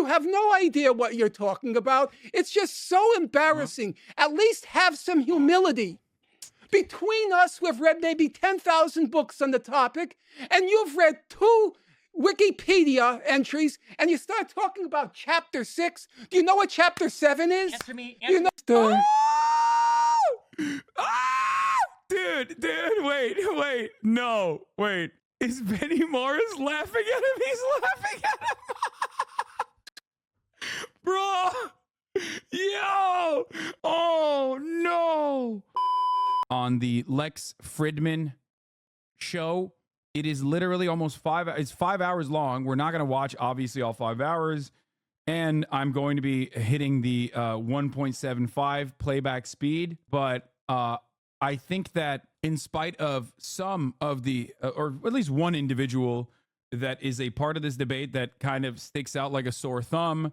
You have no idea what you're talking about. It's just so embarrassing. At least have some humility. Between us, we've read maybe 10,000 books on the topic, and you've read 2 Wikipedia entries, and you start talking about chapter 6. Do you know what chapter 7 is? Answer me. You know, Dude, wait. No, wait. Is Benny Morris laughing at him? He's laughing at him. Bro. Yo. Oh, no. On the Lex Fridman show, it is literally almost 5 hours. It's 5 hours long. We're not going to watch, obviously, all 5 hours. And I'm going to be hitting the 1.75 playback speed. But I think that in spite of some of the, or at least one individual that is a part of this debate that kind of sticks out like a sore thumb,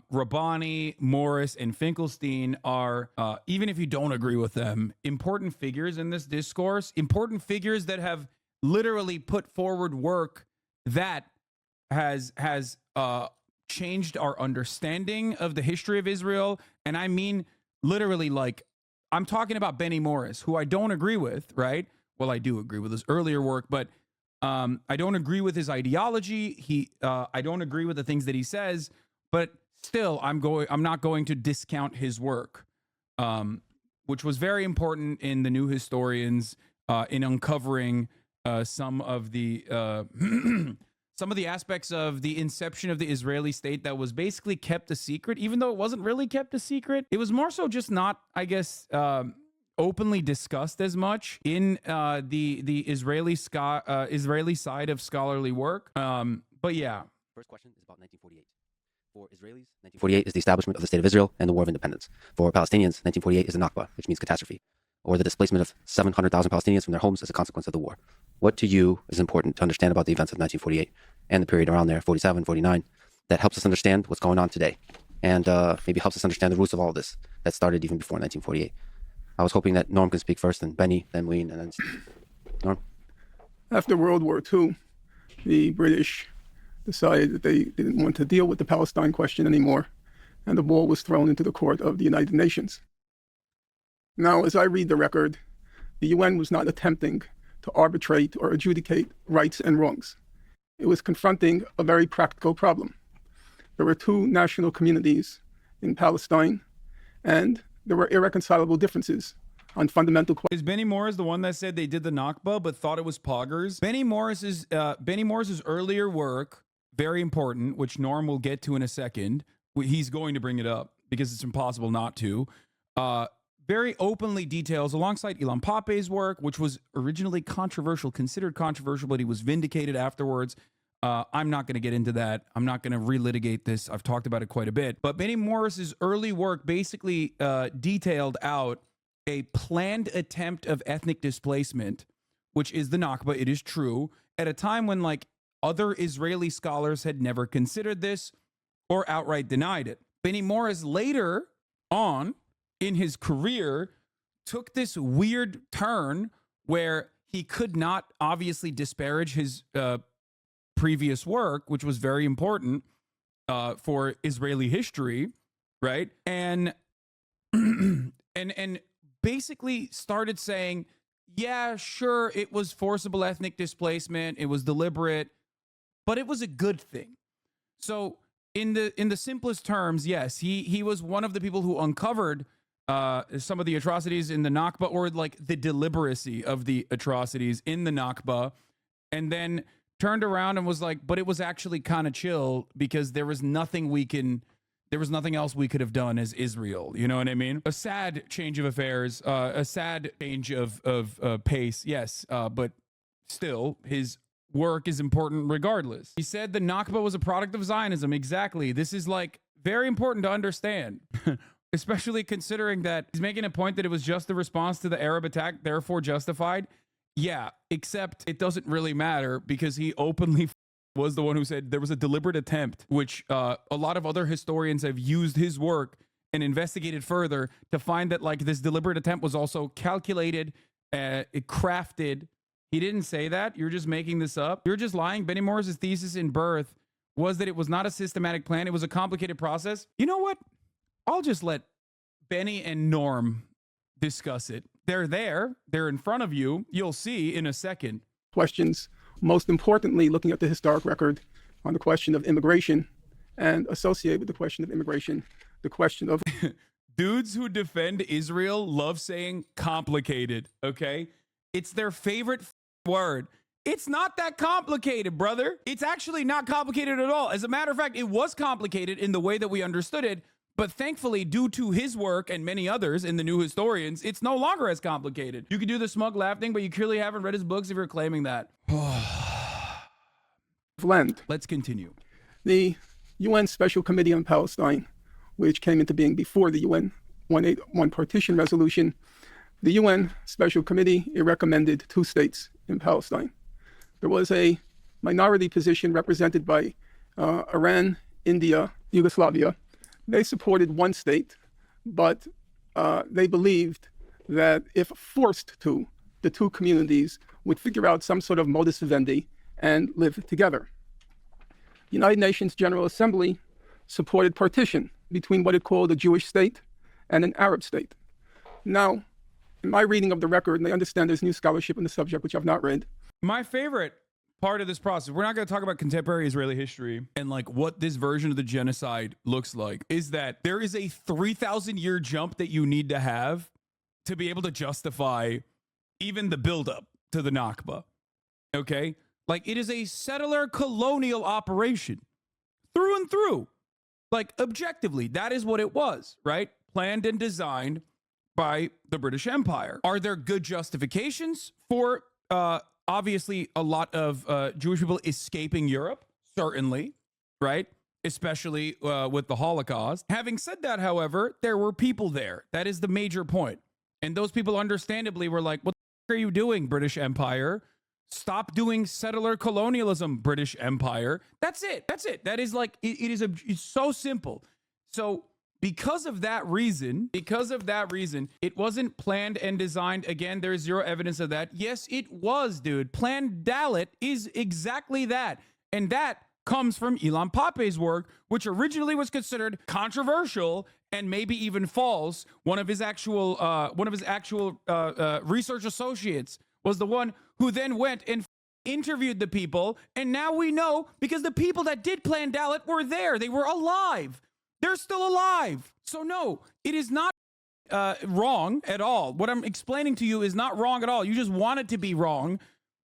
Rabbani, Morris, and Finkelstein are, even if you don't agree with them, important figures in this discourse, important figures that have literally put forward work that has changed our understanding of the history of Israel. And I mean, literally, like, I'm talking about Benny Morris, who I don't agree with, right? Well, I do agree with his earlier work, but I don't agree with his ideology. I don't agree with the things that he says, but still, I'm not going to discount his work, which was very important in the New Historians in uncovering some of the aspects of the inception of the Israeli state that was basically kept a secret, even though it wasn't really kept a secret. It was more so just not, I guess, openly discussed as much in the Israeli side of scholarly work. But yeah. First question is about 1948. For Israelis, 1948 is the establishment of the State of Israel and the War of Independence. For Palestinians, 1948 is the Nakba, which means catastrophe, or the displacement of 700,000 Palestinians from their homes as a consequence of the war. What to you is important to understand about the events of 1948 and the period around there, 47, 49, that helps us understand what's going on today, and maybe helps us understand the roots of all of this that started even before 1948? I was hoping that Norm can speak first, then Benny, then Ween, and then Norm. After World War II, the British decided that they didn't want to deal with the Palestine question anymore, and the ball was thrown into the court of the United Nations. Now, as I read the record, the UN was not attempting to arbitrate or adjudicate rights and wrongs. It was confronting a very practical problem. There were 2 national communities in Palestine, and there were irreconcilable differences on fundamental questions. Is Benny Morris the one that said they did the Nakba but thought it was poggers? Benny Morris's earlier work, very important, which Norm will get to in a second. He's going to bring it up because it's impossible not to. Very openly details, alongside Ilan Pape's work, which was originally considered controversial, but he was vindicated afterwards. I'm not going to get into that. I'm not going to relitigate this. I've talked about it quite a bit. But Benny Morris's early work basically detailed out a planned attempt of ethnic displacement, which is the Nakba. It is true, at a time when like other Israeli scholars had never considered this or outright denied it. Benny Morris later on in his career took this weird turn where he could not obviously disparage his previous work, which was very important for Israeli history, right? And and basically started saying, yeah, sure, it was forcible ethnic displacement, it was deliberate, but it was a good thing. So in the simplest terms, yes, he was one of the people who uncovered some of the atrocities in the Nakba, or like the deliberacy of the atrocities in the Nakba, and then turned around and was like, but it was actually kind of chill because there was nothing else we could have done as Israel. You know what I mean? A sad change of affairs, a sad change of pace. Yes. But still, his work is important regardless. He said the Nakba was a product of Zionism. Exactly. This is like very important to understand. Especially considering that he's making a point that it was just the response to the Arab attack, therefore justified. Yeah, except it doesn't really matter because he openly was the one who said there was a deliberate attempt, which a lot of other historians have used his work and investigated further to find that like this deliberate attempt was also calculated, crafted. He didn't say that. You're just making this up. You're just lying. Benny Morris's thesis in Birth was that it was not a systematic plan. It was a complicated process. You know what? I'll just let Benny and Norm discuss it. They're there. They're in front of you. You'll see in a second. Questions, most importantly, looking at the historic record on the question of immigration and associated with the question of immigration, the question of Dudes who defend Israel love saying complicated, okay? It's their favorite word. It's not that complicated, brother. It's actually not complicated at all. As a matter of fact, it was complicated in the way that we understood it, but thankfully, due to his work and many others in the new historians, it's no longer as complicated. You can do the smug laugh thing, but you clearly haven't read his books if you're claiming that. land. Let's continue. The UN Special Committee on Palestine, which came into being before the UN 181 partition resolution, the UN Special Committee, it recommended 2 states in Palestine. There was a minority position represented by Iran, India, Yugoslavia. They supported 1 state, but they believed that if forced to, the 2 communities would figure out some sort of modus vivendi and live together. The United Nations General Assembly supported partition between what it called a Jewish state and an Arab state. Now, in my reading of the record, and I understand there's new scholarship on the subject, which I've not read. My favorite part of this process, we're not going to talk about contemporary Israeli history and like what this version of the genocide looks like, is that there is a 3,000-year jump that you need to have to be able to justify even the buildup to the Nakba. Okay? Like, it is a settler colonial operation through and through. Like, objectively, that is what it was, right? Planned and designed by the British Empire. Are there good justifications for, obviously, a lot of Jewish people escaping Europe? Certainly, right? Especially with the Holocaust. Having said that, however, there were people there. That is the major point. And those people understandably were like, what the f- are you doing, British Empire? Stop doing settler colonialism, British Empire. That's it. That's it. That is like, it's so simple. So because of that reason, it wasn't planned and designed. Again, there's zero evidence of that. Yes, it was, dude. Planned Dalit is exactly that. And that comes from Ilan Pape's work, which originally was considered controversial and maybe even false. One of his actual research associates was the one who then went and interviewed the people. And now we know, because the people that did plan Dalit were there. They were alive. They're still alive. So no, it is not wrong at all. What I'm explaining to you is not wrong at all. You just want it to be wrong.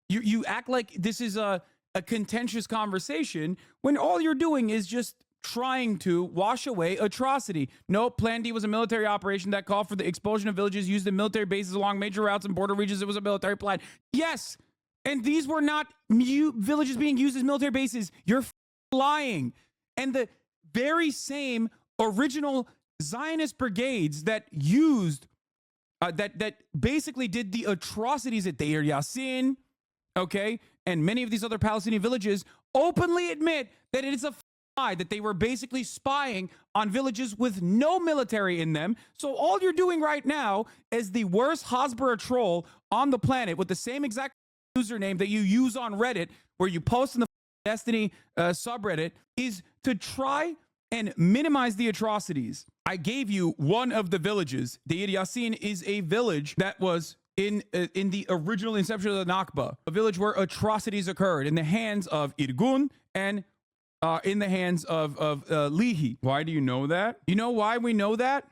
You act like this is a contentious conversation when all you're doing is just trying to wash away atrocity. No, Plan D was a military operation that called for the expulsion of villages used in military bases along major routes and border regions. It was a military plan. Yes, and these were not villages being used as military bases. You're lying. And the very same original Zionist brigades that used, that basically did the atrocities at Deir Yassin, okay, and many of these other Palestinian villages openly admit that it is a lie, that they were basically spying on villages with no military in them. So all you're doing right now is the worst Hasbara troll on the planet with the same exact username that you use on Reddit, where you post in the Destiny subreddit, is to try and minimize the atrocities. I gave you one of the villages. Deir Yassin is a village that was in the original inception of the Nakba, a village where atrocities occurred in the hands of Irgun and in the hands of Lihi. Why do you know that? You know why we know that?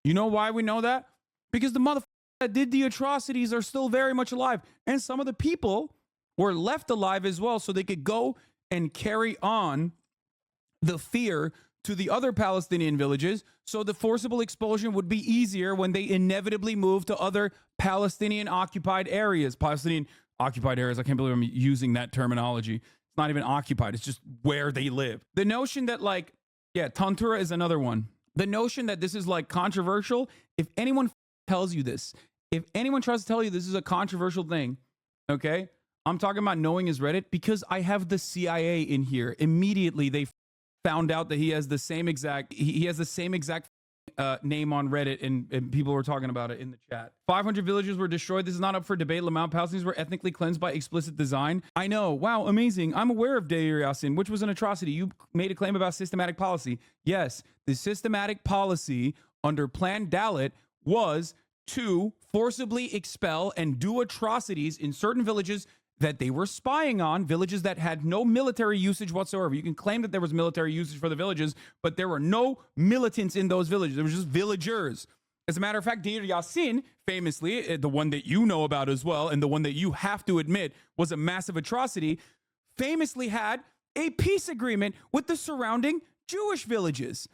You know why we know that? Because the motherfuckers that did the atrocities are still very much alive. And some of the people were left alive as well, so they could go and carry on the fear to the other Palestinian villages, so the forcible expulsion would be easier when they inevitably move to other Palestinian occupied areas. Palestinian occupied areas, I can't believe I'm using that terminology. It's not even occupied, it's just where they live. The notion that, like, yeah, Tantura is another one. The notion that this is like controversial, if anyone tells you this, if anyone tries to tell you this is a controversial thing, okay, I'm talking about knowing his Reddit, because I have the CIA in here. Immediately they found out that he has the same exact name on Reddit, and people were talking about it in the chat. 500 villages were destroyed. This is not up for debate. Lamont Palestinians were ethnically cleansed by explicit design. I know. Wow, amazing. I'm aware of Deir Yassin, which was an atrocity. You made a claim about systematic policy. Yes, the systematic policy under Plan Dalit was to forcibly expel and do atrocities in certain villages that they were spying on, villages that had no military usage whatsoever. You can claim that there was military usage for the villages, but there were no militants in those villages. There were just villagers. As a matter of fact, Deir Yassin, famously, the one that you know about as well, and the one that you have to admit was a massive atrocity, famously had a peace agreement with the surrounding Jewish villages.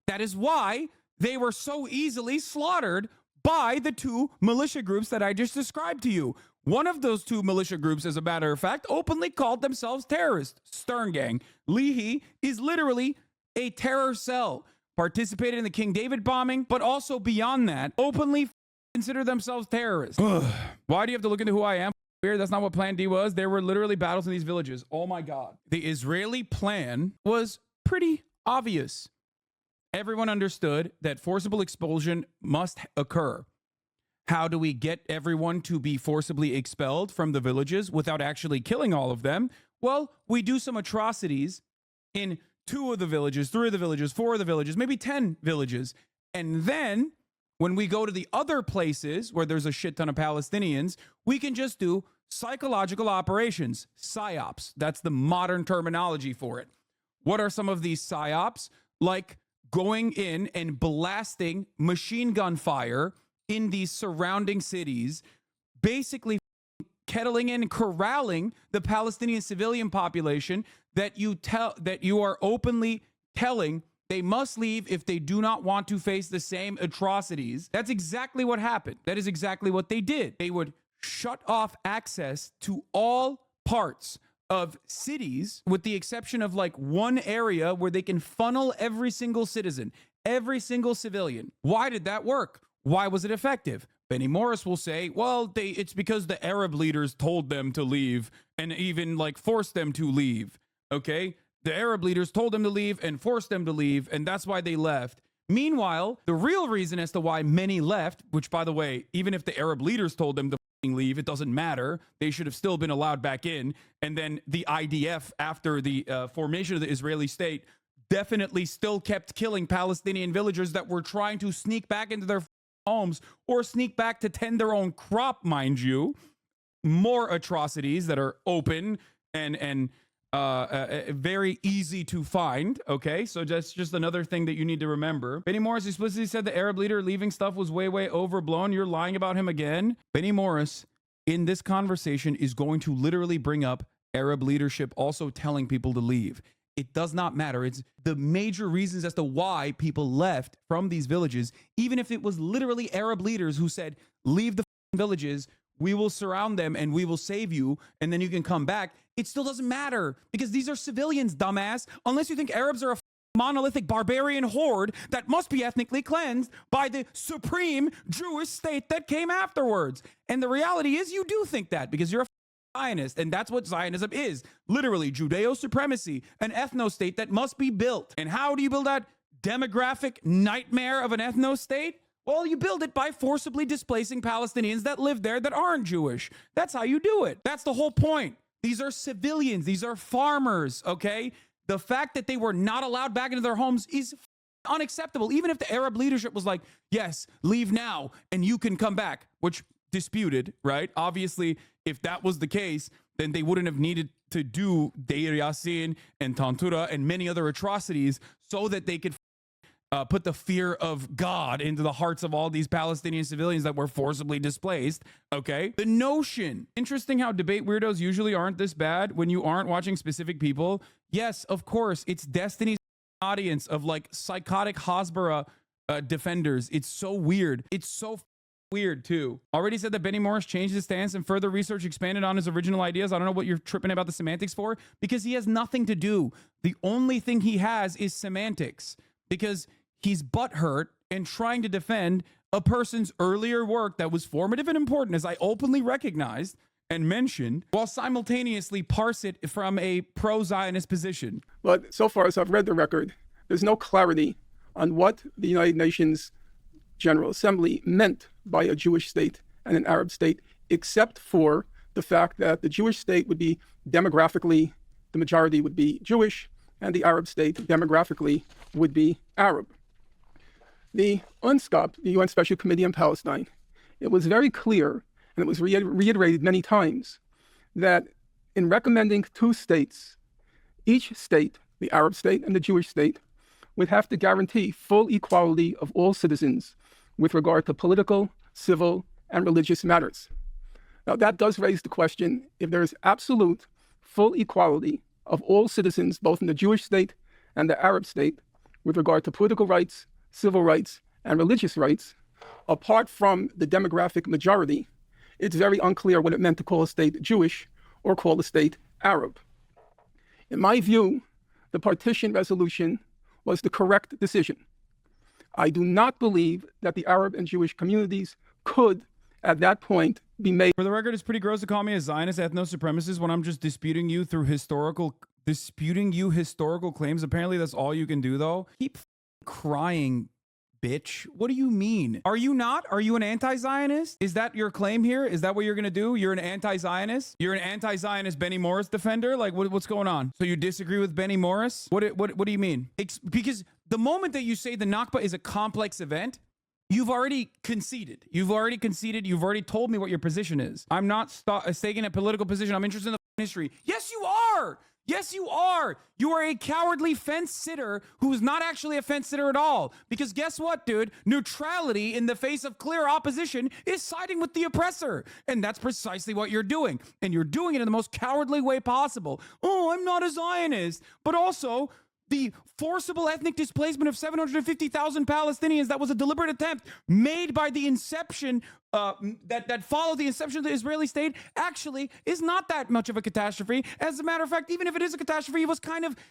That is why they were so easily slaughtered by the two militia groups that I just described to you. One of those two militia groups, as a matter of fact, openly called themselves terrorists. Stern Gang. Leahy is literally a terror cell. Participated in the King David bombing, but also beyond that, openly consider themselves terrorists. Why do you have to look into who I am? Weird. That's not what Plan D was. There were literally battles in these villages. Oh my God. The Israeli plan was pretty obvious. Everyone understood that forcible expulsion must occur. How do we get everyone to be forcibly expelled from the villages without actually killing all of them? Well, we do some atrocities in 2 of the villages, 3 of the villages, 4 of the villages, maybe 10 villages. And then when we go to the other places where there's a shit ton of Palestinians, we can just do psychological operations, psyops. That's the modern terminology for it. What are some of these psyops? Like going in and blasting machine gun fire in these surrounding cities, basically kettling and corralling the Palestinian civilian population that you are openly telling they must leave if they do not want to face the same atrocities. That's exactly what happened. That is exactly what they did. They would shut off access to all parts of cities, with the exception of like one area where they can funnel every single citizen, every single civilian. Why did that work? Why was it effective? Benny Morris will say, well, it's because the Arab leaders told them to leave and even like forced them to leave. Okay? The Arab leaders told them to leave and forced them to leave, and that's why they left. Meanwhile, the real reason as to why many left, which by the way, even if the Arab leaders told them to leave, it doesn't matter. They should have still been allowed back in. And then the IDF, after the formation of the Israeli state, definitely still kept killing Palestinian villagers that were trying to sneak back into their homes or sneak back to tend their own crop, mind you. More atrocities that are open and very easy to find. Okay, so that's just another thing that you need to remember. Benny Morris explicitly said the Arab leader leaving stuff was way overblown. You're lying about him again. Benny Morris in this conversation is going to literally bring up Arab leadership also telling people to leave. It does not matter. It's the major reasons as to why people left from these villages, even if it was literally Arab leaders who said, leave the villages, we will surround them and we will save you, and then you can come back. It still doesn't matter because these are civilians, dumbass. Unless you think Arabs are a monolithic barbarian horde that must be ethnically cleansed by the supreme Jewish state that came afterwards. And the reality is you do think that because you're a Zionist, and that's what Zionism is. Literally, Judeo-supremacy, an ethno-state that must be built. And how do you build that demographic nightmare of an ethno-state? Well, you build it by forcibly displacing Palestinians that live there that aren't Jewish. That's how you do it. That's the whole point. These are civilians. These are farmers, okay? The fact that they were not allowed back into their homes is unacceptable. Even if the Arab leadership was like, yes, leave now and you can come back, which disputed, right? Obviously, if that was the case, then they wouldn't have needed to do Deir Yassin and Tantura and many other atrocities so that they could put the fear of God into the hearts of all these Palestinian civilians that were forcibly displaced, okay? The notion, interesting how debate weirdos usually aren't this bad when you aren't watching specific people. Yes, of course, it's Destiny's audience of like psychotic Hasbara defenders. It's so weird. It's so weird too. Already said that Benny Morris changed his stance and further research expanded on his original ideas. I don't know what you're tripping about the semantics for, because he has nothing to do. The only thing he has is semantics, because he's butthurt and trying to defend a person's earlier work that was formative and important, as I openly recognized and mentioned, while simultaneously parse it from a pro-Zionist position. But so far as I've read the record, there's no clarity on what the United Nations General Assembly meant by a Jewish state and an Arab state, except for the fact that the Jewish state would be demographically, the majority would be Jewish, and the Arab state demographically would be Arab. The UNSCOP, the UN Special Committee on Palestine, it was very clear, and it was reiterated many times, that in recommending two states, each state, the Arab state and the Jewish state, would have to guarantee full equality of all citizens with regard to political, civil, and religious matters. Now, that does raise the question, if there is absolute full equality of all citizens, both in the Jewish state and the Arab state, with regard to political rights, civil rights, and religious rights, apart from the demographic majority, it's very unclear what it meant to call a state Jewish or call a state Arab. In my view, the partition resolution was the correct decision. I do not believe that the Arab and Jewish communities could, at that point, be made. For the record, it's pretty gross to call me a Zionist ethno-supremacist when I'm just disputing you historical claims. Apparently, that's all you can do, though. Keep crying, bitch. What do you mean? Are you not? Are you an anti-Zionist? Is that your claim here? Is that what you're going to do? You're an anti-Zionist? You're an anti-Zionist Benny Morris defender? Like, what's going on? So you disagree with Benny Morris? What do you mean? Because the moment that you say the Nakba is a complex event, you've already conceded. You've already told me what your position is. I'm not staking a political position. I'm interested in the history. Yes, you are. Yes, you are. You are a cowardly fence sitter who's not actually a fence sitter at all. Because guess what, dude? Neutrality in the face of clear opposition is siding with the oppressor. And that's precisely what you're doing. And you're doing it in the most cowardly way possible. Oh, I'm not a Zionist. But also, the forcible ethnic displacement of 750,000 Palestinians, that was a deliberate attempt made by the inception, that followed the inception of the Israeli state, actually is not that much of a catastrophe. As a matter of fact, even if it is a catastrophe,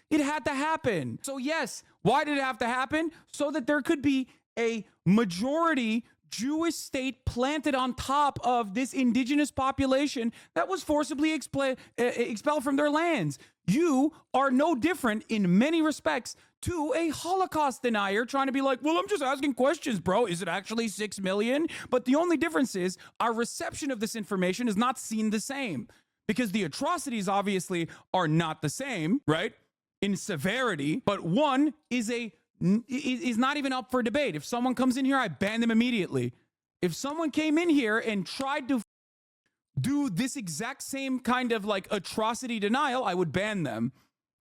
it had to happen. So yes, why did it have to happen? So that there could be a majority Jewish state planted on top of this indigenous population that was forcibly expelled from their lands. You are no different in many respects to a Holocaust denier trying to be like, well, I'm just asking questions, bro. Is it actually 6 million? But the only difference is our reception of this information is not seen the same, because the atrocities obviously are not the same, right? In severity, but one is not even up for debate. If someone comes in here, I ban them immediately. If someone came in here and tried to do this exact same kind of like atrocity denial, I would ban them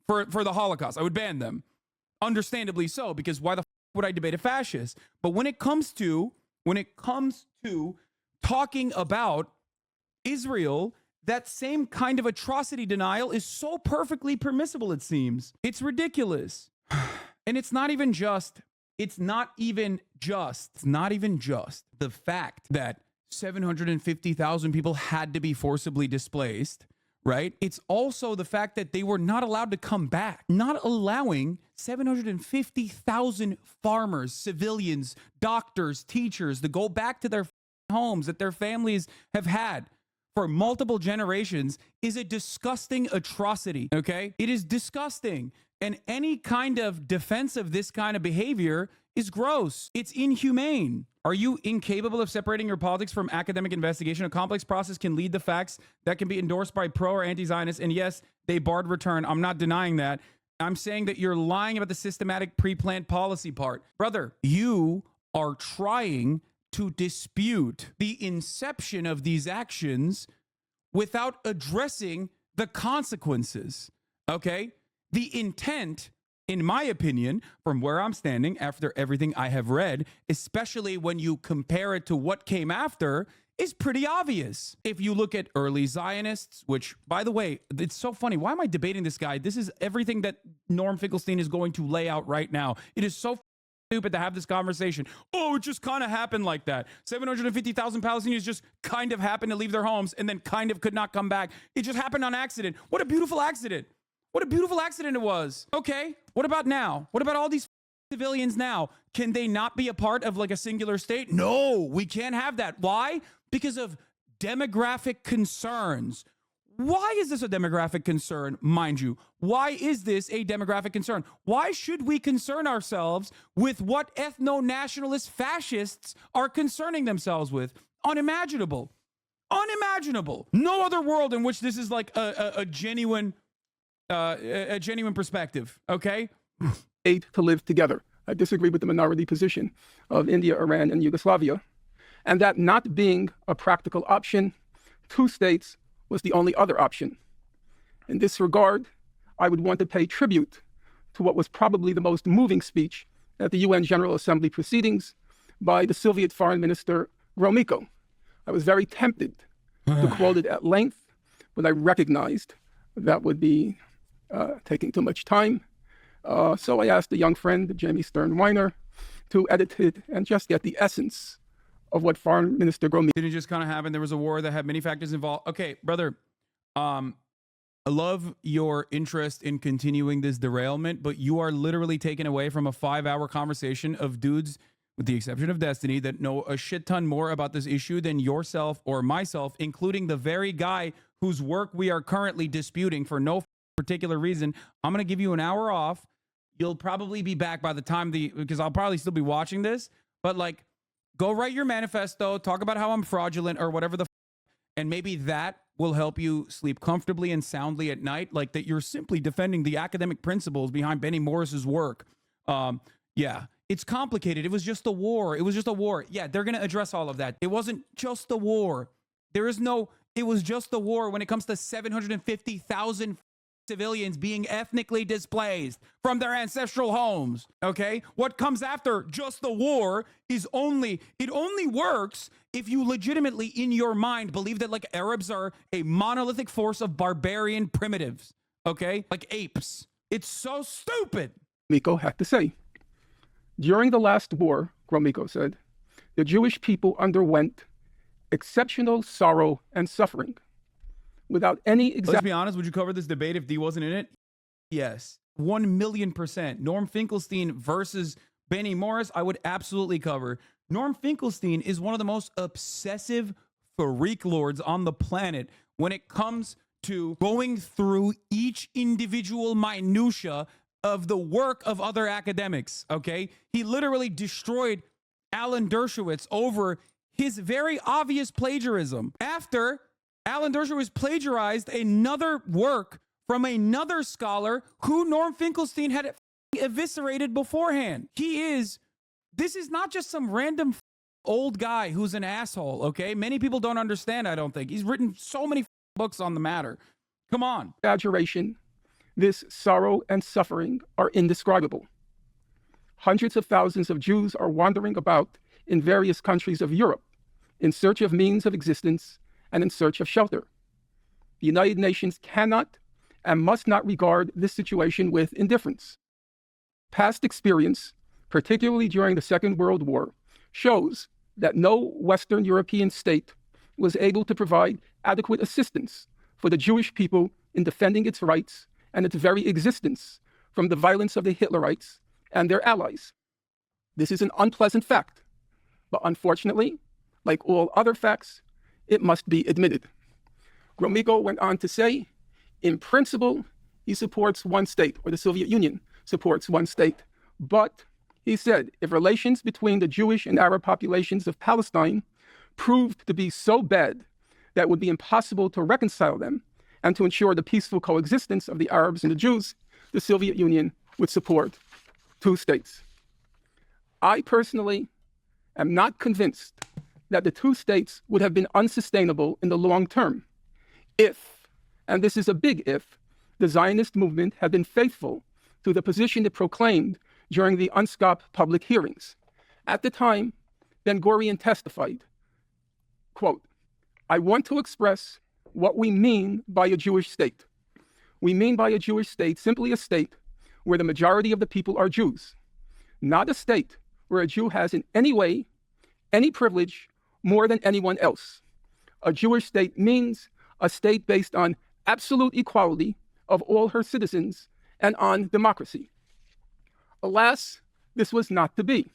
for the Holocaust. I would ban them. Understandably so, because why the would I debate a fascist? But when it comes to talking about Israel, that same kind of atrocity denial is so perfectly permissible, it seems. It's ridiculous. And it's not even just the fact that 750,000 people had to be forcibly displaced, right? It's also the fact that they were not allowed to come back. Not allowing 750,000 farmers, civilians, doctors, teachers to go back to their homes that their families have had for multiple generations is a disgusting atrocity, okay? It is disgusting. And any kind of defense of this kind of behavior is gross. It's inhumane. Are you incapable of separating your politics from academic investigation? A complex process can lead to facts that can be endorsed by pro or anti-Zionists. And yes, they barred return. I'm not denying that. I'm saying that you're lying about the systematic pre-planned policy part. Brother, you are trying to dispute the inception of these actions without addressing the consequences, okay? The intent, in my opinion, from where I'm standing after everything I have read, especially when you compare it to what came after, is pretty obvious. If you look at early Zionists, which, by the way, it's so funny. Why am I debating this guy? This is everything that Norm Finkelstein is going to lay out right now. It is so stupid to have this conversation. Oh, it just kind of happened like that. 750,000 Palestinians just kind of happened to leave their homes and then kind of could not come back. It just happened on accident. What a beautiful accident. What a beautiful accident it was. Okay, what about now? What about all these civilians now? Can they not be a part of like a singular state? No, we can't have that. Why? Because of demographic concerns. Why is this a demographic concern, mind you? Why is this a demographic concern? Why should we concern ourselves with what ethno-nationalist fascists are concerning themselves with? Unimaginable. Unimaginable. No other world in which this is like a genuine perspective, okay? To live together. I disagree with the minority position of India, Iran, and Yugoslavia, and that not being a practical option, two states was the only other option. In this regard, I would want to pay tribute to what was probably the most moving speech at the UN General Assembly proceedings by the Soviet Foreign Minister Gromyko. I was very tempted to quote it at length, but I recognized that would be taking too much time. So I asked a young friend, Jamie Stern-Weiner, to edit it and just get the essence of what Foreign Minister Gromyko. Did it just kind of happen? There was a war that had many factors involved. Okay, brother, I love your interest in continuing this derailment, but you are literally taken away from a 5-hour conversation of dudes, with the exception of Destiny, that know a shit ton more about this issue than yourself or myself, including the very guy whose work we are currently disputing for no particular reason. I'm going to give you an hour off. You'll probably be back by the time because I'll probably still be watching this, but like, go write your manifesto, talk about how I'm fraudulent or whatever and maybe that will help you sleep comfortably and soundly at night, like that you're simply defending the academic principles behind Benny Morris's work. Yeah, it's complicated. It was just a war. It was just a war. Yeah, they're going to address all of that. It wasn't just a war. It was just a war when it comes to 750,000 civilians being ethnically displaced from their ancestral homes, okay? What comes after just the war is it only works if you legitimately, in your mind, believe that like Arabs are a monolithic force of barbarian primitives, okay? Like apes. It's so stupid. Gromyko had to say. During the last war, Gromyko said, the Jewish people underwent exceptional sorrow and suffering. Without any Let's be honest, would you cover this debate if D wasn't in it? Yes. 1,000,000%. Norm Finkelstein versus Benny Morris, I would absolutely cover. Norm Finkelstein is one of the most obsessive freak lords on the planet when it comes to going through each individual minutia of the work of other academics, okay? He literally destroyed Alan Dershowitz over his very obvious plagiarism. After Alan Dershowitz plagiarized another work from another scholar who Norm Finkelstein had eviscerated beforehand. This is not just some random old guy who's an asshole, okay? Many people don't understand, I don't think. He's written so many books on the matter. Come on. Exaggeration, this sorrow and suffering are indescribable. Hundreds of thousands of Jews are wandering about in various countries of Europe in search of means of existence and in search of shelter. The United Nations cannot and must not regard this situation with indifference. Past experience, particularly during the Second World War, shows that no Western European state was able to provide adequate assistance for the Jewish people in defending its rights and its very existence from the violence of the Hitlerites and their allies. This is an unpleasant fact, but unfortunately, like all other facts, it must be admitted. Gromyko went on to say, in principle, he supports one state, or the Soviet Union supports one state. But, he said, if relations between the Jewish and Arab populations of Palestine proved to be so bad that it would be impossible to reconcile them and to ensure the peaceful coexistence of the Arabs and the Jews, the Soviet Union would support two states. I personally am not convinced that the two states would have been unsustainable in the long term if, and this is a big if, the Zionist movement had been faithful to the position it proclaimed during the UNSCOP public hearings. At the time, Ben-Gurion testified, quote, I want to express what we mean by a Jewish state. We mean by a Jewish state simply a state where the majority of the people are Jews, not a state where a Jew has in any way any privilege more than anyone else. A Jewish state means a state based on absolute equality of all her citizens and on democracy. Alas, this was not to be.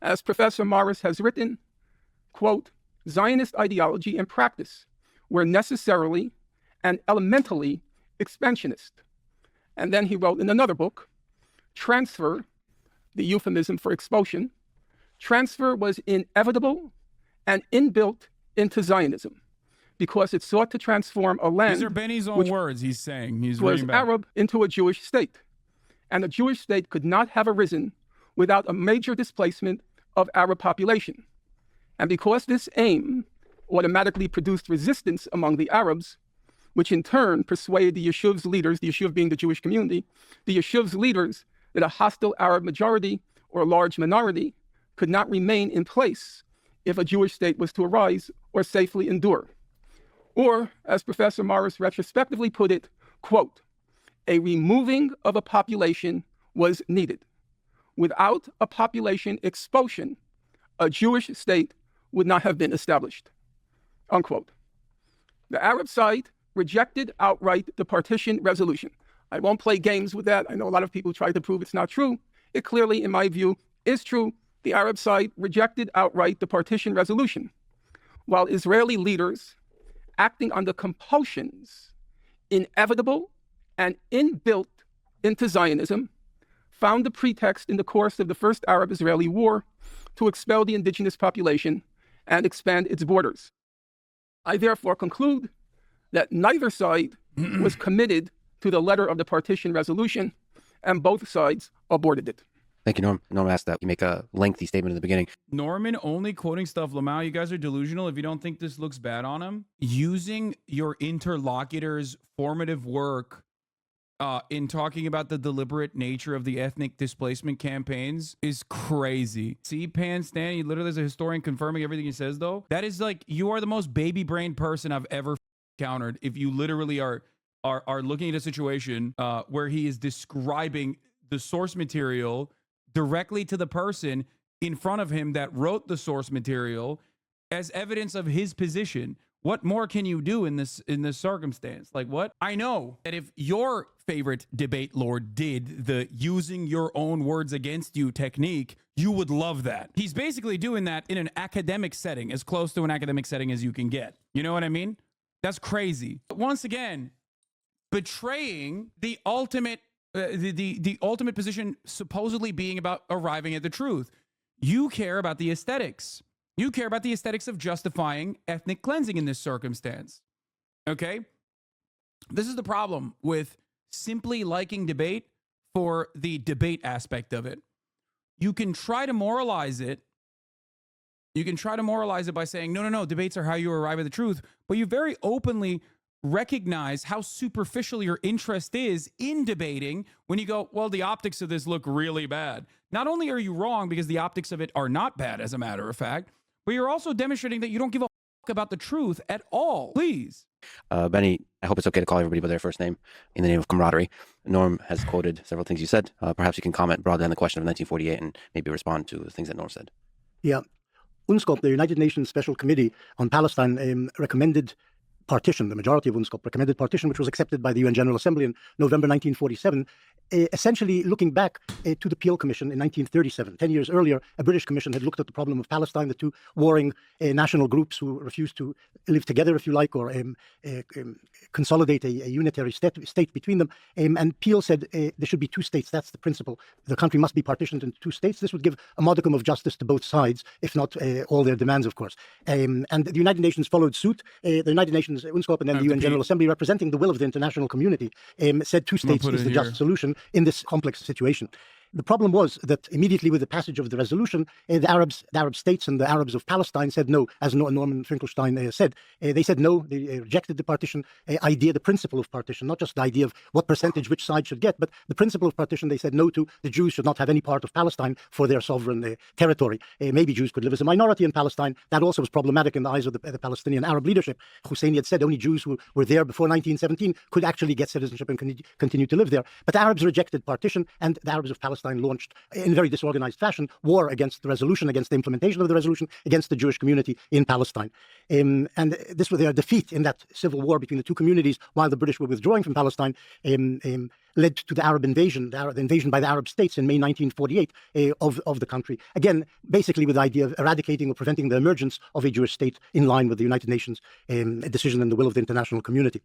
As Professor Morris has written, quote, Zionist ideology and practice were necessarily and elementally expansionist. And then he wrote in another book, Transfer, the euphemism for expulsion, transfer was inevitable and inbuilt into Zionism because it sought to transform a land These are Benny's own words he's saying. He's was reading back. Arab into a Jewish state. And a Jewish state could not have arisen without a major displacement of Arab population. And because this aim automatically produced resistance among the Arabs, which in turn persuaded the Yeshuv's leaders, the Yeshuv being the Jewish community, the Yeshuv's leaders that a hostile Arab majority or a large minority could not remain in place if a Jewish state was to arise or safely endure. Or, as Professor Morris retrospectively put it, quote, a removing of a population was needed. Without a population expulsion, a Jewish state would not have been established, unquote. The Arab side rejected outright the partition resolution. I won't play games with that. I know a lot of people try to prove it's not true. It clearly, in my view, is true. The Arab side rejected outright the partition resolution, while Israeli leaders, acting on the compulsions inevitable and inbuilt into Zionism, found the pretext in the course of the First Arab-Israeli War to expel the indigenous population and expand its borders. I therefore conclude that neither side was committed to the letter of the partition resolution, and both sides aborted it. Thank you, Norm. Norm asked that you make a lengthy statement in the beginning. Norman only quoting stuff. Lamau, you guys are delusional if you don't think this looks bad on him. Using your interlocutor's formative work in talking about the deliberate nature of the ethnic displacement campaigns is crazy. See, Pan Stan, he literally is a historian confirming everything he says, though. That is like, you are the most baby-brained person I've ever encountered if you literally are looking at a situation where he is describing the source material directly to the person in front of him that wrote the source material as evidence of his position. What more can you do in this circumstance? Like, what? I know that if your favorite debate lord did the using your own words against you technique, you would love that. He's basically doing that in an academic setting, as close to an academic setting as you can get. You know what I mean? That's crazy. But once again, betraying the ultimate the ultimate position supposedly being about arriving at the truth. You care about the aesthetics. You care about the aesthetics of justifying ethnic cleansing in this circumstance. Okay? This is the problem with simply liking debate for the debate aspect of it. You can try to moralize it. You can try to moralize it by saying, no, debates are how you arrive at the truth. But you very openly recognize how superficial your interest is in debating when you go, well, the optics of this look really bad. Not only are you wrong because the optics of it are not bad, as a matter of fact, but you're also demonstrating that you don't give a fuck about the truth at all. Please. Benny, I hope it's okay to call everybody by their first name in the name of camaraderie. Norm has quoted several things you said. Perhaps you can comment broadly on the question of 1948 and maybe respond to the things that Norm said. Yeah. UNSCOP, the United Nations Special Committee on Palestine, recommended partition. The majority of UNSCOP recommended partition, which was accepted by the UN General Assembly in November 1947, essentially looking back to the Peel Commission in 1937. 10 years earlier, a British commission had looked at the problem of Palestine, the two warring national groups who refused to live together, if you like, or consolidate a unitary state between them. And Peel said there should be two states. That's the principle. The country must be partitioned into two states. This would give a modicum of justice to both sides, if not all their demands, of course. And the United Nations followed suit. The United Nations, UNSCOP, and then the UN General Assembly, representing the will of the international community, said two states is the just solution in this complex situation. The problem was that immediately with the passage of the resolution, the Arab states and the Arabs of Palestine said no, as Norman Finkelstein said. They said no, they rejected the partition idea, the principle of partition, not just the idea of what percentage which side should get, but the principle of partition they said no to. The Jews should not have any part of Palestine for their sovereign territory. Maybe Jews could live as a minority in Palestine. That also was problematic in the eyes of the Palestinian Arab leadership. Hussein had said only Jews who were there before 1917 could actually get citizenship and continue to live there. But the Arabs rejected partition, and the Arabs of Palestine launched in very disorganized fashion war against the resolution, against the implementation of the resolution, against the Jewish community in Palestine. And this was their defeat in that civil war between the two communities while the British were withdrawing from Palestine. led to the Arab invasion, the invasion by the Arab states in May 1948 of the country. Again, basically with the idea of eradicating or preventing the emergence of a Jewish state in line with the United Nations decision and the will of the international community.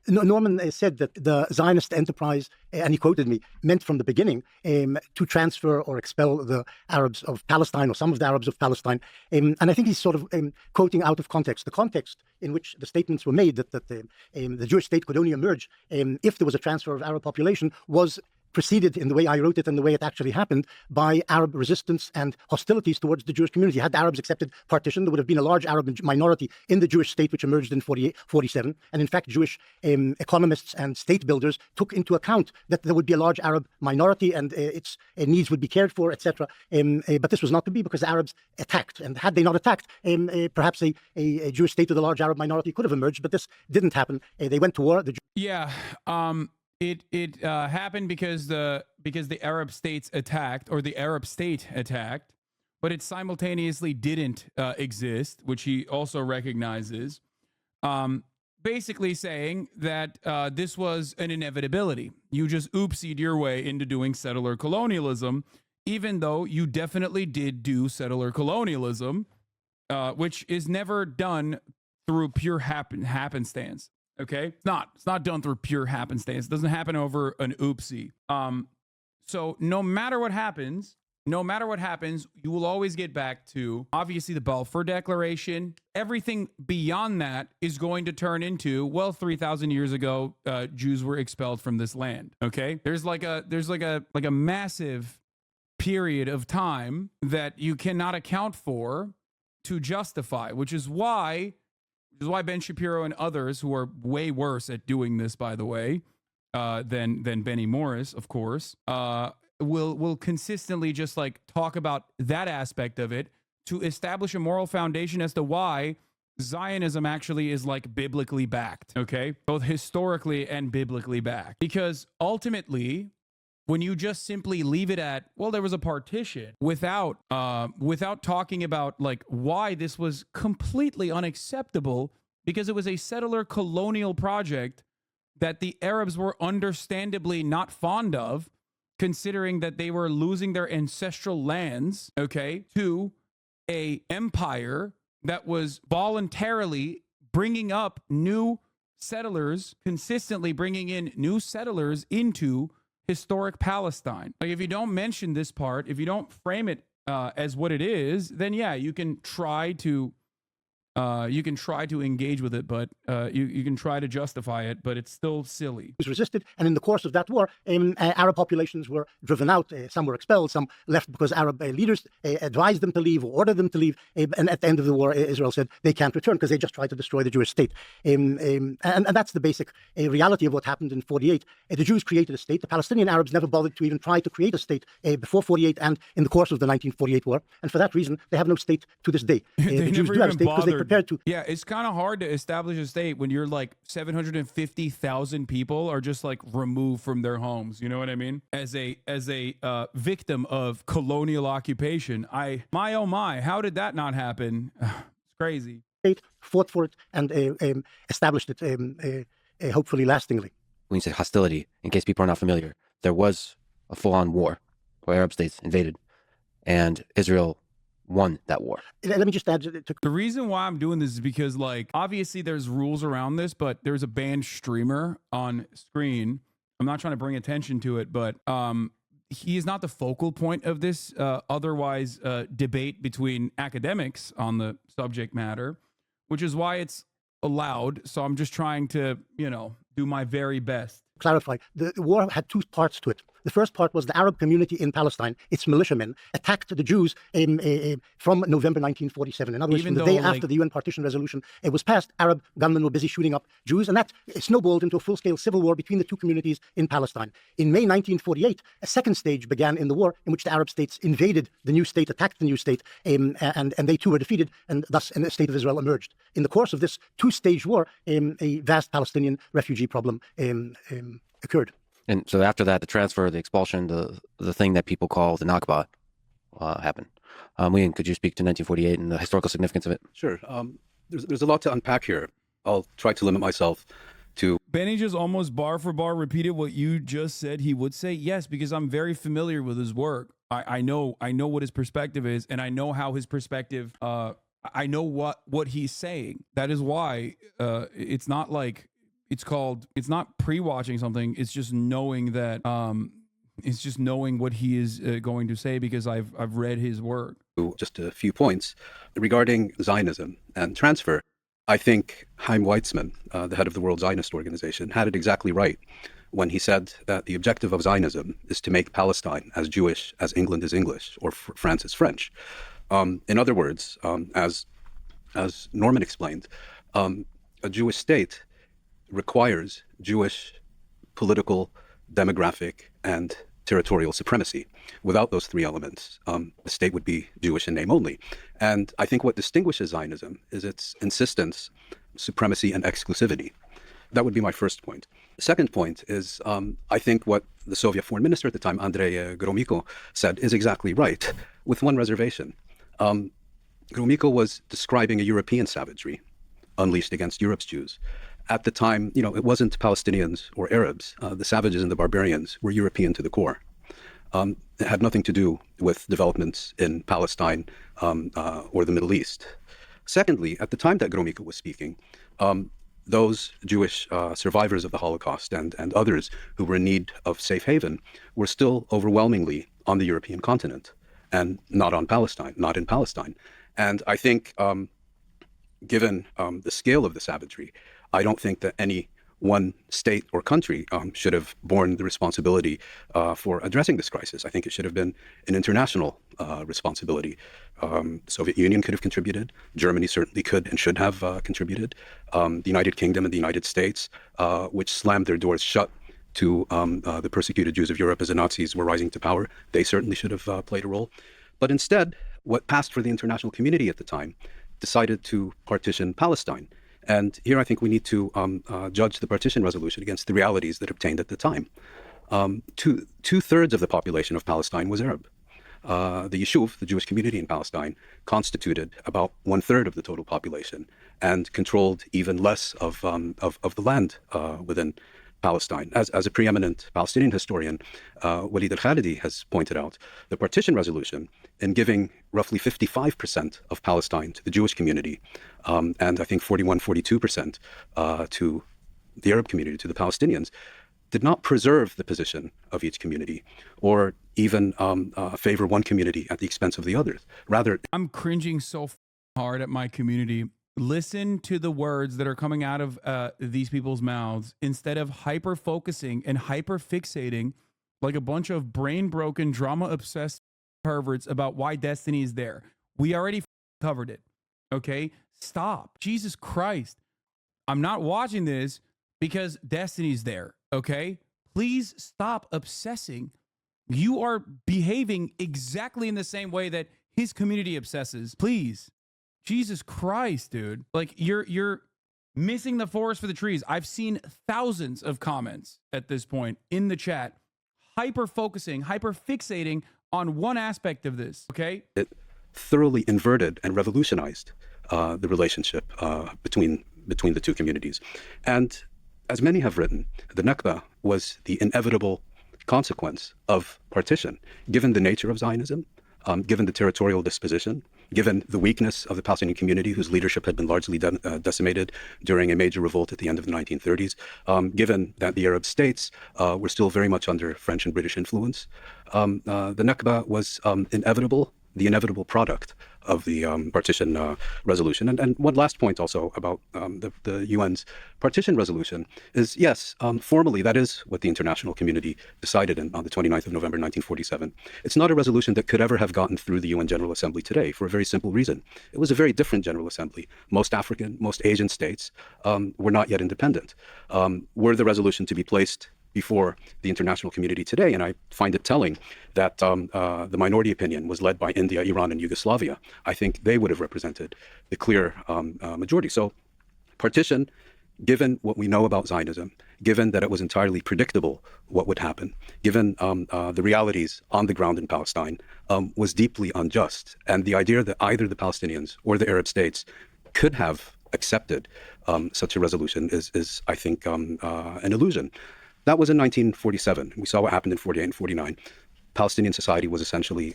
Norman said that the Zionist enterprise, and he quoted me, meant from the beginning to transfer or expel the Arabs of Palestine or some of the Arabs of Palestine. And I think he's sort of quoting out of context. The context in which the statements were made that the Jewish state could only emerge if there was a transfer of Arab population was preceded, in the way I wrote it and the way it actually happened, by Arab resistance and hostilities towards the Jewish community. Had the Arabs accepted partition, there would have been a large Arab minority in the Jewish state, which emerged in 47. And in fact, Jewish economists and state builders took into account that there would be a large Arab minority and its needs would be cared for, etc. But this was not to be, because the Arabs attacked. And had they not attacked, perhaps a Jewish state with a large Arab minority could have emerged, but this didn't happen. They went to war. Yeah. It happened because the Arab states attacked, or the Arab state attacked, but it simultaneously didn't exist, which he also recognizes. Basically saying that this was an inevitability. You just oopsied your way into doing settler colonialism, even though you definitely did do settler colonialism, which is never done through pure happenstance. Okay, it's not done through pure happenstance. It doesn't happen over an oopsie. So no matter what happens, you will always get back to, obviously, the Balfour Declaration. Everything beyond that is going to turn into, well, 3,000 years ago, Jews were expelled from this land. Okay, there's like a massive period of time that you cannot account for to justify, which is why Ben Shapiro and others, who are way worse at doing this, by the way, than Benny Morris, of course, will consistently just like talk about that aspect of it to establish a moral foundation as to why Zionism actually is like biblically backed, okay? Both historically and biblically backed. Because ultimately, when you just simply leave it at, well, there was a partition without talking about like why this was completely unacceptable, because it was a settler colonial project that the Arabs were understandably not fond of, considering that they were losing their ancestral lands, okay, to a empire that was voluntarily bringing up new settlers, consistently bringing in new settlers into historic Palestine. Like, if you don't mention this part, if you don't frame it as what it is, then yeah, you can try to engage with it, but you can try to justify it, but it's still silly. Was resisted, and in the course of that war, Arab populations were driven out. Some were expelled, some left because Arab leaders advised them to leave or ordered them to leave. And at the end of the war, Israel said they can't return because they just tried to destroy the Jewish state. And that's the basic reality of what happened in 48. The Jews created a state. The Palestinian Arabs never bothered to even try to create a state before 48 and in the course of the 1948 war. And for that reason, they have no state to this day. The Jews do have a state because they prepared to. Yeah, it's kind of hard to establish a state when you're like 750,000 people are just like removed from their homes. You know what I mean? As a victim of colonial occupation. My oh my, how did that not happen? It's crazy. State fought for it and established it, hopefully lastingly. When you say hostility, in case people are not familiar, there was a full-on war where Arab states invaded, and Israel won that war. Let me just add the reason why I'm doing this is because, like, obviously there's rules around this, but there's a banned streamer on screen. I'm not trying to bring attention to it, but he is not the focal point of this otherwise debate between academics on the subject matter, which is why it's allowed. So I'm just trying to, do my very best. Clarify, the war had two parts to it. The first part was the Arab community in Palestine, its militiamen, attacked the Jews from November 1947. In other words, from the day after the UN partition resolution was passed, Arab gunmen were busy shooting up Jews, and that snowballed into a full-scale civil war between the two communities in Palestine. In May 1948, a second stage began in the war in which the Arab states invaded the new state, attacked the new state, and they too were defeated, and thus the state of Israel emerged. In the course of this two-stage war, a vast Palestinian refugee problem occurred. And so after that, the transfer, the expulsion, the thing that people call the Nakba happened. Leon, could you speak to 1948 and the historical significance of it? Sure. There's a lot to unpack here. I'll try to limit myself to Benny just almost bar for bar repeated what you just said he would say. Yes, because I'm very familiar with his work. I know what his perspective is, and I know how his perspective. I know what he's saying. That is why it's not like it's not pre-watching something. It's just knowing that. It's just knowing what he is going to say because I've read his work. just a few points regarding Zionism and transfer. I think Chaim Weizmann, the head of the World Zionist Organization, had it exactly right when he said that the objective of Zionism is to make Palestine as Jewish as England is English or France is French. In other words, as Norman explained, a Jewish state requires Jewish political, demographic, and territorial supremacy. Without those three elements, the state would be Jewish in name only. And I think what distinguishes Zionism is its insistence, supremacy, and exclusivity. That would be my first point. The second point is I think what the Soviet foreign minister at the time, Andrei Gromyko, said is exactly right, with one reservation. Gromyko was describing a European savagery unleashed against Europe's Jews. At the time, it wasn't Palestinians or Arabs. The savages and the barbarians were European to the core. It had nothing to do with developments in Palestine or the Middle East. Secondly, at the time that Gromyko was speaking, those Jewish survivors of the Holocaust and others who were in need of safe haven were still overwhelmingly on the European continent and not in Palestine. And I think, given the scale of the savagery, I don't think that any one state or country should have borne the responsibility for addressing this crisis. I think it should have been an international responsibility. The Soviet Union could have contributed. Germany certainly could and should have contributed. The United Kingdom and the United States, which slammed their doors shut to the persecuted Jews of Europe as the Nazis were rising to power, they certainly should have played a role. But instead, what passed for the international community at the time decided to partition Palestine. And here I think we need to judge the partition resolution against the realities that obtained at the time. Two-thirds of the population of Palestine was Arab. The Yishuv, the Jewish community in Palestine, constituted about 1/3 of the total population and controlled even less of the land within Palestine. As a preeminent Palestinian historian, Walid al-Khalidi has pointed out, the partition resolution, in giving roughly 55% of Palestine to the Jewish community, and I think 42% to the Arab community, to the Palestinians, did not preserve the position of each community or even favor one community at the expense of the others. Rather, I'm cringing so hard at my community. Listen to the words that are coming out of these people's mouths instead of hyper-focusing and hyper-fixating like a bunch of brain-broken, drama-obsessed perverts about why destiny is there. We already covered it, okay? Stop. Jesus Christ. I'm not watching this because destiny's there, okay? Please stop obsessing. You are behaving exactly in the same way that his community obsesses. Please. Jesus Christ, dude. Like you're missing the forest for the trees. I've seen thousands of comments at this point in the chat, hyper-focusing, hyper-fixating on one aspect of this, okay? It thoroughly inverted and revolutionized the relationship between the two communities. And as many have written, the Nakba was the inevitable consequence of partition, given the nature of Zionism, given the territorial disposition, given the weakness of the Palestinian community, whose leadership had been largely decimated during a major revolt at the end of the 1930s, given that the Arab states were still very much under French and British influence, the Nakba was inevitable, the inevitable product of the partition resolution. And one last point also about the UN's partition resolution is, yes, formally that is what the international community decided on the 29th of November 1947. It's not a resolution that could ever have gotten through the UN General Assembly today for a very simple reason. It was a very different General Assembly. Most African, most Asian states were not yet independent. Were the resolution to be placed before the international community today, and I find it telling that the minority opinion was led by India, Iran, and Yugoslavia, I think they would have represented the clear majority. So partition, given what we know about Zionism, given that it was entirely predictable what would happen, given the realities on the ground in Palestine, was deeply unjust. And the idea that either the Palestinians or the Arab states could have accepted such a resolution is I think, an illusion. That was in 1947. We saw what happened in 48 and 49. Palestinian society was essentially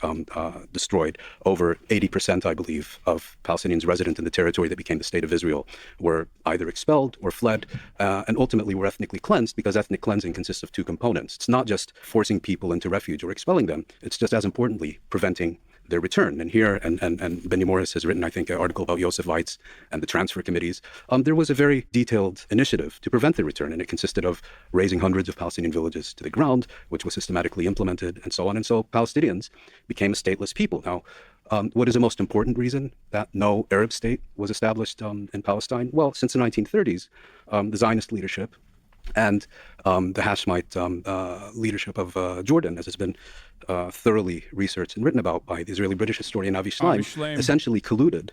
destroyed. Over 80%, I believe, of Palestinians resident in the territory that became the State of Israel were either expelled or fled, and ultimately were ethnically cleansed, because ethnic cleansing consists of two components. It's not just forcing people into refuge or expelling them. It's just as importantly preventing their return. And here, and Benny Morris has written, I think, an article about Yosefites and the transfer committees. There was a very detailed initiative to prevent the return, and it consisted of razing hundreds of Palestinian villages to the ground, which was systematically implemented, and so on. And so Palestinians became a stateless people. Now, what is the most important reason that no Arab state was established in Palestine? Well, since the 1930s, the Zionist leadership and the Hashemite leadership of Jordan, as has been thoroughly researched and written about by the Israeli-British historian Avi Shlaim, essentially colluded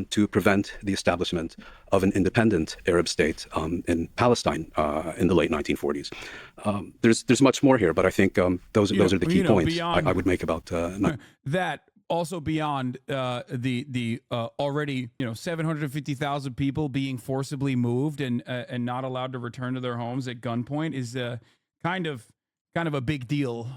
to prevent the establishment of an independent Arab state in Palestine in the late 1940s. There's much more here, but I think those are the key points I would make about that. Also, beyond the already 750,000 people being forcibly moved and not allowed to return to their homes at gunpoint is kind of a big deal.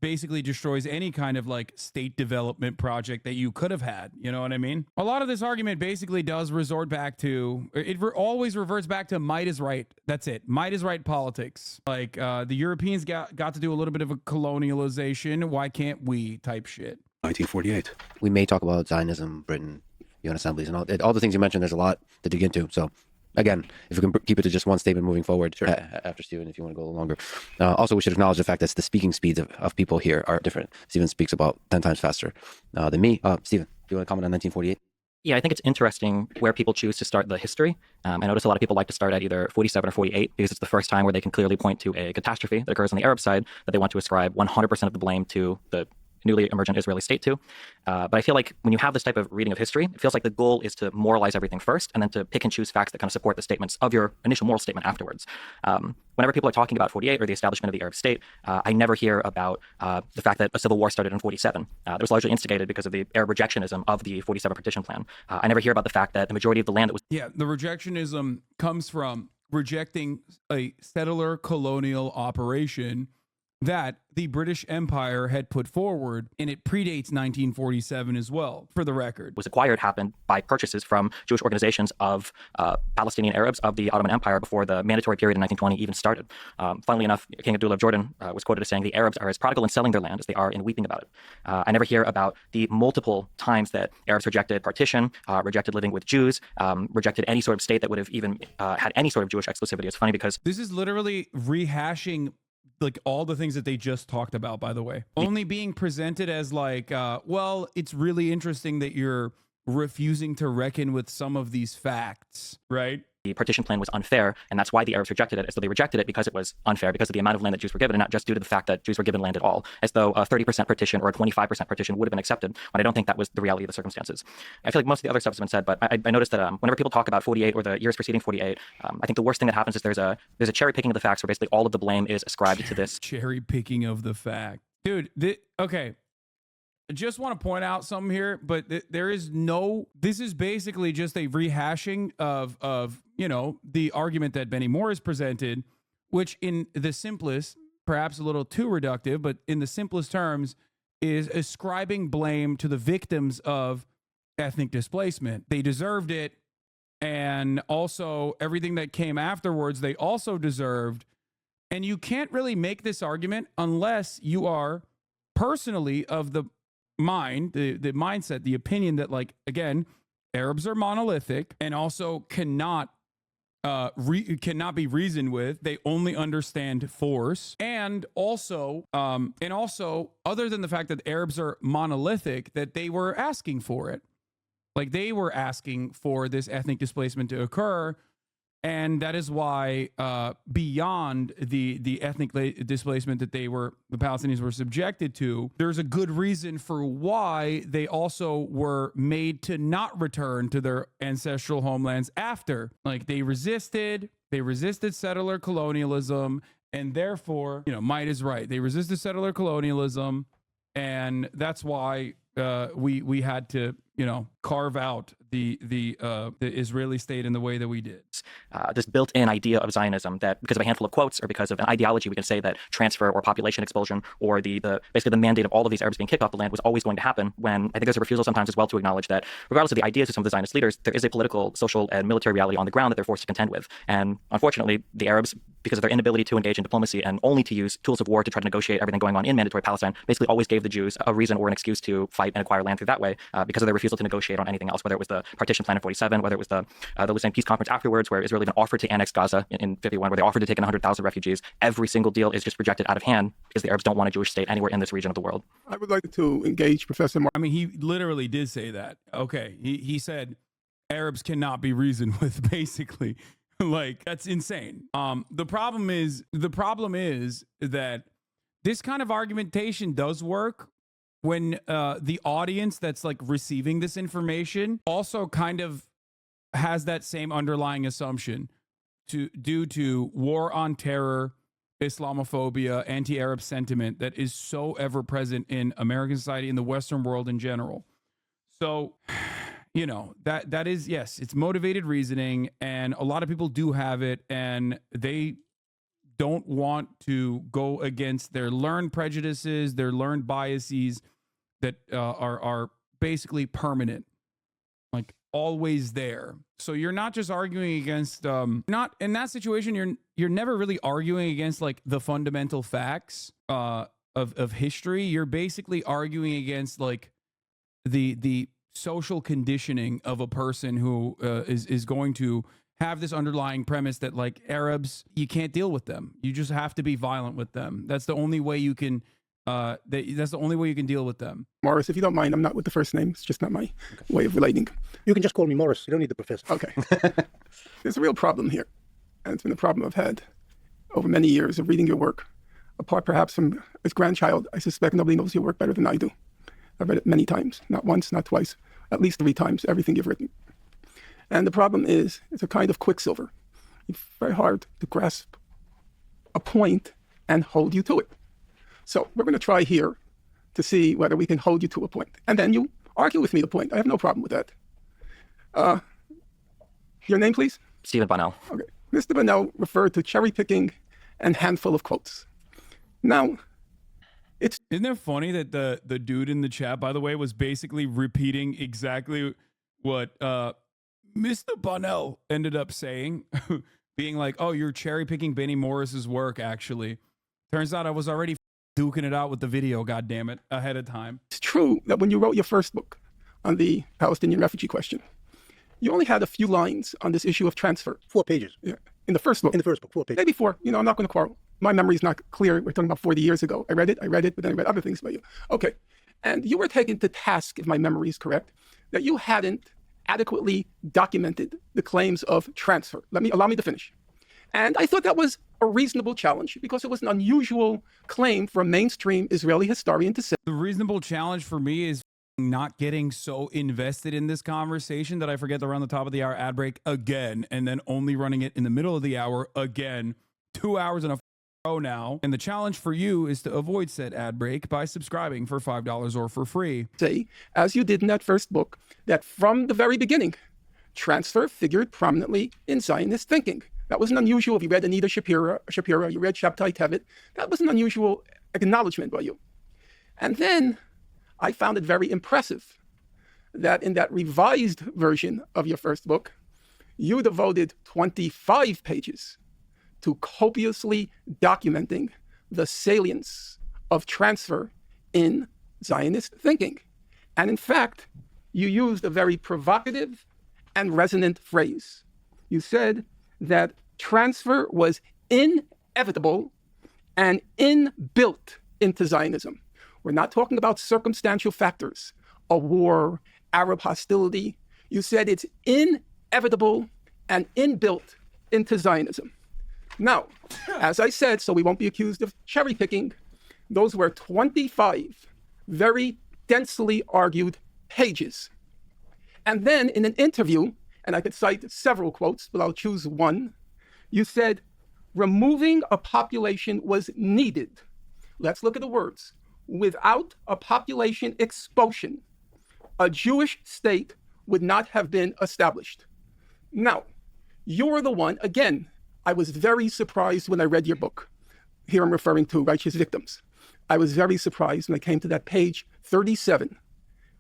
Basically destroys any kind of like state development project that you could have had. You know what I mean? A lot of this argument basically does resort back to always reverts back to might is right. That's it. Might is right politics. Like the Europeans got to do a little bit of a colonialization. Why can't we type shit? 1948. We may talk about Zionism, Britain, UN assemblies, and all the things you mentioned. There's a lot to dig into. So, again, if we can keep it to just one statement moving forward, sure. After Stephen, if you want to go a little longer. Also, we should acknowledge the fact that the speaking speeds of people here are different. Stephen speaks about 10 times faster than me. Stephen, do you want to comment on 1948? Yeah, I think it's interesting where people choose to start the history. I notice a lot of people like to start at either 47 or 48 because it's the first time where they can clearly point to a catastrophe that occurs on the Arab side that they want to ascribe 100% of the blame to the newly emergent Israeli state to. But I feel like when you have this type of reading of history, it feels like the goal is to moralize everything first and then to pick and choose facts that kind of support the statements of your initial moral statement afterwards. Whenever people are talking about 48 or the establishment of the Arab state, I never hear about the fact that a civil war started in 47. That was largely instigated because of the Arab rejectionism of the 47 partition plan. I never hear about the fact that the majority of the land that was... Yeah, the rejectionism comes from rejecting a settler colonial operation that the British Empire had put forward, and it predates 1947 as well, for the record. Was acquired happened by purchases from Jewish organizations of Palestinian Arabs of the Ottoman Empire before the mandatory period in 1920 even started. Funnily enough, King Abdullah of Jordan was quoted as saying the Arabs are as prodigal in selling their land as they are in weeping about it. I never hear about the multiple times that Arabs rejected partition, rejected living with Jews, rejected any sort of state that would have even had any sort of Jewish exclusivity. It's funny because... This is literally rehashing like all the things that they just talked about, by the way, only being presented as like, well, it's really interesting that you're refusing to reckon with some of these facts, right? The partition plan was unfair, and that's why the Arabs rejected it, as though they rejected it because it was unfair, because of the amount of land that Jews were given, and not just due to the fact that Jews were given land at all, as though a 30% partition or a 25% partition would have been accepted, when I don't think that was the reality of the circumstances. I feel like most of the other stuff has been said, but I noticed that whenever people talk about 48 or the years preceding 48, I think the worst thing that happens is there's a cherry picking of the facts where basically all of the blame is ascribed to this. Cherry picking of the fact. Dude, okay. I just want to point out something here, but this is basically just a rehashing of the argument that Benny Morris presented, which in the simplest, perhaps a little too reductive, but in the simplest terms, is ascribing blame to the victims of ethnic displacement. They deserved it, and also everything that came afterwards, they also deserved. And you can't really make this argument unless you are personally of the mindset, the opinion that, like, again, Arabs are monolithic and also cannot be reasoned with. They only understand force. And also, other than the fact that Arabs are monolithic, that they were asking for it. Like, they were asking for this ethnic displacement to occur. And that is why, beyond the ethnic displacement that the Palestinians were subjected to, there's a good reason for why they also were made to not return to their ancestral homelands after. Like, they resisted settler colonialism, and therefore, might is right. They resisted settler colonialism, and that's why we had to, carve out the Israeli state in the way that we did. This built-in idea of Zionism that because of a handful of quotes or because of an ideology, we can say that transfer or population expulsion or the basically the mandate of all of these Arabs being kicked off the land was always going to happen, when I think there's a refusal sometimes as well to acknowledge that regardless of the ideas of some of the Zionist leaders, there is a political, social, and military reality on the ground that they're forced to contend with. And unfortunately, the Arabs, because of their inability to engage in diplomacy and only to use tools of war to try to negotiate everything going on in mandatory Palestine, basically always gave the Jews a reason or an excuse to fight and acquire land through that way, because of their refusal to negotiate on anything else, whether it was the partition plan in 47, whether it was the Lausanne peace conference afterwards, where Israel even offered to annex Gaza in 51, where they offered to take in 100,000 refugees. Every single deal is just rejected out of hand because the Arabs don't want a Jewish state anywhere in this region of the world. I would like to engage Professor I mean, he literally did say that. Okay, he said Arabs cannot be reasoned with, basically. Like, that's insane. The problem is that this kind of argumentation does work when the audience that's like receiving this information also kind of has that same underlying assumption due to war on terror, Islamophobia, anti-Arab sentiment that is so ever present in American society, in the Western world in general. So, you know, that is, yes, it's motivated reasoning, and a lot of people do have it, and they don't want to go against their learned prejudices, their learned biases that are basically permanent, like always there. So you're not just arguing against, not in that situation, you're never really arguing against like the fundamental facts of history. You're basically arguing against like the social conditioning of a person who is going to have this underlying premise that like Arabs, you can't deal with them. You just have to be violent with them. That's the only way you can. That's the only way you can deal with them. Morris, if you don't mind, I'm not with the first name. It's just not my way of relating. You can just call me Morris. You don't need the professor. Okay. There's a real problem here. And it's been a problem I've had over many years of reading your work. Apart perhaps from as grandchild, I suspect nobody knows your work better than I do. I've read it many times, not once, not twice, at least 3 times, everything you've written. And the problem is, it's a kind of quicksilver. It's very hard to grasp a point and hold you to it. So we're going to try here to see whether we can hold you to a point. And then you argue with me the point. I have no problem with that. Your name, please? Stephen Bonnell. Okay. Mr. Bonnell referred to cherry picking and handful of quotes. Now, Isn't it funny that the dude in the chat, by the way, was basically repeating exactly what Mr. Bonnell ended up saying, being like, oh, you're cherry picking Benny Morris's work, actually. Turns out I was already duking it out with the video, goddammit, ahead of time. It's true that when you wrote your first book on the Palestinian refugee question, you only had a few lines on this issue of transfer. 4 pages. Yeah. In the first book. In the first book, 4 pages. Maybe 4. You know, I'm not going to quarrel. My memory's not clear. We're talking about 40 years ago. I read it, but then I read other things about you. Okay. And you were taken to task, if my memory is correct, that you hadn't adequately documented the claims of transfer. Allow me to finish. And I thought that was a reasonable challenge because it was an unusual claim for a mainstream Israeli historian to say. The reasonable challenge for me is not getting so invested in this conversation that I forget to run the top of the hour ad break again, and then only running it in the middle of the hour again. 2 hours in a row now. And the challenge for you is to avoid said ad break by subscribing for $5 or for free. Say, as you did in that first book, that from the very beginning, transfer figured prominently in Zionist thinking. That wasn't unusual. If you read Anita Shapiro, you read Shabtai Tevet, that was an unusual acknowledgement by you. And then I found it very impressive that in that revised version of your first book, you devoted 25 pages to copiously documenting the salience of transfer in Zionist thinking. And in fact, you used a very provocative and resonant phrase. You said that transfer was inevitable and inbuilt into Zionism. We're not talking about circumstantial factors, a war, Arab hostility. You said it's inevitable and inbuilt into Zionism. Now, as I said, so we won't be accused of cherry picking, those were 25 very densely argued pages. And then in an interview, and I could cite several quotes, but I'll choose one, you said, removing a population was needed. Let's look at the words. Without a population expulsion, a Jewish state would not have been established. Now, you're the one, again, I was very surprised when I read your book. Here I'm referring to Righteous Victims. I was very surprised when I came to that page 37,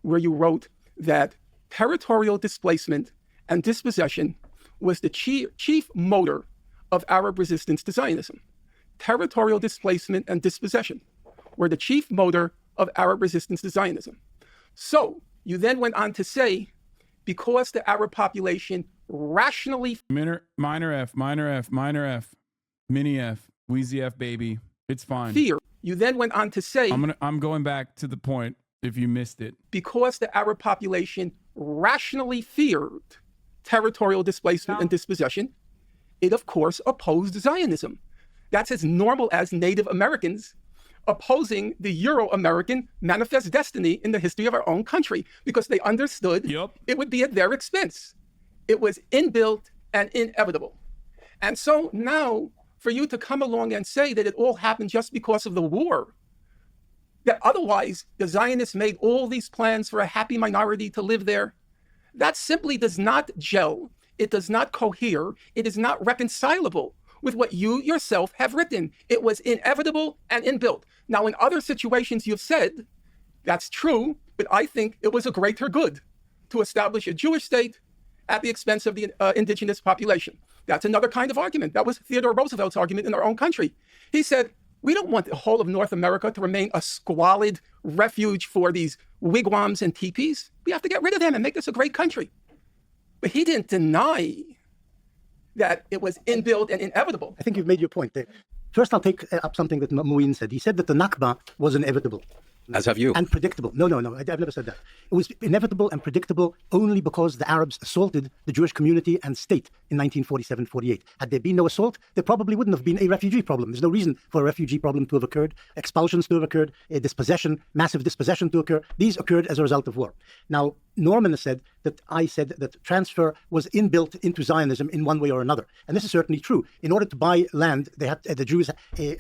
where you wrote that territorial displacement and dispossession was the chief motor of Arab resistance to Zionism. Territorial displacement and dispossession were the chief motor of Arab resistance to Zionism. So you then went on to say, because the Arab population rationally minor F, mini F, Wheezy F, baby. It's fine. fear, you then went on to say, I'm going back to the point if you missed it. because the Arab population rationally feared territorial displacement and dispossession, it of course opposed Zionism. That's as normal as Native Americans opposing the Euro-American manifest destiny in the history of our own country, because they understood it would be at their expense. It was inbuilt and inevitable. And so now, for you to come along and say that it all happened just because of the war, that otherwise the Zionists made all these plans for a happy minority to live there, that simply does not gel. It does not cohere. It is not reconcilable with what you yourself have written. It was inevitable and inbuilt. Now, in other situations you've said, that's true, but I think it was a greater good to establish a Jewish state at the expense of the indigenous population. That's another kind of argument. That was Theodore Roosevelt's argument in our own country. He said, we don't want the whole of North America to remain a squalid refuge for these wigwams and teepees. We have to get rid of them and make this a great country. But he didn't deny that it was inbuilt and inevitable. I think you've made your point there. First, I'll take up something that Muin said. He said that the Nakba was inevitable. As have you. And predictable. No, I've never said that. It was inevitable and predictable only because the Arabs assaulted the Jewish community and state in 1947-48. Had there been no assault, there probably wouldn't have been a refugee problem. There's no reason for a refugee problem to have occurred, expulsions to have occurred, a dispossession, massive dispossession to occur. These occurred as a result of war. Now, Norman has said that I said that transfer was inbuilt into Zionism in one way or another. And this is certainly true. In order to buy land, they had the Jews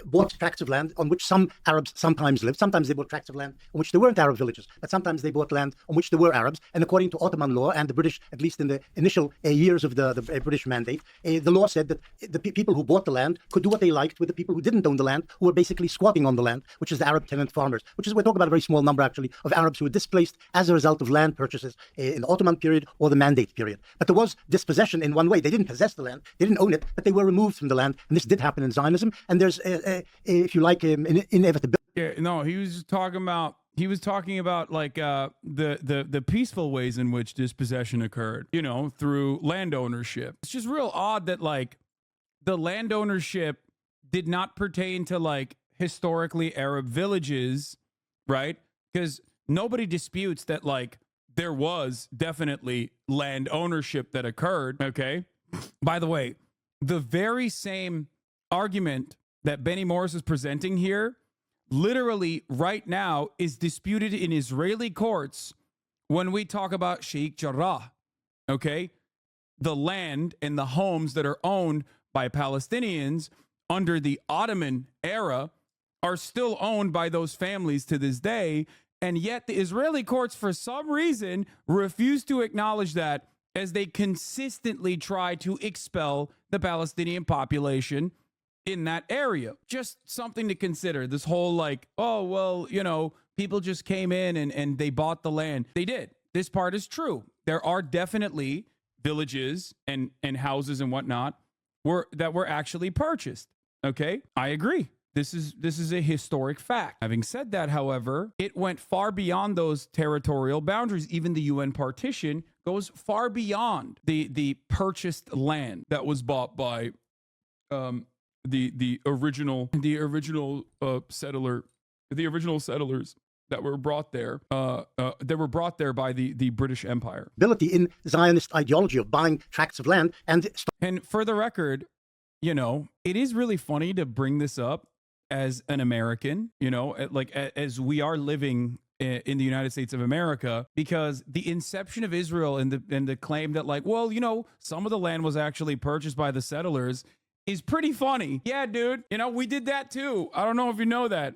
bought tracts of land on which some Arabs sometimes lived. Sometimes they bought tracts of land on which there weren't Arab villages, but sometimes they bought land on which there were Arabs. And according to Ottoman law and the British, at least in the initial years of the British mandate, the law said that the people who bought the land could do what they liked with the people who didn't own the land, who were basically squatting on the land, which is the Arab tenant farmers, which is, we're talking about a very small number actually of Arabs who were displaced as a result of land purchases in the Ottoman period or the mandate period. But there was dispossession in one way. They didn't possess the land, they didn't own it, but they were removed from the land. And this did happen in Zionism. And there's, if you like, inevitability. Yeah, no, he was talking about like the peaceful ways in which dispossession occurred, you know, through land ownership. It's just real odd that like the land ownership did not pertain to like historically Arab villages, right? Because nobody disputes that like there was definitely land ownership that occurred, okay? By the way, the very same argument that Benny Morris is presenting here literally right now is disputed in Israeli courts when we talk about Sheikh Jarrah, okay? The land and the homes that are owned by Palestinians under the Ottoman era are still owned by those families to this day, and yet the Israeli courts, for some reason, refuse to acknowledge that as they consistently try to expel the Palestinian population in that area. Just something to consider. This whole like, oh, well, you know, people just came in and they bought the land. They did. This part is true. There are definitely villages and houses and whatnot that were actually purchased. Okay, I agree. This is a historic fact. Having said that, however, it went far beyond those territorial boundaries. Even the UN partition goes far beyond the purchased land that was bought by the original settlers that were brought there. They were brought there by the British Empire. Ability in Zionist ideology of buying tracts of land And for the record, you know, it is really funny to bring this up as an American, you know, like as we are living in the United States of America, because the inception of Israel and the claim that like, well, you know, some of the land was actually purchased by the settlers is pretty funny. Yeah, dude, you know, we did that too. I don't know if you know that,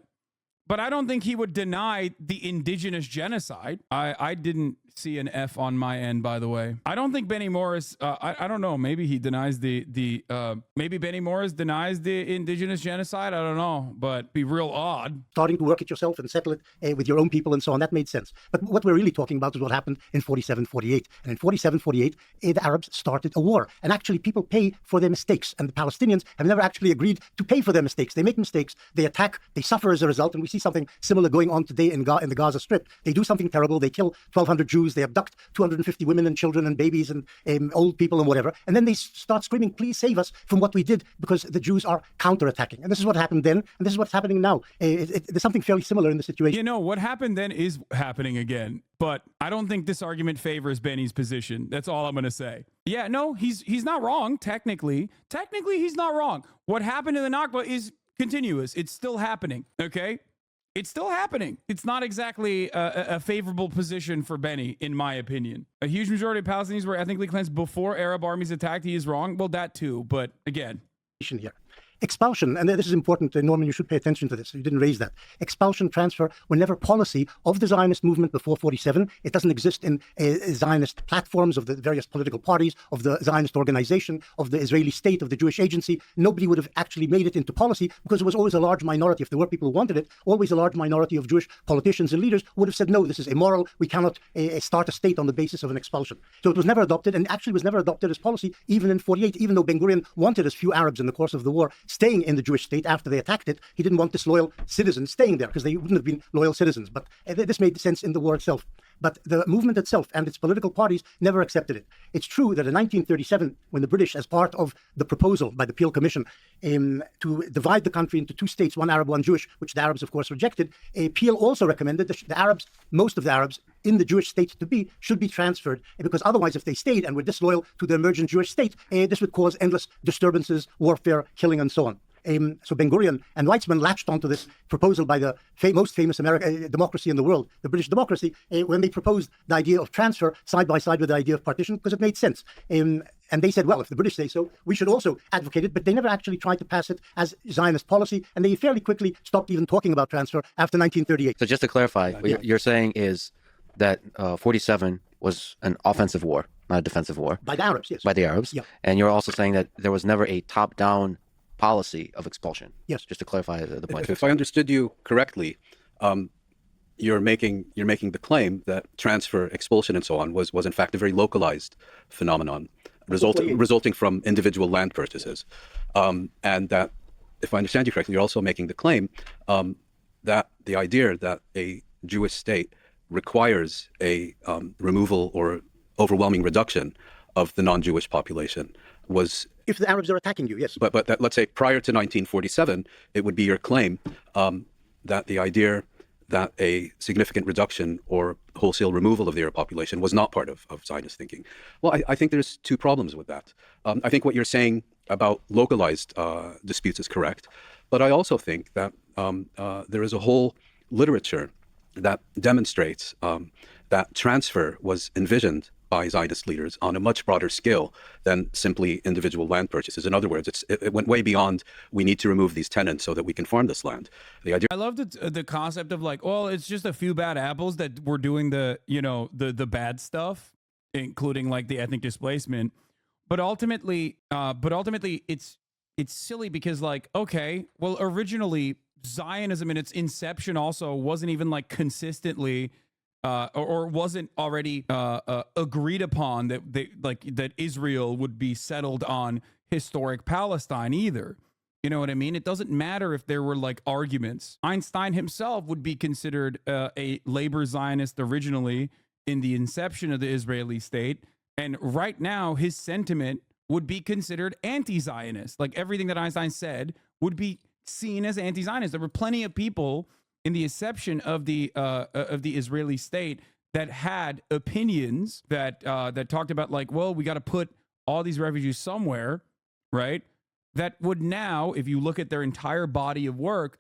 but I don't think he would deny the indigenous genocide. I didn't see an F on my end, by the way. I don't think Benny Morris, I don't know, maybe he denies maybe Benny Morris denies the indigenous genocide. I don't know, but be real odd. Starting to work it yourself and settle it with your own people and so on. That made sense. But what we're really talking about is what happened in 47, 48. And in 47, 48, the Arabs started a war. And actually, people pay for their mistakes. And the Palestinians have never actually agreed to pay for their mistakes. They make mistakes, they attack, they suffer as a result. And we see something similar going on today in the Gaza Strip. They do something terrible. They kill 1,200 Jews. They abduct 250 women and children and babies and old people and whatever. And then they start screaming, please save us from what we did, because the Jews are counterattacking. And this is what happened then. And this is what's happening now. There's something fairly similar in the situation. You know, what happened then is happening again. But I don't think this argument favors Benny's position. That's all I'm going to say. Yeah, no, he's not wrong, technically. Technically, he's not wrong. What happened in the Nakba is continuous. It's still happening, okay? It's still happening. It's not exactly a favorable position for Benny, in my opinion. A huge majority of Palestinians were ethnically cleansed before Arab armies attacked. He is wrong. Well, that too. But again, here. Expulsion, and this is important, Norman, you should pay attention to this. You didn't raise that. Expulsion, transfer were never policy of the Zionist movement before 47. It doesn't exist in Zionist platforms of the various political parties, of the Zionist organization, of the Israeli state, of the Jewish agency. Nobody would have actually made it into policy because there was always a large minority. If there were people who wanted it, always a large minority of Jewish politicians and leaders would have said, no, this is immoral. We cannot start a state on the basis of an expulsion. So it was never adopted, and actually was never adopted as policy even in 48, even though Ben-Gurion wanted as few Arabs in the course of the war staying in the Jewish state after they attacked it. He didn't want disloyal citizens staying there because they wouldn't have been loyal citizens. But this made sense in the war itself. But the movement itself and its political parties never accepted it. It's true that in 1937, when the British, as part of the proposal by the Peel Commission to divide the country into two states, one Arab, one Jewish, which the Arabs, of course, rejected, Peel also recommended that the Arabs, most of the Arabs in the Jewish state should be transferred, because otherwise, if they stayed and were disloyal to the emergent Jewish state, this would cause endless disturbances, warfare, killing, and so on. So Ben-Gurion and Weizmann latched onto this proposal by the most famous democracy in the world, the British democracy, when they proposed the idea of transfer side by side with the idea of partition, because it made sense. And they said, well, if the British say so, we should also advocate it. But they never actually tried to pass it as Zionist policy. And they fairly quickly stopped even talking about transfer after 1938. So just to clarify, what you're saying is that 47 was an offensive war, not a defensive war. By the Arabs, yes. By the Arabs. Yeah. And you're also saying that there was never a top-down policy of expulsion. Yes. Just to clarify the point. If I understood you correctly, you're making the claim that transfer, expulsion, and so on was in fact a very localized phenomenon, resulting from individual land purchases, and that, if I understand you correctly, you're also making the claim that the idea that a Jewish state requires a removal or overwhelming reduction of the non-Jewish population was. If the Arabs are attacking you, yes. But that, let's say prior to 1947, it would be your claim that the idea that a significant reduction or wholesale removal of the Arab population was not part of Zionist thinking. Well, I think there's two problems with that. I think what you're saying about localized disputes is correct, but I also think that there is a whole literature that demonstrates that transfer was envisioned by Zionist leaders on a much broader scale than simply individual land purchases. In other words, it went way beyond, we need to remove these tenants so that we can farm this land. The idea. I love the concept of like, well, it's just a few bad apples that were doing the bad stuff, including like the ethnic displacement. But ultimately, it's silly because like, okay, well, originally Zionism in its inception also wasn't even like consistently or wasn't already agreed upon that Israel would be settled on historic Palestine either. You know what I mean? It doesn't matter if there were like arguments. Einstein himself would be considered a labor Zionist originally in the inception of the Israeli state. And right now, his sentiment would be considered anti-Zionist. Like everything that Einstein said would be seen as anti-Zionist. There were plenty of people in the inception of the Israeli state that had opinions that talked about like, well, we got to put all these refugees somewhere, right? That would now, if you look at their entire body of work,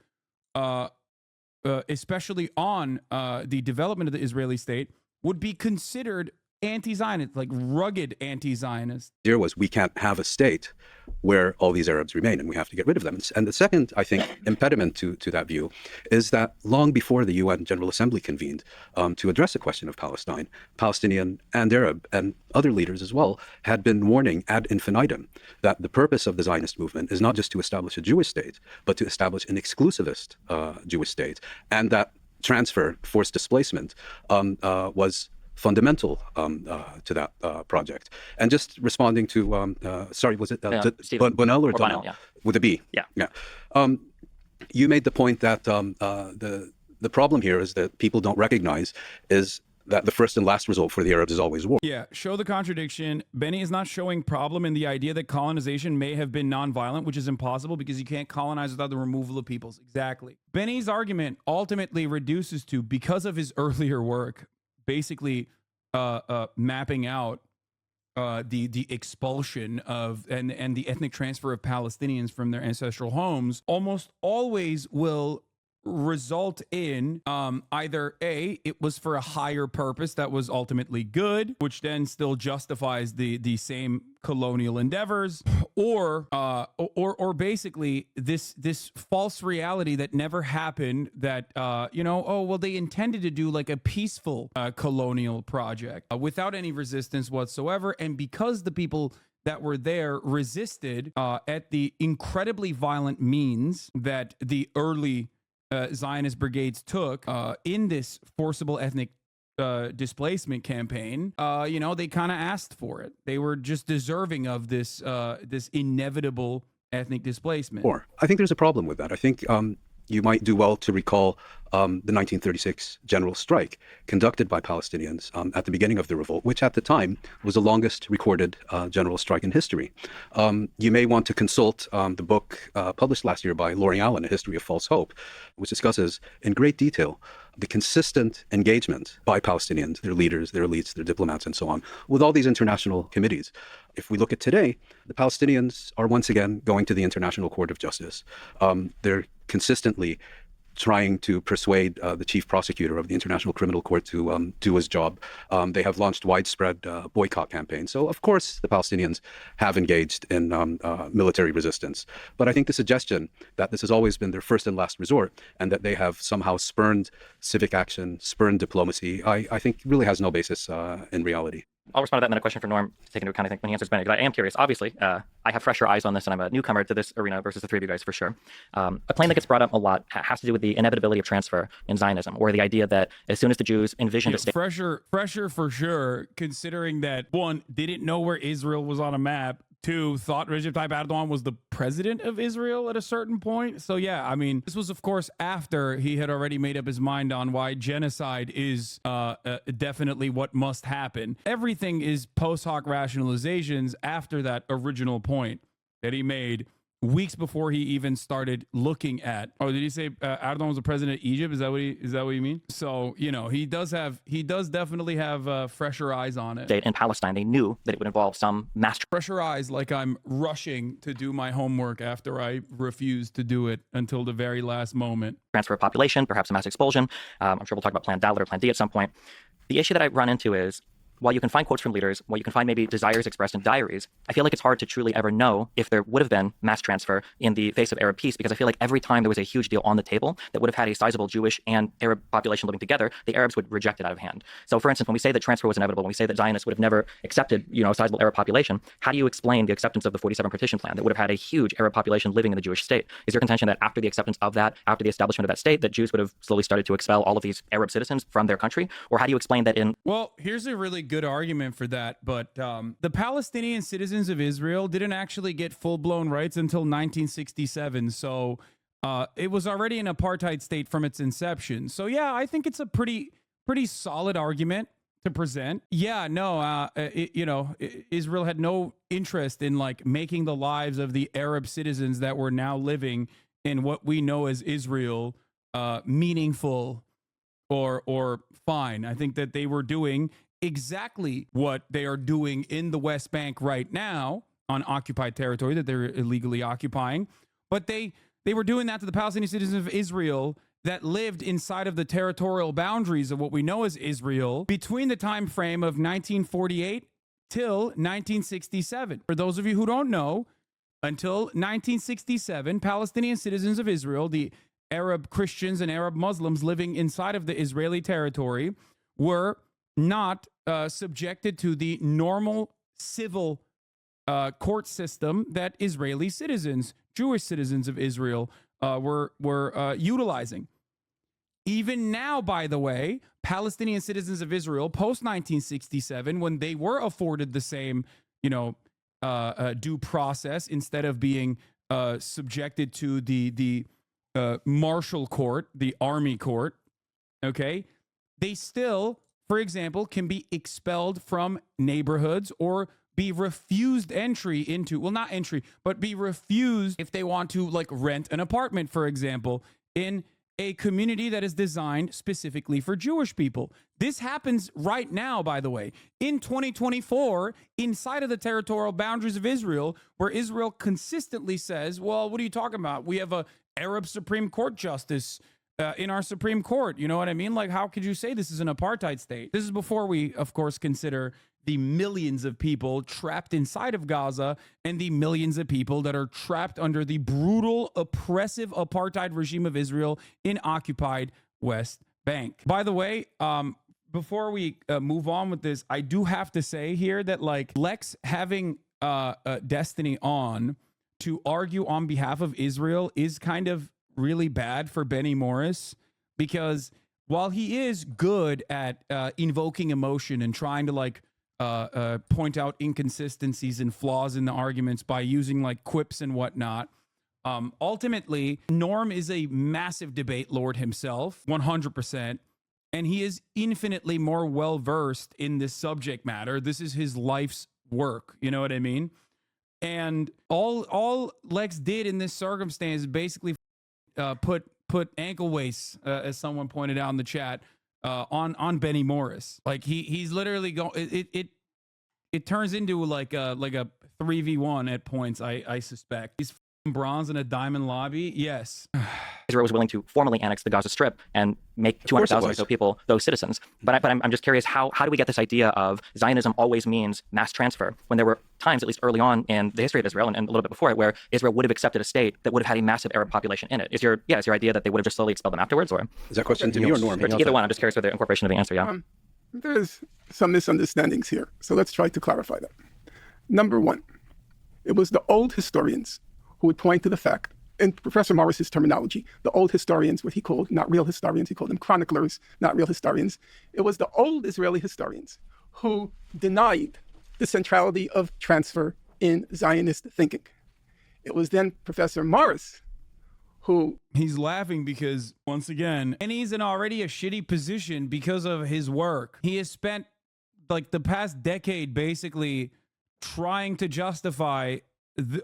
especially on the development of the Israeli state, would be considered anti-Zionist, like rugged anti-Zionist. Idea was we can't have a state where all these Arabs remain and we have to get rid of them. And the second, I think, impediment to that view is that long before the UN General Assembly convened to address the question of Palestine, Palestinian and Arab and other leaders as well had been warning ad infinitum that the purpose of the Zionist movement is not just to establish a Jewish state, but to establish an exclusivist Jewish state, and that transfer, forced displacement, was fundamental to that project. And just responding to, sorry, was it Bunnell or Donnell? Yeah. With a B? Yeah. Yeah. You made the point that the problem here is that people don't recognize is that the first and last result for the Arabs is always war. Yeah, show the contradiction. Benny is not showing problem in the idea that colonization may have been nonviolent, which is impossible because you can't colonize without the removal of peoples. Exactly. Benny's argument ultimately reduces to, because of his earlier work, basically mapping out the expulsion of and the ethnic transfer of Palestinians from their ancestral homes, almost always will result in either A, it was for a higher purpose that was ultimately good, which then still justifies the same colonial endeavors, or basically this false reality that never happened, that they intended to do like a peaceful colonial project without any resistance whatsoever, and because the people that were there resisted at the incredibly violent means that the early Zionist brigades took in this forcible ethnic displacement campaign, they kind of asked for it. They were just deserving of this inevitable ethnic displacement. I think there's a problem with that. I think you might do well to recall the 1936 general strike conducted by Palestinians at the beginning of the revolt, which at the time was the longest recorded general strike in history. You may want to consult the book published last year by Loring Allen, A History of False Hope, which discusses in great detail the consistent engagement by Palestinians, their leaders, their elites, their diplomats, and so on, with all these international committees. If we look at today, the Palestinians are once again going to the International Court of Justice. They're consistently trying to persuade the chief prosecutor of the International Criminal Court to do his job. They have launched widespread boycott campaigns. So, of course, the Palestinians have engaged in military resistance. But I think the suggestion that this has always been their first and last resort and that they have somehow spurned civic action, spurned diplomacy, I think really has no basis in reality. I'll respond to that and then a question for Norm to take into account, I think, when he answers Benny, because I am curious. Obviously, I have fresher eyes on this, and I'm a newcomer to this arena versus the three of you guys for sure. A claim that gets brought up a lot has to do with the inevitability of transfer in Zionism, or the idea that as soon as the Jews envisioned a state... Fresher for sure, considering that, one, didn't know where Israel was on a map, two, thought Recep Tayyip Erdogan was the president of Israel at a certain point. So yeah, I mean, this was of course after he had already made up his mind on why genocide is definitely what must happen. Everything is post hoc rationalizations after that original point that he made weeks before he even started looking at. Oh, did he say Erdogan was the president of Egypt? Is that what you mean? So, he does definitely have fresher eyes on it. In Palestine, they knew that it would involve some mass fresher eyes, like I'm rushing to do my homework after I refused to do it until the very last moment. Transfer of population, perhaps a mass expulsion. I'm sure we'll talk about Plan Dalet or Plan D at some point. The issue that I run into is, while you can find quotes from leaders, while you can find maybe desires expressed in diaries, I feel like it's hard to truly ever know if there would have been mass transfer in the face of Arab peace, because I feel like every time there was a huge deal on the table that would have had a sizable Jewish and Arab population living together, the Arabs would reject it out of hand. So, for instance, when we say that transfer was inevitable, when we say that Zionists would have never accepted, a sizable Arab population, how do you explain the acceptance of the 47 partition plan that would have had a huge Arab population living in the Jewish state? Is your contention that after the acceptance of that, after the establishment of that state, that Jews would have slowly started to expel all of these Arab citizens from their country? Or how do you explain that in... Well, here's a really good argument for that, but the Palestinian citizens of Israel didn't actually get full-blown rights until 1967, so it was already an apartheid state from its inception. So yeah, I think it's a pretty solid argument to present. Yeah, no, Israel had no interest in like making the lives of the Arab citizens that were now living in what we know as Israel meaningful or fine. I think that they were doing exactly what they are doing in the West Bank right now on occupied territory that they're illegally occupying. But they were doing that to the Palestinian citizens of Israel that lived inside of the territorial boundaries of what we know as Israel between the time frame of 1948 till 1967. For those of you who don't know, until 1967, Palestinian citizens of Israel, the Arab Christians and Arab Muslims living inside of the Israeli territory, were not subjected to the normal civil court system that Israeli citizens, Jewish citizens of Israel, were utilizing. Even now, by the way, Palestinian citizens of Israel post 1967, when they were afforded the same, due process instead of being subjected to the martial court, the army court, okay, they still, for example, can be expelled from neighborhoods or be refused entry into, well, not entry, but be refused if they want to like rent an apartment, for example, in a community that is designed specifically for Jewish people. This happens right now, by the way, in 2024, inside of the territorial boundaries of Israel, where Israel consistently says, well, what are you talking about? We have a Arab Supreme Court justice in our Supreme Court. You know what I mean? Like, how could you say this is an apartheid state? This is before we, of course, consider the millions of people trapped inside of Gaza and the millions of people that are trapped under the brutal, oppressive apartheid regime of Israel in occupied West Bank. By the way, before we move on with this, I do have to say here that like Lex having Destiny on to argue on behalf of Israel is kind of really bad for Benny Morris, because while he is good at invoking emotion and trying to like point out inconsistencies and flaws in the arguments by using like quips and whatnot, ultimately Norm is a massive debate lord himself, 100%, and he is infinitely more well versed in this subject matter. This is his life's work, you know what I mean? And all Lex did in this circumstance is basically put ankle weights, as someone pointed out in the chat, on Benny Morris. Like he's literally going. It turns into like a 3v1 at points. I suspect he's bronze in a diamond lobby. Yes. Israel was willing to formally annex the Gaza Strip and make 200,000 or so people those citizens. But I'm just curious, how do we get this idea of Zionism always means mass transfer, when there were times, at least early on in the history of Israel and a little bit before it, where Israel would have accepted a state that would have had a massive Arab population in it? Is your idea that they would have just slowly expelled them afterwards, or is that question to me or Norm? Either one. I'm just curious for the incorporation of the answer. Yeah. There's some misunderstandings here, so let's try to clarify that. Number one, it was the old historians who would point to the fact, in Professor Morris's terminology, the old historians, what he called not real historians, he called them chroniclers, not real historians. It was the old Israeli historians who denied the centrality of transfer in Zionist thinking. It was then Professor Morris who... He's laughing because, once again, and he's in already a shitty position because of his work. He has spent like the past decade basically trying to justify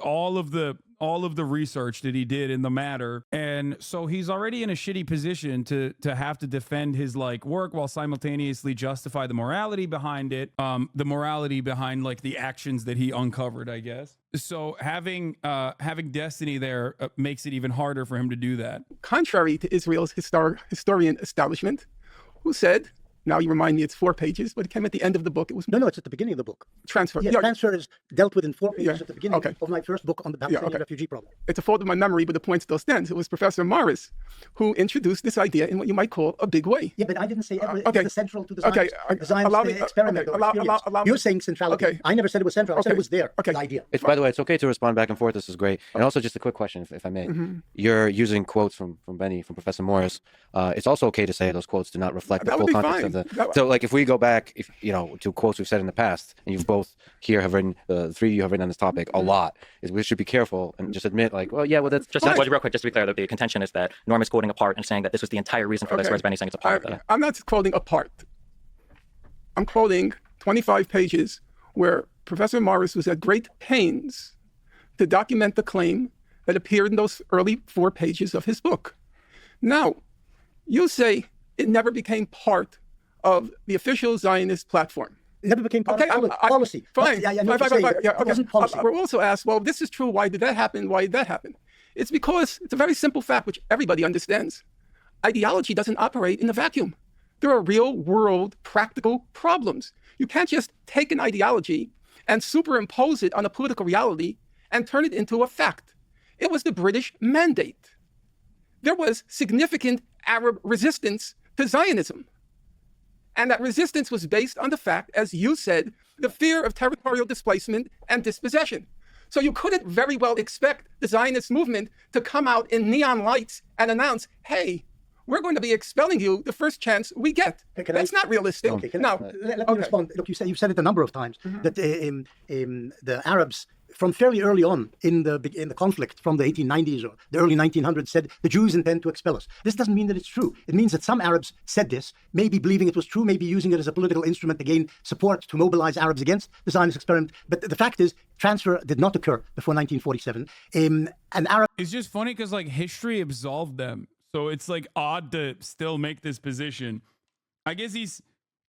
all of the research that he did in the matter, and so he's already in a shitty position to have to defend his like work while simultaneously justify the morality behind it, the morality behind like the actions that he uncovered, I guess. So having Destiny there makes it even harder for him to do that. Contrary to Israel's historian establishment, who said, now you remind me it's 4 pages, but it came at the end of the book. It was No, it's at the beginning of the book. Transfer. Yeah, transfer is dealt with in 4 pages at the beginning of my first book on the Palestinian refugee problem. It's a fault of my memory, but the point still stands. It was Professor Morris who introduced this idea in what you might call a big way. Yeah, but I didn't say it's central to the Zionist experiment or experience. You're saying centrality. I never said it was central. I said it was there, the idea. By the way, it's okay to respond back and forth. This is great. And also just a quick question, if I may. You're using quotes from Professor Morris. It's also okay to say those quotes do not reflect the full context of the... So like if we go back, to quotes we've said in the past, and you've both here have written, the three of you have written on this topic a lot, is we should be careful and just admit like, well, yeah, well, that's just real quick, just to be clear, that the contention is that Norm is quoting a part and saying that this was the entire reason for this, whereas Benny's saying it's a part of that. I'm not quoting a part. I'm quoting 25 pages where Professor Morris was at great pains to document the claim that appeared in those early 4 pages of his book. Now, you say it never became part of the official Zionist platform. It never became part of policy. Fine. It wasn't policy. We're also asked, well, this is true. Why did that happen? Why did that happen? It's because it's a very simple fact, which everybody understands. ideology doesn't operate in a vacuum. There are real world practical problems. You can't just take an ideology and superimpose it on a political reality and turn it into a fact. It was the British mandate. There was significant Arab resistance to Zionism. And that resistance was based on the fact, as you said, the fear of territorial displacement and dispossession. So you couldn't very well expect the Zionist movement to come out in neon lights and announce, hey, we're going to be expelling you the first chance we get. That's not realistic. Okay, let me Okay. respond. Look, you've said it a number of times that the Arabs, from fairly early on in the conflict, from the 1890s or the early 1900s, said the Jews intend to expel us. This doesn't mean that it's true. It means that some Arabs said this, maybe believing it was true, maybe using it as a political instrument to gain support to mobilize Arabs against the Zionist experiment. But the fact is, transfer did not occur before 1947. And Arab. It's just funny because like history absolved them. So it's like odd to still make this position. I guess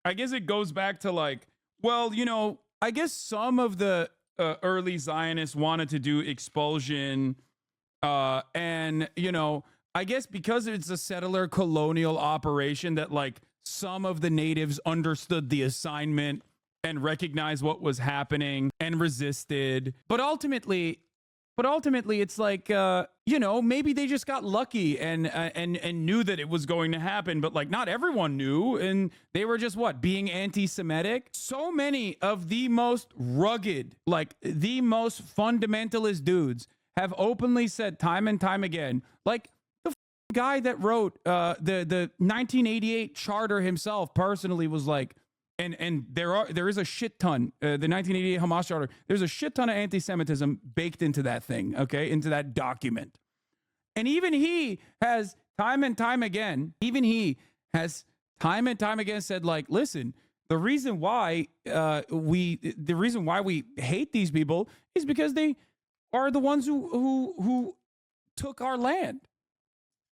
it goes back to like, well, you know, I guess some of the early Zionists wanted to do expulsion. And, you know, I guess because it's a settler colonial operation that like some of the natives understood the assignment and recognized what was happening and resisted. But ultimately, it's like, you know, maybe they just got lucky and knew that it was going to happen, but like not everyone knew, and they were just being anti-Semitic. So many of the most rugged, like the most fundamentalist dudes have openly said time and time again, like the guy that wrote the 1988 charter himself personally was like, and there is a shit ton, the 1988 Hamas charter, there's a shit ton of anti-Semitism baked into that thing, okay, into that document. And even he has time and time again said, like, listen, the reason why we hate these people is because they are the ones who took our land.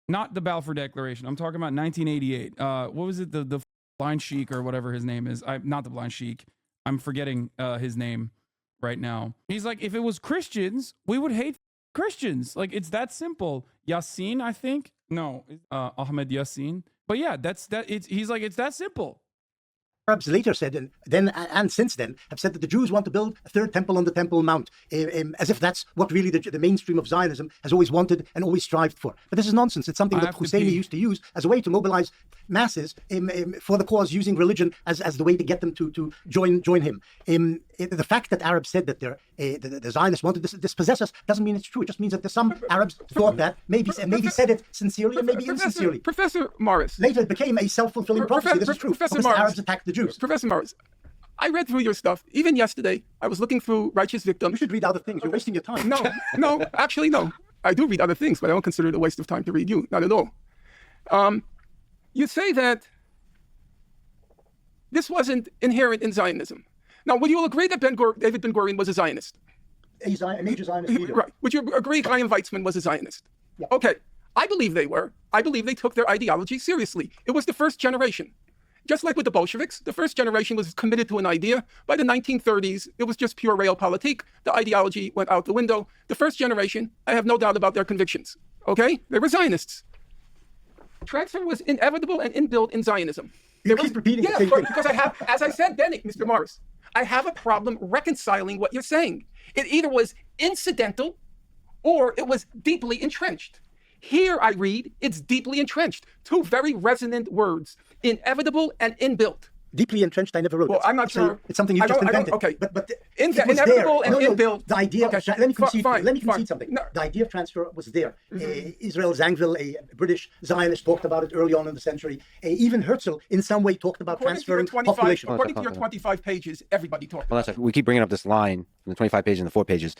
Not the Balfour Declaration. I'm talking about 1988. What was it? The Blind Sheik or whatever his name is. Not the Blind Sheik. I'm forgetting his name right now. He's like, if it was Christians, we would hate Christians. Like, it's that simple. Yassin, I think. No, Ahmed Yassin. But yeah, he's like, it's that simple. Arabs later said, and since then, have said that the Jews want to build a third temple on the Temple Mount, as if that's what really the mainstream of Zionism has always wanted and always strived for. But this is nonsense. It's something that Husseini used to use as a way to mobilize masses for the cause, using religion as the way to get them to join him. The fact that Arabs said that the Zionists wanted to dispossess us doesn't mean it's true. It just means that some Arabs thought that, maybe said it sincerely and maybe insincerely. Professor Morris. Later it became a self-fulfilling prophecy. This is true. Professor Because the Morris. Arabs attacked the Jews. Professor Morris, I read through your stuff. Even yesterday, I was looking through Righteous Victims. You should read other things. You're wasting your time. No, actually, no. I do read other things, but I don't consider it a waste of time to read you. Not at all. You say that this wasn't inherent in Zionism. Now, would you agree that David Ben-Gurion was a Zionist? A major Zionist leader. Right. Would you agree Chaim Weizmann was a Zionist? Yeah. Okay. I believe they were. I believe they took their ideology seriously. It was the first generation. Just like with the Bolsheviks, the first generation was committed to an idea. By the 1930s, it was just pure realpolitik. The ideology went out the window. The first generation, I have no doubt about their convictions. Okay? They were Zionists. Transfer was inevitable and inbuilt in Zionism. You keep repeating the same thing. Because I have, as I said then, Mr. Morris, I have a problem reconciling what you're saying. It either was incidental or it was deeply entrenched. Here I read, it's deeply entrenched. Two very resonant words, inevitable and inbuilt. Deeply entrenched, I never wrote. Well, I'm not sure. It's something you just invented. Okay. But Inevitable and inbuilt. The idea, Okay. let me concede Fine. something. No. The idea of transfer was there. Israel Zangwill, a British Zionist, talked about it early on in the century. Even Herzl, in some way, talked about transferring population. According to your 25 pages, everybody talked Well, about it. we keep bringing up this line in the 25 pages and the 4 pages.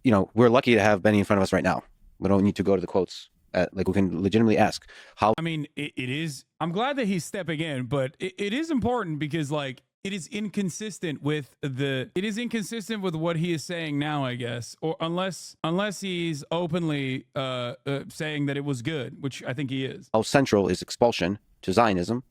You know, we're lucky to have Benny in front of us right now. We don't need to go to the quotes. Like, we can legitimately ask how. I mean, it is. I'm glad that he's stepping in, but it is important because, like, it is inconsistent with what he is saying now, I guess, or unless he's openly saying that it was good, which I think he is. How central is expulsion to Zionism,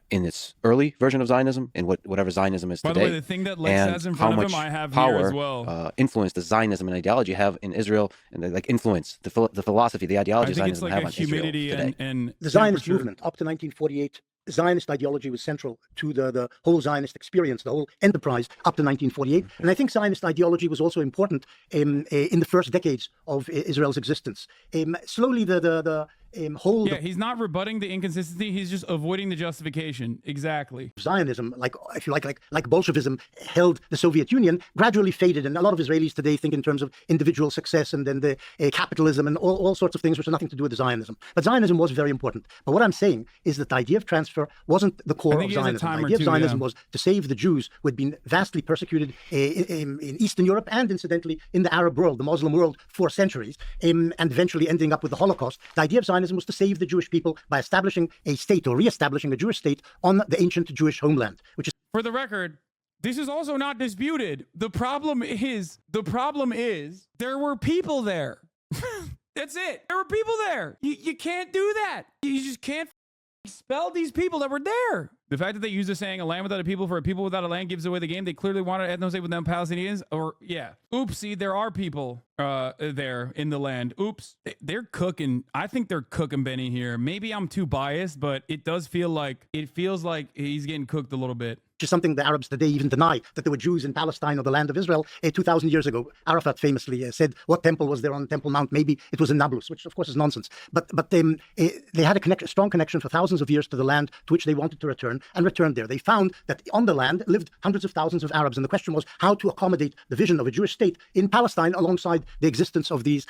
in its early version of Zionism, in whatever Zionism is By the today. way, the thing that Lex and has in how front of much him, I have power, here as well. influence does Zionism and ideology have in Israel, and like influence the philosophy, the I ideology of think it's Zionism like have a on Israel humidity today. and The Zionist temperature. movement up to 1948, Zionist ideology was central to the whole Zionist experience, the whole enterprise up to 1948. And I think Zionist ideology was also important in the first decades of Israel's existence. Slowly, the whole Yeah, he's not rebutting the inconsistency. He's just avoiding the justification. Exactly. Zionism, like if you like Bolshevism, held the Soviet Union, gradually faded, and a lot of Israelis today think in terms of individual success and then the capitalism and all sorts of things which have nothing to do with Zionism. But Zionism was very important. But what I'm saying is that the idea of transfer wasn't the core of think he has a Zionism. The timer idea of too, Zionism yeah. was to save the Jews who had been vastly persecuted in Eastern Europe and incidentally in the Arab world, the Muslim world, for centuries, and eventually ending up with the Holocaust. The idea of Zionism was to save the Jewish people by establishing a state or re-establishing a Jewish state on the ancient Jewish homeland, which is For the record, this is also not disputed. The problem is there were people there. That's it. There were people there. You can't do that. You just can't expel these people that were there. The fact that they use the saying, a land without a people for a people without a land gives away the game. They clearly wanted an ethno state without Palestinians. Or, yeah. Oopsie, there are people there in the land. Oops. They're cooking. I think they're cooking Benny here. Maybe I'm too biased, but it feels like he's getting cooked a little bit. which is something the Arabs today even deny, that there were Jews in Palestine or the land of Israel 2,000 years ago. Arafat famously said, what temple was there on Temple Mount? Maybe it was in Nablus, which of course is nonsense. But they had a strong connection for thousands of years to the land to which they wanted to return, and returned there. They found that on the land lived hundreds of thousands of Arabs, and the question was how to accommodate the vision of a Jewish state in Palestine alongside the existence of these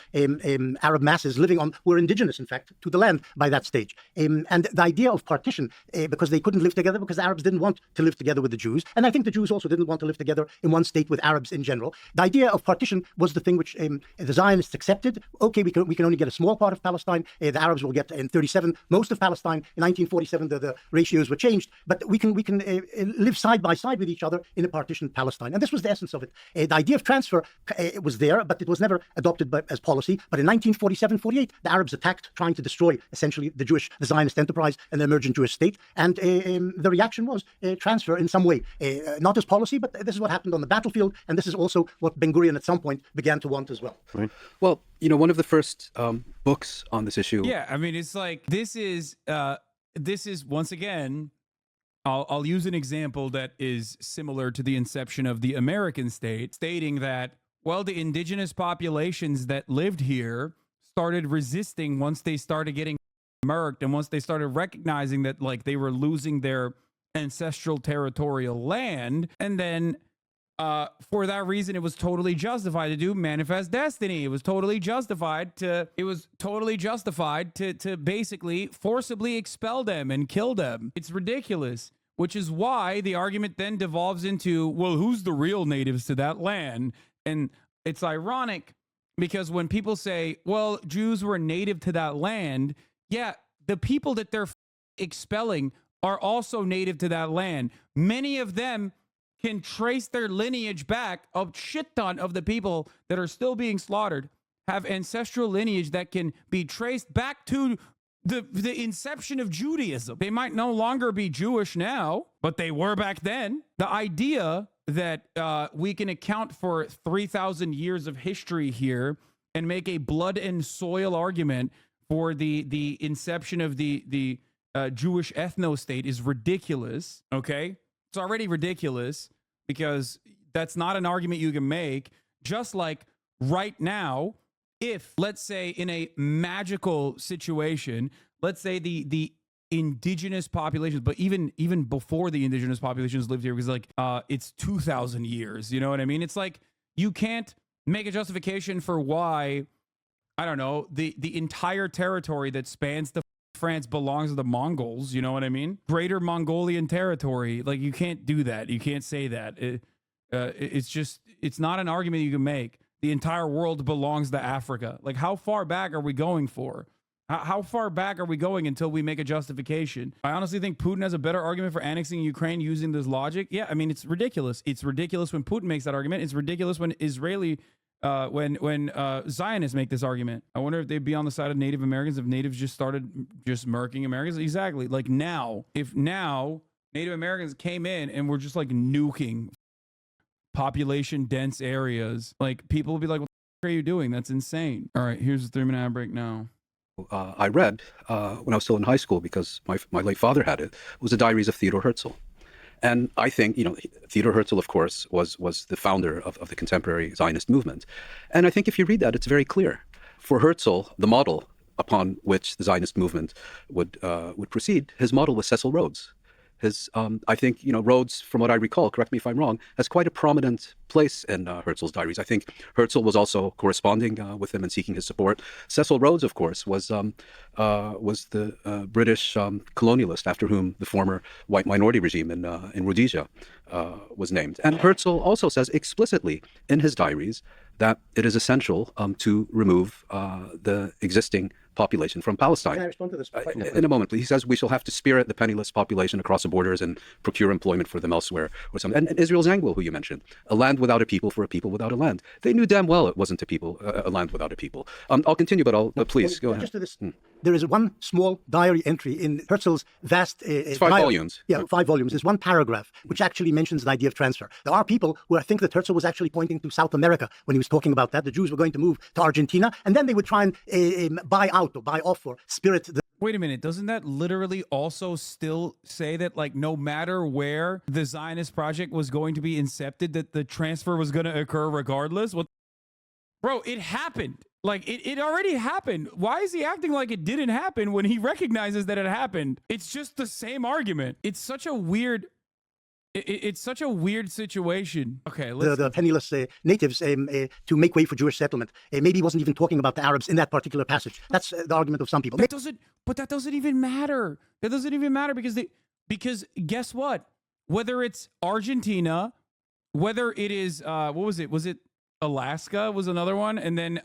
Arab masses living on, were indigenous, in fact, to the land by that stage. And the idea of partition, because they couldn't live together, because the Arabs didn't want to live together with the Jews, and I think the Jews also didn't want to live together in one state with Arabs in general. The idea of partition was the thing which the Zionists accepted. Okay, we can only get a small part of Palestine. The Arabs will get in 37 most of Palestine. In 1947, the ratios were changed, but we can live side by side with each other in a partitioned Palestine. And this was the essence of it. The idea of transfer was there, but it was never adopted as policy. But in 1947-48, the Arabs attacked, trying to destroy essentially the Zionist enterprise and the emergent Jewish state. And the reaction was transfer in some way, not as policy, but this is what happened on the battlefield, and this is also what Ben Gurion at some point began to want as well. Right. Well, one of the first books on this issue. Yeah, I mean, it's like this is once again. I'll use an example that is similar to the inception of the American state, stating that, well, the indigenous populations that lived here started resisting once they started getting murked, and once they started recognizing that, like, they were losing their ancestral territorial land. And then for that reason, it was totally justified to do manifest destiny. It was totally justified to basically forcibly expel them and kill them. It's ridiculous, which is why the argument then devolves into, well, who's the real natives to that land? And it's ironic because when people say, well, Jews were native to that land, yeah, the people that they're expelling are also native to that land. Many of them can trace their lineage back. A shit ton of the people that are still being slaughtered have ancestral lineage that can be traced back to the inception of Judaism. They might no longer be Jewish now, but they were back then. The idea that we can account for 3,000 years of history here and make a blood and soil argument for the inception of the Jewish ethno-state is ridiculous, okay? It's already ridiculous because that's not an argument you can make. Just like right now, if, let's say, in a magical situation, let's say the indigenous populations, but even before the indigenous populations lived here, because like it's 2,000 years, you know what I mean? It's like you can't make a justification for why, I don't know, the entire territory that spans the France belongs to the Mongols, you know what I mean? Greater Mongolian territory. Like, you can't do that. You can't say that. It's not an argument you can make. The entire world belongs to Africa. Like, how far back are we going for? How far back are we going until we make a justification? I honestly think Putin has a better argument for annexing Ukraine using this logic. Yeah, I mean, it's ridiculous. It's ridiculous when Putin makes that argument. It's ridiculous when Israeli when Zionists make this argument. I wonder if they'd be on the side of Native Americans if natives just started just murking Americans. Exactly. Like now, if now Native Americans came in and were just like nuking population dense areas, like people would be like, what the are you doing? That's insane. All right, here's the 3-minute ad break now. I read when I was still in high school, because my late father had it, was the Diaries of Theodor Herzl. And I think, Theodor Herzl, of course, was the founder of the contemporary Zionist movement. And I think if you read that, it's very clear. For Herzl, the model upon which the Zionist movement would proceed, his model was Cecil Rhodes. I think, Rhodes, from what I recall, correct me if I'm wrong, has quite a prominent place in Herzl's diaries. I think Herzl was also corresponding with him and seeking his support. Cecil Rhodes, of course, was the British colonialist after whom the former white minority regime in Rhodesia was named. And Herzl also says explicitly in his diaries that it is essential to remove the existing population from Palestine. Can I respond to this? In a moment, please. He says we shall have to spirit the penniless population across the borders and procure employment for them elsewhere or something. And Israel's Zangwill, who you mentioned, a land without a people for a people without a land. They knew damn well it wasn't a land without a people. I'll continue, but please go ahead. Just to this, there is one small diary entry in Herzl's vast. It's 5 volumes. Yeah, 5 volumes. There's one paragraph which actually mentions the idea of transfer. There are people who think that Herzl was actually pointing to South America when he was talking about that. The Jews were going to move to Argentina, and then they would try and buy out or buy off or spirit the. Wait a minute, doesn't that literally also still say that, like, no matter where the Zionist project was going to be incepted, that the transfer was going to occur regardless? What, bro, it happened. Like, it already happened. Why is he acting like it didn't happen when he recognizes that it happened? It's just the same argument. It's such a weird... It's such a weird situation. Okay, the penniless natives to make way for Jewish settlement. Maybe he wasn't even talking about the Arabs in that particular passage. That's the argument of some people. That doesn't even matter. That doesn't even matter because guess what? Whether it's Argentina, whether it is what was it? Was it Alaska? Was another one, and then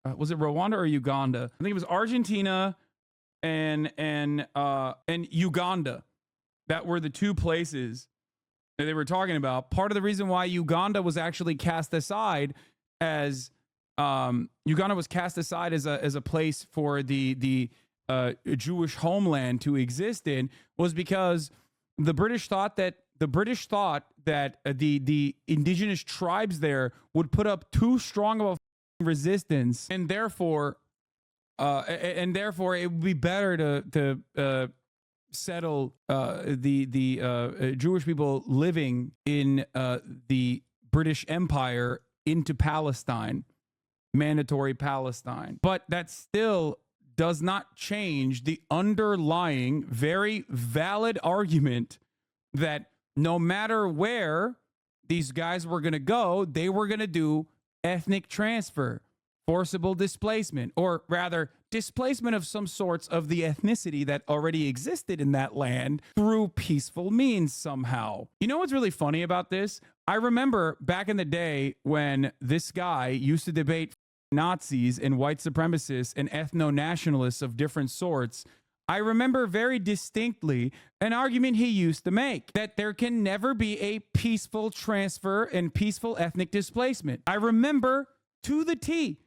was it Rwanda or Uganda? I think it was Argentina and Uganda. That were the two places that they were talking about. Part of the reason why Uganda was actually cast aside as a place for the Jewish homeland to exist in was because the British thought that the indigenous tribes there would put up too strong of a resistance, and therefore it would be better to settle the Jewish people living in the British Empire into Palestine, mandatory Palestine. But that still does not change the underlying very valid argument that no matter where these guys were going to go, they were going to do ethnic transfer, forcible displacement, or rather displacement of some sorts of the ethnicity that already existed in that land through peaceful means somehow. You know what's really funny about this? I remember back in the day when this guy used to debate Nazis and white supremacists and ethno-nationalists of different sorts. I remember very distinctly an argument he used to make that there can never be a peaceful transfer and peaceful ethnic displacement. I remember to the T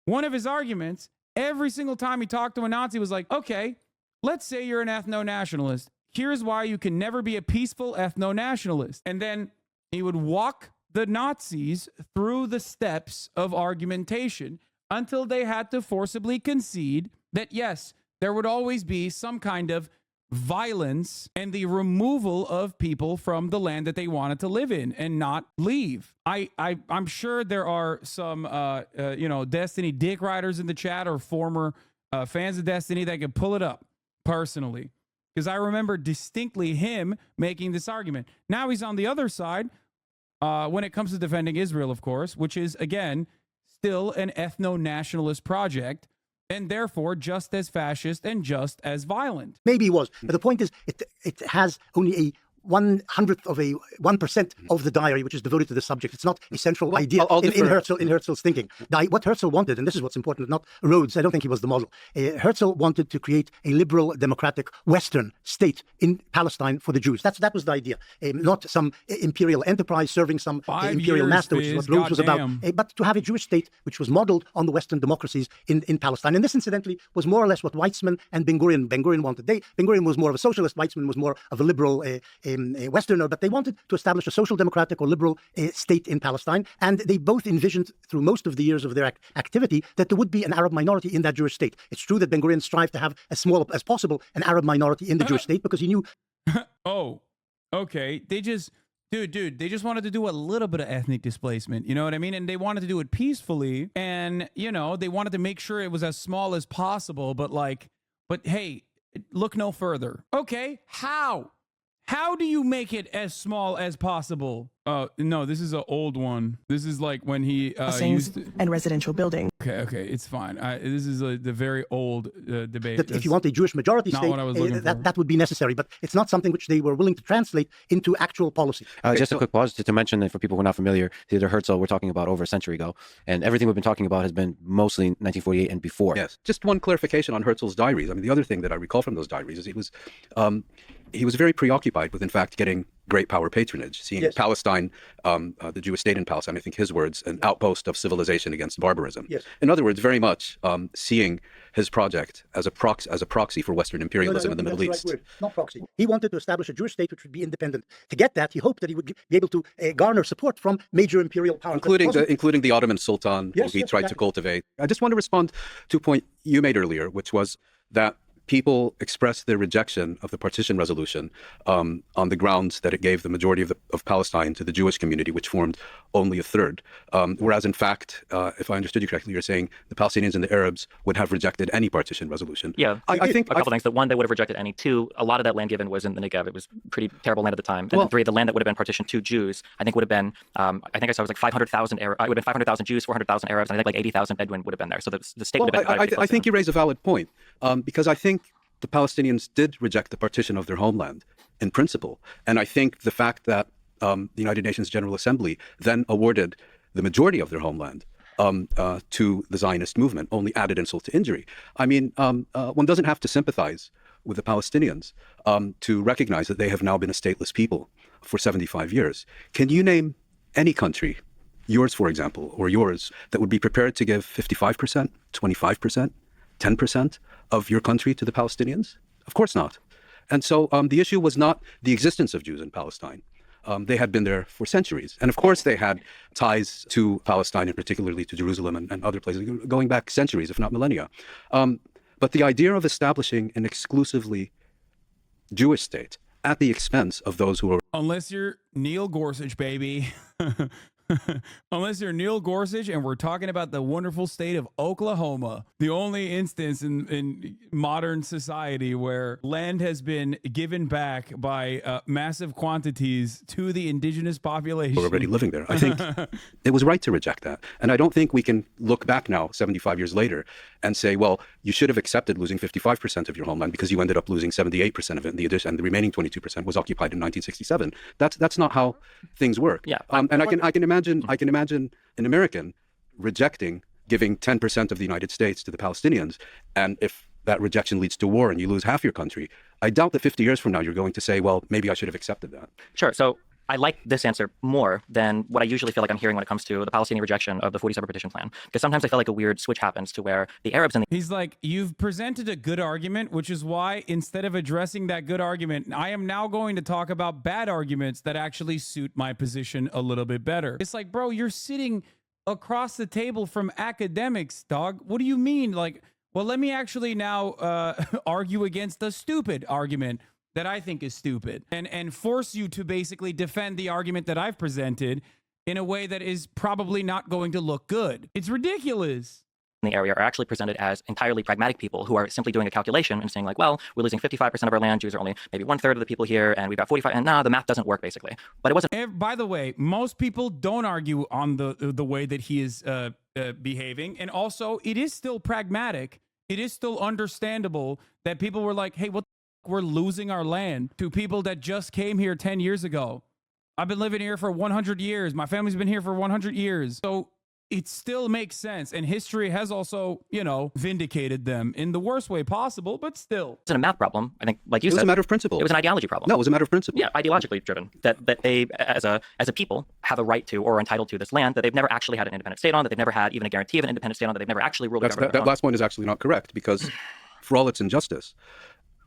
one of his arguments. Every single time he talked to a Nazi was like, okay, let's say you're an ethno-nationalist. Here's why you can never be a peaceful ethno-nationalist. And then he would walk the Nazis through the steps of argumentation until they had to forcibly concede that, yes, there would always be some kind of violence and the removal of people from the land that they wanted to live in and not leave. I'm sure there are some Destiny dick riders in the chat or former fans of Destiny that could pull it up personally, because I remember distinctly him making this argument. Now he's on the other side when it comes to defending Israel, of course, which is again still an ethno-nationalist project, and therefore just as fascist and just as violent. Maybe he was, but the point is, it has only a 1/100th of a 1% of the diary which is devoted to the subject. It's not a central idea I'll in defer. Herzl's thinking. Now, what Herzl wanted, and this is what's important, not Rhodes, I don't think he was the model. Herzl wanted to create a liberal, democratic, Western state in Palestine for the Jews. That was the idea. Not some imperial enterprise serving some 5 imperial years, master, which is Fizz, what Rhodes was about. goddamn. But to have a Jewish state which was modeled on the Western democracies in Palestine. And this, incidentally, was more or less what Weizmann and Ben Gurion wanted. Ben Gurion was more of a socialist, Weizmann was more of a liberal Westerner, but they wanted to establish a social democratic or liberal state in Palestine. And they both envisioned through most of the years of their activity that there would be an Arab minority in that Jewish state. It's true that Ben Gurion strived to have as small as possible an Arab minority in the Jewish state because he knew. Oh, okay. They just, dude, they just wanted to do a little bit of ethnic displacement. You know what I mean? And they wanted to do it peacefully. And, you know, they wanted to make sure it was as small as possible. But hey, look no further. Okay, how? How do you make it as small as possible? No, this is an old one. This is like when he used to... and residential building. Okay, it's fine. This is the very old debate. That if you want a Jewish majority not state, what I was looking for. that would be necessary. But it's not something which they were willing to translate into actual policy. Just a quick pause to mention that for people who are not familiar, Theodor Herzl we're talking about over a century ago, and everything we've been talking about has been mostly 1948 and before. Yes. Just one clarification on Herzl's diaries. I mean, the other thing that I recall from those diaries is he was very preoccupied with, in fact, getting great power patronage, seeing Yes. Palestine, the Jewish state in Palestine, I think his words, an outpost of civilization against barbarism. Yes. In other words, very much seeing his project as a proxy for Western imperialism in the Middle East. Not proxy. He wanted to establish a Jewish state which would be independent. To get that, he hoped that he would be able to garner support from major imperial powers. Including the Ottoman Sultan, Yes, who he yes, tried to exactly. cultivate. I just want to respond to a point you made earlier, which was that people expressed their rejection of the partition resolution on the grounds that it gave the majority of Palestine to the Jewish community, which formed only a third. Whereas, in fact, if I understood you correctly, you're saying the Palestinians and the Arabs would have rejected any partition resolution. Yeah, I think a couple things. That one, they would have rejected any. Two, a lot of that land given was in the Negev. It was pretty terrible land at the time. And then three, the land that would have been partitioned to Jews, I think would have been, I think I saw it was like 500,000 Arabs. It would have been 500,000 Jews, 400,000 Arabs, and I think like 80,000 Bedouin would have been there. So the state would have been. I think you raise a valid point because I think the Palestinians did reject the partition of their homeland in principle. And I think the fact that the United Nations General Assembly then awarded the majority of their homeland to the Zionist movement only added insult to injury. I mean, one doesn't have to sympathize with the Palestinians to recognize that they have now been a stateless people for 75 years. Can you name any country, yours, for example, or yours, that would be prepared to give 55%, 25%, 10% of your country to the Palestinians? Of course not. And so the issue was not the existence of Jews in Palestine. They had been there for centuries. And of course, they had ties to Palestine, and particularly to Jerusalem and other places, going back centuries, if not millennia. But the idea of establishing an exclusively Jewish state at the expense of those who are... Unless you're Neil Gorsuch, baby. Unless you're Neil Gorsuch and we're talking about the wonderful state of Oklahoma, the only instance in modern society where land has been given back by massive quantities to the indigenous population. who are already living there. I think it was right to reject that. And I don't think we can look back now, 75 years later, and say, well, you should have accepted losing 55% of your homeland because you ended up losing 78% of it, and the remaining 22% was occupied in 1967. That's not how things work. Yeah. And I can imagine an American rejecting giving 10% of the United States to the Palestinians, and if that rejection leads to war and you lose half your country, I doubt that 50 years from now you're going to say, well, maybe I should have accepted that. Sure. So I like this answer more than what I usually feel like I'm hearing when it comes to the Palestinian rejection of the 47 partition plan. Because sometimes I feel like a weird switch happens to where the Arabs and the He's like, you've presented a good argument, which is why instead of addressing that good argument, I am now going to talk about bad arguments that actually suit my position a little bit better. It's like, bro, you're sitting across the table from academics, dog. What do you mean? Like, well, let me actually now argue against the stupid argument that I think is stupid and force you to basically defend the argument that I've presented in a way that is probably not going to look good. It's ridiculous. in the area are actually presented as entirely pragmatic people who are simply doing a calculation and saying like, well, we're losing 55% of our land. Jews are only maybe 1/3 of the people here, and we've got 45. And the math doesn't work basically. But it wasn't. By the way, most people don't argue on the way that he is behaving, and also it is still pragmatic. It is still understandable that people were like, hey, what we're losing our land to people that just came here 10 years ago. I've been living here for 100 years. My family's been here for 100 years. So it still makes sense. And history has also, you know, vindicated them in the worst way possible, but still. It's a math problem. I think, like you It said, was a matter of principle. it was an ideology problem. No, it was a matter of principle. Yeah, ideologically driven. That they, as a people, have a right to or are entitled to this land that they've never actually had an independent state on, that they've never had even a guarantee of an independent state on, that they've never actually ruled a government That on. last point is actually not correct, because for all its injustice,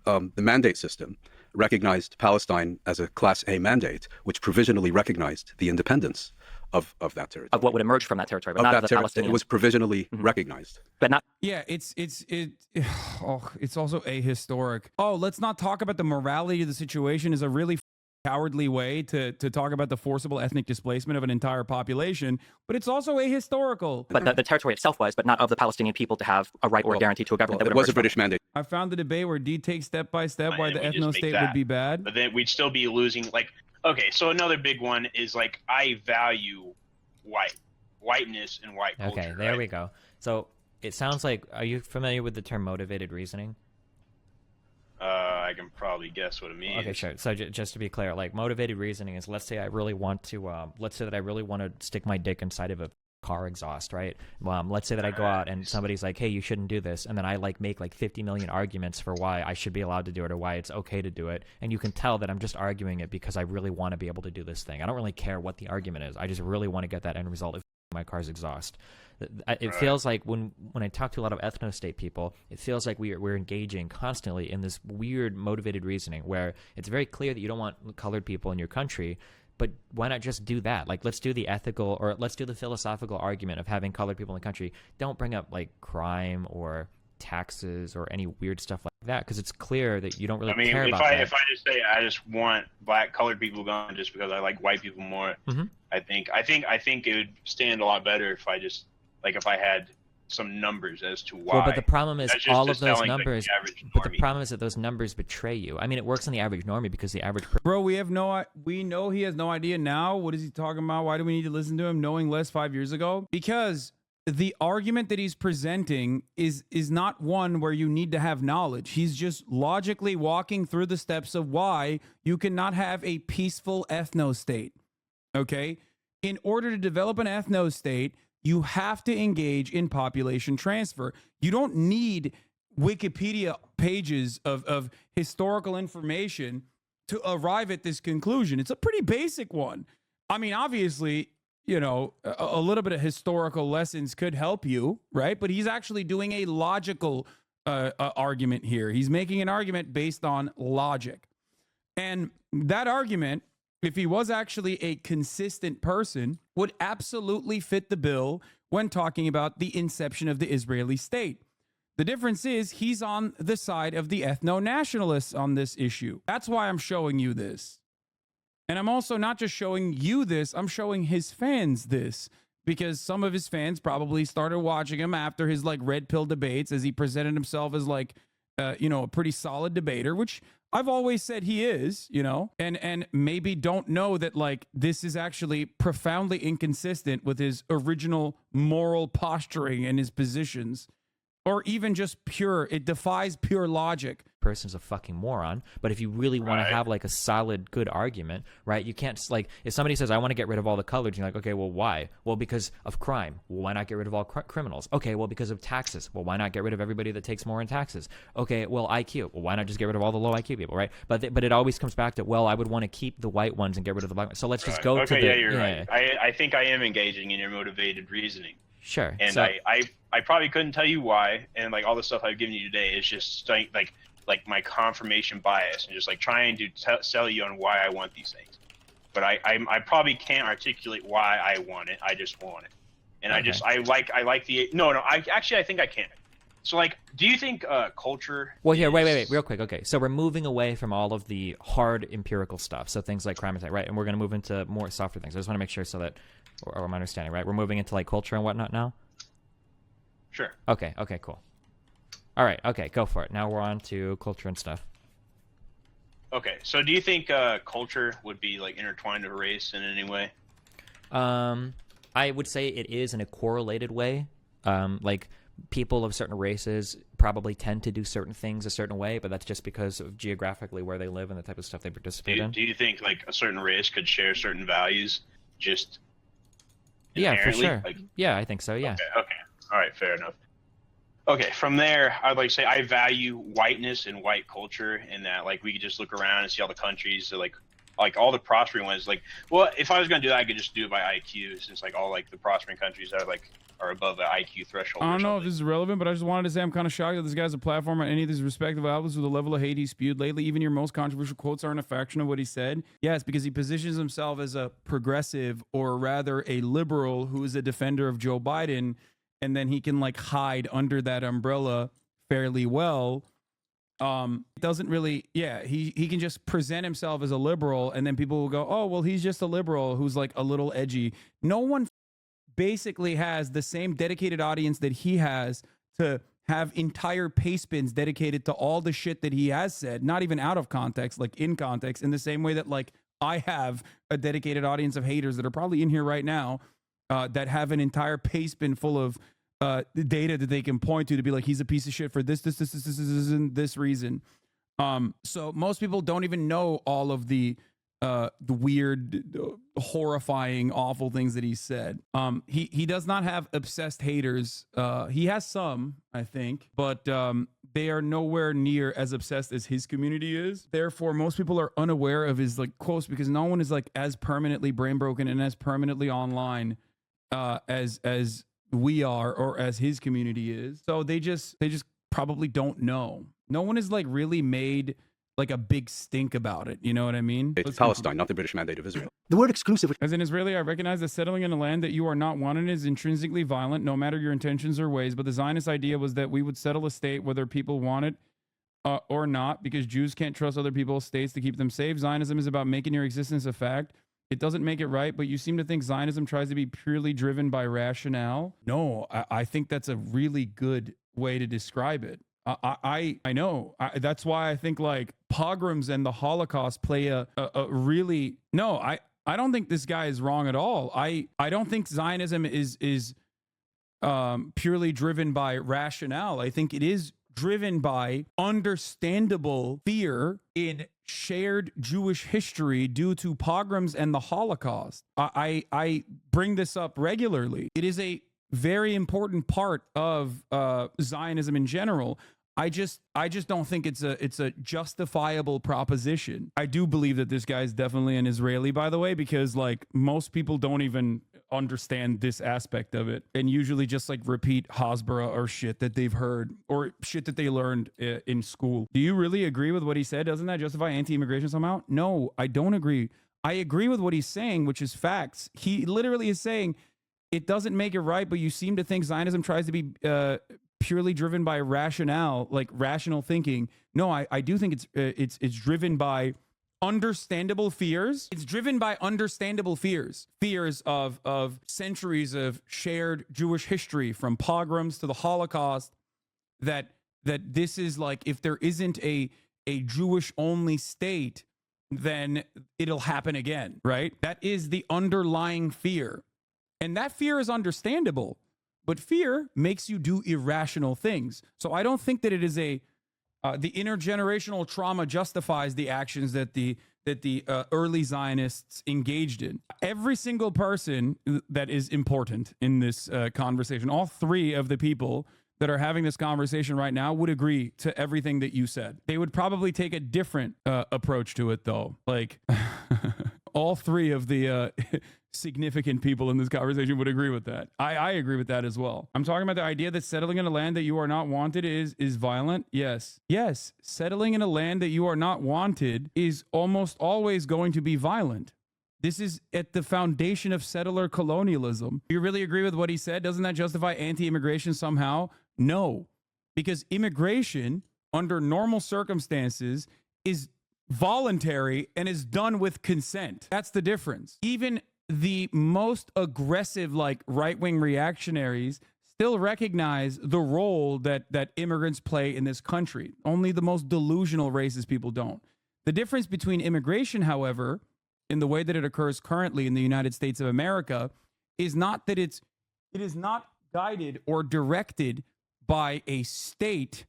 the mandate system recognized Palestine as a Class A mandate, which provisionally recognized the independence of that territory. Of what would emerge from that territory, but Of not that of the territory. Palestinian. It was provisionally recognized. But not. Yeah, it's also ahistoric. Oh, let's not talk about the morality of the situation is a really cowardly way to talk about the forcible ethnic displacement of an entire population, but it's also ahistorical. But the territory itself was, but not of the Palestinian people to have a right or a guarantee to a government that It would was a emerge from British mandate. I found the debate where D takes step by step why the we just ethno make state that. would be bad. But then we'd still be losing. Like, okay, so another big one is like I value whiteness and white culture. Okay, there right? we go. So it sounds like, are you familiar with the term motivated reasoning? I can probably guess what it means. Okay, sure. So just to be clear, like motivated reasoning is, let's say I really want to, let's say that I really want to stick my dick inside of a car exhaust, right? Let's say that I go out and somebody's like, hey, you shouldn't do this, and then I like make like 50 million arguments for why I should be allowed to do it or why it's okay to do it, and you can tell that I'm just arguing it because I really want to be able to do this thing. I don't really care what the argument is. I just really want to get that end result of my car's exhaust. It feels like when I talk to a lot of ethno-state people, it feels like we're engaging constantly in this weird motivated reasoning where it's very clear that you don't want colored people in your country, but why not just do that? Like, let's do the ethical or let's do the philosophical argument of having colored people in the country. Don't bring up like crime or taxes or any weird stuff like that, because it's clear that you don't really care about that. If I just say I just want black colored people gone just because I like white people more, I think it would stand a lot better if I just if I had some numbers as to why. Well, but the problem is all of those telling, numbers. But the problem is that those numbers betray you. I mean, it works on the average normie because the average. Bro, we know he has no idea now. What is he talking about? Why do we need to listen to him knowing less 5 years ago? Because the argument that he's presenting is not one where you need to have knowledge. He's just logically walking through the steps of why you cannot have a peaceful ethno-state. Okay? In order to develop an ethno-state, you have to engage in population transfer. You don't need Wikipedia pages of historical information to arrive at this conclusion. It's a pretty basic one. I mean, obviously, you know, a little bit of historical lessons could help you, right? But he's actually doing a logical argument here. He's making an argument based on logic. And that argument, if he was actually a consistent person, would absolutely fit the bill when talking about the inception of the Israeli state. The difference is he's on the side of the ethno-nationalists on this issue. That's why I'm showing you this. And I'm also not just showing you this, I'm showing his fans this, because some of his fans probably started watching him after his red pill debates as he presented himself as a pretty solid debater, which I've always said he is, and maybe don't know that this is actually profoundly inconsistent with his original moral posturing and his positions, or even just it defies pure logic. Person's a fucking moron. But if you really want to have a solid, good argument, right? You can't if somebody says, I want to get rid of all the colors, you're like, okay, well, why? Well, because of crime. Well, why not get rid of all criminals? Okay, well, because of taxes. Well, why not get rid of everybody that takes more in taxes? Okay, well, IQ. Well, why not just get rid of all the low IQ people, right? But it always comes back to, well, I would want to keep the white ones and get rid of the black ones. So let's just go to the... Yeah, you're right. I think I am engaging in your motivated reasoning. Sure. And so, I probably couldn't tell you why, and all the stuff I've given you today is just like my confirmation bias and just trying to sell you on why I want these things. But I probably can't articulate why I want it. I just want it, and okay. I like the I think I can. So do you think culture? Well, here, wait, real quick. Okay, so we're moving away from all of the hard empirical stuff, so things like crime and right, and we're going to move into more softer things. I just want to make sure so that, or I'm understanding right. We're moving into culture and whatnot now. Sure. Okay, cool. All right, okay, go for it. Now we're on to culture and stuff. Okay, so do you think culture would be intertwined with race in any way? I would say it is in a correlated way. people of certain races probably tend to do certain things a certain way, but that's just because of geographically where they live and the type of stuff they participate in. Do you think like a certain race could share certain values just Yeah, for inherently? sure. Like, Yeah, I think so. Yeah. okay. All right, fair enough. Okay, from there, I'd like to say I value whiteness and white culture in that, like, we could just look around and see all the countries that, like all the prospering ones. Like, well, if I was going to do that, I could just do it by IQ, since, like, all, like, the prospering countries are above the IQ threshold. I don't know if this is relevant, but I just wanted to say I'm kind of shocked that this guy's a platform on any of these respective outlets with the level of hate he spewed lately. Even your most controversial quotes aren't a fraction of what he said. Yes, because he positions himself as a progressive, or rather a liberal, who is a defender of Joe Biden, and then he can like hide under that umbrella fairly well. It doesn't really, he can just present himself as a liberal, and then people will go, oh, well, he's just a liberal who's like a little edgy. No one basically has the same dedicated audience that he has to have entire pace bins dedicated to all the shit that he has said, not even out of context, like in context, in the same way that like I have a dedicated audience of haters that are probably in here right now, that have an entire pace bin full of data that they can point to be like, he's a piece of shit for this, and this reason. So most people don't even know all of the weird, horrifying, awful things that he said. He does not have obsessed haters. He has some, I think, but they are nowhere near as obsessed as his community is. Therefore, most people are unaware of his like quotes, because no one is like as permanently brain broken and as permanently online as we are, or as his community is. So they just probably don't know. No one is like really made like a big stink about it. You know what I mean? It's Palestine, not the British Mandate of Israel. The word exclusive, As an Israeli, I recognize that settling in a land that you are not wanted is intrinsically violent, no matter your intentions or ways. But the Zionist idea was that we would settle a state whether people want it or not, because Jews can't trust other people's states to keep them safe. Zionism is about making your existence a fact. It doesn't make it right, but you seem to think Zionism tries to be purely driven by rationale. No, I think that's a really good way to describe it. I know. That's why I think like pogroms and the Holocaust play a really... No, I don't think this guy is wrong at all. I don't think Zionism is purely driven by rationale. I think it is driven by understandable fear in shared Jewish history due to pogroms and the Holocaust. I bring this up regularly. It is a very important part of Zionism in general. I just don't think it's a justifiable proposition. I do believe that this guy is definitely an Israeli, by the way, because like most people don't even understand this aspect of it, and usually just like repeat Hasbara or shit that they've heard or shit that they learned in school. Do you really agree with what he said? Doesn't that justify anti-immigration somehow? No, I don't agree. I agree with what he's saying, which is facts. He literally is saying it doesn't make it right, but you seem to think Zionism tries to be purely driven by rationale, like rational thinking. No, I do think it's driven by understandable fears. It's driven by understandable fears of centuries of shared Jewish history, from pogroms to the Holocaust, that this is like, if there isn't a Jewish only state, then it'll happen again, right? That is the underlying fear, and that fear is understandable. But fear makes you do irrational things. So I don't think that it is the intergenerational trauma justifies the actions that the early Zionists engaged in. Every single person that is important in this conversation, all three of the people that are having this conversation right now, would agree to everything that you said. They would probably take a different approach to it, though. Like all three of the significant people in this conversation would agree with that. I agree with that as well. I'm talking about the idea that settling in a land that you are not wanted is violent. Yes. Settling in a land that you are not wanted is almost always going to be violent. This is at the foundation of settler colonialism. Do you really agree with what he said? Doesn't that justify anti-immigration somehow? No, because immigration under normal circumstances is voluntary and is done with consent. That's the difference. Even the most aggressive, like right-wing reactionaries, still recognize the role that immigrants play in this country. Only the most delusional racist people don't. The difference between immigration, however, in the way that it occurs currently in the United States of America, is not that it is not guided or directed by a state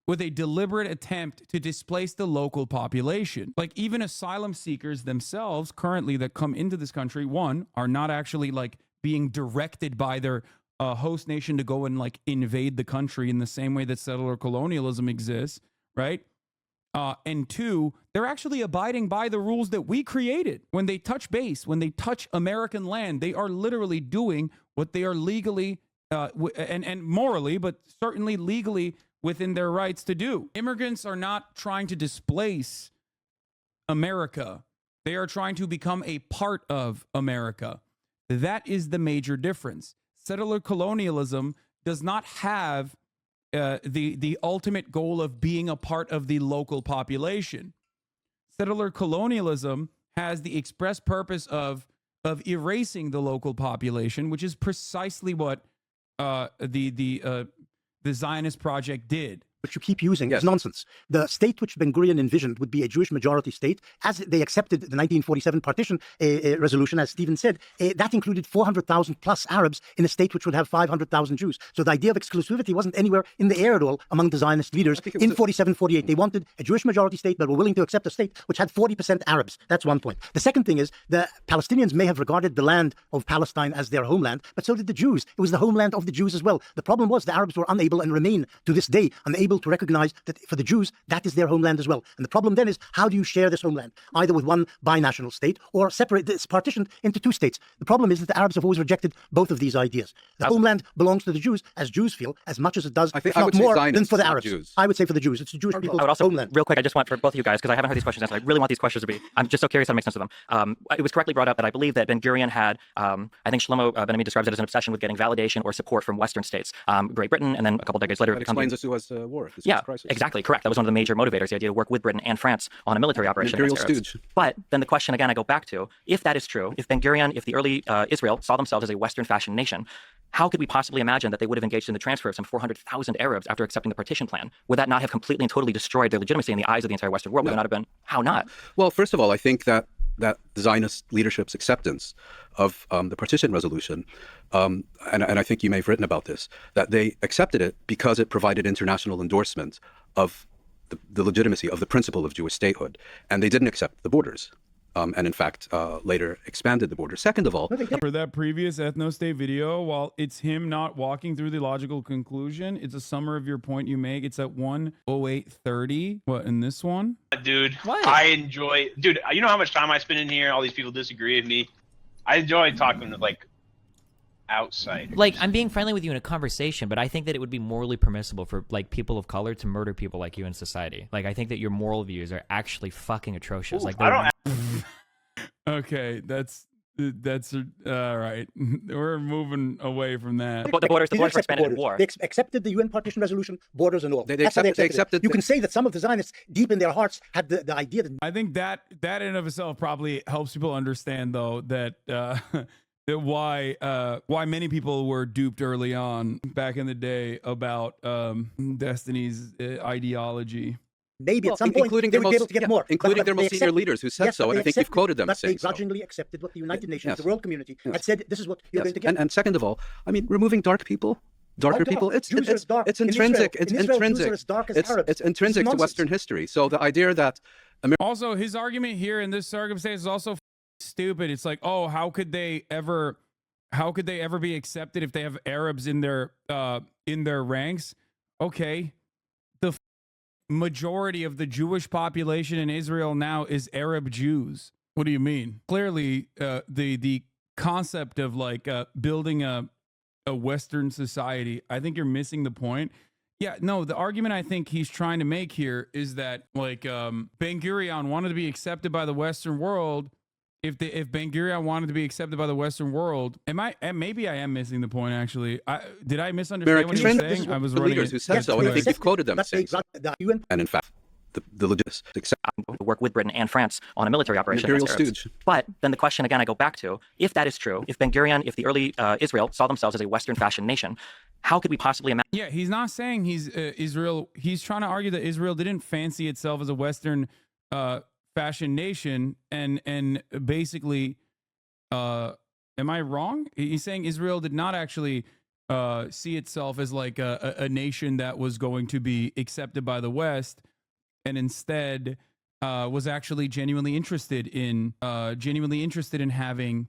with a deliberate attempt to displace the local population. Like even asylum seekers themselves currently that come into this country, one, are not actually like being directed by their host nation to go and like invade the country in the same way that settler colonialism exists, right? And two, they're actually abiding by the rules that we created. When they touch base, when they touch American land, they are literally doing what they are legally and morally, but certainly legally within their rights to do. Immigrants are not trying to displace America. They are trying to become a part of America. That is the major difference. Settler colonialism does not have the ultimate goal of being a part of the local population. Settler colonialism has the express purpose of erasing the local population, which is precisely what the Zionist project did. Which you keep using is nonsense. The state which Ben-Gurion envisioned would be a Jewish majority state, as they accepted the 1947 partition resolution, as Stephen said. That included 400,000 plus Arabs in a state which would have 500,000 Jews. So the idea of exclusivity wasn't anywhere in the air at all among the Zionist leaders in 47-48. They wanted a Jewish majority state, but were willing to accept a state which had 40% Arabs. That's one point. The second thing is the Palestinians may have regarded the land of Palestine as their homeland, but so did the Jews. It was the homeland of the Jews as well. The problem was the Arabs were unable and remain to this day unable to recognize that for the Jews, that is their homeland as well. And the problem then is, how do you share this homeland? Either with one binational state or separate, it's partitioned into two states. The problem is that the Arabs have always rejected both of these ideas. The homeland belongs to the Jews, as Jews feel, as much as it does, if not more, than for the Arabs. Jews. I would say for the Jews. It's the Jewish people's I would also, homeland. real quick, I just want for both of you guys, because I haven't heard these questions answered. I really want these questions to be, I'm just so curious how to make sense of them. It was correctly brought up that I believe that Ben-Gurion had, I think Shlomo Ben-Ami describes it as an obsession with getting validation or support from Western states. Great Britain, and then a couple decades later, That explains the Suez War. The Suez yeah, crisis. exactly, correct. That was one of the major motivators, the idea to work with Britain and France on a military operation. Imperial against Arabs. stooge. But then the question again I go back to, if that is true, if Ben-Gurion, if the early Israel saw themselves as a Western fashion nation, how could we possibly imagine that they would have engaged in the transfer of some 400,000 Arabs after accepting the partition plan? Would that not have completely and totally destroyed their legitimacy in the eyes of the entire Western world? Would it not have been? How not? Well, first of all, I think that the Zionist leadership's acceptance of the partition resolution, and I think you may have written about this, that they accepted it because it provided international endorsement of the legitimacy of the principle of Jewish statehood, and they didn't accept the borders. And in fact, later expanded the border. Second of all, For that previous ethno-state video, while it's him not walking through the logical conclusion, it's a summary of your point you make. It's at 1:08:30. What, in this one? Dude, What? I enjoy. Dude, you know how much time I spend in here? All these people disagree with me. I enjoy talking to like outsiders. Like, I'm being friendly with you in a conversation, but I think that it would be morally permissible for like people of color to murder people like you in society. Like, I think that your moral views are actually fucking atrocious. Ooh, Like, I don't. Okay, that's all right. We're moving away from that. But the borders They were didn't accept expanded in borders. war. They accepted the UN partition resolution, borders and all. They That's how accepted- they accepted You the- can say that some of the Zionists, deep in their hearts, had the idea that I think that in and of itself probably helps people understand, though, that that why many people were duped early on back in the day about Destiny's ideology. maybe at some point including they their would be able to get more. including But their they most senior accept- leaders who said yes, so, but and they I think you've accepted- quoted them But as they saying so. grudgingly accepted what the United Nations, Yes. the world community, Yes. had said, this is what you're going to get. And second of all, I mean, removing darker people, it's Jews are as dark. it's In intrinsic. Israel, It's in Israel, Jews intrinsic. are as dark as It's Arabs. it's intrinsic to nonsense. Western history. So the idea that Also, his argument here in this circumstance is also stupid. It's like, oh, how could they ever be accepted if they have Arabs in their ranks? Okay, the majority of the Jewish population in Israel now is Arab Jews. What do you mean? Clearly, the concept of like building a Western society, I think you're missing the point. Yeah, no, the argument I think he's trying to make here is that like Ben-Gurion wanted to be accepted by the Western world. If Ben-Gurion wanted to be accepted by the Western world, maybe I am missing the point actually. Did I misunderstand what you were American saying? I was the running leaders it who said Yes, so, they and I think accepted you've quoted them but as saying so. the UN And in fact, the legitimacy accept To work with Britain and France on a military operation Imperial against Arabs. stooge. But then the question again I go back to, if that is true, if Ben-Gurion, if the early Israel saw themselves as a Western fashion nation, how could we possibly imagine? Yeah, he's not saying he's Israel. He's trying to argue that Israel didn't fancy itself as a Western fashion nation, and basically, am I wrong? He's saying Israel did not actually see itself as like a nation that was going to be accepted by the West, and instead was actually genuinely interested in having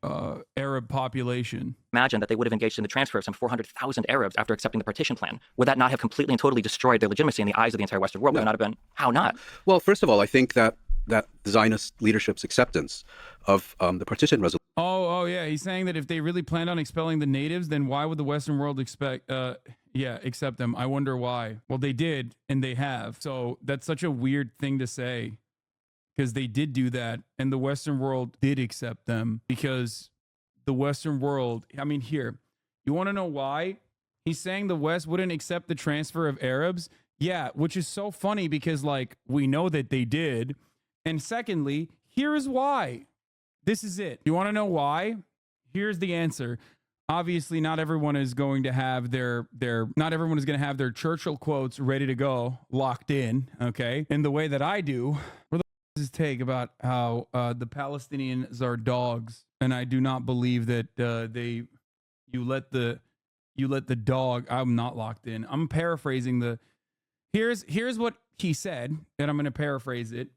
Arab population. Imagine that they would have engaged in the transfer of some 400,000 Arabs after accepting the partition plan. Would that not have completely and totally destroyed their legitimacy in the eyes of the entire Western world? Would it not have been? How not? Well, first of all, I think that the Zionist leadership's acceptance of the partition resolution. Oh, yeah. He's saying that if they really planned on expelling the natives, then why would the Western world accept them? I wonder why. Well, they did, and they have. So that's such a weird thing to say, because they did do that, and the Western world did accept them, because the Western world, I mean, here, you want to know why? He's saying the West wouldn't accept the transfer of Arabs. Yeah, which is so funny, because, like, we know that they did. And secondly, here is why. This is it. You want to know why? Here's the answer. Obviously, not everyone is going to have their Churchill quotes ready to go, locked in, okay? In the way that I do. Where the his take about how the Palestinians are dogs, and I do not believe that you let the dog. I'm not locked in. I'm paraphrasing the. Here's what he said, and I'm going to paraphrase it.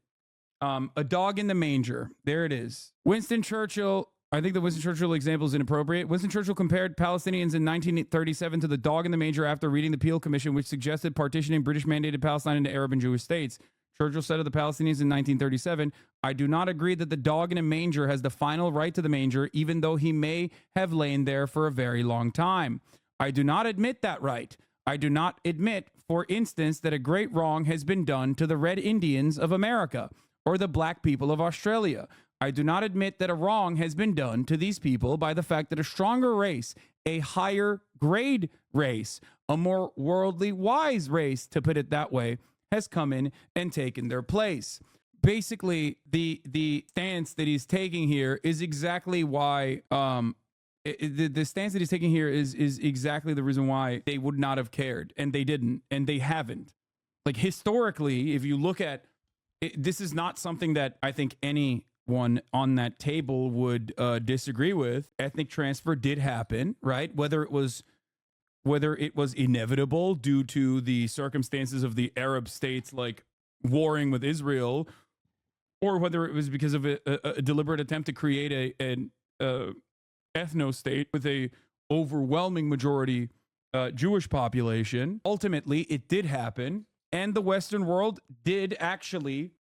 A dog in the manger. There it is. Winston Churchill. I think the Winston Churchill example is inappropriate. Winston Churchill compared Palestinians in 1937 to the dog in the manger after reading the Peel Commission, which suggested partitioning British-mandated Palestine into Arab and Jewish states. Churchill said of the Palestinians in 1937, "I do not agree that the dog in a manger has the final right to the manger, even though he may have lain there for a very long time. I do not admit that right. I do not admit, for instance, that a great wrong has been done to the Red Indians of America or the black people of Australia. I do not admit that a wrong has been done to these people by the fact that a stronger race, a higher grade race, a more worldly wise race, to put it that way, has come in and taken their place." Basically, the stance that he's taking here is exactly why the stance that he's taking here is exactly the reason why they would not have cared, and they didn't, and they haven't. Like, historically, if you look at it, this is not something that I think anyone on that table would disagree with. Ethnic transfer did happen, right? Whether it was inevitable due to the circumstances of the Arab states like warring with Israel, or whether it was because of a deliberate attempt to create an ethno-state with a overwhelming majority Jewish population. Ultimately, it did happen, and the Western world did actually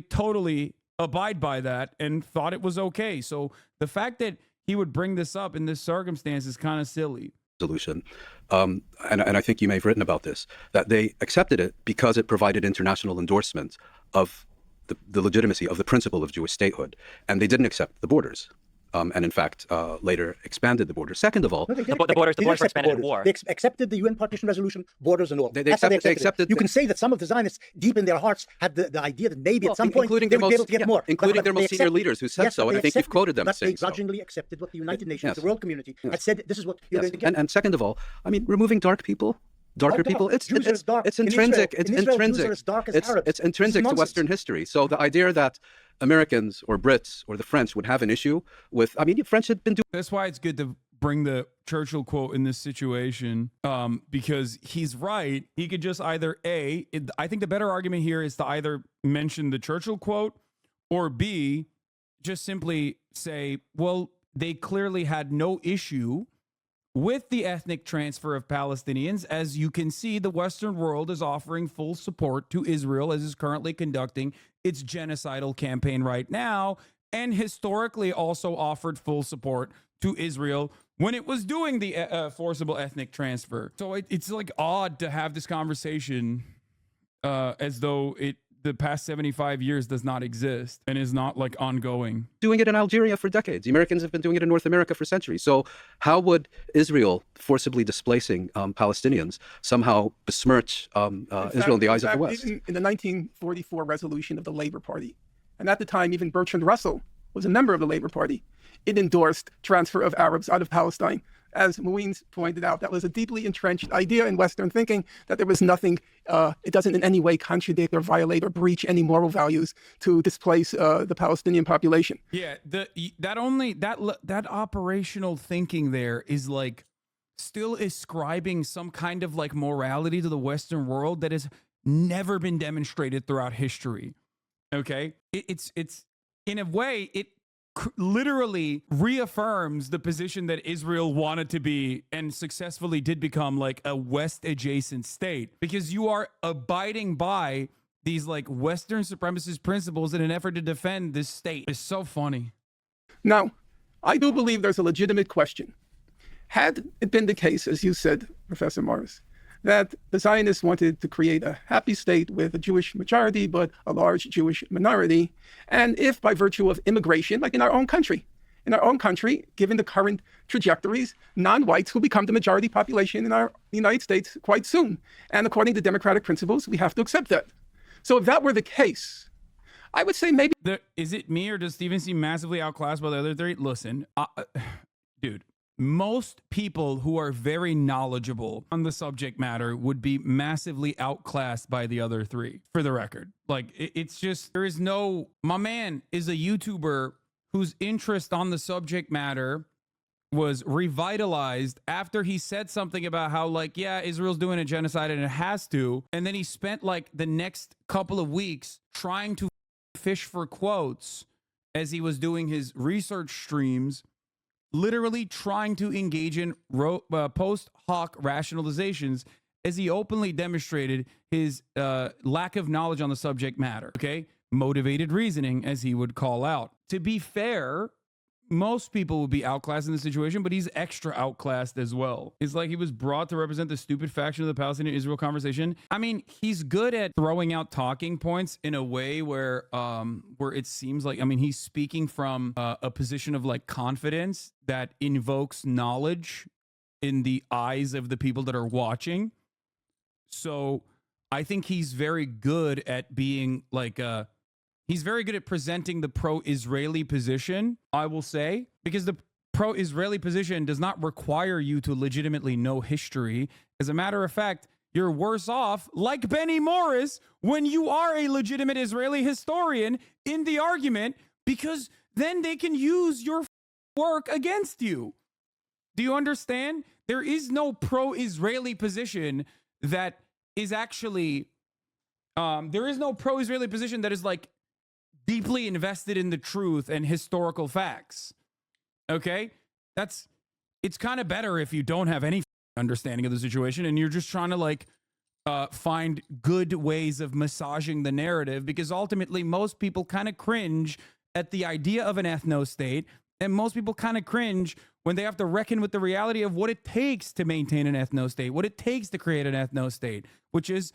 totally abide by that and thought it was okay. So the fact that he would bring this up in this circumstance is kind of silly. Solution. And I think you may have written about this, that they accepted it because it provided international endorsement of the legitimacy of the principle of Jewish statehood. And they didn't accept the borders. And in fact, later expanded the borders. Second of all, the borders were expanded in war. They accepted the UN partition resolution, borders and all. They accepted You can say that some of the Zionists, deep in their hearts, had the idea that maybe at some point they would be able to get more. Including their most senior leaders who said so, and I think you've quoted them but saying they grudgingly accepted what the United Nations, Yes. the world community, had said, this is what you're going to get. And second of all, I mean, removing darker people, it's Jews are as dark. it's In intrinsic. Israel, It's Jews are intrinsic. as dark as Arabs. It's intrinsic to Western history. So the idea that Americans or Brits or the French would have an issue with, I mean, the French had been doing. That's why it's good to bring the Churchill quote in this situation, because he's right. He could just either I think the better argument here is to either mention the Churchill quote, or B, just simply say, well, they clearly had no issue with the ethnic transfer of Palestinians. As you can see, the Western world is offering full support to Israel as is currently conducting its genocidal campaign right now, and historically also offered full support to Israel when it was doing the forcible ethnic transfer. So it's like odd to have this conversation as though the past 75 years does not exist and is not like ongoing. Doing it in Algeria for decades. The Americans have been doing it in North America for centuries. So how would Israel forcibly displacing Palestinians somehow besmirch Israel in the eyes of the West? Even in the 1944 resolution of the Labor Party, and at the time even Bertrand Russell was a member of the Labor Party, it endorsed transfer of Arabs out of Palestine. As Muin's pointed out, that was a deeply entrenched idea in Western thinking, that there was nothing, it doesn't in any way contradict or violate or breach any moral values to displace the Palestinian population. Yeah, that operational thinking there is like still ascribing some kind of like morality to the Western world that has never been demonstrated throughout history. Okay, it's in a way it literally reaffirms the position that Israel wanted to be and successfully did become, like a West adjacent state, because you are abiding by these like Western supremacist principles in an effort to defend this state. It's so funny. Now, I do believe there's a legitimate question. Had it been the case, as you said, Professor Morris, that the Zionists wanted to create a happy state with a Jewish majority, but a large Jewish minority, and if by virtue of immigration, like in our own country, given the current trajectories, non-whites will become the majority population in our United States quite soon. And according to democratic principles, we have to accept that. So if that were the case, I would say maybe... Is it me, or does Steven seem massively outclassed by the other three? Listen, dude. Most people who are very knowledgeable on the subject matter would be massively outclassed by the other three, for the record. Like, it's just, there is no, my man is a YouTuber whose interest on the subject matter was revitalized after he said something about how, like, yeah, Israel's doing a genocide and it has to. And then he spent like the next couple of weeks trying to fish for quotes as he was doing his research streams, literally trying to engage in post hoc rationalizations as he openly demonstrated his lack of knowledge on the subject matter. Okay, motivated reasoning, as he would call out. To be fair, most people would be outclassed in this situation, but he's extra outclassed as well. It's like he was brought to represent the stupid faction of the Palestinian-Israel conversation. I mean, he's good at throwing out talking points in a way where it seems like, I mean, he's speaking from a position of like confidence that invokes knowledge in the eyes of the people that are watching. So I think he's very good at being like he's very good at presenting the pro-Israeli position, I will say, because the pro-Israeli position does not require you to legitimately know history. As a matter of fact, you're worse off, like Benny Morris, when you are a legitimate Israeli historian in the argument, because then they can use your work against you. Do you understand? There is no pro-Israeli position that is actually, there is no pro-Israeli position that is like deeply invested in the truth and historical facts. Okay? It's kind of better if you don't have any understanding of the situation and you're just trying to like find good ways of massaging the narrative, because ultimately most people kind of cringe at the idea of an ethno-state, and most people kind of cringe when they have to reckon with the reality of what it takes to maintain an ethno-state, what it takes to create an ethno-state, which is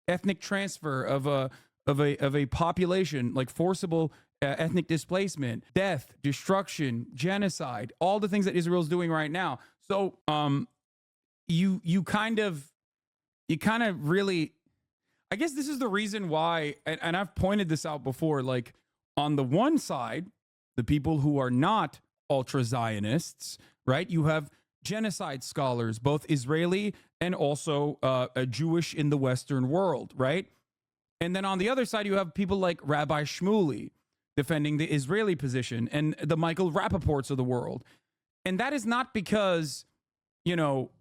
ethnic transfer of a population, like forcible ethnic displacement, death, destruction, genocide, all the things that Israel's doing right now. So you kind of really, I guess this is the reason why, and I've pointed this out before, like on the one side, the people who are not ultra-Zionists, right? You have genocide scholars, both Israeli and also Jewish in the Western world, right? And then on the other side, you have people like Rabbi Shmuley defending the Israeli position, and the Michael Rappaports of the world. And that is not because, like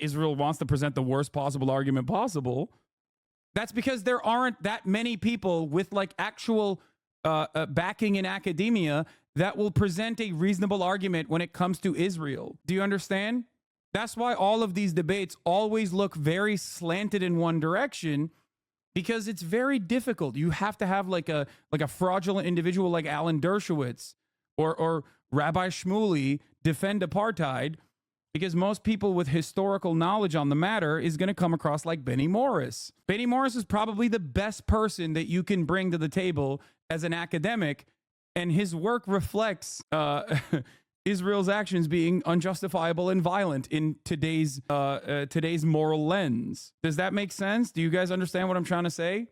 Israel wants to present the worst possible argument possible. That's because there aren't that many people with like actual backing in academia that will present a reasonable argument when it comes to Israel. Do you understand? That's why all of these debates always look very slanted in one direction, because it's very difficult. You have to have like a fraudulent individual like Alan Dershowitz or Rabbi Shmuley defend apartheid, because most people with historical knowledge on the matter is going to come across like Benny Morris. Benny Morris is probably the best person that you can bring to the table as an academic, and his work reflects Israel's actions being unjustifiable and violent in today's moral lens. Does that make sense? Do you guys understand what I'm trying to say?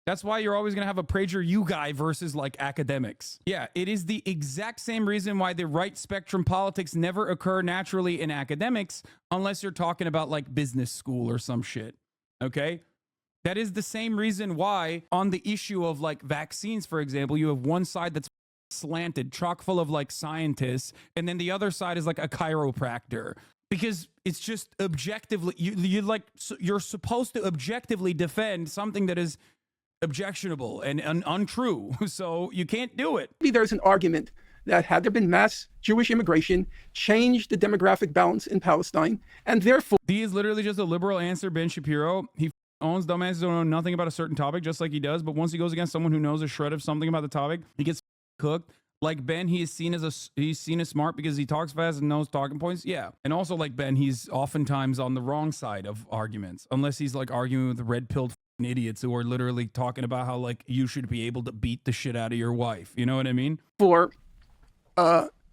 That's why you're always going to have a PragerU guy versus like academics. Yeah, it is the exact same reason why the right spectrum politics never occur naturally in academics unless you're talking about like business school or some shit. Okay? That is the same reason why on the issue of like vaccines, for example, you have one side that's slanted, chock full of like scientists, and then the other side is like a chiropractor. because it's just objectively you're supposed to objectively defend something that is objectionable and untrue. So you can't do it. Maybe there's an argument that had there been mass Jewish immigration, changed the demographic balance in Palestine, and therefore D is literally just a liberal answer. Ben Shapiro, he owns dumbasses who don't know nothing about a certain topic, just like he does. But once he goes against someone who knows a shred of something about the topic, he gets cooked. Like Ben, he's seen as smart because he talks fast and knows talking points. Yeah, and also like Ben, he's oftentimes on the wrong side of arguments, unless he's like arguing with red-pilled idiots who are literally talking about how like you should be able to beat the shit out of your wife. You know what I mean?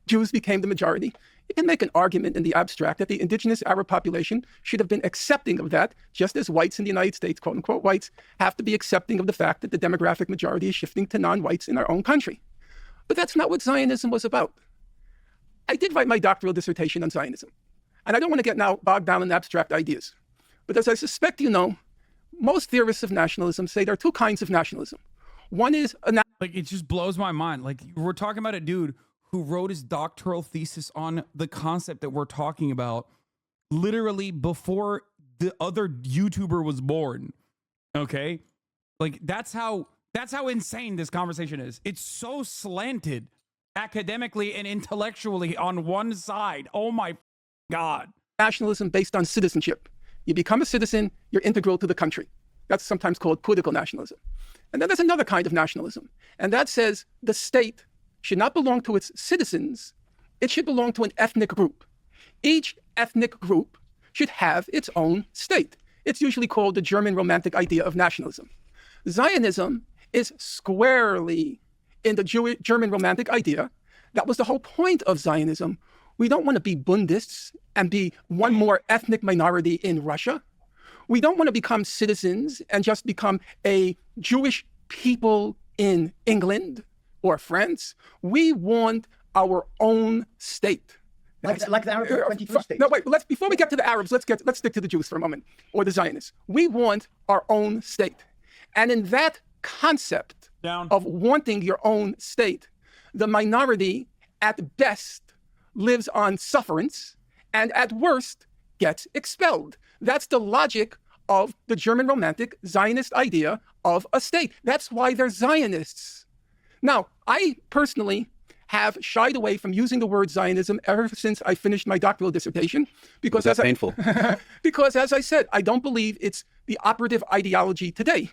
Jews became the majority. You can make an argument in the abstract that the indigenous Arab population should have been accepting of that, just as whites in the United States, quote unquote whites, have to be accepting of the fact that the demographic majority is shifting to non-whites in our own country. But that's not what Zionism was about. I did write my doctoral dissertation on Zionism, and I don't want to get now bogged down in abstract ideas. But as I suspect you know, most theorists of nationalism say there are two kinds of nationalism. One is like, it just blows my mind. Like, we're talking about a dude who wrote his doctoral thesis on the concept that we're talking about literally before the other YouTuber was born. Okay? Like, that's how insane this conversation is. It's so slanted academically and intellectually on one side. Oh my God. nationalism based on citizenship. You become a citizen, you're integral to the country. That's sometimes called political nationalism. And then there's another kind of nationalism, and that says the state should not belong to its citizens, it should belong to an ethnic group. Each ethnic group should have its own state. It's usually called the German Romantic idea of nationalism. Zionism is squarely in the German Romantic idea. That was the whole point of Zionism. We don't want to be Bundists and be one more ethnic minority in Russia. We don't want to become citizens and just become a Jewish people in England or France. We want our own state. Like the Arab 22 states. No, wait. Before we get to the Arabs, let's stick to the Jews for a moment, or the Zionists. We want our own state, and in that concept of wanting your own state, the minority at best lives on sufferance, and at worst gets expelled. That's the logic of the German Romantic Zionist idea of a state. That's why they're Zionists. Now, I personally have shied away from using the word Zionism ever since I finished my doctoral dissertation, because that's painful. Because as I said, I don't believe it's the operative ideology today.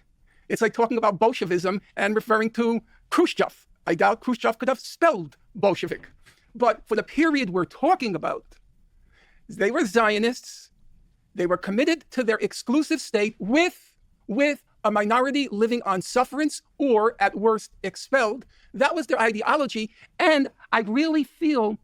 It's like talking about Bolshevism and referring to Khrushchev. I doubt Khrushchev could have spelled Bolshevik. But for the period we're talking about, they were Zionists. They were committed to their exclusive state with a minority living on sufferance or, at worst, expelled. That was their ideology. And I really feel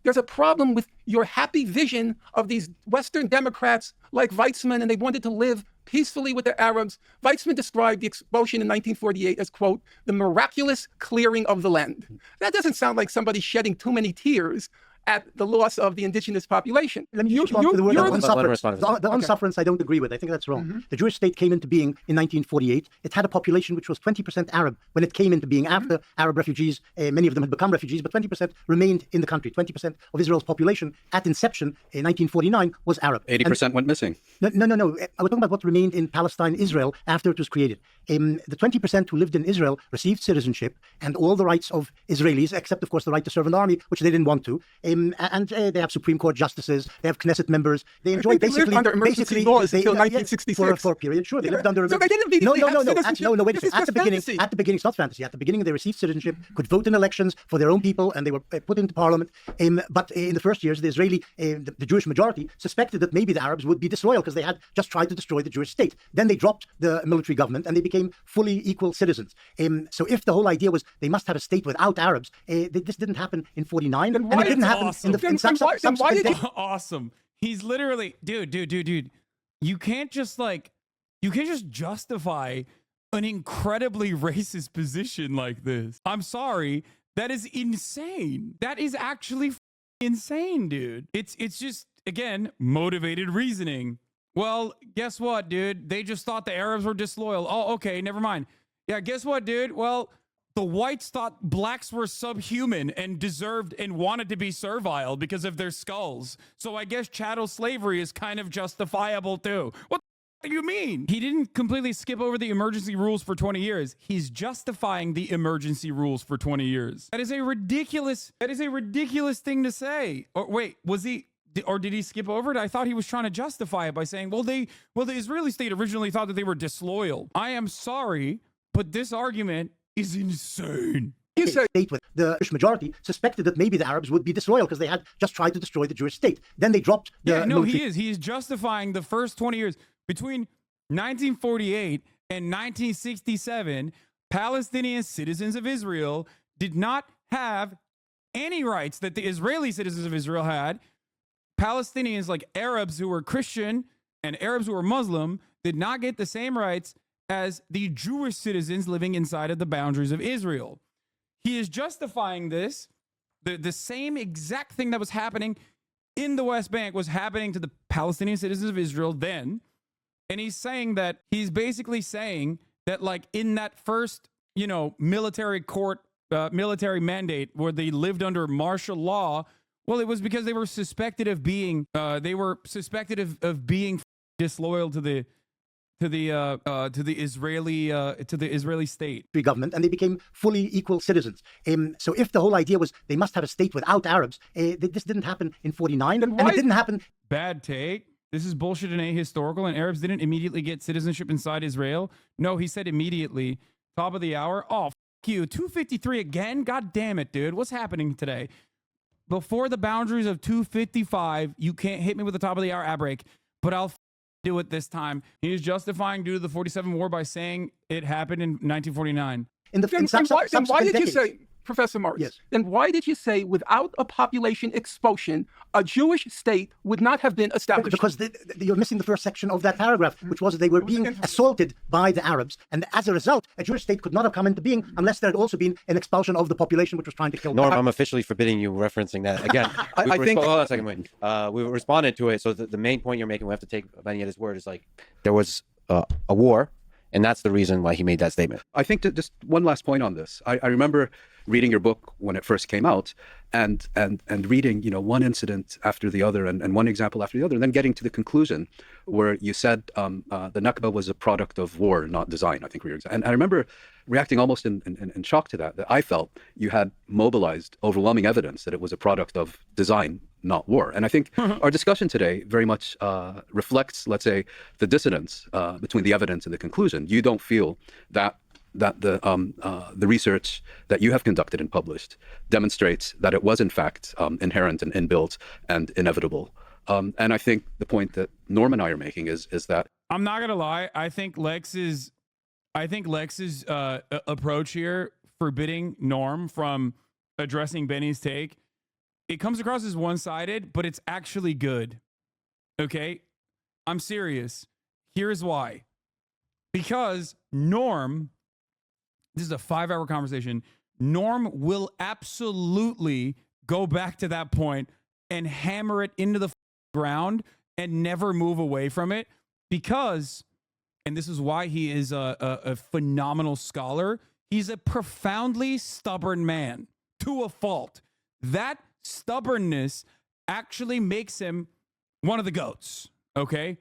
there's a problem with your happy vision of these Western Democrats like Weizmann, and they wanted to live peacefully with the Arabs. Weizmann described the expulsion in 1948 as, quote, the miraculous clearing of the land. That doesn't sound like somebody shedding too many tears at the loss of the indigenous population. Let me respond to the word unsufferance. The unsufferance, I don't agree with. I think that's wrong. Mm-hmm. The Jewish state came into being in 1948. It had a population which was 20% Arab when it came into being. After Arab refugees, many of them had become refugees, but 20% remained in the country. 20% of Israel's population at inception in 1949 was Arab. 80% went missing. No. We're talking about what remained in Palestine, Israel, after it was created. The 20% who lived in Israel received citizenship and all the rights of Israelis, except, of course, the right to serve in the army, which they didn't want to. And they have Supreme Court justices, they have Knesset members. They enjoy basically under emergency laws until 1966 for a period. Sure, they lived under. So they didn't really no. Wait a second. At the beginning, it's not fantasy. At the beginning, they received citizenship, could vote in elections for their own people, and they were put into parliament. But in the first years, the Israeli, the Jewish majority suspected that maybe the Arabs would be disloyal because they had just tried to destroy the Jewish state. Then they dropped the military government and they became fully equal citizens. So if the whole idea was they must have a state without Arabs, this didn't happen in 49, and it didn't happen in the. Awesome. He's literally, dude. You can't just justify an incredibly racist position like this. I'm sorry. That is insane. That is actually insane, dude. It's just, again, motivated reasoning. Well, guess what, dude? They just thought the Arabs were disloyal. Oh, okay, never mind. Yeah, guess what, dude? Well, the whites thought blacks were subhuman and deserved and wanted to be servile because of their skulls. So I guess chattel slavery is kind of justifiable too. What the do you mean? He didn't completely skip over the emergency rules for 20 years. He's justifying the emergency rules for 20 years. That is a ridiculous thing to say. Or wait, did he skip over it? I thought he was trying to justify it by saying, well, the Israeli state originally thought that they were disloyal. I am sorry, but this argument is insane. You say State with the Jewish majority suspected that maybe the Arabs would be disloyal because they had just tried to destroy the Jewish state. Then they dropped the Yeah, no, military. he is justifying the first 20 years. Between 1948 and 1967, Palestinian citizens of Israel did not have any rights that the Israeli citizens of Israel had. Palestinians, like Arabs who were Christian and Arabs who were Muslim, did not get the same rights as the Jewish citizens living inside of the boundaries of Israel. He is justifying this. The same exact thing that was happening in the West Bank was happening to the Palestinian citizens of Israel then. And he's basically saying that, like, in that first, military military mandate where they lived under martial law, well, it was because they were suspected of being being disloyal to the Israeli state. Government, and they became fully equal citizens. So if the whole idea was they must have a state without Arabs, this didn't happen in 49, and it didn't happen. Bad take. This is bullshit and ahistorical, and Arabs didn't immediately get citizenship inside Israel. No, he said immediately. Top of the hour. Oh, f you. 2:53 again? God damn it, dude. What's happening today? Before the boundaries of 2:55, you can't hit me with the top of the hour ad break, but I'll do it this time. He is justifying due to the 47 war by saying it happened in 1949. In the then why did you say, Professor Morris? Yes. Then why did you say without a population expulsion, a Jewish state would not have been established? Because you're missing the first section of that paragraph, which was that they were being assaulted by the Arabs. And as a result, a Jewish state could not have come into being unless there had also been an expulsion of the population which was trying to kill them. Norm, I'm officially forbidding you referencing that. Again, I think- hold on a second, wait. We responded to it. So the main point you're making, we have to take Benny at his word, is like there was a war, and that's the reason why he made that statement. I think that just one last point on this. I remember reading your book when it first came out, and reading one incident after the other, and one example after the other, and then getting to the conclusion where you said the Nakba was a product of war, not design. I think and I remember reacting almost in shock to that I felt you had mobilized overwhelming evidence that it was a product of design, not war. And I think our discussion today very much reflects, let's say, the dissonance between the evidence and the conclusion. You don't feel that the research that you have conducted and published demonstrates that it was in fact inherent and inbuilt and inevitable. And I think the point that Norm and I are making is that I'm not gonna lie. I think Lex's approach here, forbidding Norm from addressing Benny's take, it comes across as one-sided, but it's actually good. Okay, I'm serious. Here's why. Because Norm, this is a 5-hour conversation. Norm will absolutely go back to that point and hammer it into the ground and never move away from it because, and this is why he is a phenomenal scholar, he's a profoundly stubborn man to a fault. That stubbornness actually makes him one of the GOATs, okay?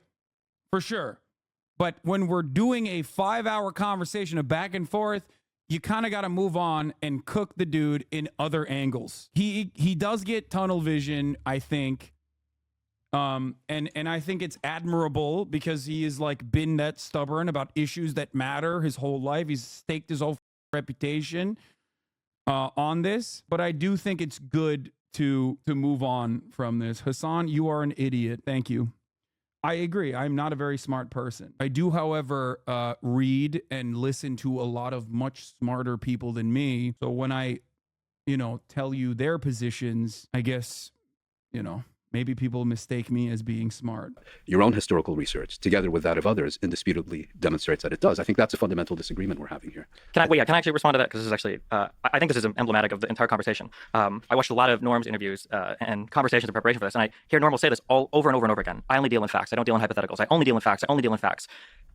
For sure. But when we're doing a 5-hour conversation of back and forth, you kind of got to move on and cook the dude in other angles. He does get tunnel vision, I think. And I think it's admirable because he has like been that stubborn about issues that matter his whole life. He's staked his whole reputation on this. But I do think it's good to move on from this. Hasan, you are an idiot. Thank you. I agree. I'm not a very smart person. I do, however, read and listen to a lot of much smarter people than me. So when I, tell you their positions, I guess, maybe people mistake me as being smart. Your own historical research, together with that of others, indisputably demonstrates that it does. I think that's a fundamental disagreement we're having here. Can I actually respond to that? Because this is actually, I think this is emblematic of the entire conversation. I watched a lot of Norm's interviews and conversations in preparation for this, and I hear Norm will say this all over and over and over again. I only deal in facts. I don't deal in hypotheticals. I only deal in facts. I only deal in facts.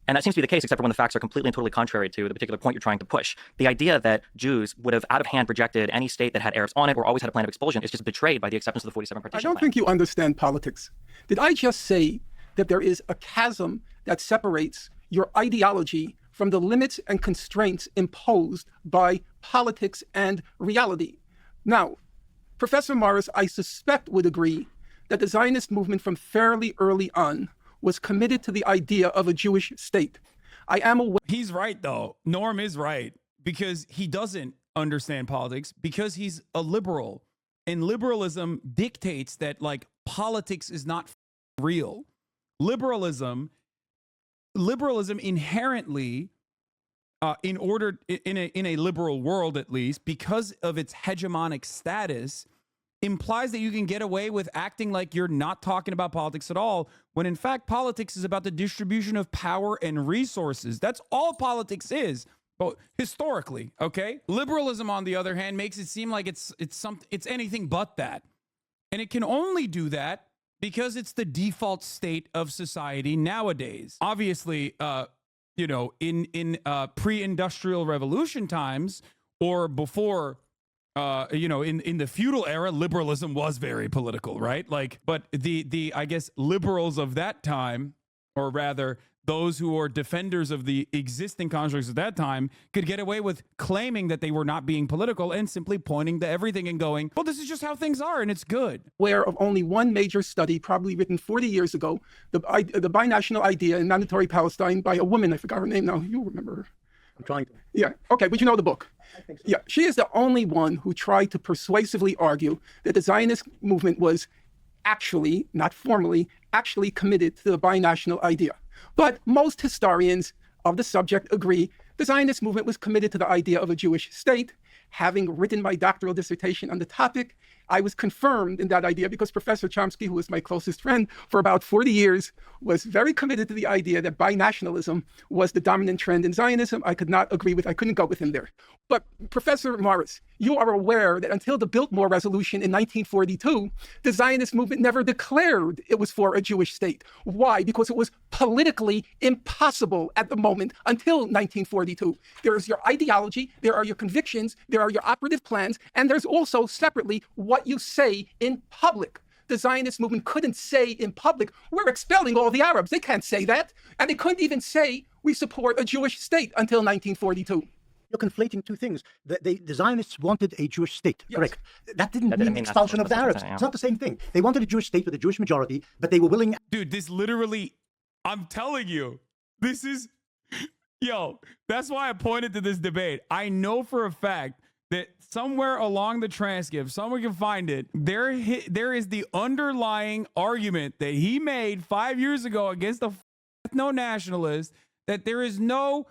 And that seems to be the case, except for when the facts are completely and totally contrary to the particular point you're trying to push. The idea that Jews would have out of hand projected any state that had Arabs on it or always had a plan of expulsion is just betrayed by the acceptance of the 47 partition I don't plan. think you understand politics. Did I just say that there is a chasm that separates your ideology from the limits and constraints imposed by politics and reality? Now, Professor Morris, I suspect, would agree that the Zionist movement from fairly early on was committed to the idea of a Jewish state. I am aware. He's right, though. Norm is right, because he doesn't understand politics, because he's a liberal. And liberalism dictates that, like, politics is not real. Liberalism inherently, in a liberal world at least, because of its hegemonic status, implies that you can get away with acting like you're not talking about politics at all, when in fact politics is about the distribution of power and resources. That's all politics is. But historically, okay? Liberalism, on the other hand, makes it seem like it's anything but that. And it can only do that because it's the default state of society nowadays. Obviously, in pre-industrial revolution times, or before, in the feudal era, liberalism was very political, right? Like, but the I guess liberals of that time, or rather those who are defenders of the existing constructs at that time, could get away with claiming that they were not being political and simply pointing to everything and going, well, this is just how things are and it's good. Aware of only one major study, probably written 40 years ago, the binational idea in mandatory Palestine by a woman. I forgot her name now. You remember her. I'm trying to. Yeah, okay, but you know the book. I think so. Yeah, she is the only one who tried to persuasively argue that the Zionist movement was actually, not formally, actually committed to the binational idea. But most historians of the subject agree the Zionist movement was committed to the idea of a Jewish state. Having written my doctoral dissertation on the topic, I was confirmed in that idea because Professor Chomsky, who was my closest friend for about 40 years, was very committed to the idea that binationalism was the dominant trend in Zionism. I couldn't go with him there. But Professor Morris, you are aware that until the Biltmore Resolution in 1942, the Zionist movement never declared it was for a Jewish state. Why? Because it was politically impossible at the moment until 1942. There is your ideology, there are your convictions, there are your operative plans, and there's also separately what you say in public. The Zionist movement couldn't say in public, we're expelling all the Arabs. They can't say that. And they couldn't even say we support a Jewish state until 1942. You're conflating two things. The Zionists wanted a Jewish state, Yes. correct? That didn't mean expulsion of the Arabs. It's not the same thing. They wanted a Jewish state with a Jewish majority, but they were willing. Dude, this literally, I'm telling you, this is, that's why I pointed to this debate. I know for a fact that somewhere along the transcript, someone can find it, there is the underlying argument that he made 5 years ago against the ethno-nationalist, that there's no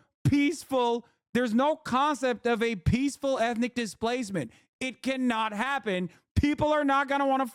concept of a peaceful ethnic displacement. It cannot happen. People are not going to want to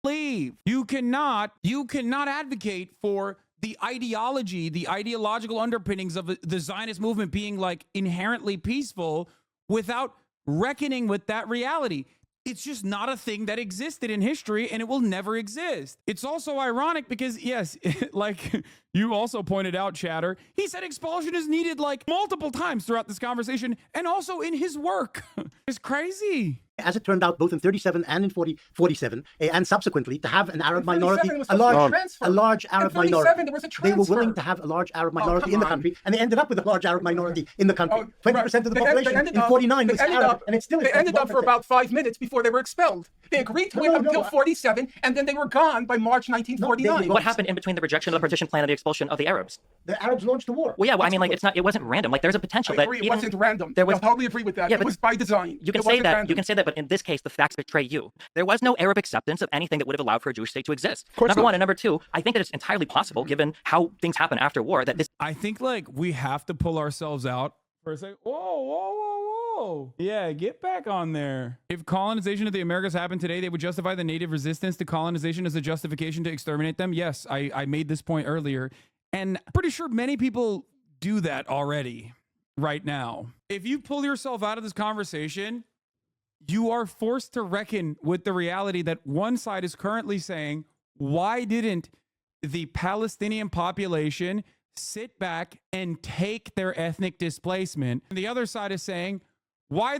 leave. You cannot advocate for the ideology, the ideological underpinnings of the Zionist movement being like inherently peaceful without reckoning with that reality. It's just not a thing that existed in history, and it will never exist. It's also ironic because, yes, like you also pointed out, Chatter, he said expulsion is needed like multiple times throughout this conversation and also in his work. It's crazy. As it turned out, both in 37 and in 47, and subsequently, to have an Arab In minority, 37 was a transfer. large Arab In 37, minority. there was a They were transfer. willing to have a large Arab minority come in the on. country, and they ended up with a large Arab minority in the country. 20% of the They population ended in up- 49 they was ended Arab, up- and it still is They ended up for 21%. about 5 minutes before they were expelled. They agreed to it until 47, and then they were gone by March 1949. What happened in between the rejection of the partition plan and the expulsion of the Arabs? The Arabs launched the war. Well, yeah, well, I mean, like, it wasn't random. Like, there's a potential I that agree, it even wasn't random. there was- I totally agree with that. Yeah, It but was by design. you can It say wasn't that. random. You can say that, but in this case, the facts betray you. There was no Arab acceptance of anything that would have allowed for a Jewish state to exist. course Number not. one, and number two, I think that it's entirely possible, given how things happen after war, that this I think like we have to pull ourselves out for a second. Whoa, whoa, whoa, Oh, yeah, get back on there. If colonization of the Americas happened today, they would justify the native resistance to colonization as a justification to exterminate them. Yes, I made this point earlier. And I'm pretty sure many people do that already right now. If you pull yourself out of this conversation, you are forced to reckon with the reality that one side is currently saying, why didn't the Palestinian population sit back and take their ethnic displacement? And the other side is saying, why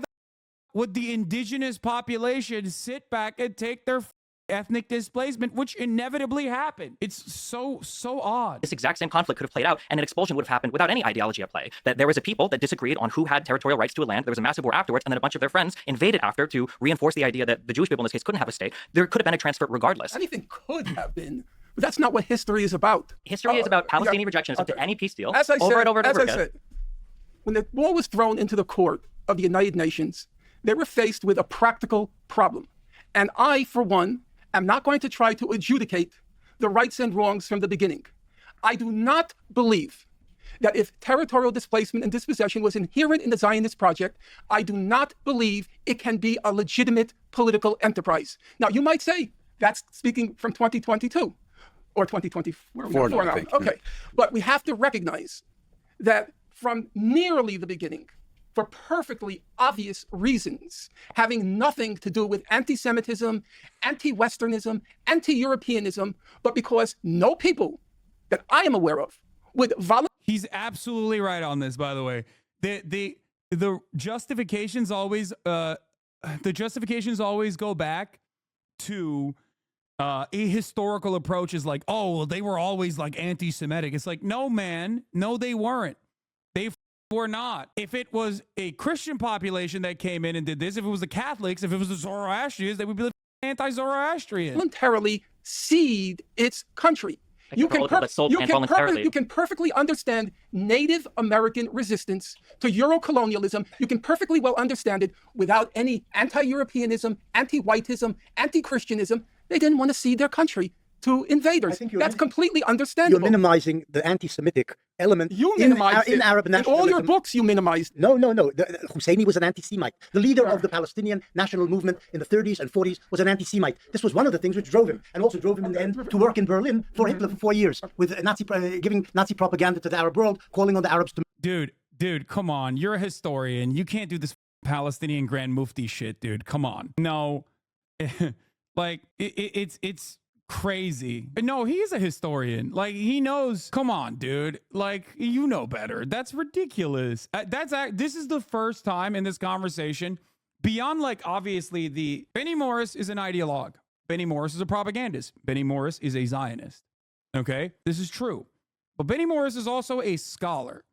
would the indigenous population sit back and take their ethnic displacement, which inevitably happened? It's so odd. This exact same conflict could have played out, and an expulsion would have happened without any ideology at play. That there was a people that disagreed on who had territorial rights to a land. There was a massive war afterwards, and then a bunch of their friends invaded after to reinforce the idea that the Jewish people in this case couldn't have a state. There could have been a transfer regardless. Anything could have been, but that's not what history is about. History is about Palestinian rejection of any peace deal As I over said, and over and as over I again. said, when the ball was thrown into the court of the United Nations, they were faced with a practical problem. And I, for one, am not going to try to adjudicate the rights and wrongs from the beginning. I do not believe that if territorial displacement and dispossession was inherent in the Zionist project, I do not believe it can be a legitimate political enterprise. Now, you might say that's speaking from 2022 or 2024 now, I now. think. Okay, but we have to recognize that from nearly the beginning, for perfectly obvious reasons, having nothing to do with anti-Semitism, anti-Westernism, anti-Europeanism, but because no people that I am aware of would volunteer. He's absolutely right on this, by the way. The justifications always go back to a historical approach is like, oh, well, they were always like anti-Semitic. It's like, no, man, no, they weren't. They were not. If it was a Christian population that came in and did this, if it was the Catholics, if it was the Zoroastrians, they would be anti-Zoroastrian. Voluntarily cede its country. You can perfectly understand Native American resistance to Euro-colonialism. You can perfectly well understand it without any anti-Europeanism, anti-whiteism, anti-Christianism. They didn't want to cede their country to invaders. That's completely understandable. You're minimizing the anti-Semitic element in Arab nationalism. In all your books, you minimized. No. Husseini was an anti-Semite. The leader of the Palestinian national movement in the 30s and 40s was an anti-Semite. This was one of the things which drove him, and also drove him in the end to work in Berlin for Hitler for 4 years, with giving Nazi propaganda to the Arab world, calling on the Arabs to... Dude, come on. You're a historian. You can't do this Palestinian Grand Mufti shit, dude. Come on. No. Like, it's crazy. No, he's a historian. Like, he knows. Come on, dude. Like, you know better. That's ridiculous. This is the first time in this conversation, beyond, like, obviously Benny Morris is an ideologue. Benny Morris is a propagandist. Benny Morris is a Zionist. Okay? This is true. But Benny Morris is also a scholar.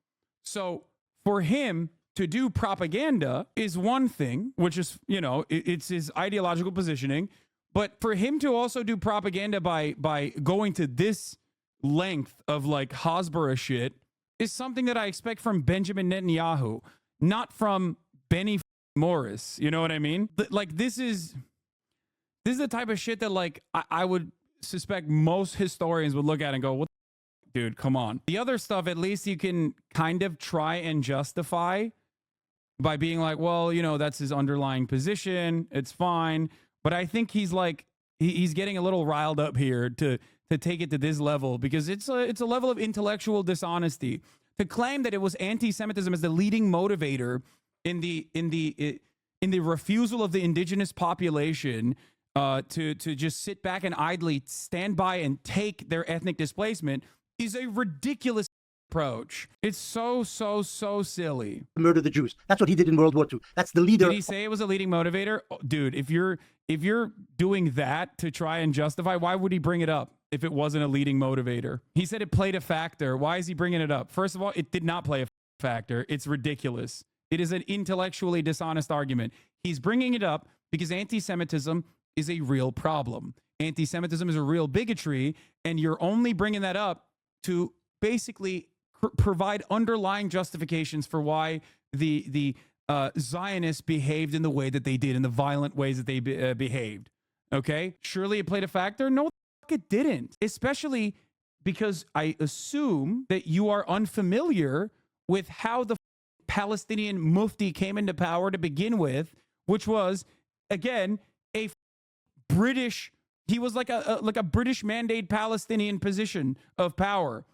So for him to do propaganda is one thing, which is, it's his ideological positioning. But for him to also do propaganda by going to this length of like Hasbara shit is something that I expect from Benjamin Netanyahu, not from Benny Morris. You know what I mean? Like this is the type of shit that like I would suspect most historians would look at and go, "What, dude? Come on." The other stuff, at least you can kind of try and justify by being like, "Well, that's his underlying position. It's fine." But I think he's like he's getting a little riled up here to take it to this level because it's a level of intellectual dishonesty to claim that it was anti-Semitism as the leading motivator in the refusal of the indigenous population to just sit back and idly stand by and take their ethnic displacement is a ridiculous approach. It's so silly. Murder the Jews. That's what he did in World War II. That's the leader. Did he say it was a leading motivator? Oh, dude, if you're doing that to try and justify, why would he bring it up if it wasn't a leading motivator? He said it played a factor. Why is he bringing it up? First of all, it did not play a factor. It's ridiculous. It is an intellectually dishonest argument. He's bringing it up because anti-Semitism is a real problem. Anti-Semitism is a real bigotry, and you're only bringing that up to basically provide underlying justifications for why the Zionists behaved in the way that they did, in the violent ways that they behaved. Okay? Surely it played a factor? No, it didn't. Especially because I assume that you are unfamiliar with how the Palestinian mufti came into power to begin with, which was, again, a British, he was like a British mandate Palestinian position of power.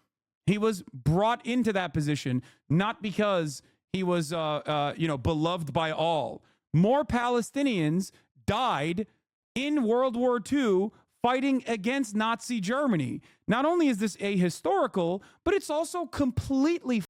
He was brought into that position, not because he was, beloved by all. More Palestinians died in World War II fighting against Nazi Germany. Not only is this ahistorical, but it's also completely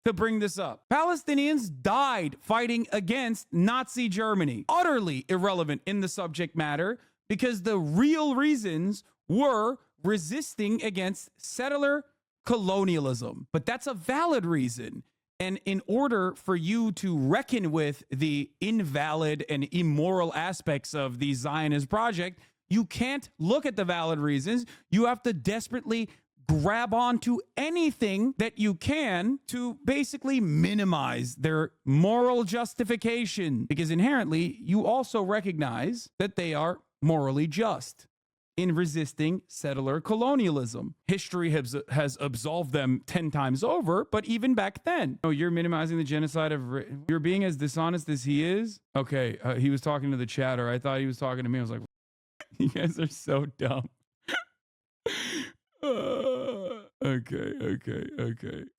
to bring this up. Palestinians died fighting against Nazi Germany. Utterly irrelevant in the subject matter because the real reasons were resisting against settler colonialism. But that's a valid reason. And in order for you to reckon with the invalid and immoral aspects of the Zionist project, you can't look at the valid reasons. You have to desperately grab onto anything that you can to basically minimize their moral justification, because inherently you also recognize that they are morally just in resisting settler colonialism. History has absolved them 10 times over, but even back then, you're minimizing the genocide of, you're being as dishonest as he is. Okay, he was talking to the chatter. I thought he was talking to me. I was like, you guys are so dumb. Okay.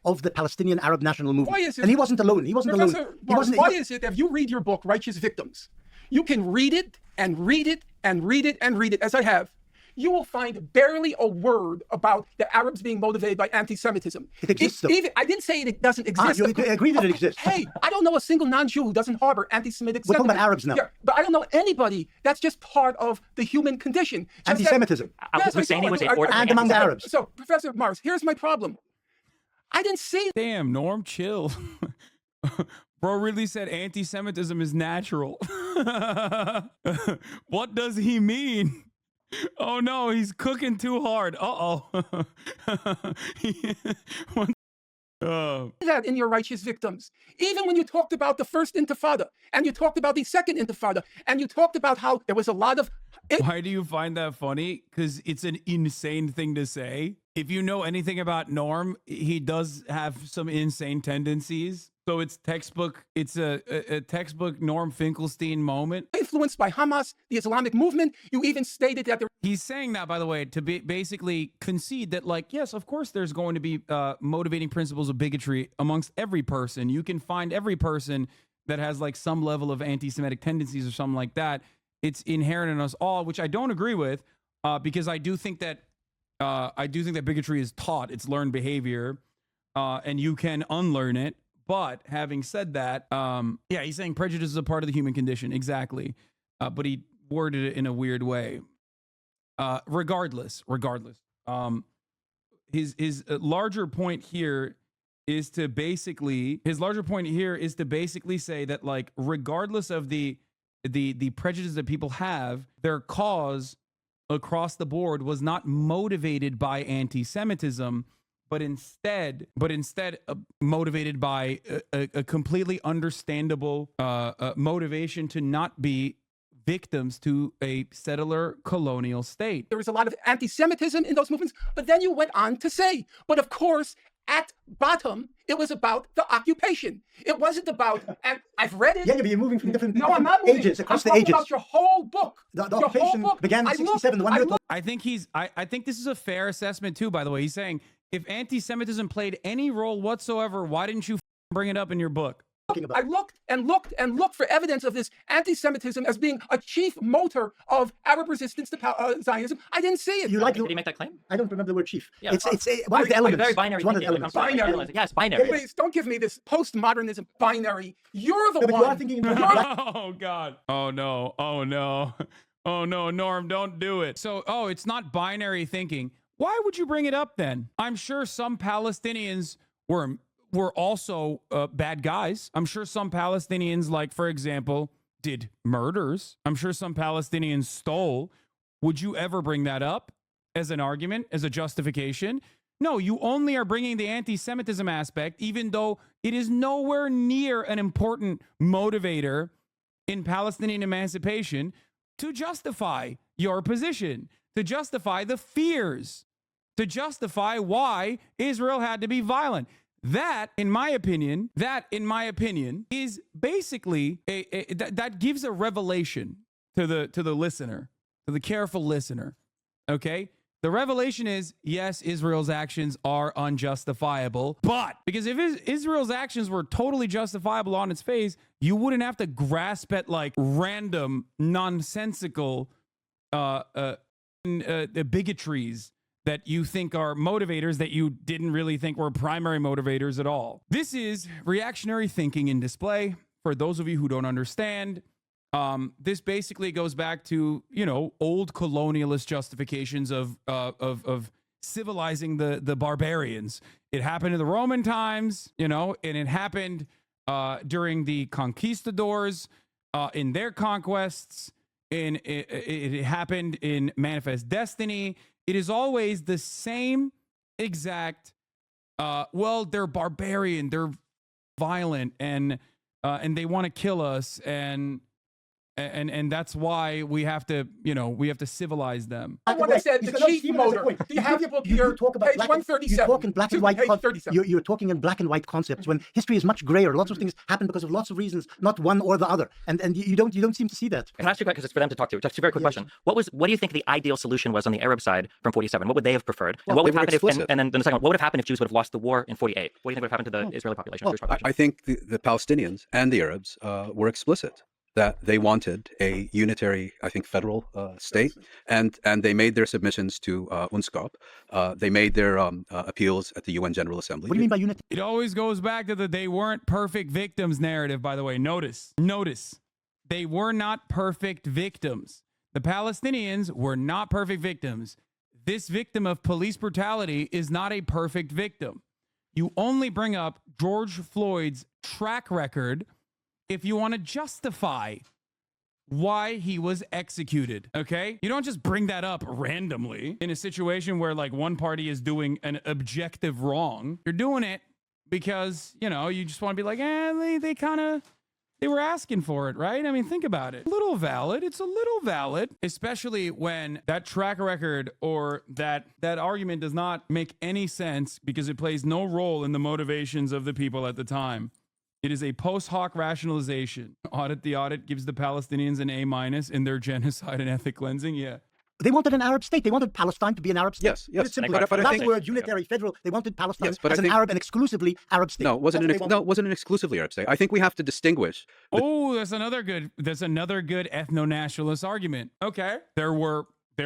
Of the Palestinian Arab National Movement. Why is it, and he wasn't alone. He wasn't Professor alone. Marks, why is it that if you read your book, Righteous Victims, you can read it and read it and read it and read it, as I have, you will find barely a word about the Arabs being motivated by anti-Semitism. It exists, though. I didn't say it doesn't exist. You agree that it exists. Hey, I don't know a single non-Jew who doesn't harbor anti-Semitic We're talking sentiment. about Arabs now. Yeah, but I don't know anybody. That's just part of the human condition. Just Anti-Semitism. Husseini was a order And among the Arabs. So, Professor Mars, here's my problem. I didn't say Damn, Norm, chill. Bro really said anti-Semitism is natural. What does he mean? Oh no, he's cooking too hard. that in your Righteous Victims. Even when you talked about the first Intifada, and you talked about the second Intifada, and you talked about how there was a lot of... Why do you find that funny? Because it's an insane thing to say. If you know anything about Norm, he does have some insane tendencies. So it's textbook. It's a textbook Norm Finkelstein moment. Influenced by Hamas, the Islamic movement. You even stated that there... He's saying that, by the way, to basically concede that, like, yes, of course, there's going to be motivating principles of bigotry amongst every person. You can find every person that has like some level of anti-Semitic tendencies or something like that. It's inherent in us all, which I don't agree with, because I do think that bigotry is taught. It's learned behavior, and you can unlearn it. But having said that, yeah, he's saying prejudice is a part of the human condition. Exactly. But he worded it in a weird way. Regardless, his larger point here is to basically say that, like, regardless of the prejudice that people have, their cause across the board was not motivated by anti-Semitism, but instead motivated by a completely understandable motivation to not be victims to a settler colonial state. There was a lot of anti-Semitism in those movements, but then you went on to say, but of course, at bottom, it was about the occupation. It wasn't about, and I've read it. Yeah, but you're moving from different, No, I'm not moving. ages, across I'm the ages. about your whole book. The occupation began in 67. I think I think this is a fair assessment too, by the way. He's saying, if anti-Semitism played any role whatsoever, why didn't you bring it up in your book? I looked and looked and looked for evidence of this anti-Semitism as being a chief motor of Arab resistance to Zionism. I didn't see it. Did he make that claim? I don't remember the word chief. Yeah, it's one of the elements. Very binary. It's one of the thinking. elements. I'm sorry. Binary. Yes, binary. Please don't give me this postmodernism binary. You're the No, but one. you are thinking in terms of black. Oh God. Oh no. Oh no. Oh no, Norm, don't do it. So, it's not binary thinking. Why would you bring it up then? I'm sure some Palestinians were also bad guys. I'm sure some Palestinians, like, for example, did murders. I'm sure some Palestinians stole. Would you ever bring that up as an argument, as a justification? No, you only are bringing the anti-Semitism aspect, even though it is nowhere near an important motivator in Palestinian emancipation, to justify your position, to justify the fears, to justify why Israel had to be violent. That, in my opinion, is basically that gives a revelation to the listener, to the careful listener. Okay? The revelation is, yes, Israel's actions are unjustifiable, but because if Israel's actions were totally justifiable on its face, you wouldn't have to grasp at like random, nonsensical bigotries that you think are motivators that you didn't really think were primary motivators at all. This is reactionary thinking in display. For those of you who don't understand, this basically goes back to, old colonialist justifications of civilizing the barbarians. It happened in the Roman times, and it happened during the conquistadors in their conquests. It happened in Manifest Destiny. It is always the same exact. They're barbarian, they're violent, and they want to kill us, and that's why we have to civilize them. What I said, the chief motor. Do you have your book here? Talk about Page 137. You talk in black and white. Page 37. You're talking in black and white concepts when history is much grayer. Lots of things happen because of lots of reasons, not one or the other. And you don't seem to see that. Can I ask you a question? Because it's for them to talk to. Just a very quick question. What do you think the ideal solution was on the Arab side from 47? What would they have preferred? And Well, what would they were happen if, explicit. and then the second one, what would have happened if Jews would have lost the war in 48? What do you think would have happened to the Israeli population? Well, Jewish population? I think the Palestinians and the Arabs were explicit that they wanted a unitary, I think, federal state, and they made their submissions to UNSCOP. They made their appeals at the UN General Assembly. What do you mean by unity? It always goes back to the they weren't perfect victims narrative, by the way. Notice, they were not perfect victims. The Palestinians were not perfect victims. This victim of police brutality is not a perfect victim. You only bring up George Floyd's track record if you want to justify why he was executed, okay? You don't just bring that up randomly in a situation where like one party is doing an objective wrong. You're doing it because, you just want to be like, they were asking for it, right? I mean, think about it. It's a little valid, especially when that track record or that argument does not make any sense because it plays no role in the motivations of the people at the time. It is a post hoc rationalization. Audit the audit gives the Palestinians an A- in their genocide and ethnic cleansing. Yeah. They wanted an Arab state. They wanted Palestine to be an Arab state. Yes. It's simple. But I That think- word, unitary, federal. They wanted Palestine Yes, but as I an think- Arab and exclusively Arab state. No, it wasn't That's what they wanted. it wasn't an exclusively Arab state. I think we have to distinguish. That's another good ethno-nationalist argument. Okay. There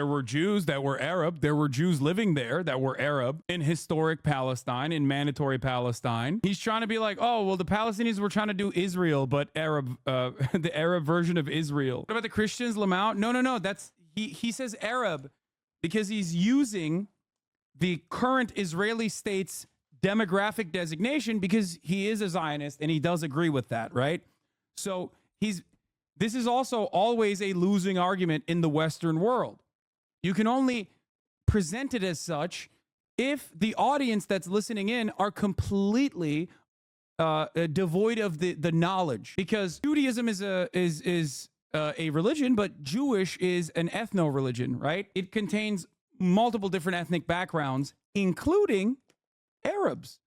were Jews that were Arab. There were Jews living there that were Arab in historic Palestine, in mandatory Palestine. He's trying to be like, the Palestinians were trying to do Israel, but Arab, the Arab version of Israel. What about the Christians, Lamau? No. He says Arab because he's using the current Israeli state's demographic designation because he is a Zionist and he does agree with that, right? So this is also always a losing argument in the Western world. You can only present it as such if the audience that's listening in are completely devoid of the knowledge. Because Judaism is a religion, but Jewish is an ethno-religion, right? It contains multiple different ethnic backgrounds, including Arabs.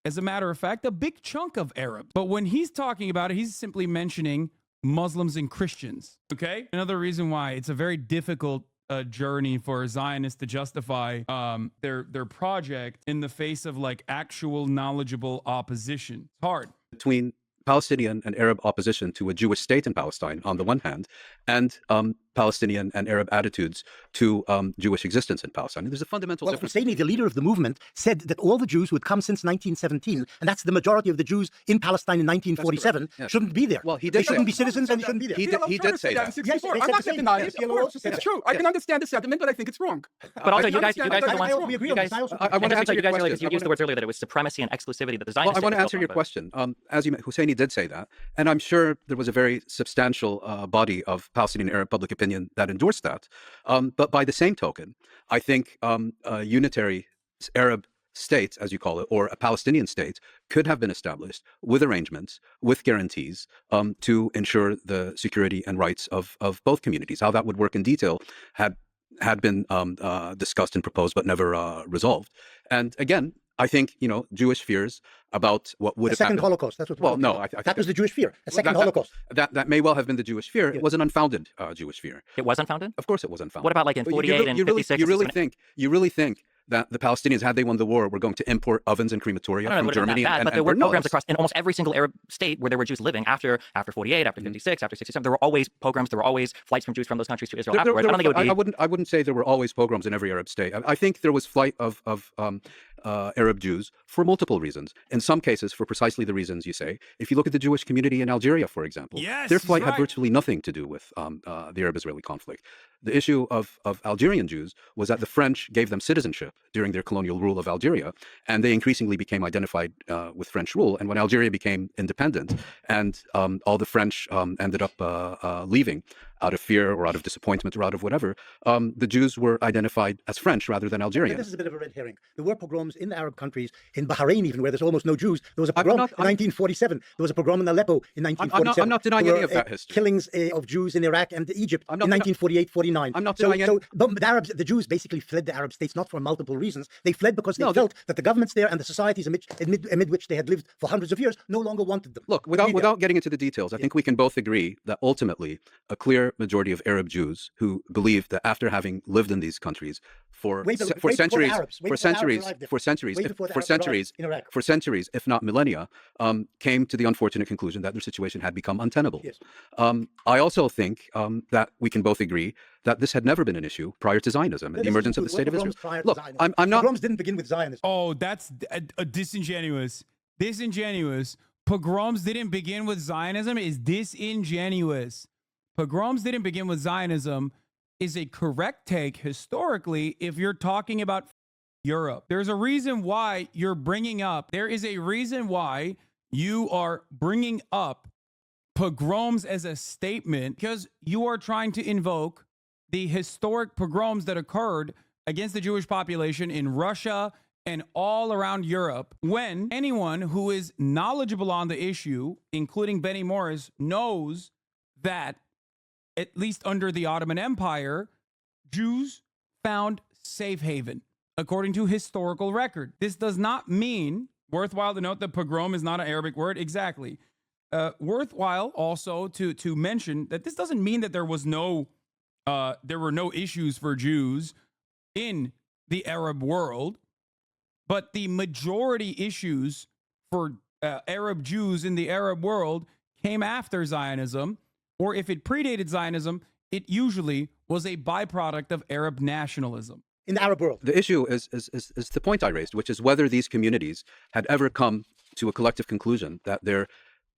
As a matter of fact, a big chunk of Arabs. But when he's talking about it, he's simply mentioning Muslims and Christians, okay? Another reason why it's a very difficult journey for Zionists to justify their project in the face of like actual knowledgeable opposition. It's hard. Between Palestinian and Arab opposition to a Jewish state in Palestine on the one hand, and Palestinian and Arab attitudes to Jewish existence in Palestine. There's a fundamental Well, difference. Husseini, the leader of the movement, said that all the Jews who had come since 1917, and that's the majority of the Jews in Palestine in 1947, Yes. shouldn't be there. Well, he They did say shouldn't that. be citizens and they shouldn't be there. He did say that. in Yes, 64. they I'm said not the same. denying it. PLO Of course. also said It's that. true. I can understand the sentiment, but I think it's wrong. But also, I you guys are the ones. we agree You on guys, this. I also- I want to answer your question. You used the words earlier that it was supremacy and exclusivity that the Well, Zionists. I want to state was answer your built on, question. As you, Husseini did say that, and I'm sure there was a very substantial body of Palestinian Arab public opinion that endorsed that. But by the same token, I think a unitary Arab state, as you call it, or a Palestinian state, could have been established with arrangements, with guarantees to ensure the security and rights of both communities. How that would work in detail had been discussed and proposed, but never resolved. And again, I think, Jewish fears about what would A have second happened. Holocaust. That's what. Well, we're no, talking about. I think that was the Jewish fear. A second that- Holocaust. That may well have been the Jewish fear. Yeah. It was an unfounded Jewish fear. It was unfounded? Of course, it was unfounded. What about like in But 48 and 56? You really think that the Palestinians, had they won the war, were going to import ovens and crematoria I don't know, from it would've been Germany that bad, and but there were burn? No, pogroms across in almost every single Arab state where there were Jews living after 48, after 56, after 67. There were always pogroms. There were always flights from Jews from those countries to Israel afterwards. I don't think it would be. I wouldn't say there were always pogroms in every Arab state. I think there was flight of Arab Jews for multiple reasons. In some cases, for precisely the reasons you say. If you look at the Jewish community in Algeria, for example, Yes, their flight he's had right. virtually nothing to do with the Arab-Israeli conflict. The issue of Algerian Jews was that the French gave them citizenship during their colonial rule of Algeria, and they increasingly became identified with French rule. And when Algeria became independent, and all the French ended up leaving out of fear or out of disappointment or out of whatever, the Jews were identified as French rather than Algerian. This is a bit of a red herring. There were pogroms in the Arab countries, in Bahrain even, where there's almost no Jews. There was a pogrom in 1947. There was a pogrom in Aleppo in 1947. I'm not denying There any were, of that history. Killings of Jews in Iraq and Egypt in 1948, 49. I'm not denying any. But the Jews basically fled the Arab states not for multiple reasons. They fled because they felt that the governments there and the societies amid which they had lived for hundreds of years no longer wanted them. Look, without getting into the details, I think we can both agree that ultimately a clear majority of Arab Jews who believe that after having lived in these countries for centuries, if not millennia, came to the unfortunate conclusion that their situation had become untenable. Yes. I also think that we can both agree that this had never been an issue prior to Zionism and the emergence of the state of Israel. Look, I'm not. Pogroms didn't begin with Zionism. Oh, that's a disingenuous. Disingenuous. Pogroms didn't begin with Zionism is disingenuous. Pogroms didn't begin with Zionism is a correct take historically if you're talking about Europe. There's a reason why you're bringing up, there is a reason why you are bringing up pogroms as a statement because you are trying to invoke the historic pogroms that occurred against the Jewish population in Russia and all around Europe, when anyone who is knowledgeable on the issue, including Benny Morris, knows that at least under the Ottoman Empire, Jews found safe haven, according to historical record. This does not mean, worthwhile to note that pogrom is not an Arabic word, exactly. Worthwhile also to mention that this doesn't mean that there were no issues for Jews in the Arab world, but the majority issues for Arab Jews in the Arab world came after Zionism, or if it predated Zionism, it usually was a byproduct of Arab nationalism. In the Arab world. The issue is the point I raised, which is whether these communities had ever come to a collective conclusion that their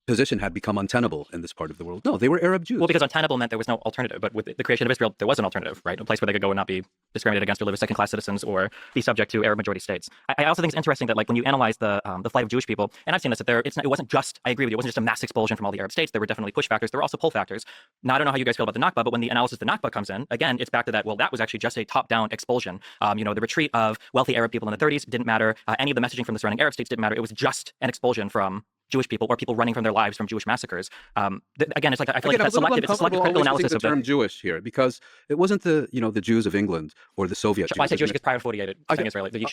position had become untenable in this part of the world. No, they were Arab Jews. Well, because untenable meant there was no alternative. But with the creation of Israel, there was an alternative, right? A place where they could go and not be discriminated against or live as second-class citizens or be subject to Arab majority states. I also think it's interesting that, like, when you analyze the flight of Jewish people, and I've seen this, that it wasn't just, I agree with you, it wasn't just a mass expulsion from all the Arab states. There were definitely push factors. There were also pull factors. Now, I don't know how you guys feel about the Nakba, but when the analysis of the Nakba comes in, again, it's back to that, well, that was actually just a top-down expulsion. The retreat of wealthy Arab people in the 30s didn't matter. Any of the messaging from the surrounding Arab states didn't matter. It was just an expulsion from Jewish people or people running from their lives from Jewish massacres. Again, it's like I feel like it's a selective critical analysis of the term Jewish here, because it wasn't the Jews of England or the Soviet Jews. Why I say Jewish because prior to 48, Israeli.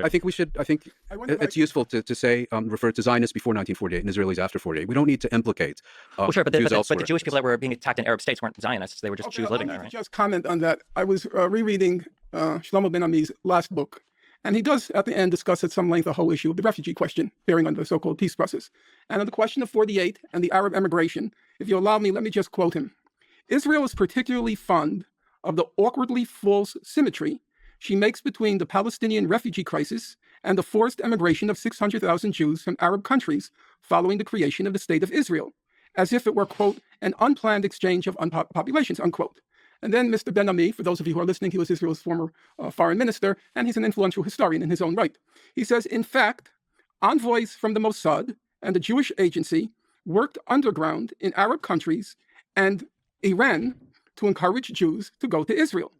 I think we should. I think it's useful to say refer to Zionists before 1948 and Israelis after 48. We don't need to implicate. Well, sure, but Jews the Jewish people that were being attacked in Arab states weren't Zionists. They were just Jews living there, right? Just comment on that. I was rereading Shlomo Ben Ami's last book, and he does at the end discuss at some length the whole issue of the refugee question bearing on the so-called peace process. And on the question of 48 and the Arab emigration, if you allow me, let me just quote him. Israel is particularly fond of the awkwardly false symmetry she makes between the Palestinian refugee crisis and the forced emigration of 600,000 Jews from Arab countries following the creation of the State of Israel, as if it were, quote, an unplanned exchange of populations, unquote. And then Mr. Ben Ami, for those of you who are listening, he was Israel's former foreign minister, and he's an influential historian in his own right. He says, in fact, envoys from the Mossad and the Jewish Agency worked underground in Arab countries and Iran to encourage Jews to go to Israel.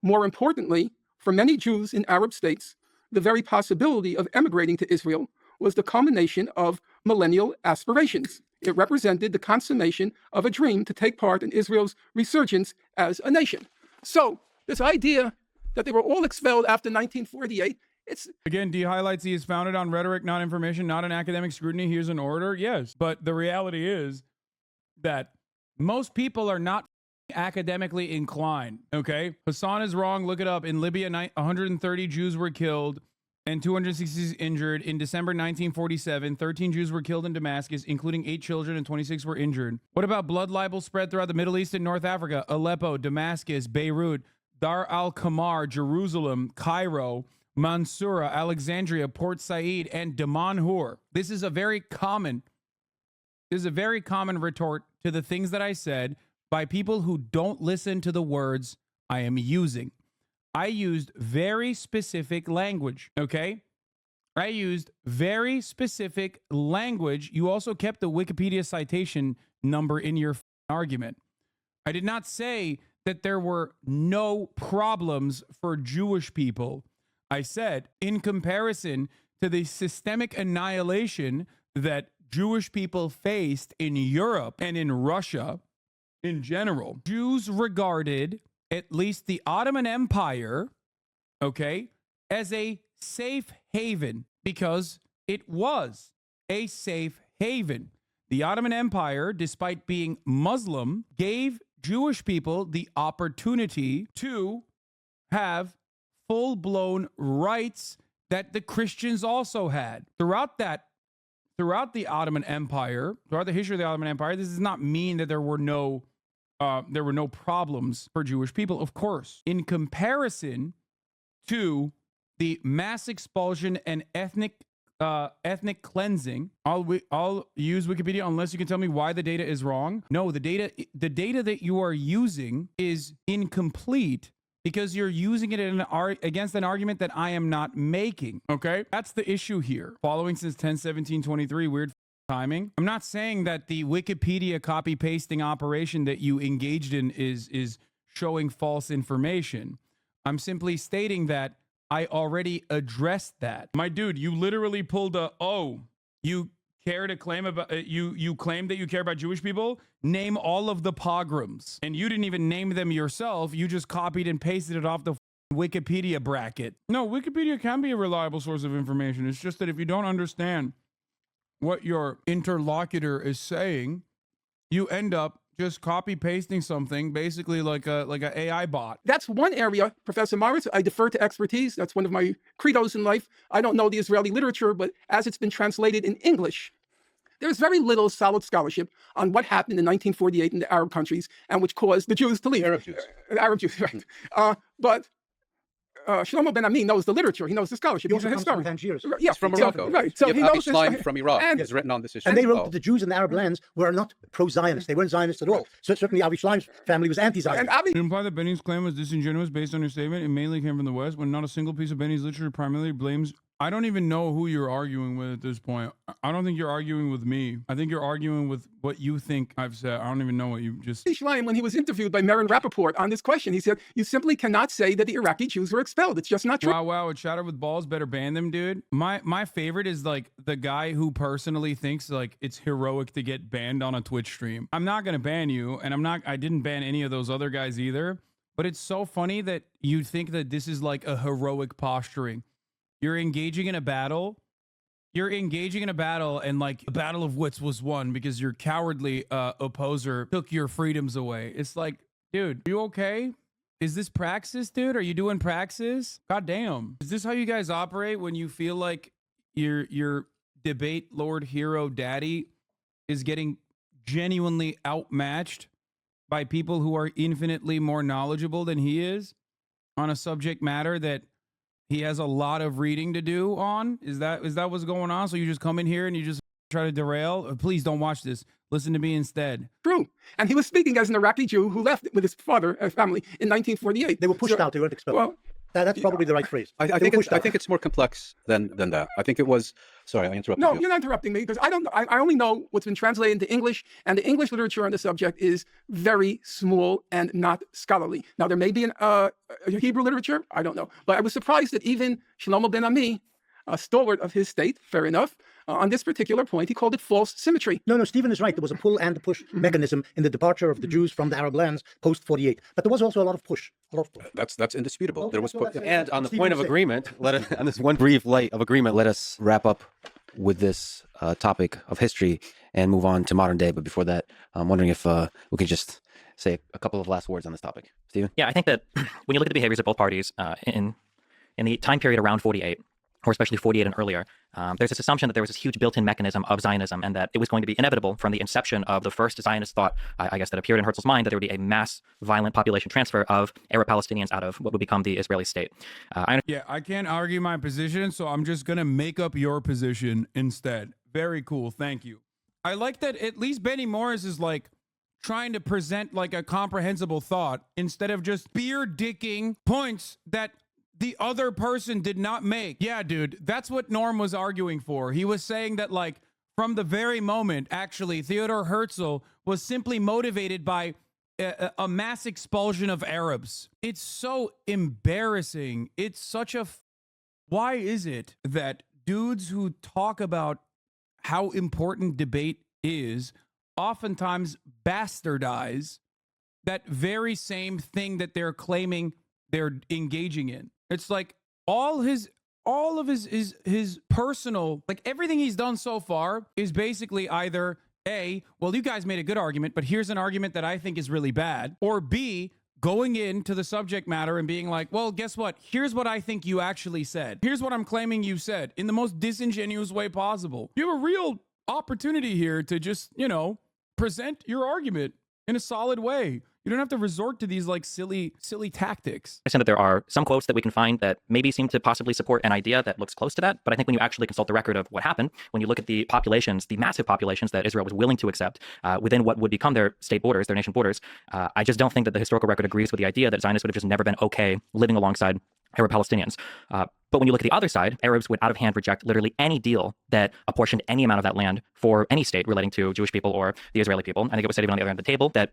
More importantly, for many Jews in Arab states, the very possibility of emigrating to Israel was the culmination of millennial aspirations. It represented the consummation of a dream to take part in Israel's resurgence as a nation. So this idea that they were all expelled after 1948 It's Again, D highlights he is founded on rhetoric, not information, not an academic scrutiny. Here's an order. Yes. But the reality is that most people are not academically inclined. Okay. Hassan is wrong. Look it up. In Libya, 130 Jews were killed and 260 injured. In December 1947, 13 Jews were killed in Damascus, including 8 children, and 26 were injured. What about blood libel spread throughout the Middle East and North Africa? Aleppo, Damascus, Beirut, Dar al-Kamar, Jerusalem, Cairo, Mansoura, Alexandria, Port Said, and Damanhur. This is a very common retort to the things that I said by people who don't listen to the words I am using. I used very specific language, okay? I used very specific language. You also kept the Wikipedia citation number in your argument. I did not say that there were no problems for Jewish people. I said, in comparison to the systemic annihilation that Jewish people faced in Europe and in Russia in general, Jews regarded at least the Ottoman Empire, okay, as a safe haven because it was a safe haven. The Ottoman Empire, despite being Muslim, gave Jewish people the opportunity to have full-blown rights that the Christians also had. Throughout the Ottoman Empire, throughout the history of the Ottoman Empire, this does not mean that there were no problems for Jewish people. Of course, in comparison to the mass expulsion and ethnic cleansing, I'll use Wikipedia unless you can tell me why the data is wrong. No, the data that you are using is incomplete because you're using it against an argument that I am not making. Okay, that's the issue here. Following since 10/17/23, weird timing. I'm not saying that the Wikipedia copy pasting operation that you engaged in is showing false information. I'm simply stating that I already addressed that. My dude, you literally pulled you care to claim about you claim that you care about Jewish people? Name all of the pogroms. And you didn't even name them yourself. You just copied and pasted it off the Wikipedia bracket. No, Wikipedia can be a reliable source of information. It's just that if you don't understand what your interlocutor is saying, you end up just copy pasting something basically like a AI bot. That's one area, Professor Morris. I defer to expertise. That's one of my credos in life. I don't know the Israeli literature, but as it's been translated in English, there's very little solid scholarship on what happened in 1948 in the Arab countries and which caused the Jews to leave. Arab Jews, right. But Shlomo Ben Ami knows the literature. He knows the scholarship. He He's a also comes from historian. Tangiers. Yeah, He's from Morocco. Right. So he Avi knows this. Schleim from Iraq And- has written on this issue. And they as wrote well. that the Jews in the Arab lands were not pro-Zionist. They weren't Zionists at all. So certainly Avi Schleim's family was anti-Zionist. And Avi It implied that Benny's claim was disingenuous based on your statement. It mainly came from the West, when not a single piece of Benny's literature primarily blames. I don't even know who you're arguing with at this point. I don't think you're arguing with me. I think you're arguing with what you think I've said. I don't even know what you just... Schleim, when he was interviewed by Meron Rappaport on this question, he said, you simply cannot say that the Iraqi Jews were expelled. It's just not true. Wow, a chatter with balls, better ban them, dude. My favorite is like the guy who personally thinks like it's heroic to get banned on a Twitch stream. I'm not gonna ban you, and I didn't ban any of those other guys either. But it's so funny that you think that this is like a heroic posturing. You're engaging in a battle. And like a battle of wits was won because your cowardly opposer took your freedoms away. It's like, dude, you okay? Is this praxis, dude? Are you doing praxis? God damn. Is this how you guys operate when you feel like your debate Lord Hero Daddy is getting genuinely outmatched by people who are infinitely more knowledgeable than he is on a subject matter that he has a lot of reading to do on? Is that what's going on? So you just come in here and you just try to derail? Please don't watch this. Listen to me instead. True. And he was speaking as an Iraqi Jew who left with his father and family in 1948. They were pushed out. They weren't expelled. Well, That's probably the right phrase. I think it's more complex than that. I think it was. Sorry, I interrupted no, you. you're not interrupting me because I don't. I only know what's been translated into English, and the English literature on the subject is very small and not scholarly. Now there may be a Hebrew literature. I don't know, but I was surprised that even Shlomo Ben Ami stalwart of his state, fair enough. On this particular point, he called it false symmetry. No, Stephen is right. There was a pull and push mechanism in the departure of the Jews from the Arab lands post 48. But there was also a lot of push. That's indisputable. Okay, There was, so that's- And on the Stephen point of was saying. agreement, on this one brief light of agreement, let us wrap up with this topic of history and move on to modern day. But before that, I'm wondering if we could just say a couple of last words on this topic. Stephen? Yeah, I think that when you look at the behaviors of both parties in the time period around 48, or especially 48 and earlier, there's this assumption that there was this huge built-in mechanism of Zionism and that it was going to be inevitable from the inception of the first Zionist thought, I guess, that appeared in Herzl's mind, that there would be a mass violent population transfer of Arab Palestinians out of what would become the Israeli state. Yeah, I can't argue my position, so I'm just going to make up your position instead. Very cool. Thank you. I like that at least Benny Morris is like trying to present like a comprehensible thought instead of just beer dicking points that the other person did not make. Yeah, dude, that's what Norm was arguing for. He was saying that, like, from the very moment, actually, Theodor Herzl was simply motivated by a mass expulsion of Arabs. It's so embarrassing. It's such a... Why is it that dudes who talk about how important debate is oftentimes bastardize that very same thing that they're claiming they're engaging in? It's like all of his personal, like everything he's done so far is basically either A, well, you guys made a good argument, but here's an argument that I think is really bad, or B, going into the subject matter and being like, well, guess what? Here's what I think you actually said. Here's what I'm claiming you said in the most disingenuous way possible. You have a real opportunity here to just, present your argument in a solid way. You don't have to resort to these like silly tactics. I understand that there are some quotes that we can find that maybe seem to possibly support an idea that looks close to that. But I think when you actually consult the record of what happened, when you look at the populations, the massive populations that Israel was willing to accept within what would become their state borders, their nation borders, I just don't think that the historical record agrees with the idea that Zionists would have just never been okay living alongside Arab Palestinians. But when you look at the other side, Arabs would out of hand reject literally any deal that apportioned any amount of that land for any state relating to Jewish people or the Israeli people. I think it was said even on the other end of the table that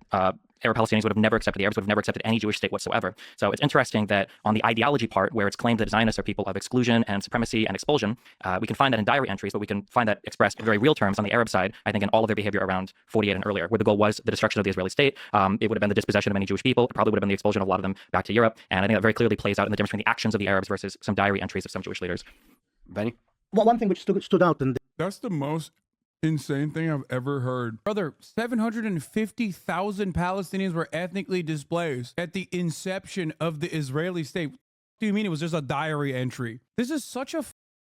Arab Palestinians would have never accepted, the Arabs would have never accepted any Jewish state whatsoever. So it's interesting that on the ideology part, where it's claimed that Zionists are people of exclusion and supremacy and expulsion, we can find that in diary entries, but we can find that expressed in very real terms on the Arab side, I think in all of their behavior around 48 and earlier, where the goal was the destruction of the Israeli state. It would have been the dispossession of many Jewish people. It probably would have been the expulsion of a lot of them back to Europe. And I think that very clearly plays out in the difference between the actions of the Arabs versus some diary entries of some Jewish leaders. Benny? Well, one thing which stood out, and That's the most insane thing I've ever heard. Brother, 750,000 Palestinians were ethnically displaced at the inception of the Israeli state. What do you mean it was just a diary entry? This is such a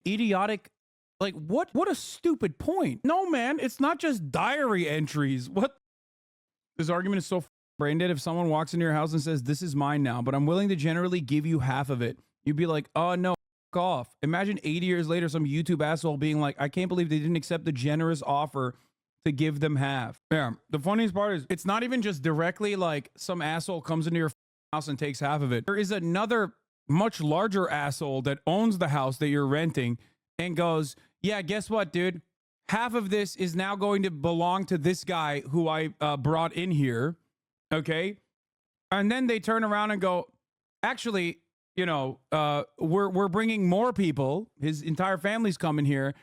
idiotic, like, what a stupid point. No, man, it's not just diary entries. What? This argument is so brain dead. If someone walks into your house and says, this is mine now, but I'm willing to generally give you half of it, you'd be like, oh, no. Off. Imagine 80 years later, some YouTube asshole being like, I can't believe they didn't accept the generous offer to give them half. Yeah. The funniest part is it's not even just directly like some asshole comes into your house and takes half of it. There is another much larger asshole that owns the house that you're renting and goes, yeah, guess what, dude? Half of this is now going to belong to this guy who I brought in here. Okay. And then they turn around and go, actually, we're bringing more people. His entire family's coming here,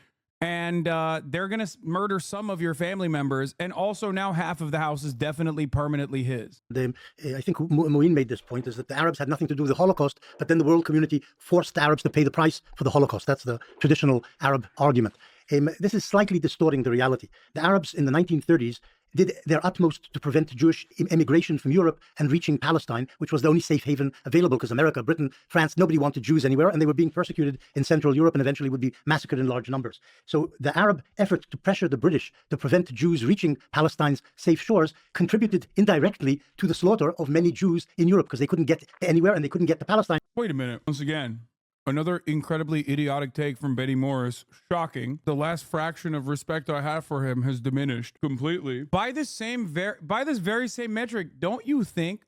and they're going to murder some of your family members. And also now half of the house is definitely permanently his. I think Moeen made this point, is that the Arabs had nothing to do with the Holocaust, but then the world community forced the Arabs to pay the price for the Holocaust. That's the traditional Arab argument. This is slightly distorting the reality. The Arabs in the 1930s did their utmost to prevent Jewish immigration from Europe and reaching Palestine, which was the only safe haven available, because America, Britain, France, nobody wanted Jews anywhere, and they were being persecuted in Central Europe and eventually would be massacred in large numbers. So the Arab effort to pressure the British to prevent Jews reaching Palestine's safe shores contributed indirectly to the slaughter of many Jews in Europe, because they couldn't get anywhere and they couldn't get to Palestine. Wait a minute. Once again, another incredibly idiotic take from Benny Morris. Shocking. The last fraction of respect I have for him has diminished completely. By this very same metric, don't you think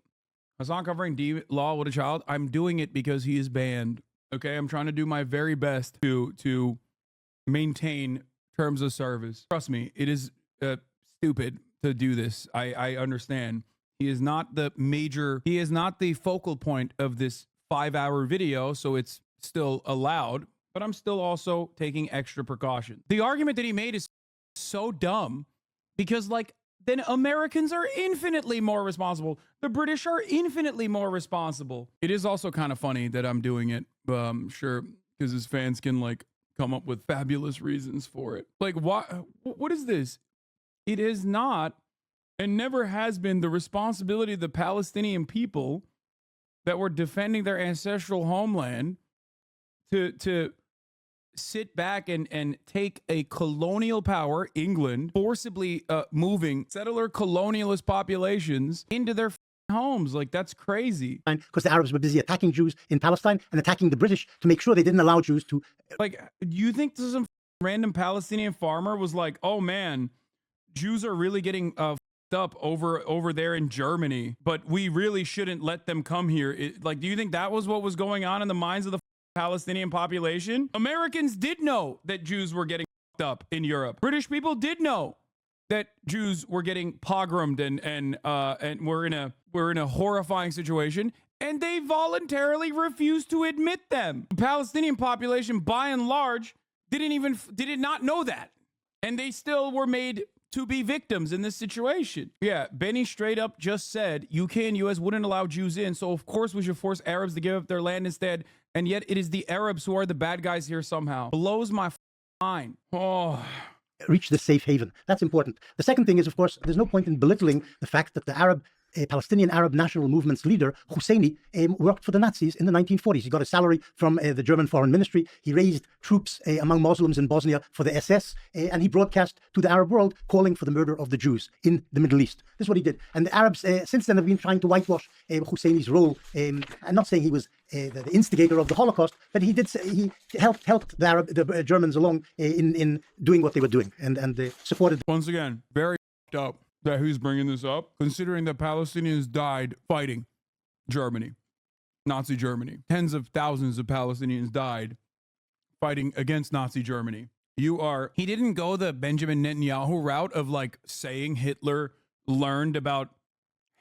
Hasan covering D law with a child? I'm doing it because he is banned. Okay, I'm trying to do my very best to maintain terms of service. Trust me, it is stupid to do this. I understand. He is not the focal point of this 5-hour video, so it's still allowed, but I'm still also taking extra precaution. The argument that he made is so dumb because, like, then Americans are infinitely more responsible. The British are infinitely more responsible. It is also kind of funny that I'm doing it, sure, because his fans can, like, come up with fabulous reasons for it. Like, what is this? It is not and never has been the responsibility of the Palestinian people that were defending their ancestral homeland to sit back and take a colonial power, England, forcibly moving settler colonialist populations into their homes. Like, that's crazy. Because the Arabs were busy attacking Jews in Palestine and attacking the British to make sure they didn't allow Jews to... Like, you think some random Palestinian farmer was like, oh man, Jews are really getting up over there in Germany, but we really shouldn't let them come here. Like, do you think that was what was going on in the minds of the Palestinian population? Americans did know that Jews were getting up in Europe. British people did know that Jews were getting pogromed and we're in a horrifying situation, and they voluntarily refused to admit them. The Palestinian population, by and large, did not know that, and they still were made to be victims in this situation. Yeah, Benny straight up just said, US wouldn't allow Jews in, so of course we should force Arabs to give up their land instead, and yet it is the Arabs who are the bad guys here somehow. Blows my mind. Oh. Reach the safe haven. That's important. The second thing is, of course, there's no point in belittling the fact that the Palestinian Arab National Movement's leader, Husseini, worked for the Nazis in the 1940s. He got a salary from the German Foreign Ministry. He raised troops among Muslims in Bosnia for the SS, and he broadcast to the Arab world calling for the murder of the Jews in the Middle East. This is what he did. And the Arabs, since then, have been trying to whitewash Husseini's role. I'm not saying he was the instigator of the Holocaust, but he helped the Germans along in doing what they were doing, and supported. Once again, very up that he's bringing this up, considering that Palestinians died fighting Germany, Nazi Germany. Tens of thousands of Palestinians died fighting against Nazi Germany. He didn't go the Benjamin Netanyahu route of, like, saying Hitler learned about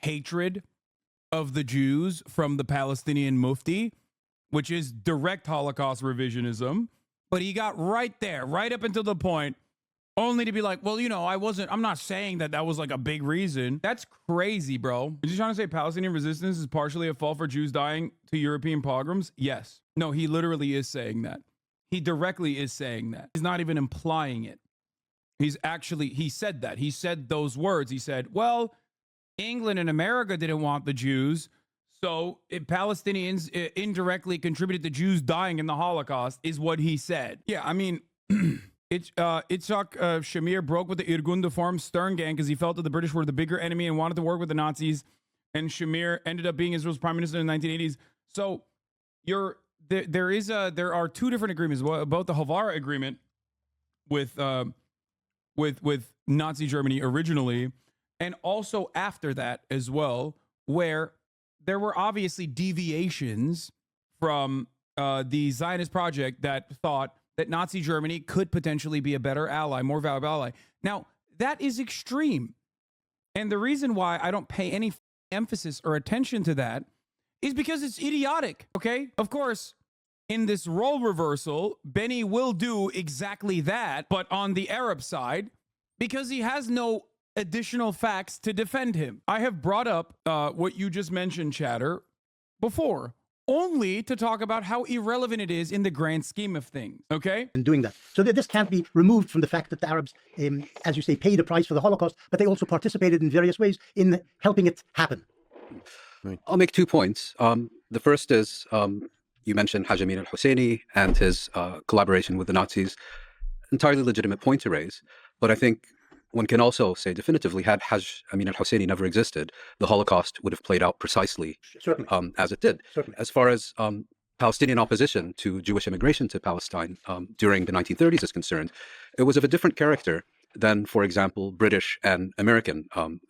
hatred of the Jews from the Palestinian Mufti, which is direct Holocaust revisionism. But he got right there, right up until the point, only to be like, well, I'm not saying that was like a big reason. That's crazy, bro. Is he trying to say Palestinian resistance is partially a fault for Jews dying to European pogroms? Yes. No, he literally is saying that. He directly is saying that. He's not even implying it. He said that. He said those words. He said, well, England and America didn't want the Jews, so Palestinians indirectly contributed to Jews dying in the Holocaust, is what he said. Yeah, I mean... Itzhak Shamir broke with the Irgun to form Stern Gang because he felt that the British were the bigger enemy and wanted to work with the Nazis. And Shamir ended up being Israel's prime minister in the 1980s. So there are two different agreements, both the Havara agreement with Nazi Germany originally, and also after that as well, where there were obviously deviations from the Zionist project that thought that Nazi Germany could potentially be a better ally, more valuable ally. Now, that is extreme. And the reason why I don't pay any emphasis or attention to that is because it's idiotic, okay? Of course, in this role reversal, Benny will do exactly that, but on the Arab side, because he has no additional facts to defend him. I have brought up what you just mentioned, Chatter, before, only to talk about how irrelevant it is in the grand scheme of things, okay? In doing that. So that this can't be removed from the fact that the Arabs, as you say, paid a price for the Holocaust, but they also participated in various ways in helping it happen. Right. I'll make 2 points. The first is, you mentioned Haj Amin al-Husseini and his collaboration with the Nazis. Entirely legitimate point to raise, but I think one can also say definitively, had Haj Amin al-Husseini never existed, the Holocaust would have played out precisely as it did. Certainly. As far as Palestinian opposition to Jewish immigration to Palestine during the 1930s is concerned, it was of a different character than, for example, British and American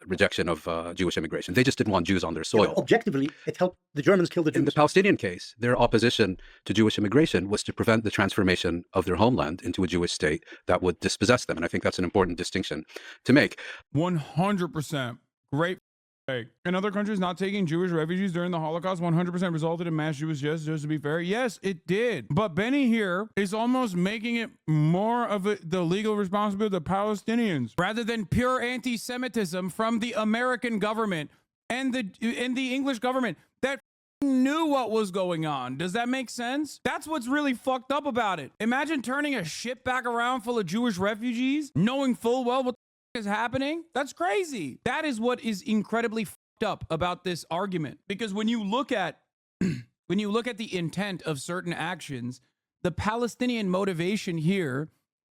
rejection of Jewish immigration. They just didn't want Jews on their soil. Yeah, objectively, it helped the Germans kill the Jews. In the Palestinian case, their opposition to Jewish immigration was to prevent the transformation of their homeland into a Jewish state that would dispossess them. And I think that's an important distinction to make. 100%. Great Hey, in other countries, not taking Jewish refugees during the Holocaust 100% resulted in mass Jewish deaths, just to be fair. Yes, it did. But Benny here is almost making it more of the legal responsibility of the Palestinians rather than pure anti-Semitism from the American government and the English government that knew what was going on. Does that make sense? That's what's really fucked up about it. Imagine turning a ship back around full of Jewish refugees, knowing full well what is happening. That's crazy. That is what is incredibly fucked up about this argument, because when you look at the intent of certain actions, the Palestinian motivation here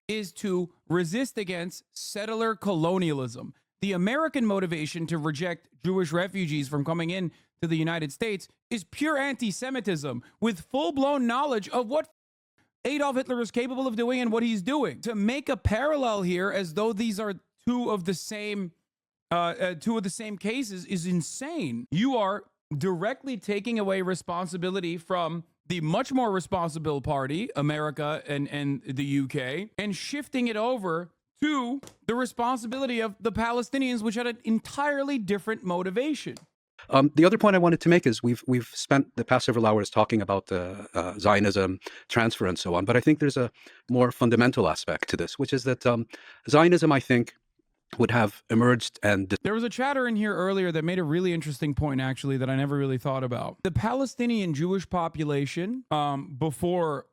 is to resist against settler colonialism. The American motivation to reject Jewish refugees from coming in to the United States is pure anti-Semitism with full-blown knowledge of what Adolf Hitler is capable of doing and what he's doing. To make a parallel here as though these are two of the same cases is insane. You are directly taking away responsibility from the much more responsible party, America and the UK, and shifting it over to the responsibility of the Palestinians, which had an entirely different motivation. The other point I wanted to make is we've spent the past several hours talking about Zionism, transfer, and so on. But I think there's a more fundamental aspect to this, which is that Zionism, I think, would have emerged and... There was a chatter in here earlier that made a really interesting point, actually, that I never really thought about. The Palestinian Jewish population before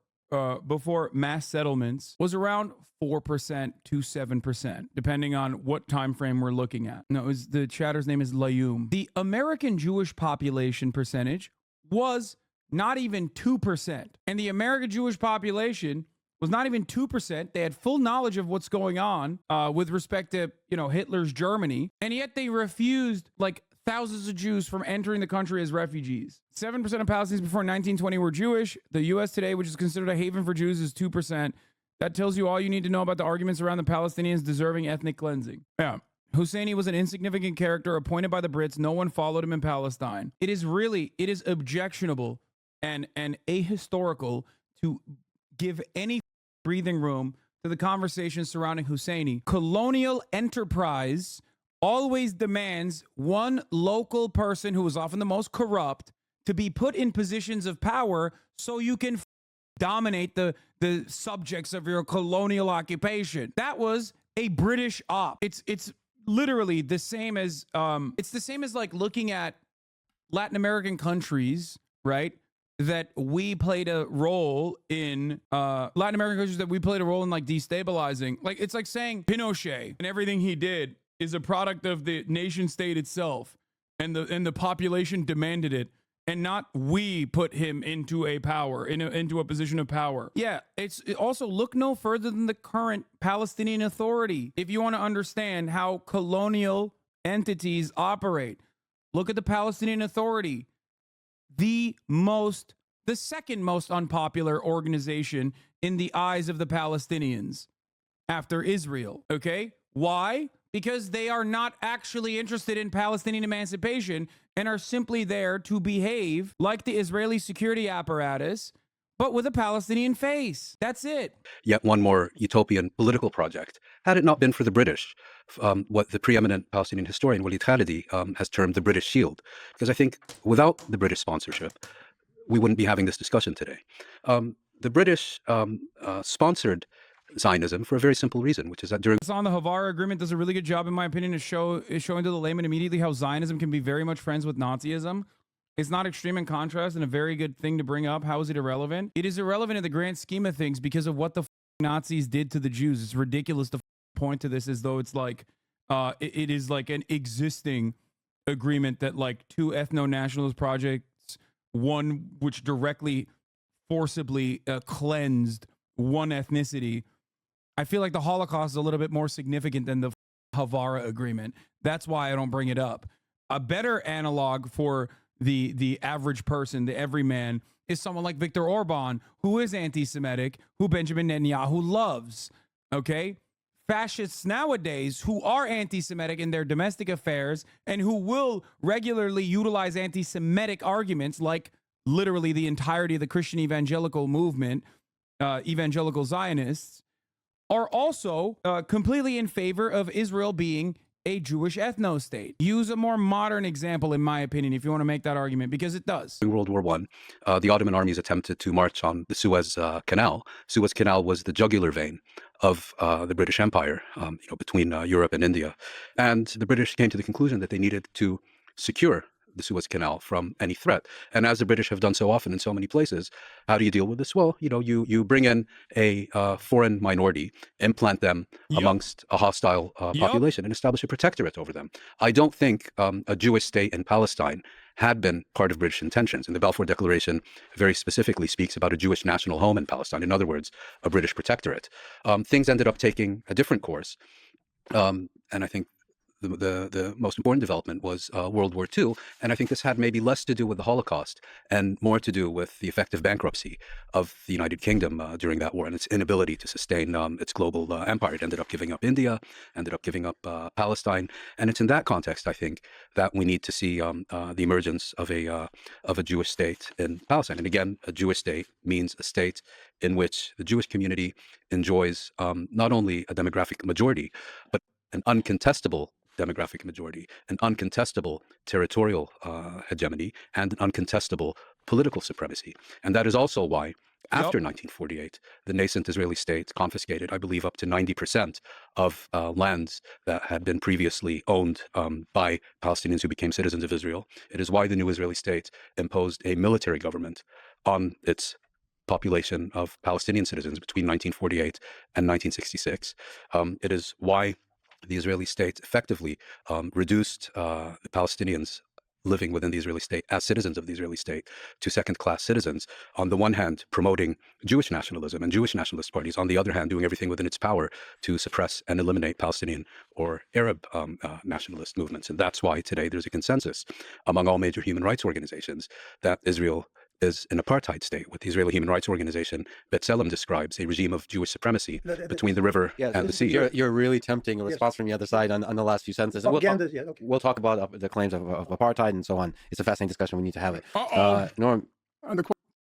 mass settlements was around 4% to 7%, depending on what time frame we're looking at. No, the chatter's name is Layum. The American Jewish population percentage was not even 2%. And the American Jewish population was not even 2%. They had full knowledge of what's going on with respect to, Hitler's Germany. And yet they refused like thousands of Jews from entering the country as refugees. 7% of Palestinians before 1920 were Jewish. The U.S. today, which is considered a haven for Jews, is 2%. That tells you all you need to know about the arguments around the Palestinians deserving ethnic cleansing. Yeah. Husseini was an insignificant character appointed by the Brits. No one followed him in Palestine. It is objectionable and ahistorical to give any breathing room to the conversation surrounding Husseini. Colonial enterprise always demands one local person, who is often the most corrupt, to be put in positions of power so you can dominate the subjects of your colonial occupation. That was a British op. It's literally the same as like looking at Latin American countries, right? That we played a role in Latin American countries that we played a role in like destabilizing. Like it's like saying Pinochet and everything he did is a product of the nation state itself, and the population demanded it, and not we put him into a position of power. Yeah, it also look no further than the current Palestinian Authority. If you want to understand how colonial entities operate, look at the Palestinian Authority. The second most unpopular organization in the eyes of the Palestinians after Israel. Okay? Why? Because they are not actually interested in Palestinian emancipation and are simply there to behave like the Israeli security apparatus, but with a Palestinian face. That's it. Yet one more utopian political project. Had it not been for the British, what the preeminent Palestinian historian Walid Khalidi has termed the British Shield. Because I think without the British sponsorship, we wouldn't be having this discussion today. The British sponsored Zionism for a very simple reason, which is that during on the Havara Agreement does a really good job, in my opinion, of showing to the layman immediately how Zionism can be very much friends with Nazism. It's not extreme in contrast, and a very good thing to bring up. How is it irrelevant? It is irrelevant in the grand scheme of things because of what the Nazis did to the Jews. It's ridiculous to point to this as though it's like it is like an existing agreement that like two ethno-nationalist projects, one which directly forcibly cleansed one ethnicity. I feel like the Holocaust is a little bit more significant than the Havara Agreement. That's why I don't bring it up. A better analog for the average person, the everyman, is someone like Viktor Orban, who is anti-Semitic, who Benjamin Netanyahu loves. Okay? Fascists nowadays who are anti-Semitic in their domestic affairs and who will regularly utilize anti-Semitic arguments, like literally the entirety of the Christian evangelical movement, evangelical Zionists, are also completely in favor of Israel being a Jewish ethno-state. Use a more modern example, in my opinion, if you want to make that argument, because it does. In World War One, the Ottoman armies attempted to march on the Suez Canal. Suez Canal was the jugular vein of the British Empire, between Europe and India. And the British came to the conclusion that they needed to secure the Suez Canal from any threat. And as the British have done so often in so many places, how do you deal with this? Well, you bring in a foreign minority, implant them amongst a hostile population, and establish a protectorate over them. I don't think a Jewish state in Palestine had been part of British intentions. And the Balfour Declaration very specifically speaks about a Jewish national home in Palestine. In other words, a British protectorate. Things ended up taking a different course. And I think the most important development was World War II. And I think this had maybe less to do with the Holocaust and more to do with the effective bankruptcy of the United Kingdom during that war and its inability to sustain its global empire. It ended up giving up India, ended up giving up Palestine. And it's in that context, I think, that we need to see the emergence of a Jewish state in Palestine. And again, a Jewish state means a state in which the Jewish community enjoys not only a demographic majority, but an uncontestable demographic majority, an uncontestable territorial hegemony, and an uncontestable political supremacy. And that is also why, after 1948, the nascent Israeli state confiscated, I believe, up to 90% of lands that had been previously owned by Palestinians who became citizens of Israel. It is why the new Israeli state imposed a military government on its population of Palestinian citizens between 1948 and 1966. It is why the Israeli state effectively reduced the Palestinians living within the Israeli state as citizens of the Israeli state to second-class citizens, on the one hand promoting Jewish nationalism and Jewish nationalist parties, on the other hand doing everything within its power to suppress and eliminate Palestinian or Arab nationalist movements. And that's why today there's a consensus among all major human rights organizations that Israel is an apartheid state. What the Israeli Human Rights Organization, B'Tselem, describes a regime of Jewish supremacy between the river and the sea. You're really tempting a response from the other side on the last few sentences. We'll talk about the claims of apartheid and so on. It's a fascinating discussion. We need to have it. Norm.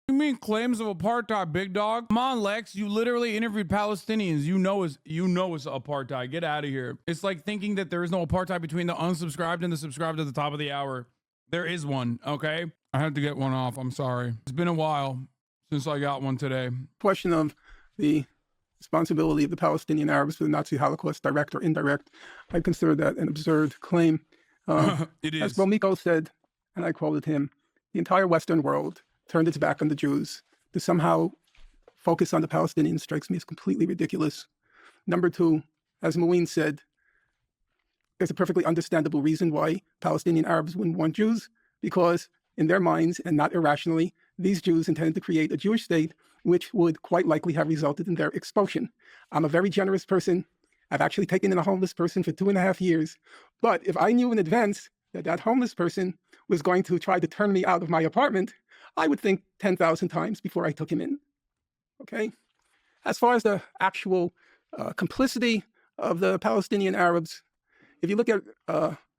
You mean claims of apartheid, big dog? Come on, Lex. You literally interviewed Palestinians. You know it's apartheid. Get out of here. It's like thinking that there is no apartheid between the unsubscribed and the subscribed at the top of the hour. There is one, okay? I had to get one off. I'm sorry. It's been a while since I got one today. Question of the responsibility of the Palestinian Arabs for the Nazi Holocaust, direct or indirect, I consider that an absurd claim. It is. As Bomiko said, and I quoted him, the entire Western world turned its back on the Jews. To somehow focus on the Palestinians strikes me as completely ridiculous. Number two, as Moeen said, there's a perfectly understandable reason why Palestinian Arabs wouldn't want Jews, because in their minds, and not irrationally, these Jews intended to create a Jewish state, which would quite likely have resulted in their expulsion. I'm a very generous person. I've actually taken in a homeless person for 2.5 years. But if I knew in advance that that homeless person was going to try to turn me out of my apartment, I would think 10,000 times before I took him in. Okay? As far as the actual complicity of the Palestinian Arabs, if you look at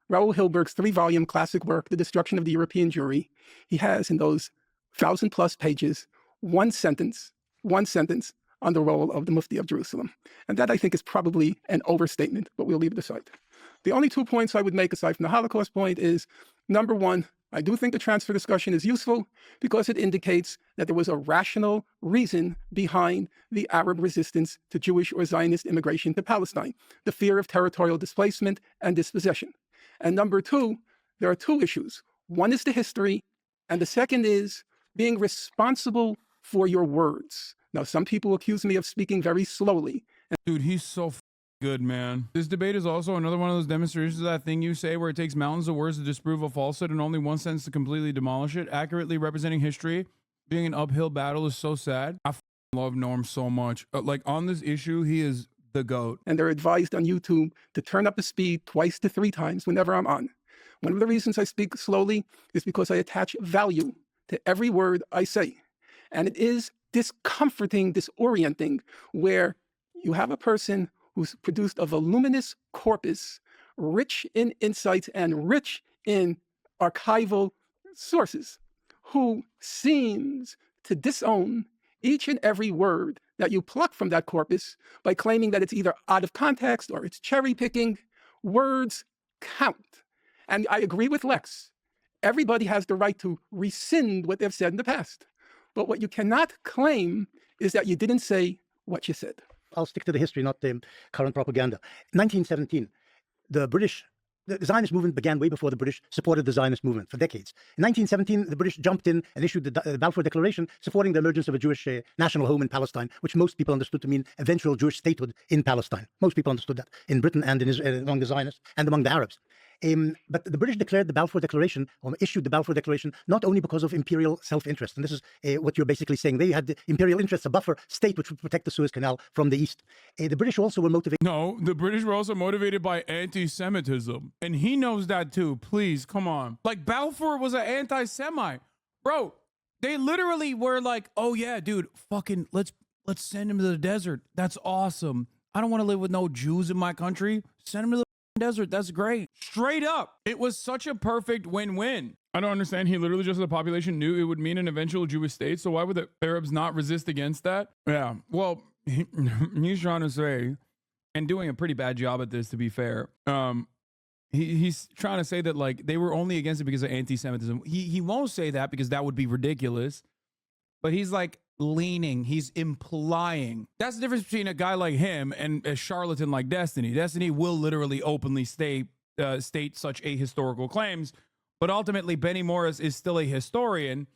Raoul Hilberg's 3-volume classic work, The Destruction of the European Jewry, he has in those 1,000+ pages one sentence on the role of the Mufti of Jerusalem. And that, I think, is probably an overstatement, but we'll leave it aside. The only 2 points I would make aside from the Holocaust point is, number one, I do think the transfer discussion is useful because it indicates that there was a rational reason behind the Arab resistance to Jewish or Zionist immigration to Palestine, the fear of territorial displacement and dispossession. And number two, there are 2 issues. One is the history, and the second is being responsible for your words. Now, some people accuse me of speaking very slowly. Dude, he's so good, man. This debate is also another one of those demonstrations of that thing you say where it takes mountains of words to disprove a falsehood and only one sentence to completely demolish it. Accurately representing history being an uphill battle is so sad. I love Norm so much. Like, on this issue, he is the GOAT. And they're advised on YouTube to turn up the speed 2 to 3 times whenever I'm on. One of the reasons I speak slowly is because I attach value to every word I say. And it is discomforting, disorienting, where you have a person who's produced a voluminous corpus, rich in insights and rich in archival sources, who seems to disown each and every word that you pluck from that corpus by claiming that it's either out of context or it's cherry picking Words count. And I agree with Lex. Everybody has the right to rescind what they've said in the past. But what you cannot claim is that you didn't say what you said. I'll stick to the history, not the current propaganda. 1917, the Zionist movement began way before the British supported the Zionist movement for decades. In 1917, the British jumped in and issued the Balfour Declaration supporting the emergence of a Jewish national home in Palestine, which most people understood to mean eventual Jewish statehood in Palestine. Most people understood that in Britain and in Israel, among the Zionists and among the Arabs. But the British declared the Balfour Declaration, or issued the Balfour Declaration, not only because of imperial self-interest, and this is what you're basically saying. They had the imperial interests, a buffer state which would protect the Suez Canal from the east. The British also were motivated. No, the British were also motivated by anti-Semitism. And he knows that too. Please, come on. Like, Balfour was an anti-Semite. Bro, they literally were like, oh yeah, dude, fucking let's send him to the desert. That's awesome. I don't want to live with no Jews in my country. Send him to the desert. That's great. Straight up. It was such a perfect win-win. I don't understand. He literally just, the population knew it would mean an eventual Jewish state. So why would the Arabs not resist against that? Yeah. Well, he's trying to say, and doing a pretty bad job at this, to be fair. He's trying to say that, like, they were only against it because of anti-Semitism. He won't say that because that would be ridiculous. But he's like leaning, he's implying. That's the difference between a guy like him and a charlatan like Destiny. Destiny will literally openly state such ahistorical claims, but ultimately Benny Morris is still a historian,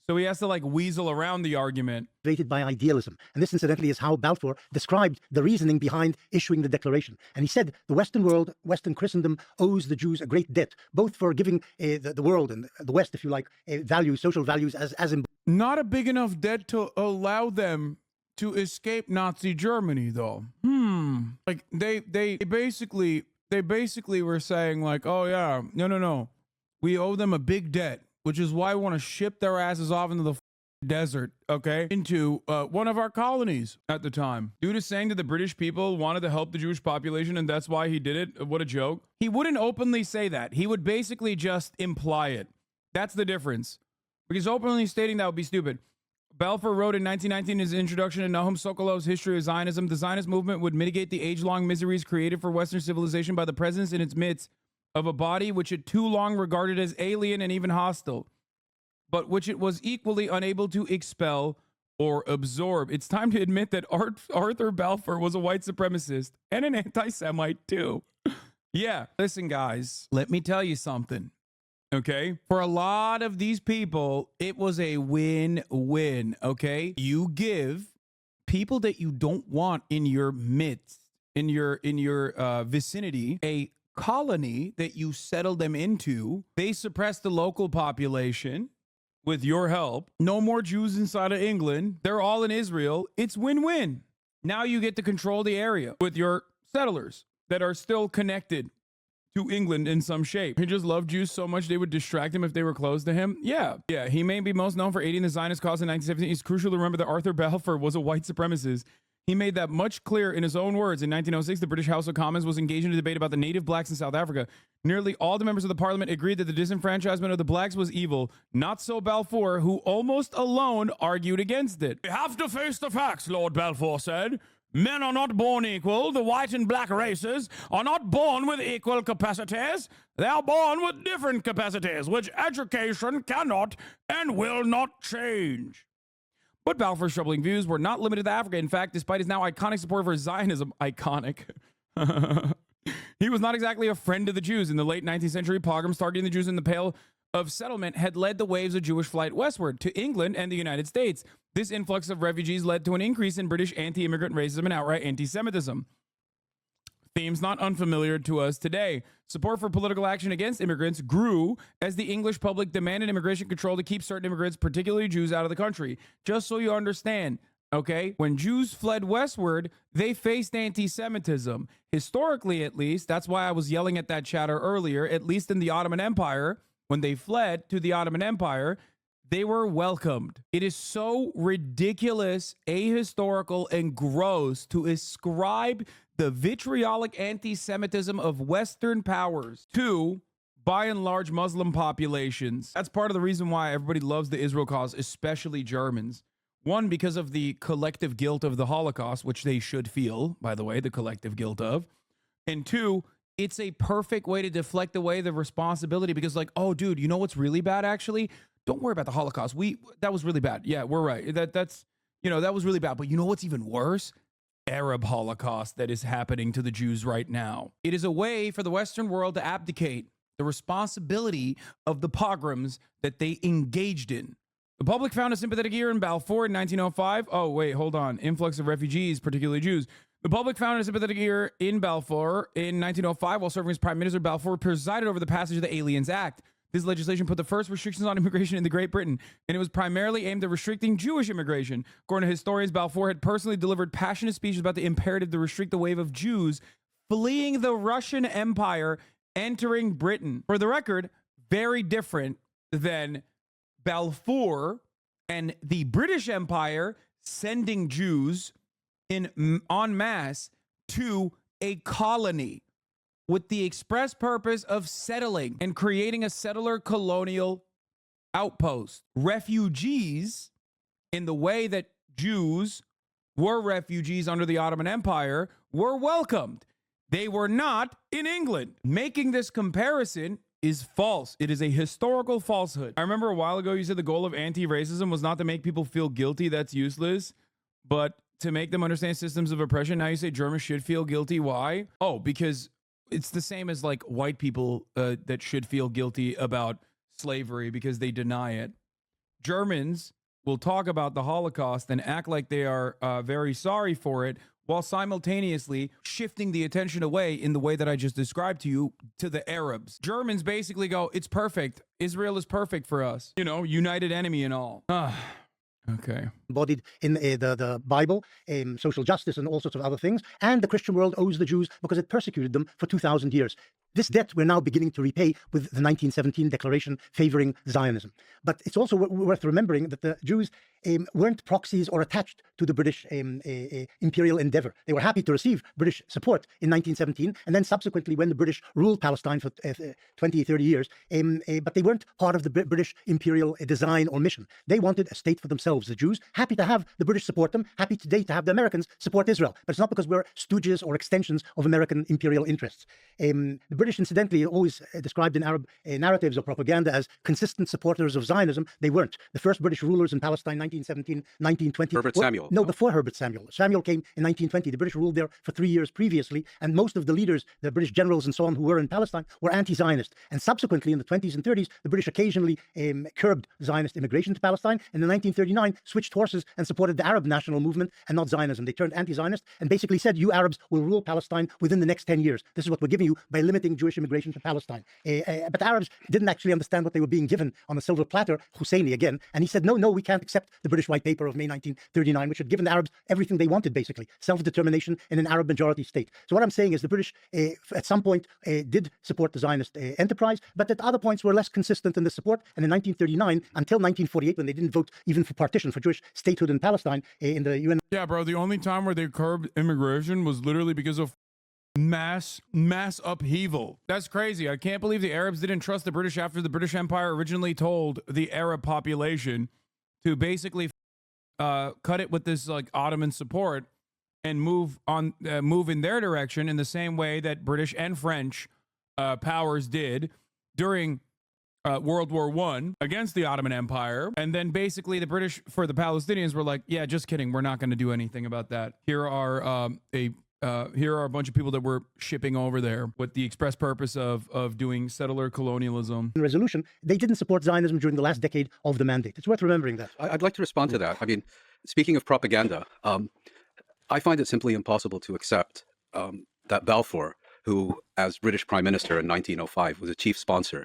so he has to like weasel around the argument. Motivated by idealism. And this, incidentally, is how Balfour described the reasoning behind issuing the declaration. And he said the Western world, Western Christendom, owes the Jews a great debt, both for giving the world and the West, if you like, values, social values as Not a big enough debt to allow them to escape Nazi Germany, though. Like, they basically were saying, like, oh yeah, no. We owe them a big debt, which is why we want to ship their asses off into the desert, okay? Into one of our colonies at the time. Dude is saying that the British people wanted to help the Jewish population and that's why he did it. What a joke. He wouldn't openly say that. He would basically just imply it. That's the difference. Because openly stating that would be stupid. Balfour wrote in 1919 in his introduction to Nahum Sokolov's History of Zionism, the Zionist movement would mitigate the age-long miseries created for Western civilization by the presence in its midst of a body which it too long regarded as alien and even hostile, but which it was equally unable to expel or absorb. It's time to admit that Arthur Balfour was a white supremacist and an anti-Semite too. Yeah, listen guys, let me tell you something. Okay, for a lot of these people, it was a win-win. Okay, you give people that you don't want in your midst, in your vicinity, a colony that you settle them into. They suppress the local population with your help. No more Jews inside of England. They're all in Israel. It's win-win. Now you get to control the area with your settlers that are still connected to England in some shape. He just loved Jews so much they would distract him if they were close to him. Yeah. He may be most known for aiding the Zionist cause in 1917. It's crucial to remember that Arthur Balfour was a white supremacist. He made that much clear in his own words. In 1906, the British House of Commons was engaged in a debate about the native blacks in South Africa. Nearly all the members of the parliament agreed that the disenfranchisement of the blacks was evil. Not so Balfour, who almost alone argued against it. We have to face the facts, Lord Balfour said. Men are not born equal. The white and black races are not born with equal capacities. They are born with different capacities, which education cannot and will not change. But Balfour's troubling views were not limited to Africa. In fact, despite his now iconic support for Zionism, he was not exactly a friend of the Jews. In the late 19th century, pogroms targeting the Jews in the Pale of Settlement had led the waves of Jewish flight westward to England and the United States. This influx of refugees led to an increase in British anti-immigrant racism and outright anti-Semitism. Themes not unfamiliar to us today. Support for political action against immigrants grew as the English public demanded immigration control to keep certain immigrants, particularly Jews, out of the country. Just so you understand, okay, when Jews fled westward, they faced anti-Semitism. Historically, at least, that's why I was yelling at that chatter earlier, at least in the Ottoman Empire, when they fled to the Ottoman Empire, they were welcomed. It is so ridiculous, ahistorical, and gross to ascribe the vitriolic anti-Semitism of Western powers to, by and large, Muslim populations. That's part of the reason why everybody loves the Israel cause, especially Germans. One, because of the collective guilt of the Holocaust, which they should feel, by the way, the collective guilt of. And two, it's a perfect way to deflect away the responsibility because, like, oh, dude, you know what's really bad? Actually, don't worry about the Holocaust. That was really bad. Yeah, we're right. That's that was really bad. But you know what's even worse? Arab Holocaust that is happening to the Jews right now. It is a way for the Western world to abdicate the responsibility of the pogroms that they engaged in. The public found a sympathetic ear in Balfour in 1905. Oh, wait, hold on. Influx of refugees, particularly Jews. The public found a sympathetic ear in Balfour in 1905 while serving as Prime Minister. Balfour presided over the passage of the Aliens Act. This legislation put the first restrictions on immigration into Great Britain, and it was primarily aimed at restricting Jewish immigration. According to historians, Balfour had personally delivered passionate speeches about the imperative to restrict the wave of Jews fleeing the Russian Empire entering Britain. For the record, very different than Balfour and the British Empire sending Jews en masse to a colony with the express purpose of settling and creating a settler colonial outpost. Refugees, in the way that Jews were refugees under the Ottoman Empire, were welcomed. They were not in England. Making this comparison is false. It is a historical falsehood. I remember a while ago you said the goal of anti-racism was not to make people feel guilty. That's useless. But to make them understand systems of oppression. Now you say Germans should feel guilty. Why? Oh, because it's the same as like white people that should feel guilty about slavery because they deny it. Germans will talk about the Holocaust and act like they are very sorry for it while simultaneously shifting the attention away in the way that I just described to you to the Arabs. Germans basically go, it's perfect. Israel is perfect for us. You know, united enemy and all. Okay. Embodied in the Bible, social justice and all sorts of other things. And the Christian world owes the Jews because it persecuted them for 2,000 years. This debt we're now beginning to repay with the 1917 declaration favoring Zionism. But it's also worth remembering that the Jews weren't proxies or attached to the British imperial endeavor. They were happy to receive British support in 1917, and then subsequently when the British ruled Palestine for 20, 30 years, but they weren't part of the British imperial design or mission. They wanted a state for themselves, the Jews, happy to have the British support them, happy today to have the Americans support Israel. But it's not because we're stooges or extensions of American imperial interests. The British, incidentally, are always described in Arab narratives or propaganda as consistent supporters of Zionism. They weren't. The first British rulers in Palestine, 1917, 1920. Herbert Samuel. No, before Herbert Samuel. Samuel came in 1920. The British ruled there for 3 years previously, and most of the leaders, the British generals and so on, who were in Palestine, were anti-Zionist. And subsequently, in the 20s and 30s, the British occasionally curbed Zionist immigration to Palestine, and in 1939 switched horses and supported the Arab national movement and not Zionism. They turned anti-Zionist and basically said, you Arabs will rule Palestine within the next 10 years. This is what we're giving you by limiting Jewish immigration to Palestine. But the Arabs didn't actually understand what they were being given on a silver platter, Husseini again, and he said, no, we can't accept the British White Paper of May 1939, which had given the Arabs everything they wanted, basically, self-determination in an Arab majority state. So what I'm saying is the British, at some point, did support the Zionist enterprise, but at other points were less consistent in the support. And in 1939, until 1948, when they didn't vote even for partition, for Jewish statehood in Palestine, in the UN. Yeah, bro, the only time where they curbed immigration was literally because of mass upheaval. That's crazy. I can't believe the Arabs didn't trust the British after the British Empire originally told the Arab population to basically cut it with this like Ottoman support and move in their direction in the same way that British and French powers did during World War I against the Ottoman Empire. And then basically the British, for the Palestinians, were like, yeah, just kidding. We're not going to do anything about that. Here are a bunch of people that we're shipping over there with the express purpose of doing settler colonialism. Resolution, they didn't support Zionism during the last decade of the mandate. It's worth remembering that. I'd like to respond to that. I mean, speaking of propaganda, I find it simply impossible to accept that Balfour, who, as British Prime Minister in 1905, was a chief sponsor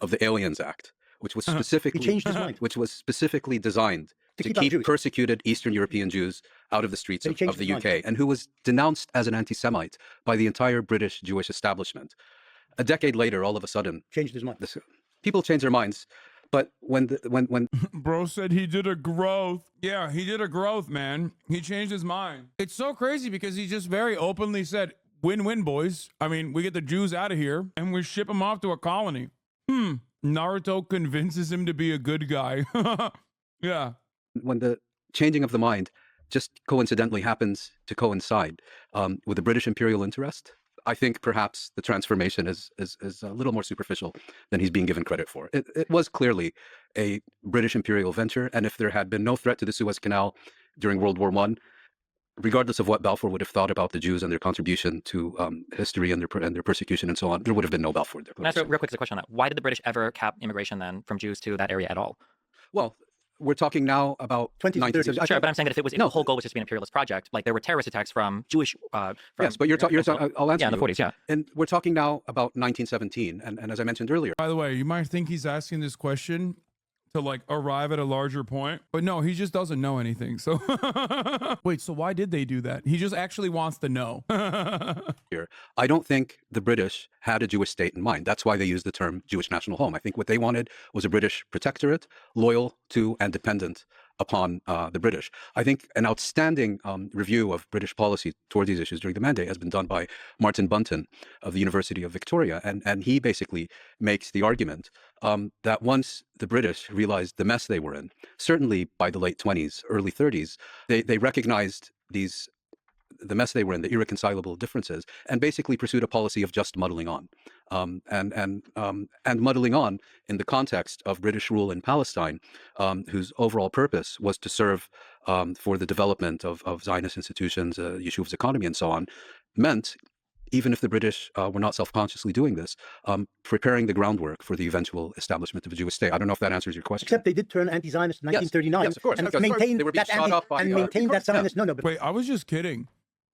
of the Aliens Act, which was specifically He changed his mind. which was specifically designed to keep out keep Jews. persecuted Eastern European Jews out of the streets But he changed of the his mind. UK, and who was denounced as an anti-Semite by the entire British Jewish establishment. A decade later, all of a sudden, Changed his mind. people change their minds. But when Bro said he did a growth. Yeah, he did a growth, man. He changed his mind. It's so crazy because he just very openly said, win-win, boys. I mean, we get the Jews out of here and we ship them off to a colony. Naruto convinces him to be a good guy. Yeah. when the changing of the mind just coincidentally happens to coincide with the British imperial interest, I think perhaps the transformation is a little more superficial than he's being given credit for. It was clearly a British imperial venture, and if there had been no threat to the Suez Canal during World War I, regardless of what Balfour would have thought about the Jews and their contribution to history and their persecution and so on, there would have been no Balfour Can I ask real quick a question on that? Why did the British ever cap immigration then from Jews to that area at all? Well, we're talking now about 1930s. Sure, but I'm saying that if the whole goal was just to be an imperialist project, like there were terrorist attacks from Jewish. Yes, but I'll answer in the you. 40s, yeah. And we're talking now about 1917, and as I mentioned earlier. By the way, you might think he's asking this question to like arrive at a larger point, but no, he just doesn't know anything. So wait, so why did they do that? He just actually wants to know. Here, I don't think the British had a Jewish state in mind. That's why they used the term Jewish national home. I think what they wanted was a British protectorate, loyal to and dependent upon the British. I think an outstanding review of British policy toward these issues during the Mandate has been done by Martin Bunton of the University of Victoria, and he basically makes the argument that once the British realized the mess they were in, certainly by the late 20s, early 30s, they recognized the mess they were in, the irreconcilable differences, and basically pursued a policy of just muddling on, and muddling on in the context of British rule in Palestine, whose overall purpose was to serve for the development of Zionist institutions, Yeshuv's economy, and so on, meant, even if the British were not self-consciously doing this, preparing the groundwork for the eventual establishment of a Jewish state. I don't know if that answers your question. Except they did turn anti-Zionist in 1939. Yes, of course. And Because maintained they were being that, shot up by, maintained that Zionist. No, but Wait, I was just kidding.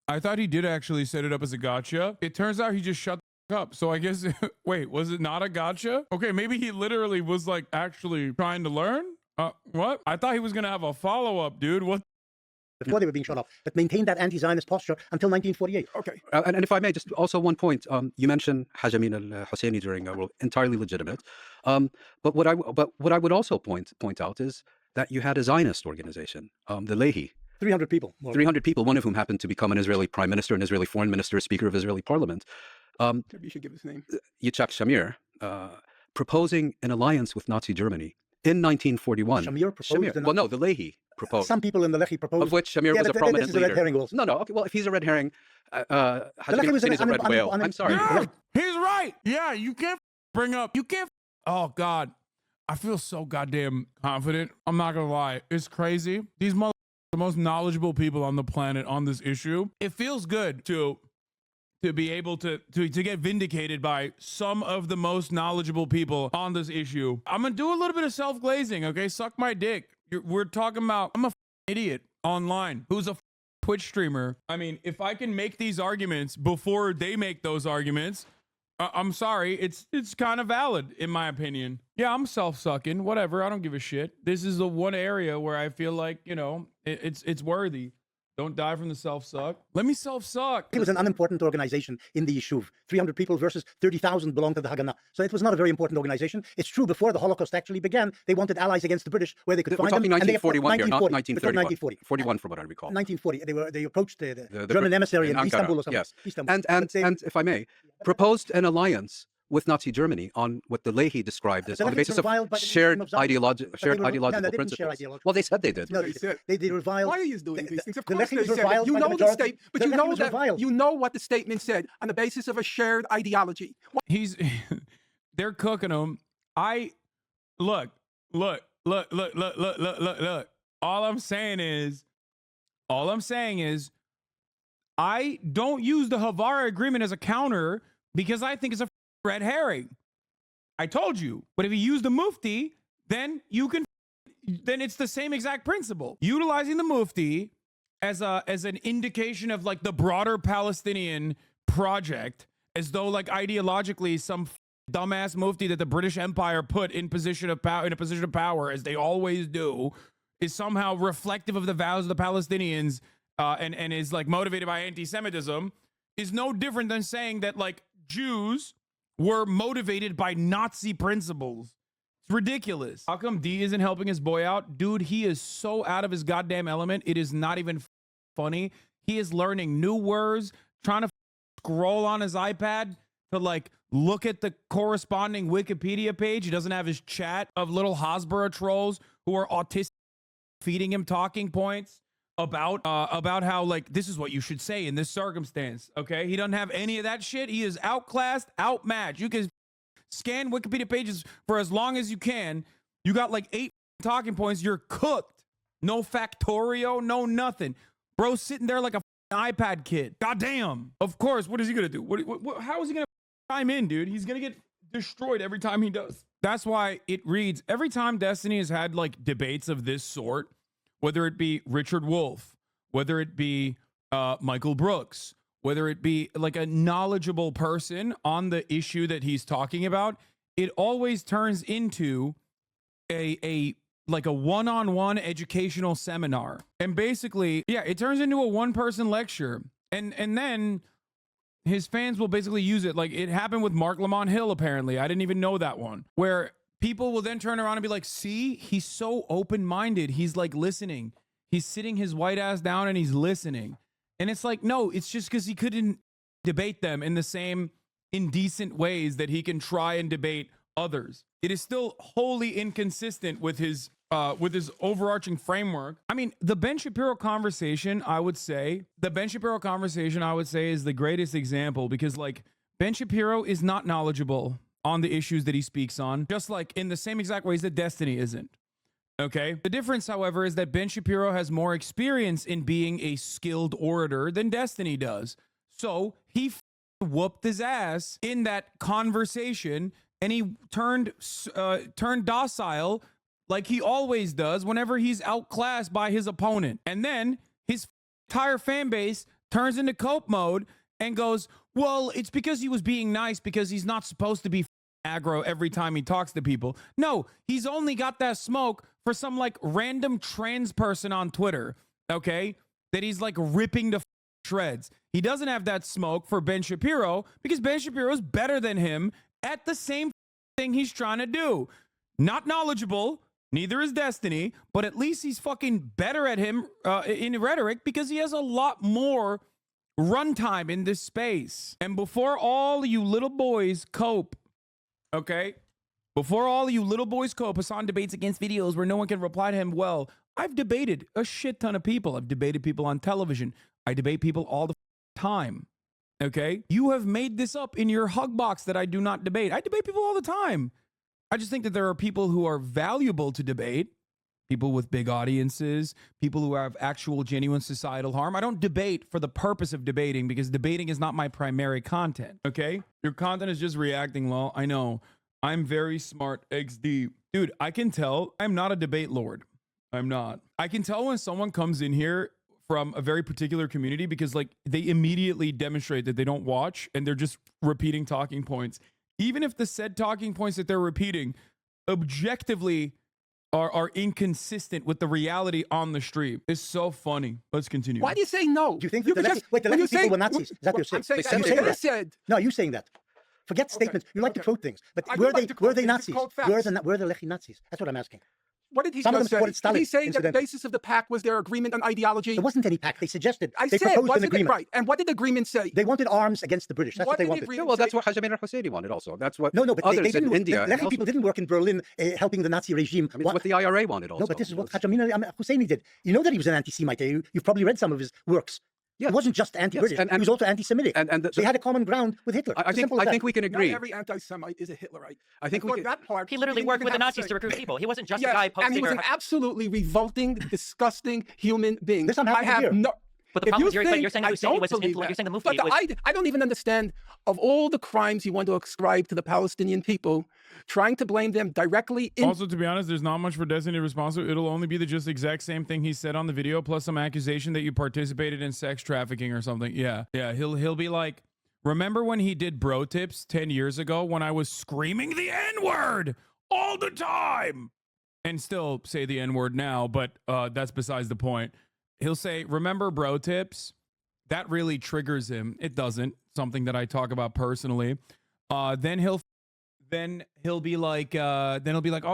I thought he did actually set it up as a gotcha. It turns out he just shut the up. So I guess, wait, was it not a gotcha? Okay, maybe he literally was like actually trying to learn? What? I thought he was going to have a follow-up, dude. What? before they were being shot off, but maintained that anti-Zionist posture until 1948. Okay. And if I may, just also one point. You mentioned Hajamin al-Husseini during World, entirely legitimate. But what I would also point out is that you had a Zionist organization, the Lehi. 300 people. 300 people, one of whom happened to become an Israeli prime minister, an Israeli foreign minister, a speaker of Israeli parliament. Maybe you should give his name. Yitzhak Shamir, proposing an alliance with Nazi Germany in 1941. Shamir proposed. Well, no, the Lehi proposed. Some people in the Lehi proposed. Of which Shamir was a prominent this is a leader. red herring also. No. Okay. Well, if he's a red herring, Hajamin was al-Husseini is a red whale. I'm sorry. Yeah, he's right. Yeah, you can't bring up. You can't. Oh God, I feel so goddamn confident. I'm not gonna lie. It's crazy. These the most knowledgeable people on the planet on this issue. It feels good to be able to get vindicated by some of the most knowledgeable people on this issue. I'm gonna do a little bit of self-glazing, okay? Suck my dick. We're talking about, I'm a idiot online who's a Twitch streamer. I mean, if I can make these arguments before they make those arguments, I'm sorry, it's kind of valid in my opinion. Yeah, I'm self-sucking, whatever, I don't give a shit. This is the one area where I feel like, you know, it's worthy. Don't die from the self-suck. Let me self-suck. It was an unimportant organization in the Yishuv. 300 people versus 30,000 belonged to the Haganah. So it was not a very important organization. It's true, before the Holocaust actually began, they wanted allies against the British where they could We're find talking them. 1941 here, not 1940. 41 from what I recall. 1940. They approached the German emissary in Ankara, Istanbul or something. yes. Istanbul. And if I may, proposed an alliance with Nazi Germany on what the Lehi described as The on the Lefis basis were reviled of by the shared nation of Zion. ideological No, they didn't principles. share ideological Well, they said they did. No, They they reviled. Why are you doing these things? Of the course Lefis they said it. reviled You by the know the majority. state, but The you know Lefis that reviled. you know what the statement said on the basis of a shared ideology. He's they're cooking him. Look. All I'm saying is I don't use the Havara agreement as a counter because I think it's a red herring. I told you. But if you use the Mufti, then it's the same exact principle. Utilizing the Mufti as an indication of like the broader Palestinian project, as though like ideologically some dumbass Mufti that the British Empire put in a position of power, as they always do, is somehow reflective of the vows of the Palestinians and is like motivated by anti-Semitism, is no different than saying that like Jews were motivated by Nazi principles. It's ridiculous. How come D isn't helping his boy out? Dude, he is so out of his goddamn element. It is not even funny. He is learning new words, trying to scroll on his iPad to like look at the corresponding Wikipedia page. He doesn't have his chat of little Hasbara trolls who are autistic, feeding him talking points. about how like this is what you should say in this circumstance. Okay, he doesn't have any of that shit. He is outclassed, outmatched. You can scan Wikipedia pages for as long as you can. You got like 8 talking points. You're cooked. No factorio, no nothing. Bro sitting there like a iPad kid. Goddamn. Of course. What is he gonna do? How is he gonna chime in, dude? He's gonna get destroyed every time he does. That's why it reads every time Destiny has had like debates of this sort, whether it be Richard Wolff, whether it be Michael Brooks, whether it be like a knowledgeable person on the issue that he's talking about, it always turns into a one-on-one educational seminar. And basically, yeah, it turns into a one-person lecture. And then his fans will basically use it. Like it happened with Mark Lamont Hill, apparently. I didn't even know that one. Where people will then turn around and be like, see, he's so open-minded. He's like listening. He's sitting his white ass down and he's listening. And it's like, no, it's just because he couldn't debate them in the same indecent ways that he can try and debate others. It is still wholly inconsistent with his overarching framework. I mean, the Ben Shapiro conversation, I would say, is the greatest example because like Ben Shapiro is not knowledgeable on the issues that he speaks on, just like in the same exact ways that Destiny isn't. Okay. The difference, however, is that Ben Shapiro has more experience in being a skilled orator than Destiny does. So he whooped his ass in that conversation, and he turned docile like he always does whenever he's outclassed by his opponent. And then his entire fan base turns into cope mode and goes, well, it's because he was being nice because he's not supposed to be aggro every time he talks to people. No, he's only got that smoke for some like random trans person on Twitter, okay, that he's like ripping to shreds. He doesn't have that smoke for Ben Shapiro because Ben Shapiro is better than him at the same thing he's trying to do. Not knowledgeable, neither is Destiny, but at least he's fucking better at him in rhetoric because he has a lot more runtime in this space. And before all you little boys cope, okay? Before all you little boys cope, Hasan debates against videos where no one can reply to him. Well, I've debated a shit ton of people. I've debated people on television. I debate people all the time. Okay? You have made this up in your hug box that I do not debate. I debate people all the time. I just think that there are people who are valuable to debate, people with big audiences, people who have actual genuine societal harm. I don't debate for the purpose of debating because debating is not my primary content. Okay? Your content is just reacting well. I know. I'm very smart, XD. Dude, I can tell I'm not a debate lord. I'm not. I can tell when someone comes in here from a very particular community because like they immediately demonstrate that they don't watch and they're just repeating talking points. Even if the said talking points that they're repeating objectively are inconsistent with the reality on the stream. It's so funny. Let's continue. Why do you say no? Do you think that the Lex people were Nazis? Is that what you're saying? I'm saying that. Said. No, you saying that. Forget statements. You like to quote things. But were they Nazis? Were the Lechi Nazis? That's what I'm asking. What did he Some of them say? supported Stalin, Did he say that the incidentally. basis of the pact was their agreement on ideology? There wasn't any pact. They suggested. I They said, proposed an wasn't it agreement. right? And what did the agreement say? They wanted arms against the British. That's what they did the wanted. agreement Well, that's say? what Hajime al-Husseini wanted also. That's what No, but others they didn't. in India... Lechi people didn't work in Berlin helping the Nazi regime. I mean, it's what the IRA wanted also. No, but this is what Hajime al-Husseini did. You know that he was an anti-Semite. You've probably read some of his works. Yes. It wasn't just anti-British. Yes, He was also anti-Semitic. And They had a common ground with Hitler. I It's simple as think that. we can agree. Not every anti-Semite is a Hitlerite. I think we For can... that part, He literally didn't worked even with the have to Nazis say- to recruit people. He wasn't just Yes, a guy and posting. he was an absolutely revolting, disgusting human being. This I'm happy I to have hear. no. But the If problem you is, you're saying I Husseini don't was his believe influence. that. You're saying the But Mufti was. I don't even understand of all the crimes you want to ascribe to the Palestinian people, trying to blame them directly in. Also, to be honest, there's not much for Destiny to respond to. It'll only be the just exact same thing he said on the video, plus some accusation that you participated in sex trafficking or something. Yeah. He'll be like, remember when he did bro tips 10 years ago when I was screaming the N-word all the time? And still say the N-word now, but that's besides the point. He'll say, remember bro tips? That really triggers him. It doesn't. Something that I talk about personally. Then he'll be like, oh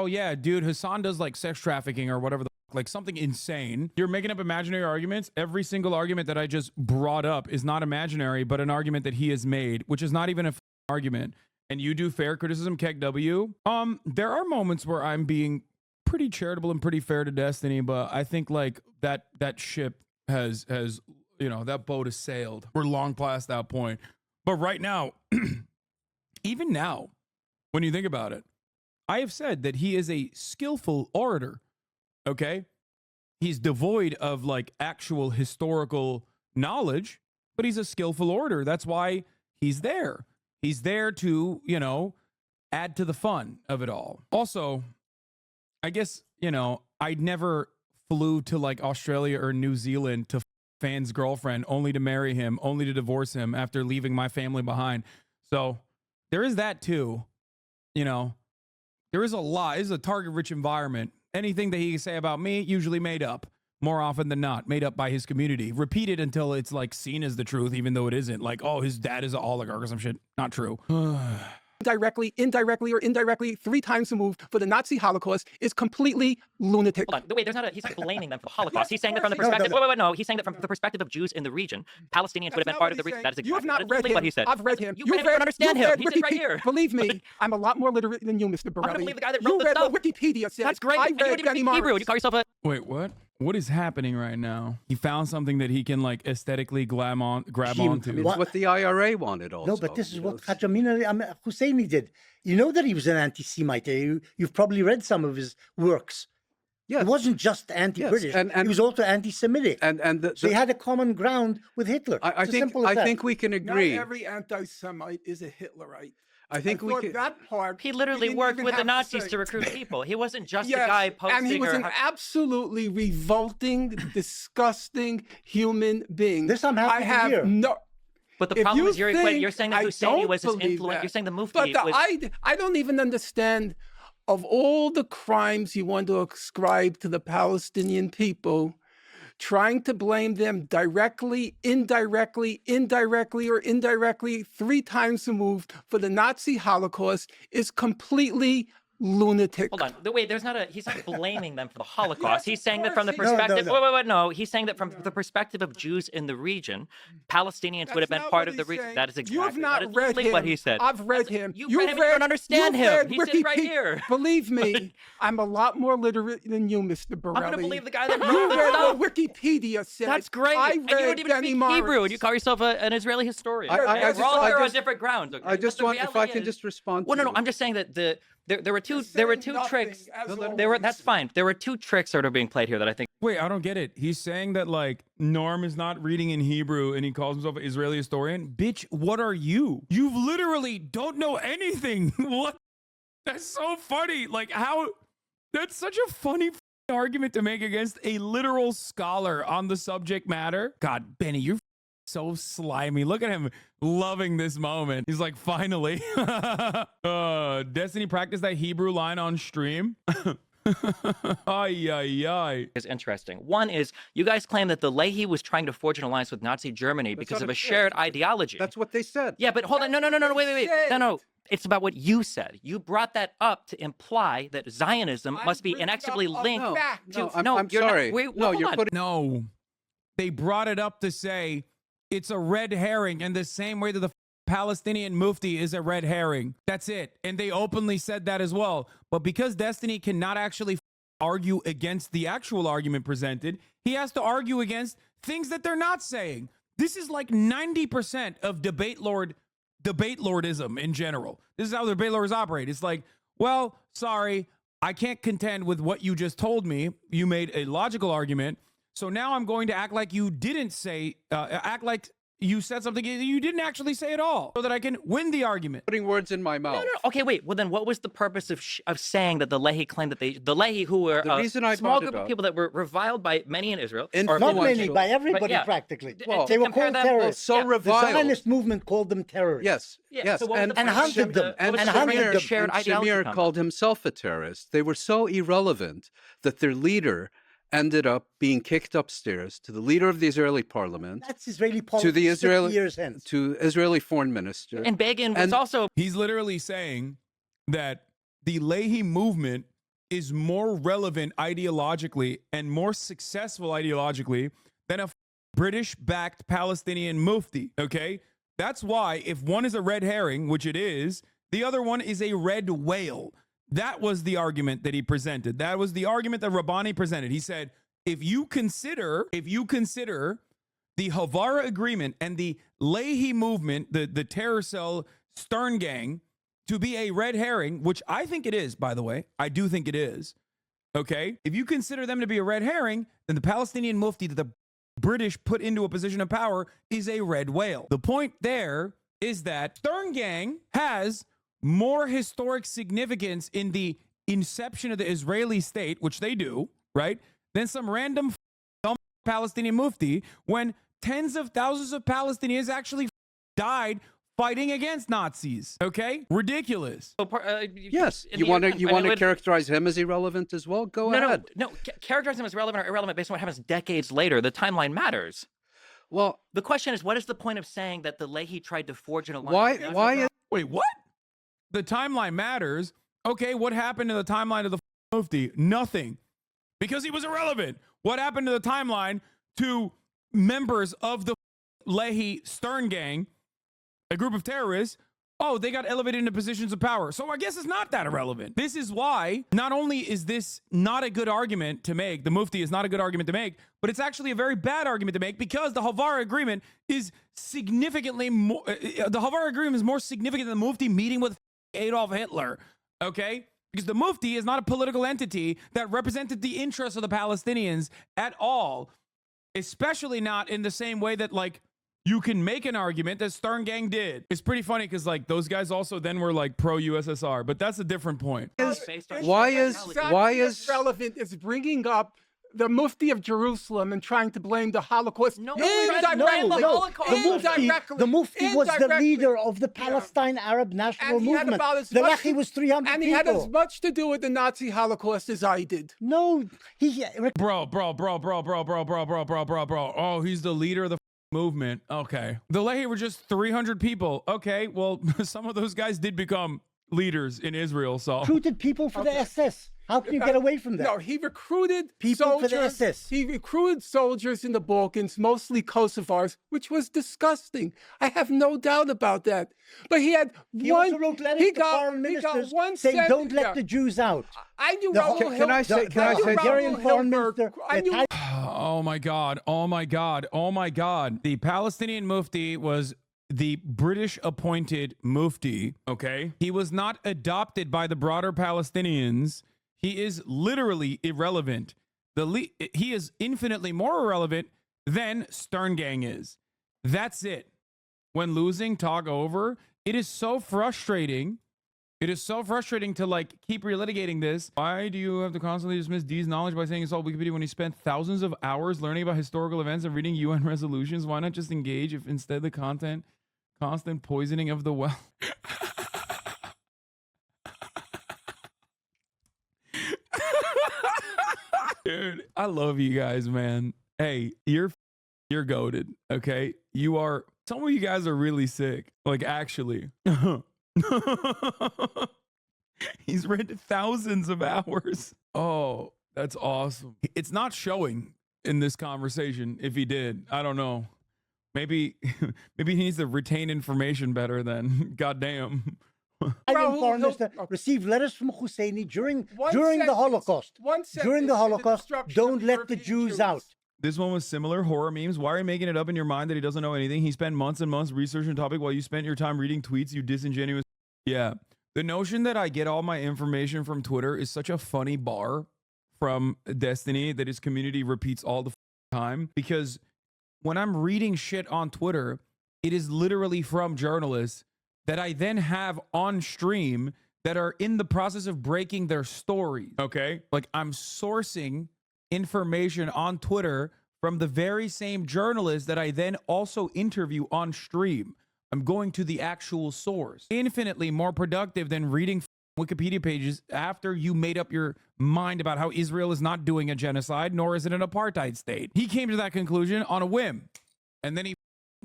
yeah, dude, Hasan does like sex trafficking or whatever like something insane. You're making up imaginary arguments. Every single argument that I just brought up is not imaginary, but an argument that he has made, which is not even a argument. And you do fair criticism, Keck W. There are moments where I'm being pretty charitable and pretty fair to Destiny, but I think like that ship has that boat has sailed. We're long past that point. But right now, even now, when you think about it, I have said that he is a skillful orator. Okay? He's devoid of like actual historical knowledge, but he's a skillful orator. That's why he's there. He's there to, add to the fun of it all. Also, I guess, I never flew to like Australia or New Zealand to Fan's girlfriend only to marry him, only to divorce him after leaving my family behind. So there is that too. There is a lot. It's a target-rich environment. Anything that he can say about me, usually made up. More often than not, made up by his community. Repeated until it's like seen as the truth, even though it isn't. Like, oh, his dad is an oligarch or some shit. Not true. Directly, indirectly, or indirectly 3 times removed for the Nazi Holocaust is completely lunatic. Hold on. Wait, he's not blaming them for the Holocaust. He's saying that from the perspective. No. He's saying that from the perspective of Jews in the region. Palestinians would have been part of the region. That is exactly You have not read him. what he said. I've read him. You can't even understand him. He's right here. Believe me, I'm a lot more literate than you, Mr. Borelli. I'm gonna believe the guy that wrote you the read stuff. what Wikipedia said. That's great. I And you read don't even Benny speak Hebrew. Morris. You call yourself a... Wait, what? What is happening right now? He found something that he can like aesthetically grab onto. It's what the IRA wanted also. No, but this is what Hajamina Husseini did. You know that he was an anti-Semite. You've probably read some of his works. Yes. He wasn't just anti-British. and he was also anti-Semitic. And so he had a common ground with Hitler. I think we can agree. Not every anti-Semite is a Hitlerite. I think we can. That part. He literally worked with the Nazis to recruit people. He wasn't just a guy posting. And he was an absolutely revolting, disgusting human being. This I'm happy to hear. But the problem is you're saying that Husseini was his influence. You're saying the Mufti was... I don't even understand, of all the crimes you want to ascribe to the Palestinian people, trying to blame them directly, indirectly, or indirectly 3 times removed for the Nazi Holocaust is completely lunatic. Hold on. Wait, he's not blaming them for the Holocaust. He's saying that from the No, perspective... no. No. He's saying that from the perspective of Jews in the region, Palestinians would have been part of the region. That is exactly You have not read him. what he said. I've read him. You read him, you don't understand him. He sits right here. Believe me, I'm a lot more literate than you, Mr. Borelli. I'm going to believe the guy that You wrote this read stuff. what Wikipedia said. That's great. I And you read don't even Benny speak Morris. Hebrew, and you call yourself an Israeli historian. I We're just- all I here on just- different grounds. Okay? I just But the want, if I reality can is- just respond to Well, no. you. I'm just saying that there were two tricks. That's That's fine. There were 2 tricks that are being played here that I think. Wait, I don't get it. He's saying that like Norm is not reading in Hebrew and he calls himself an Israeli historian. Bitch, what are you? You literally don't know anything. What? That's so funny. Like how? That's such a funny argument to make against a literal scholar on the subject matter. God, Benny, you're so slimy. Look at him loving this moment. He's like, finally. Destiny practiced that Hebrew line on stream. Ay. Is interesting. One is you guys claim that the Leahy was trying to forge an alliance with Nazi Germany because of a shared ideology. That's what they said. Yeah, but hold on. No. Wait. No. It's about what you said. You brought that up to imply that Zionism must be inexorably linked to. I'm sorry. You're putting. No, they brought it up to say it's a red herring in the same way that the Palestinian Mufti is a red herring. That's it. And they openly said that as well. But because Destiny cannot actually argue against the actual argument presented, he has to argue against things that they're not saying. This is like 90% of debate lordism in general. This is how the debate lords operate. It's like, well, sorry, I can't contend with what you just told me. You made a logical argument. So now I'm going to act like you didn't say, act like you said something you didn't actually say at all, so that I can win the argument. Putting words in my mouth. No. Okay, wait. Well, then what was the purpose of saying that the Leahy claimed that the Leahy, who were The reason I small brought group it of up- people that were reviled by many in Israel, Influential. Not mainly by everybody, yeah. practically. Well, they were compare called them- terrorists. So Yeah. The reviled. Zionist movement called them terrorists. Yes. So what was the and purpose of hunted them, the- And what was and the hunted purpose of them. the shared ideology Shamir comment? called himself a terrorist. They were so irrelevant that their leader ended up being kicked upstairs to the leader of the Israeli parliament, That's Israeli to politics the 50 Israeli, years hence. to Israeli foreign minister. And Begin was And- also He's literally saying that the Leahy movement is more relevant ideologically and more successful ideologically than a British-backed Palestinian mufti, okay? That's why if one is a red herring, which it is, the other one is a red whale. That was the argument that he presented. That was the argument that Rabbani presented. He said, if you consider the Havara Agreement and the Leahy movement, the terror cell Stern gang, to be a red herring, which I think it is, by the way. I do think it is. Okay? If you consider them to be a red herring, then the Palestinian Mufti that the British put into a position of power is a red whale. The point there is that Stern gang has more historic significance in the inception of the Israeli state, which they do, right, than some random dumb Palestinian Mufti when tens of thousands of Palestinians actually died fighting against Nazis. Okay? Ridiculous. So, Yes. in You the want to end, you I want to would- characterize him as irrelevant as well? Go No, ahead. no. Characterizing him as relevant or irrelevant based on what happens decades later. The timeline matters. Well, The question is, what is the point of saying that the Leahy tried to forge an alliance? why is Wait, what? The timeline matters. Okay, what happened to the timeline of the Mufti? Nothing. Because he was irrelevant. What happened to the timeline to members of the Leahy Stern gang, a group of terrorists? Oh, they got elevated into positions of power. So I guess it's not that irrelevant. This is why not only is this not a good argument to make, the Mufti is not a good argument to make, but it's actually a very bad argument to make because the Havara Agreement is significantly more, the Havara Agreement is more significant than the Mufti meeting with Adolf Hitler, okay? Because the Mufti is not a political entity that represented the interests of the Palestinians at all, especially not in the same way that, like, you can make an argument that Stern Gang did. It's pretty funny because, like, those guys also then were, like, pro-USSR, but that's a different point. why is relevant is bringing up the Mufti of Jerusalem and trying to blame the Holocaust No, indirectly. The Mufti was the Indirectly. leader of the Palestine Arab National And he had Movement. about as The much Leahy was 300 and people. he had as much to do with the Nazi Holocaust as I did. No, he Bro. Oh, he's the leader of the movement. Okay. The Leahy were just 300 people. Okay, well, some of those guys did become leaders in Israel, so. recruited people for the SS. How can you get away from that? No, he recruited People for the soldiers. SS. He recruited soldiers in the Balkans, mostly Kosovars, which was disgusting. I have no doubt about that. But he had He one. also wrote letters he to got, foreign he got ministers one saying, sentence- "Don't let yeah. the Jews out." I knew The Raoul whole- Can I say- Hilberg- can I I knew say- Raoul Hungarian foreign Hilberg- minister, I knew Oh my God. Oh my God. Oh my God. The Palestinian Mufti was the British appointed Mufti, okay? He was not adopted by the broader Palestinians. He is literally irrelevant. He is infinitely more irrelevant than Stern Gang is. That's it. When losing, talk over. It is so frustrating. It is so frustrating to, like, keep relitigating this. Why do you have to constantly dismiss D's knowledge by saying it's all Wikipedia when he spent thousands of hours learning about historical events and reading UN resolutions? Why not just engage if instead the content, constant poisoning of the well? Dude, I love you guys, man. Hey, you're goated, okay? You are, some of you guys are really sick. Like, actually. He's read thousands of hours. Oh, that's awesome. It's not showing in this conversation. If he did, I don't know. Maybe he needs to retain information better then. Goddamn. Italian foreign Raoul minister Hilberg- received letters from Husseini during One the sentence- Holocaust. one During the sentence, Holocaust, destruction don't of let the European Jews out. This one was similar. Horror memes. Why are you making it up in your mind that he doesn't know anything? He spent months and months researching the topic while you spent your time reading tweets, you disingenuous. Yeah. The notion that I get all my information from Twitter is such a funny bar from Destiny that his community repeats all the time. Because when I'm reading shit on Twitter, it is literally from journalists that I then have on stream that are in the process of breaking their stories. Okay? Like, I'm sourcing information on Twitter from the very same journalist that I then also interview on stream. I'm going to the actual source. Infinitely more productive than reading Wikipedia pages after you made up your mind about how Israel is not doing a genocide, nor is it an apartheid state. He came to that conclusion on a whim, and then he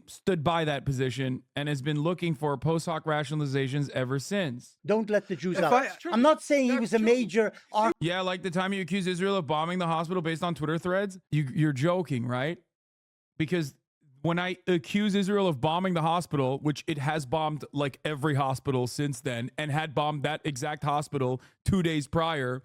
stood by that position and has been looking for post hoc rationalizations ever since. Don't let the Jews If out. I- I'm not saying he That's was a true. major Yeah, like the time you accused Israel of bombing the hospital based on Twitter threads. You're joking, right? Because when I accuse Israel of bombing the hospital, which it has bombed like every hospital since then, and had bombed that exact hospital 2 days prior,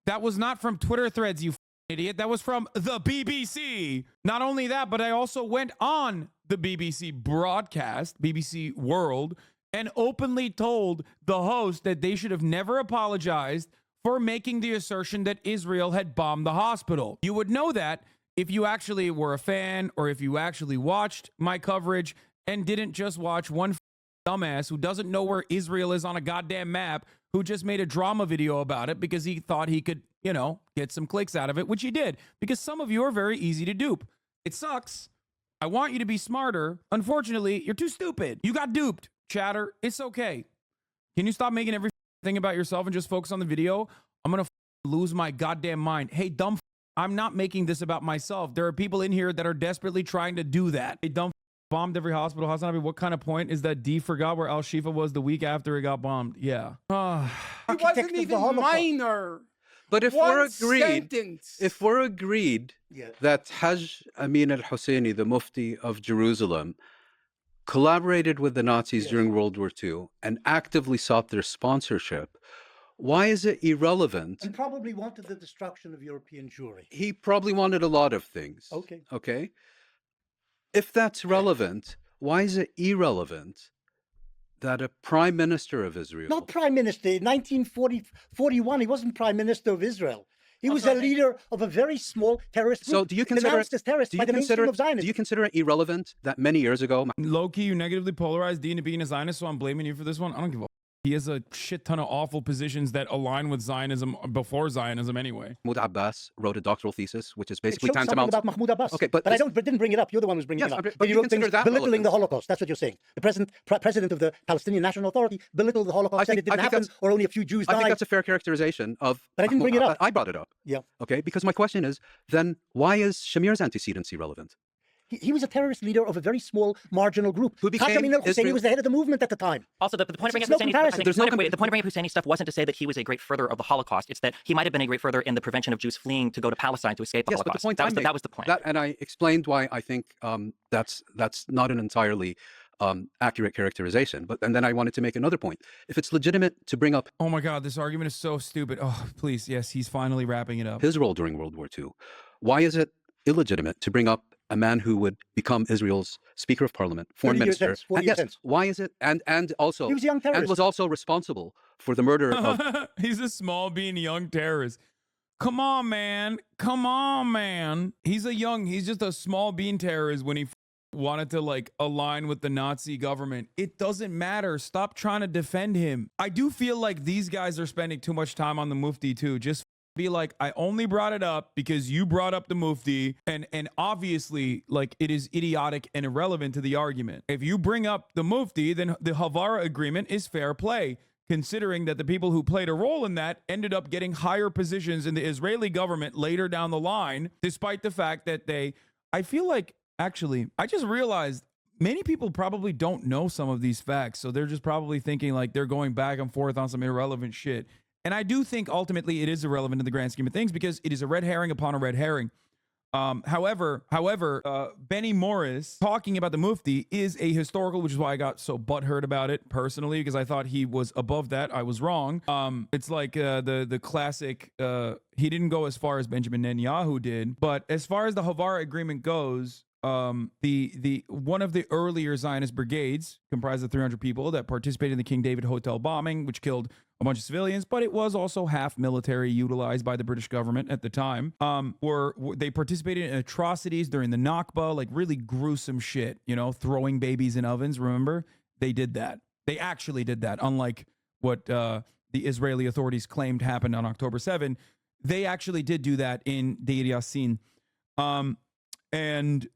that was not from Twitter threads, you idiot. That was from the BBC. Not only that, but I also went on the BBC broadcast, BBC World, and openly told the host that they should have never apologized for making the assertion that Israel had bombed the hospital. You would know that if you actually were a fan or if you actually watched my coverage and didn't just watch one dumbass who doesn't know where Israel is on a goddamn map, who just made a drama video about it because he thought he could, you know, get some clicks out of it, which he did, because some of you are very easy to dupe. It sucks. I want you to be smarter. Unfortunately, you're too stupid. You got duped, chatter. It's okay. Can you stop making everything about yourself and just focus on the video? I'm going to lose my goddamn mind. Hey, dumb I'm not making this about myself. There are people in here that are desperately trying to do that. Hey, dumb bombed every hospital. Hasanabi, what kind of point is that D forgot where Al Shifa was the week after it got bombed? Yeah. He wasn't even minor. But if One we're agreed, sentence. Yes. that Hajj Amin al-Husseini, the Mufti of Jerusalem, collaborated with the Nazis during World War II and actively sought their sponsorship, why is it irrelevant? And probably wanted the destruction of European Jewry. He probably wanted a lot of things. Okay. Okay. If that's relevant, why is it irrelevant that a prime minister of Israel? Not prime minister. In 1941, he wasn't prime minister of Israel. He was a leader of a very small terrorist group. So do you consider denounced as terrorist by the mainstream of Zionism. do you consider it irrelevant that many years ago Low-key, you negatively polarized D into being a Zionist, so I'm blaming you for this one. I don't give a He has a shit ton of awful positions that align with Zionism before Zionism anyway. Mahmoud Abbas wrote a doctoral thesis, which is It basically showed something tantamount. about Mahmoud Abbas. Okay, but I didn't bring it up. You're the one who's bringing Yes, it up. but He you wrote things consider that belittling relevant. the Holocaust. That's what you're saying. The president of the Palestinian National Authority belittled the Holocaust, said it didn't happen, or only a few Jews I died. think that's a fair characterization of. But I didn't bring it up. I brought it up. Yeah. Okay, because my question is, then why is Shamir's antecedency relevant? He was a terrorist leader of a very small marginal group. Who became Hassan al-Husseini Israel- was the head of the movement at the time. Also, the point of bringing There's up no Husseini, I comparison. think There's the no point of bringing up Husseini stuff wasn't to say that he was a great further of the Holocaust. It's that he might have been a great further in the prevention of Jews fleeing to go to Palestine to escape the Yes, but the Holocaust. point That was the point. and I explained why I think that's not an entirely accurate characterization. And then I wanted to make another point. If it's legitimate to bring up Oh my God, this argument is so stupid. Oh, please. Yes, he's finally wrapping it up. his role during World War II, why is it illegitimate to bring up a man who would become Israel's Speaker of Parliament, Foreign 30 years Minister? hence, 40 And years yes, hence. why is it? And also, He was a young and terrorist. was also responsible for the murder of. He's a small bean young terrorist. Come on, man. Come on, man. He's just a small bean terrorist when he wanted to like align with the Nazi government. It doesn't matter. Stop trying to defend him. I do feel like these guys are spending too much time on the Mufti too. Just be like, I only brought it up because you brought up the Mufti, and obviously like it is idiotic and irrelevant to the argument. If you bring up the Mufti, then the Havara agreement is fair play, considering that the people who played a role in that ended up getting higher positions in the Israeli government later down the line, despite the fact that I feel like, actually, I just realized many people probably don't know some of these facts, so they're just probably thinking like they're going back and forth on some irrelevant shit. And I do think ultimately it is irrelevant in the grand scheme of things because it is a red herring upon a red herring. However, Benny Morris talking about the Mufti is a historical, which is why I got so butthurt about it personally, because I thought he was above that. I was wrong. It's like the classic. He didn't go as far as Benjamin Netanyahu did, but as far as the Havara agreement goes, the one of the earlier Zionist brigades, comprised of 300 people, that participated in the King David Hotel bombing, which killed a bunch of civilians, but it was also half military, utilized by the British government at the time. They participated in atrocities during the Nakba, like really gruesome shit, you know, throwing babies in ovens. Remember, they did that. They actually did that. Unlike what the Israeli authorities claimed happened on October 7, they actually did do that in Deir Yassin. And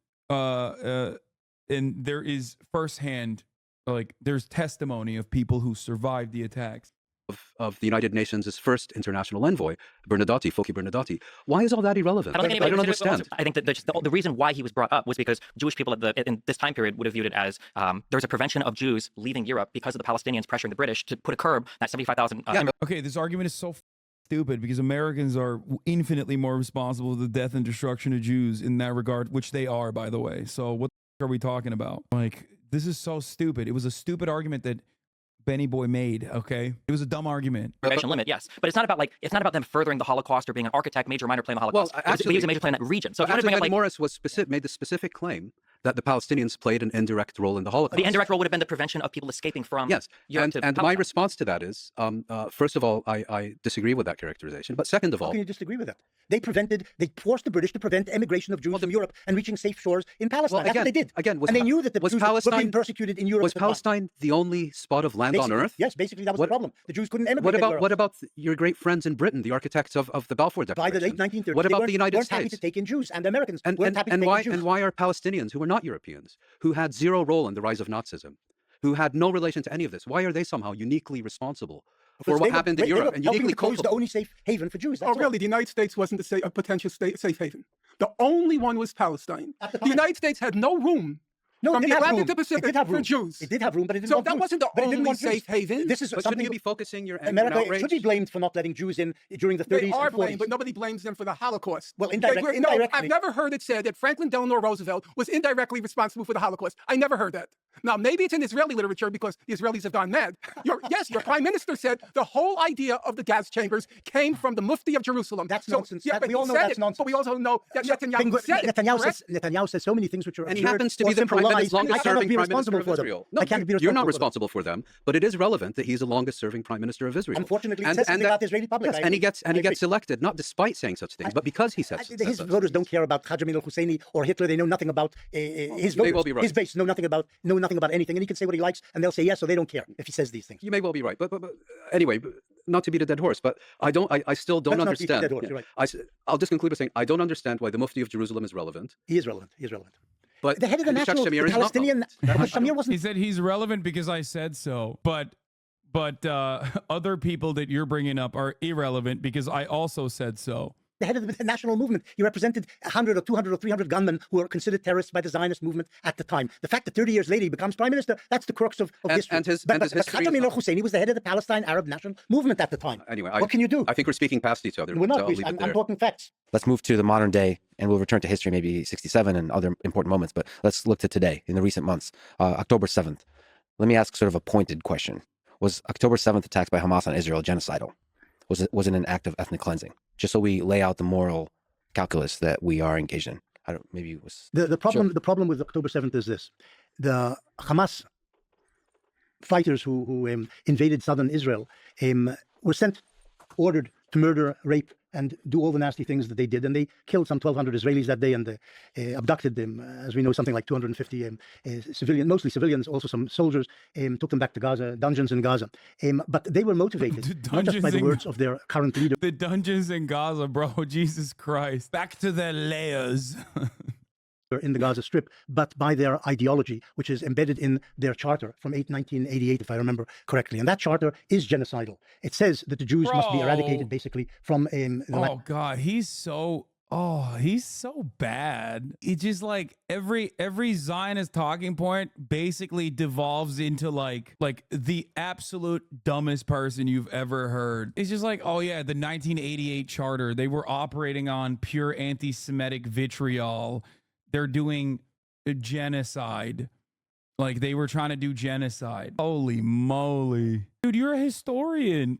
there is firsthand, like there's testimony of people who survived the attacks. Of the United Nations' first international envoy, Bernadatti, Foki Bernadatti. Why is all that irrelevant? I don't think anybody don't understand. I think that the reason why he was brought up was because Jewish people in this time period would have viewed it as there's a prevention of Jews leaving Europe because of the Palestinians pressuring the British to put a curb that 75,000. Okay, this argument is so stupid because Americans are infinitely more responsible for the death and destruction of Jews in that regard, which they are, by the way. So what the are we talking about? Like, this is so stupid. It was a stupid argument that Benny Boy made. Okay, it was a dumb argument. Intervention limit, yes, but it's not about them furthering the Holocaust or being an architect, major or minor play in the Holocaust. Well, He actually, was a major play in that region. So if you want to actually, bring up Benny like Morris made the specific claim that the Palestinians played an indirect role in the Holocaust. the indirect role would have been the prevention of people escaping from Yes, Europe to and my Palestine. response to that is, first of all, I disagree with that characterization. But second of How all, can you disagree with that? They forced the British to prevent emigration of Jews from Europe and reaching safe shores in Palestine. That's what they did. Again, and they knew that the Jews were being persecuted in Europe. Was at the time. Palestine the only spot of land on earth? Yes, basically that was the problem. The Jews couldn't emigrate. What about your great friends in Britain, the architects of the Balfour By Declaration? the late 1930s, What about the United weren't States? happy to take in Jews, and Americans And weren't happy to take in Jews. why are Palestinians, who are not Europeans, who had zero role in the rise of Nazism, who had no relation to any of this, why are they somehow uniquely responsible for Because what they were- happened in they were Europe and helping uniquely to close the culpable? only safe haven for Jews. That's Oh, all. really? The United States wasn't a potential safe haven. The only one was Palestine. At the The time. United States had no room No, from it the did have Atlantic room. to It Pacific did have for room. Jews. It did have room, but it didn't So want that Jews. wasn't the But it didn't only want Jews. safe haven. This is But something shouldn't you be focusing your anger and America outrage? should be blamed for not letting Jews in during the 30s They are and 40s. blamed, but nobody blames them for the Holocaust. Well, No, indirectly. I've never heard it said that Franklin Delano Roosevelt was indirectly responsible for the Holocaust. I never heard that. Now, maybe it's in Israeli literature because the Israelis have gone mad. Yes, your prime minister said the whole idea of the gas chambers came from the Mufti of Jerusalem. That's So, nonsense. Yeah, but We all he know said that's it, nonsense. But we also know that Netanyahu said it. Netanyahu says so many things which are And he absurd happens to or be the simple prime lies. minister's longest I cannot serving be prime minister responsible of for them. Israel. No, I can't be you're not responsible for them. responsible for them, but it is relevant that he's the longest serving prime minister of Israel. Unfortunately, it says something about the Israeli public. Yes, I and he agree. gets elected not despite saying such things, but because he says His such voters things. don't care about Haj Amin al-Husseini or Hitler. They know nothing about his You may voters. well be right. His base know nothing about anything, and he can say what he likes, and they'll say yes, so they don't care if he says these things. You may well be right, but anyway, not to beat a dead horse, but I still don't Let's not beat a understand. dead horse, you're right. I'll just conclude by saying I don't understand why the Mufti of Jerusalem is relevant. He is relevant. He is relevant. But The head of the Sheikh national Shamir the is not Palestinian. relevant. Shamir He wasn't. said he's relevant because I said so, but other people that you're bringing up are irrelevant because I also said so. The head of the national movement. He represented 100 or 200 or 300 gunmen who were considered terrorists by the Zionist movement at the time. The fact that 30 years later he becomes prime minister, that's the crux of history. and his but history Haj is Amin not- al-Husseini was the head of the Palestine Arab National Movement at the time. Anyway, what can you do? I think we're speaking past each other. We're so not. I'll leave it I'm there. talking facts. Let's move to the modern day and we'll return to history, maybe 67 and other important moments. But let's look to today in the recent months. October 7th. Let me ask sort of a pointed question. Was October 7th attacks by Hamas on Israel genocidal? Was it an act of ethnic cleansing? Just so we lay out the moral calculus that we are engaged in. Maybe it was The problem with October 7th is this: the Hamas fighters who invaded southern Israel were ordered to murder, rape, and do all the nasty things that they did, and they killed some 1,200 Israelis that day, and abducted them, as we know, something like 250 civilians, mostly civilians, also some soldiers, took them back to Gaza, dungeons in Gaza. But they were motivated not just by the words of their current leader. The dungeons in Gaza, bro. Jesus Christ. Back to the layers. In the Gaza Strip, but by their ideology, which is embedded in their charter from 1988, if I remember correctly. And that charter is genocidal. It says that the Jews must be eradicated, basically, from the Oh God, he's so bad. It's just like every Zionist talking point basically devolves into like the absolute dumbest person you've ever heard. It's just like, oh yeah, the 1988 charter, they were operating on pure anti-Semitic vitriol. They're doing a genocide. Like they were trying to do genocide. Holy moly. Dude, you're a historian.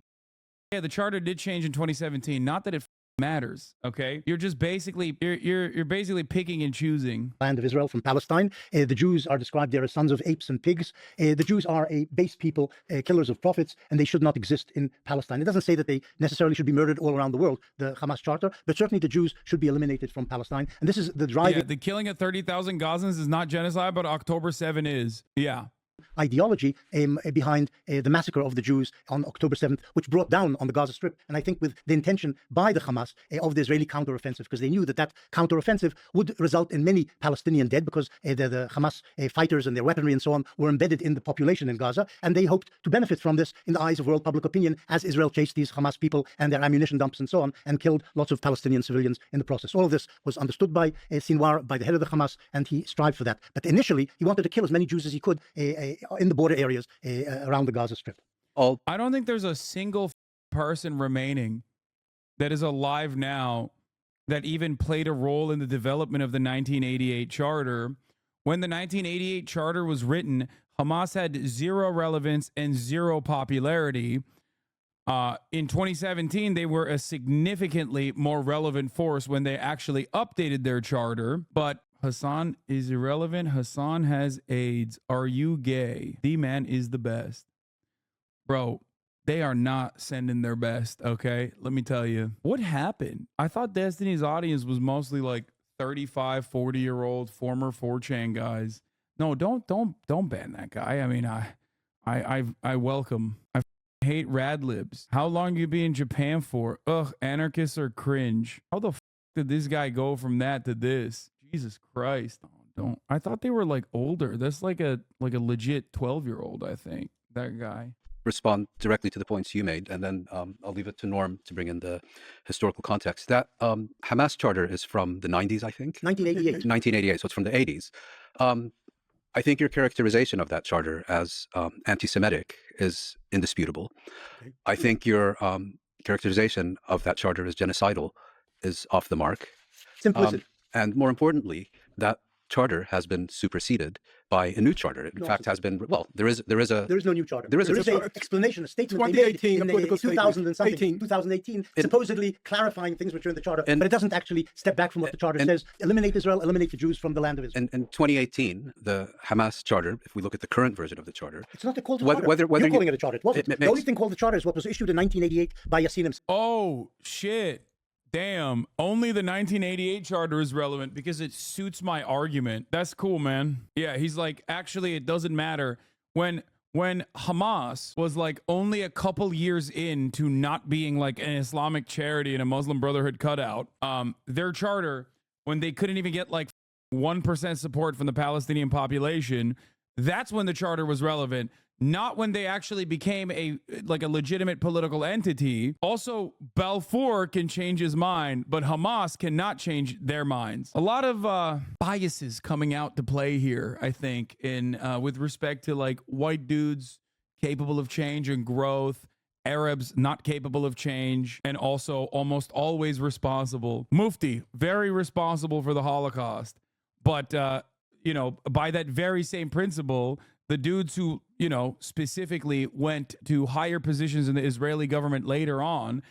Yeah, the charter did change in 2017. Not that it matters, okay? You're just basically you're basically picking and choosing. Land of Israel from Palestine. The Jews are described there as sons of apes and pigs. The Jews are a base people, killers of prophets, and they should not exist in Palestine. It doesn't say that they necessarily should be murdered all around the world, the Hamas charter, but certainly the Jews should be eliminated from Palestine. And this is the driving Yeah, the killing of 30,000 Gazans is not genocide, but October 7 is. Yeah. ideology behind the massacre of the Jews on October 7th, which brought down on the Gaza Strip, and I think with the intention by the Hamas of the Israeli counteroffensive, because they knew that counteroffensive would result in many Palestinian dead, because the Hamas fighters and their weaponry and so on were embedded in the population in Gaza, and they hoped to benefit from this in the eyes of world public opinion as Israel chased these Hamas people and their ammunition dumps and so on, and killed lots of Palestinian civilians in the process. All of this was understood by Sinwar, by the head of the Hamas, and he strived for that. But initially, he wanted to kill as many Jews as he could in the border areas around the Gaza Strip. I don't think there's a single person remaining that is alive now that even played a role in the development of the 1988 charter. When the 1988 charter was written, Hamas had zero relevance and zero popularity. In 2017, they were a significantly more relevant force when they actually updated their charter. But Hasan is irrelevant. Hasan has AIDS. Are you gay? The man is the best. Bro, they are not sending their best, okay? Let me tell you. What happened? I thought Destiny's audience was mostly like 35, 40-year-old former 4chan guys. No, don't ban that guy. I mean, I welcome. I hate rad libs. How long you be in Japan for? Ugh, anarchists are cringe. How the did this guy go from that to this? Jesus Christ. Don't. I thought they were like older. That's like a legit 12-year-old, I think. That guy. Respond directly to the points you made, and then I'll leave it to Norm to bring in the historical context. That Hamas charter is from the 90s, I think? 1988. 1988, so it's from the 80s. I think your characterization of that charter as anti-Semitic is indisputable. Okay. I think your characterization of that charter as genocidal is off the mark. It's implicit. And more importantly, that charter has been superseded by a new charter. In fact, has been, well, there is There is no new charter. There is an explanation, a statement they made 2018, a in political 2018, supposedly clarifying things which are in the charter, but it doesn't actually step back from what the charter says. Eliminate Israel, eliminate the Jews from the land of Israel. in 2018, the Hamas charter, if we look at the current version of the charter, It's not called a Whether- charter. whether- whether You're calling it a charter. It wasn't. it The only makes- thing called the charter is what was issued in 1988 by Yassin himself. Oh, shit. Damn. Only the 1988 charter is relevant because it suits my argument. That's cool, man. Yeah, he's like, actually, it doesn't matter. When Hamas was like only a couple years into not being like an Islamic charity and a Muslim Brotherhood cutout, their charter, when they couldn't even get like 1% support from the Palestinian population, that's when the charter was relevant. Not when they actually became a legitimate political entity. Also, Balfour can change his mind, but Hamas cannot change their minds. A lot of biases coming out to play here, I think, in with respect to like white dudes capable of change and growth, Arabs not capable of change, and also almost always responsible. Mufti, very responsible for the Holocaust, but by that very same principle, the dudes who, specifically went to higher positions in the Israeli government later on,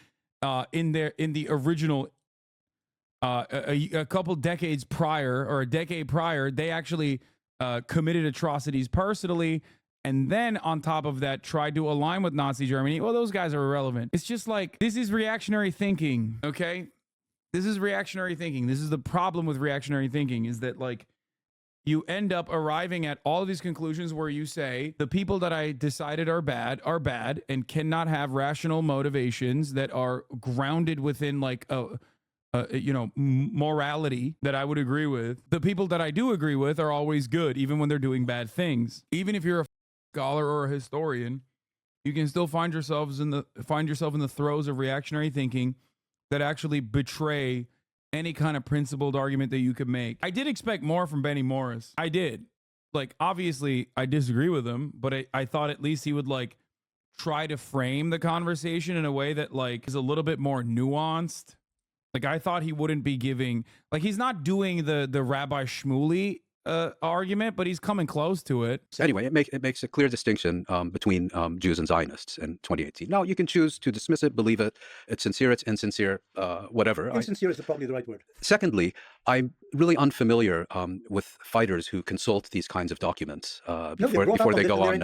in the original, a couple decades prior or a decade prior, they actually committed atrocities personally. And then on top of that, tried to align with Nazi Germany. Well, those guys are irrelevant. It's just like, this is reactionary thinking, okay? This is reactionary thinking. This is the problem with reactionary thinking, is that like, you end up arriving at all of these conclusions where you say the people that I decided are bad and cannot have rational motivations that are grounded within like morality that I would agree with. The people that I do agree with are always good, even when they're doing bad things. Even if you're a scholar or a historian, you can still find yourself in the throes of reactionary thinking that actually betray any kind of principled argument that you could make. I did expect more from Benny Morris. I did. Like, obviously, I disagree with him, but I thought at least he would, like, try to frame the conversation in a way that, like, is a little bit more nuanced. Like, I thought he wouldn't be giving... Like, he's not doing the Rabbi Shmuley argument, but he's coming close to it. Anyway, it makes a clear distinction between Jews and Zionists in 2018. Now, you can choose to dismiss it, believe it, it's sincere, it's insincere, whatever. Insincere is probably the right word. Secondly, I'm really unfamiliar with fighters who consult these kinds of documents before they go on.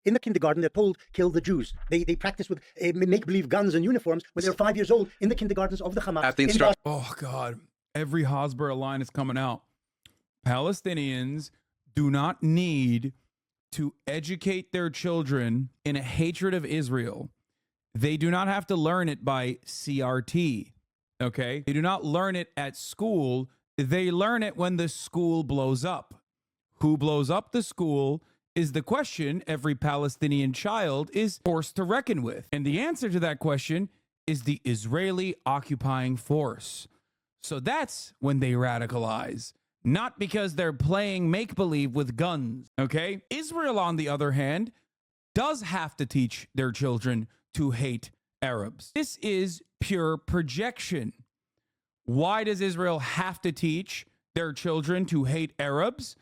In the kindergarten, they're told, kill the Jews. They practice with make-believe guns and uniforms when they're 5 years old in the kindergartens of the Hamas. Oh, God. Every Hasbara line is coming out. Palestinians do not need to educate their children in a hatred of Israel. They do not have to learn it by CRT, okay? They do not learn it at school. They learn it when the school blows up. Who blows up the school is the question every Palestinian child is forced to reckon with. And the answer to that question is the Israeli occupying force. So that's when they radicalize. Not because they're playing make-believe with guns, okay? Israel, on the other hand, does have to teach their children to hate Arabs. This is pure projection. Why does Israel have to teach their children to hate Arabs?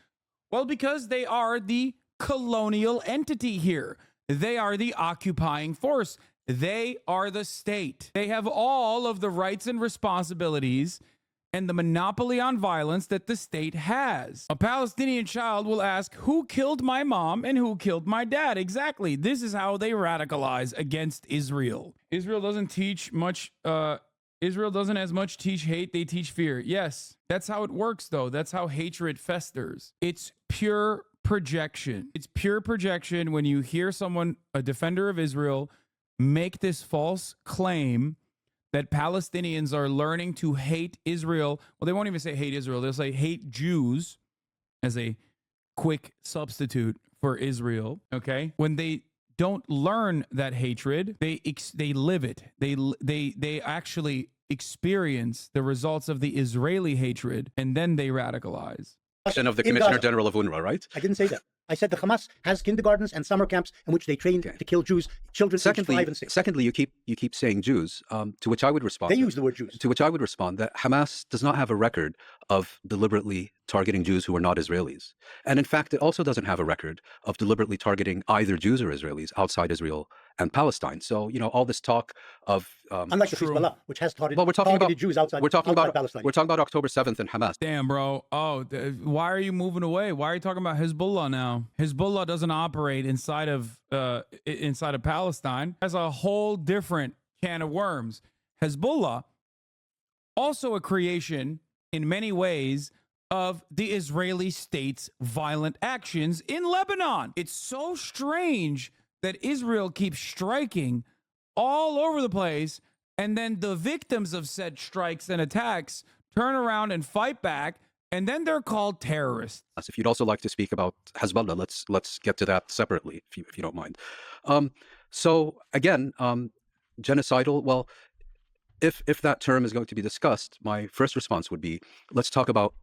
Well, because they are the colonial entity here. They are the occupying force. They are the state. They have all of the rights and responsibilities and the monopoly on violence that the state has. A Palestinian child will ask, who killed my mom and who killed my dad? Exactly. This is how they radicalize against Israel. Israel doesn't teach much, Israel doesn't as much teach hate, they teach fear. Yes, that's how it works though. That's how hatred festers. It's pure projection. It's pure projection when you hear someone, a defender of Israel, make this false claim that Palestinians are learning to hate Israel. Well, they won't even say hate Israel. They'll say hate Jews as a quick substitute for Israel, okay? When they don't learn that hatred, they live it. They actually experience the results of the Israeli hatred, and then they radicalize. And of the In Commissioner Gaza. General of UNRWA, right? I didn't say that. I said the Hamas has kindergartens and summer camps in which they train Okay. to kill Jews, children aged 5 and 6. Secondly, you keep saying Jews, to which I would respond. They use the word Jews. To which I would respond that Hamas does not have a record of deliberately targeting Jews who are not Israelis. And in fact, it also doesn't have a record of deliberately targeting either Jews or Israelis outside Israel and Palestine. So, all this talk of... Unlike the Hezbollah, which has well, we're talking targeted about Jews outside, we're talking outside about Palestine. we're talking about October 7th and Hamas. Damn, bro. Oh, why are you moving away? Why are you talking about Hezbollah now? Hezbollah doesn't operate inside of Palestine. Has a whole different can of worms. Hezbollah, also a creation in many ways of the Israeli state's violent actions in Lebanon. It's so strange that Israel keeps striking all over the place, and then the victims of said strikes and attacks turn around and fight back, and then they're called terrorists. If you'd also like to speak about Hezbollah, let's get to that separately, if you don't mind. So again, genocidal. Well, if that term is going to be discussed, my first response would be, let's talk about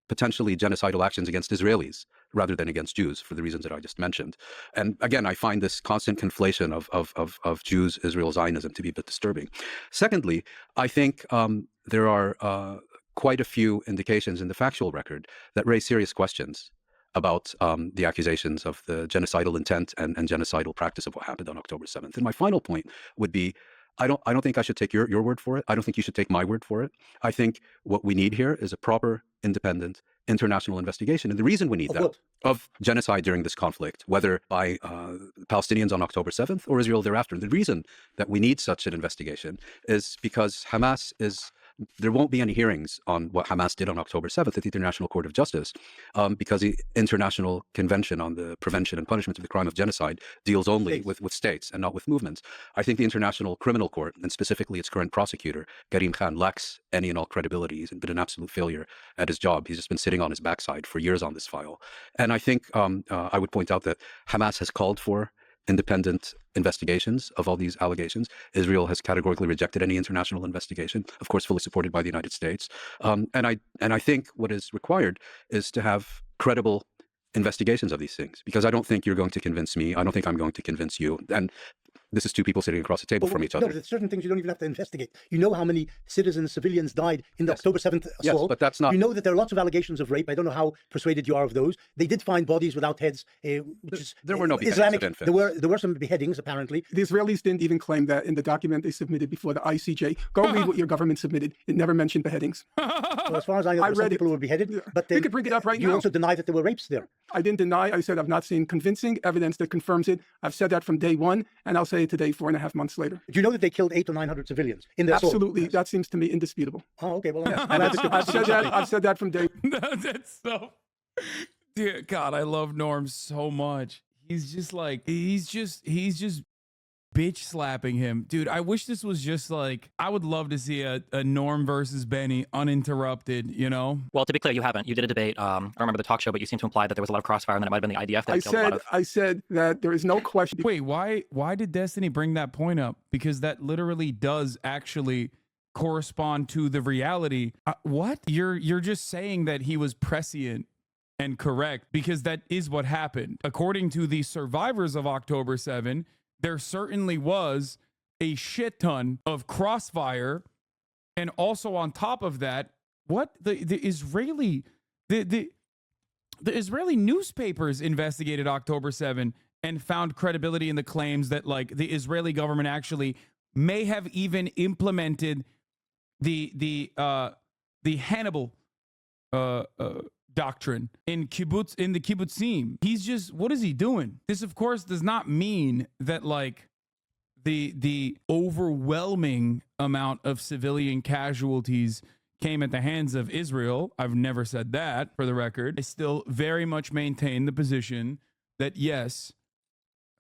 potentially genocidal actions against Israelis rather than against Jews, for the reasons that I just mentioned. And again, I find this constant conflation of Jews, Israel, Zionism to be a bit disturbing. Secondly, I think there are quite a few indications in the factual record that raise serious questions about the accusations of the genocidal intent and genocidal practice of what happened on October 7th. And my final point would be, I don't think I should take your word for it. I don't think you should take my word for it. I think what we need here is a proper, independent, international investigation. And the reason we need that, of genocide during this conflict, whether by Palestinians on October 7th or Israel thereafter, the reason that we need such an investigation is because there won't be any hearings on what Hamas did on October 7th at the International Court of Justice, because the International Convention on the Prevention and Punishment of the Crime of Genocide deals only with states and not with movements. I think the International Criminal Court, and specifically its current prosecutor, Karim Khan, lacks any and all credibility. He's been an absolute failure at his job. He's just been sitting on his backside for years on this file. And I think I would point out that Hamas has called for independent investigations of all these allegations. Israel has categorically rejected any international investigation, of course, fully supported by the United States. And I think what is required is to have credible investigations of these things, because I don't think you're going to convince me. I don't think I'm going to convince you. And this is two people sitting across the table from each other. No, there's certain things you don't even have to investigate. You know how many citizens, civilians died in the October 7th assault. Yes, but that's not... You know that there are lots of allegations of rape. I don't know how persuaded you are of those. They did find bodies without heads, which is there were no beheadings Islamic. of infants. There were some beheadings, apparently. The Israelis didn't even claim that in the document they submitted before the ICJ. Go read what your government submitted. It never mentioned beheadings. So as far as I know, there were some read people it. who were beheaded. Yeah. But We could bring it up right you now. also deny that there were rapes there. I didn't deny. I said I've not seen convincing evidence that confirms it. I've said that from day one, and I'll say it today, 4.5 months later. Do you know that they killed 800 or 900 civilians in their assault? Absolutely. That seems to me indisputable. Oh, okay. Well, I've said that from day one. That's so... Dear God, I love Norm so much. He's just like, he's just bitch slapping him. Dude, I wish this was just like, I would love to see a Norm versus Benny uninterrupted, you know? Well, to be clear, you haven't. You did a debate. I don't remember the talk show, but you seem to imply that there was a lot of crossfire and that it might have been the IDF that killed a lot of... I said that there is no question. Wait, why did Destiny bring that point up? Because that literally does actually correspond to the reality. What? You're just saying that he was prescient and correct, because that is what happened. According to the survivors of October 7, there certainly was a shit ton of crossfire. And also on top of that, what the Israeli, the The Israeli newspapers investigated October 7 and found credibility in the claims that like the Israeli government actually may have even implemented the Hannibal doctrine in the kibbutzim. He's just, what is he doing? This of course does not mean that like the overwhelming amount of civilian casualties came at the hands of Israel. I've never said that, for the record. I still very much maintain the position that yes,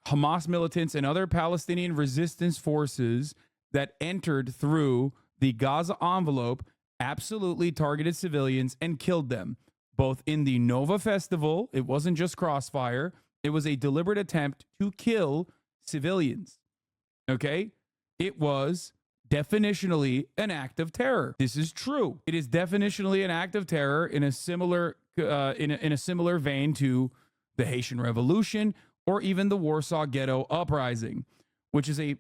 Hamas militants and other Palestinian resistance forces that entered through the Gaza envelope absolutely targeted civilians and killed them, both in the Nova Festival. It wasn't just crossfire. It was a deliberate attempt to kill civilians. Okay? It was definitionally an act of terror. This is true. It is definitionally an act of terror in a similar in a similar vein to the Haitian Revolution or even the Warsaw Ghetto Uprising, which is a,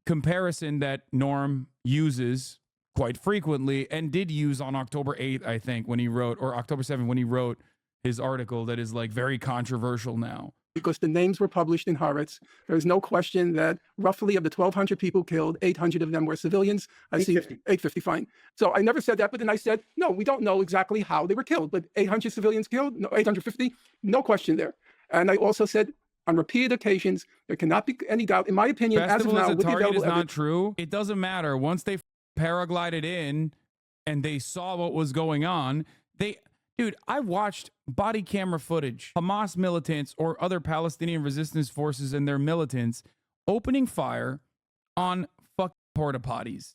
comparison that Norm uses quite frequently and did use on October 8th, I think, when he wrote, or October 7th when he wrote his article that is like very controversial now. Because the names were published in Haaretz. There's no question that roughly of the 1,200 people killed, 800 of them were civilians. 850, fine. So I never said that, but then I said, no, we don't know exactly how they were killed, but 800 civilians killed, no, 850, no question there. And I also said on repeated occasions, there cannot be any doubt, in my opinion, Festival as of now, with the target available is not evidence. true. It doesn't matter. Once they paraglided in and they saw what was going on, dude, I watched body camera footage, Hamas militants or other Palestinian resistance forces and their militants opening fire on fucking porta potties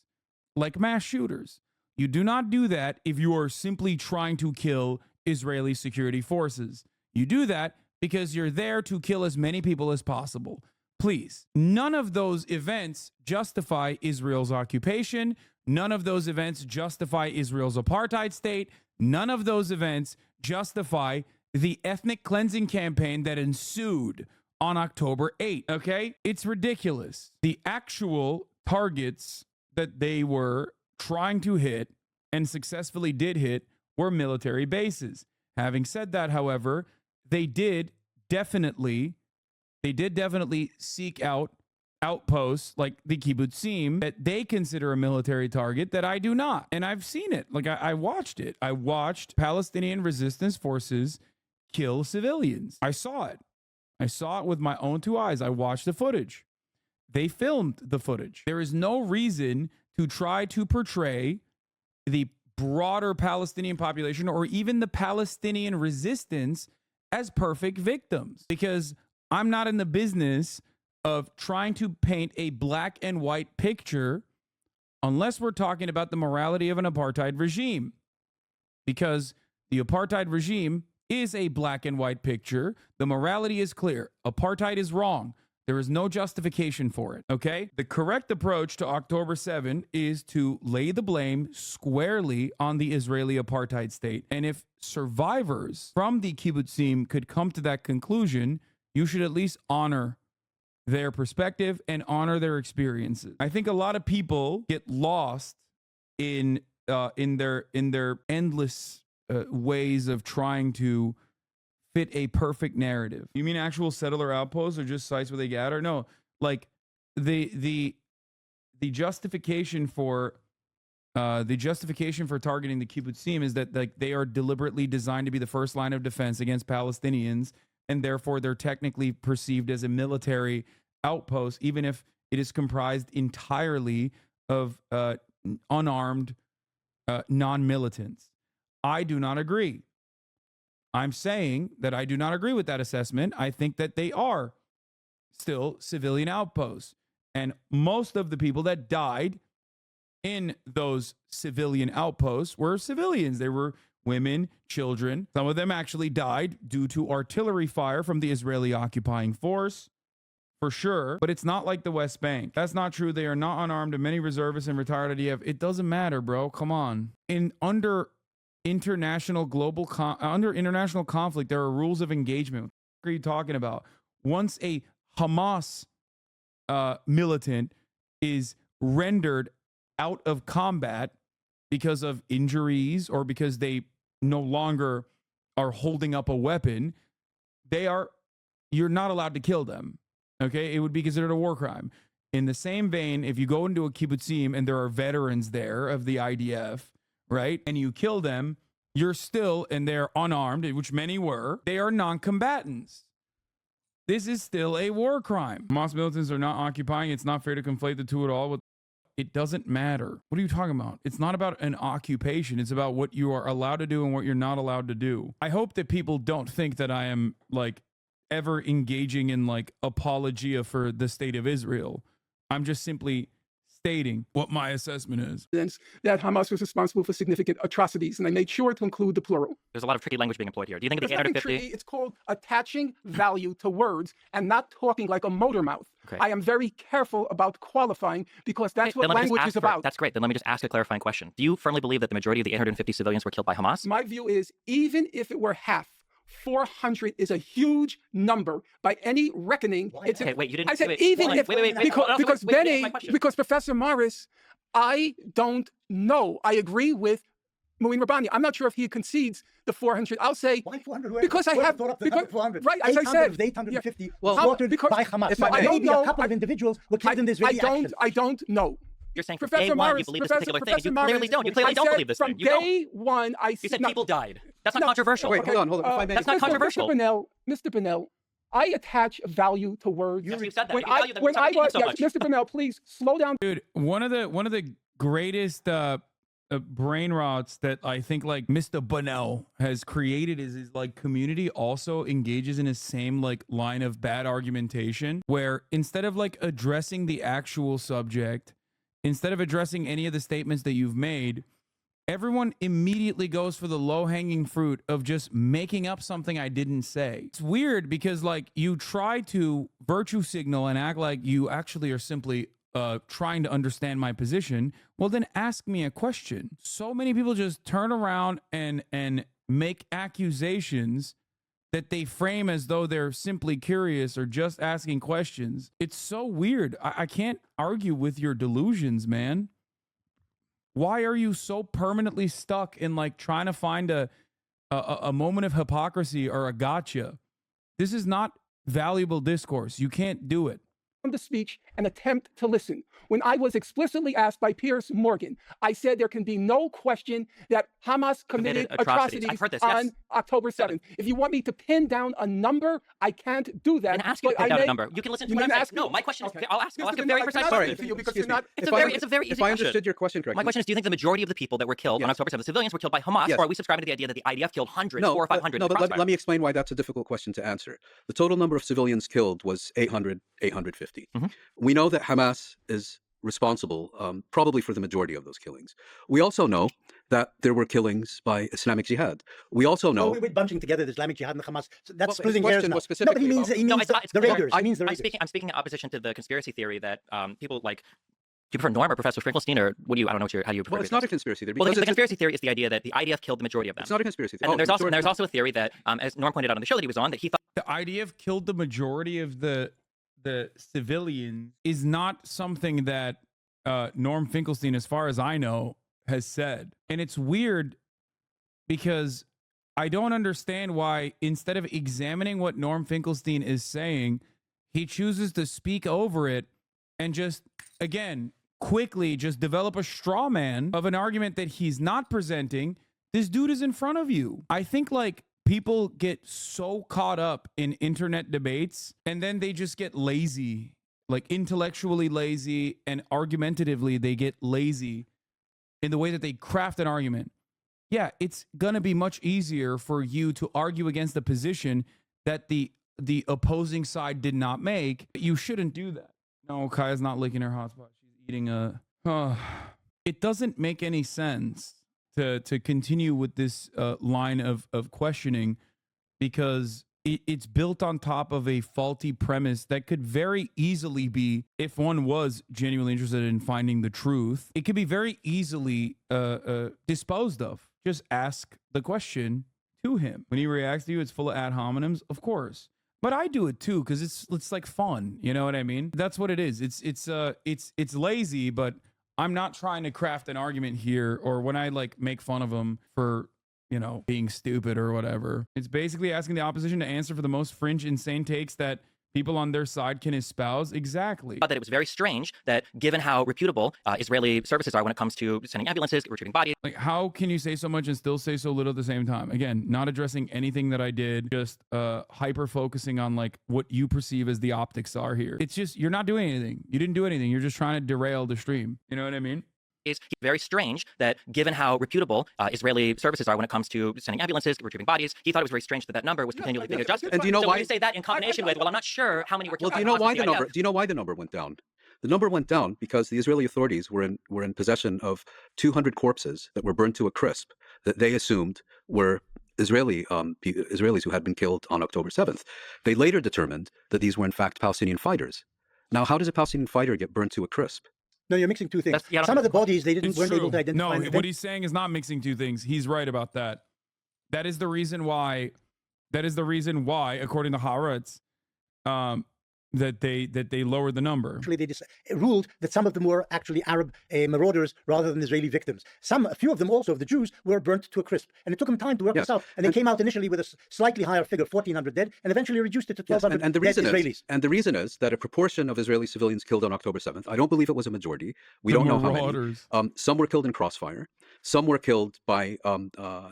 like mass shooters. You do not do that if you are simply trying to kill Israeli security forces. You do that because you're there to kill as many people as possible. Please, none of those events justify Israel's occupation. None of those events justify Israel's apartheid state. None of those events justify the ethnic cleansing campaign that ensued on October 8th, okay? It's ridiculous. The actual targets that they were trying to hit and successfully did hit were military bases. Having said that, however, they did definitely seek out outposts like the kibbutzim that they consider a military target that I do not. And I've seen it. Like I watched it. I watched Palestinian resistance forces kill civilians. I saw it. I saw it with my own two eyes. I watched the footage. They filmed the footage. There is no reason to try to portray the broader Palestinian population or even the Palestinian resistance as perfect victims, because I'm not in the business of trying to paint a black and white picture unless we're talking about the morality of an apartheid regime, because the apartheid regime is a black and white picture. The morality is clear. Apartheid is wrong. There is no justification for it, okay? The correct approach to October 7 is to lay the blame squarely on the Israeli apartheid state. And if survivors from the kibbutzim could come to that conclusion, you should at least honor their perspective and honor their experiences. I think a lot of people get lost in their endless ways of trying to fit a perfect narrative. You mean actual settler outposts or just sites where they gather? No, like the justification for targeting the kibbutzim is that like they are deliberately designed to be the first line of defense against Palestinians, and therefore they're technically perceived as a military outpost, even if it is comprised entirely of unarmed non-militants. I do not agree. I'm saying that I do not agree with that assessment. I think that they are still civilian outposts. And most of the people that died in those civilian outposts were civilians. They were women, children. Some of them actually died due to artillery fire from the Israeli occupying force, for sure. But it's not like the West Bank. That's not true. They are not unarmed, and many reservists and retired IDF. It doesn't matter, bro. Come on. Under international conflict, there are rules of engagement. What are you talking about? Once a Hamas militant is rendered out of combat because of injuries or because they no longer are holding up a weapon, you're not allowed to kill them. Okay, it would be considered a war crime. In the same vein, if you go into a kibbutzim and there are veterans there of the IDF, right, and you kill them, you're still, and they're unarmed, which many were, they are non-combatants. This is still a war crime. Hamas militants are not occupying. It's not fair to conflate the two at all. It doesn't matter. What are you talking about? It's not about an occupation. It's about what you are allowed to do and what you're not allowed to do. I hope that people don't think that I am like ever engaging in like apologia for the state of Israel. I'm just simply stating what my assessment is. That Hamas was responsible for significant atrocities, and I made sure to include the plural. There's a lot of tricky language being employed here. Do you think that the There's nothing 850? tricky. It's called attaching value to words and not talking like a motor mouth. Okay. I am very careful about qualifying because that's Okay, what then let me just language ask is about. That's great. Then let me just ask a clarifying question. Do you firmly believe that the majority of the 850 civilians were killed by Hamas? My view is even if it were half, 400 is a huge number by any reckoning. It's Okay, wait, you didn't. I said wait, even wait, if wait, wait, wait, because, hold on, because wait, Benny, my question. because Professor Morris, I don't know. I agree with Mouin Rabbani. I'm not sure if he concedes the 400. I'll say Why 400? because I have because, 400. right as I 800 said of the 850 Well, slaughtered because by Hamas. if So I don't maybe know, a couple of individuals were killed in this very action. I don't know. You're saying from Professor day one Morris, you believe this Professor particular thing. You Morris, clearly don't. You clearly I don't said believe this from thing. You don't. day one, I You said no, people died. That's not no, controversial. Wait, hold on. If I may. That's not controversial. Mr. Bennell, I attach value to words. Yes, you said that. When You value them. when Stop I repeating was, so much. Mr. Bennell, please slow down. Dude, one of the greatest brain rots that I think like Mr. Bunnell has created is his like community also engages in his same like line of bad argumentation where instead of like addressing the actual subject, instead of addressing any of the statements that you've made, everyone immediately goes for the low-hanging fruit of just making up something I didn't say. It's weird because like you try to virtue signal and act like you actually are simply trying to understand my position. Well, then ask me a question. So many people just turn around and make accusations that they frame as though they're simply curious or just asking questions. It's so weird. I can't argue with your delusions, man. Why are you so permanently stuck in like trying to find a moment of hypocrisy or a gotcha? This is not valuable discourse. You can't do it. The speech and attempt to listen. When I was explicitly asked by Piers Morgan, I said there can be no question that Hamas committed atrocities I've heard this, on yes. October 7th. If you want me to pin down a number, I can't do that. And ask you to but pin I down a may- number. You can listen to You what I'm mean saying. ask No, me? my question is, Okay. I'll ask Mr. a Bennell, very I precise cannot question. listen to you because Excuse you're me. not. It's a very easy If I question. understood your question correctly. My question is, do you think the majority of the people that were killed on Yes. October 7th, civilians, were killed by Hamas, Yes. or are we subscribing to the idea that the IDF killed hundreds, No, 400 or 500? no, in the but let crossfire? me explain why that's a difficult question to answer. The total number of civilians killed was 850. Mhm. We know that Hamas is responsible probably for the majority of those killings. We also know that there were killings by Islamic Jihad. We also know... We're bunching together the Islamic Jihad and the Hamas. So that's Well, splitting his hairs question now. was No, but he specifically means, about- he No, means it's the clear. Raiders. He means the I'm Raiders. speaking in opposition to the conspiracy theory that people like. Do you prefer Norm or Professor Finkelstein, or what do you? I don't know how you prefer. Well, it's to not a address it. conspiracy theory. Well, because the it's- conspiracy theory is the idea that the IDF killed the majority of them. It's not a conspiracy theory. And then Oh, there's also a theory that, as Norm pointed out on the show that he was on, that he thought The IDF killed the majority of the civilians is not something that Norm Finkelstein, as far as I know, has said. And it's weird because I don't understand why instead of examining what Norm Finkelstein is saying, he chooses to speak over it and just, again, quickly just develop a straw man of an argument that he's not presenting. This dude is in front of you. I think like people get so caught up in internet debates and then they just get lazy, like intellectually lazy and argumentatively they get lazy in the way that they craft an argument. Yeah, it's going to be much easier for you to argue against the position that the opposing side did not make. You shouldn't do that. No, Kaya's not licking her hotspot. She's eating a... It doesn't make any sense to continue with this line of questioning because it's built on top of a faulty premise that could very easily be, if one was genuinely interested in finding the truth, it could be very easily disposed of. Just ask the question to him. When he reacts to you, it's full of ad hominems, of course. But I do it too because it's like fun. You know what I mean? That's what it is. It's lazy, but I'm not trying to craft an argument here. Or when I like make fun of him for you know, being stupid or whatever. It's basically asking the opposition to answer for the most fringe, insane takes that people on their side can espouse. Exactly. That it was very strange that, given how reputable Israeli services are when it comes to sending ambulances, retrieving bodies. Like, how can you say so much and still say so little at the same time? Again, not addressing anything that I did, just hyper focusing on like what you perceive as the optics are here. It's just, you're not doing anything. You didn't do anything. You're just trying to derail the stream. You know what I mean? It's very strange that, given how reputable Israeli services are when it comes to sending ambulances, retrieving bodies, he thought it was very strange that that number was continually being adjusted. And do you know so why? when you say that in combination with, well, I'm not sure how many were killed. Well, do you know why the number? Do you know why the number went down? The number went down because the Israeli authorities were in possession of 200 corpses that were burned to a crisp that they assumed were Israelis who had been killed on October 7th. They later determined that these were in fact Palestinian fighters. Now, how does a Palestinian fighter get burned to a crisp? No, you're mixing two things. That's- yeah, I don't Some think- of the bodies they It's weren't true. able to identify. No, what he's saying is not mixing two things. He's right about that. That is the reason why. That is the reason why, according to Haaretz, that they lowered the number. Actually, they ruled that some of them were actually Arab marauders rather than Israeli victims. A few of them also, of the Jews, were burnt to a crisp. And it took them time to work Yes. this out. And they came out initially with a slightly higher figure, 1,400 dead, and eventually reduced it to Yes, 1,200 and the dead reason Israelis. the reason is that a proportion of Israeli civilians killed on October 7th. I don't believe it was a majority. We don't know how many. Marauders. Some were killed in crossfire. Some were killed by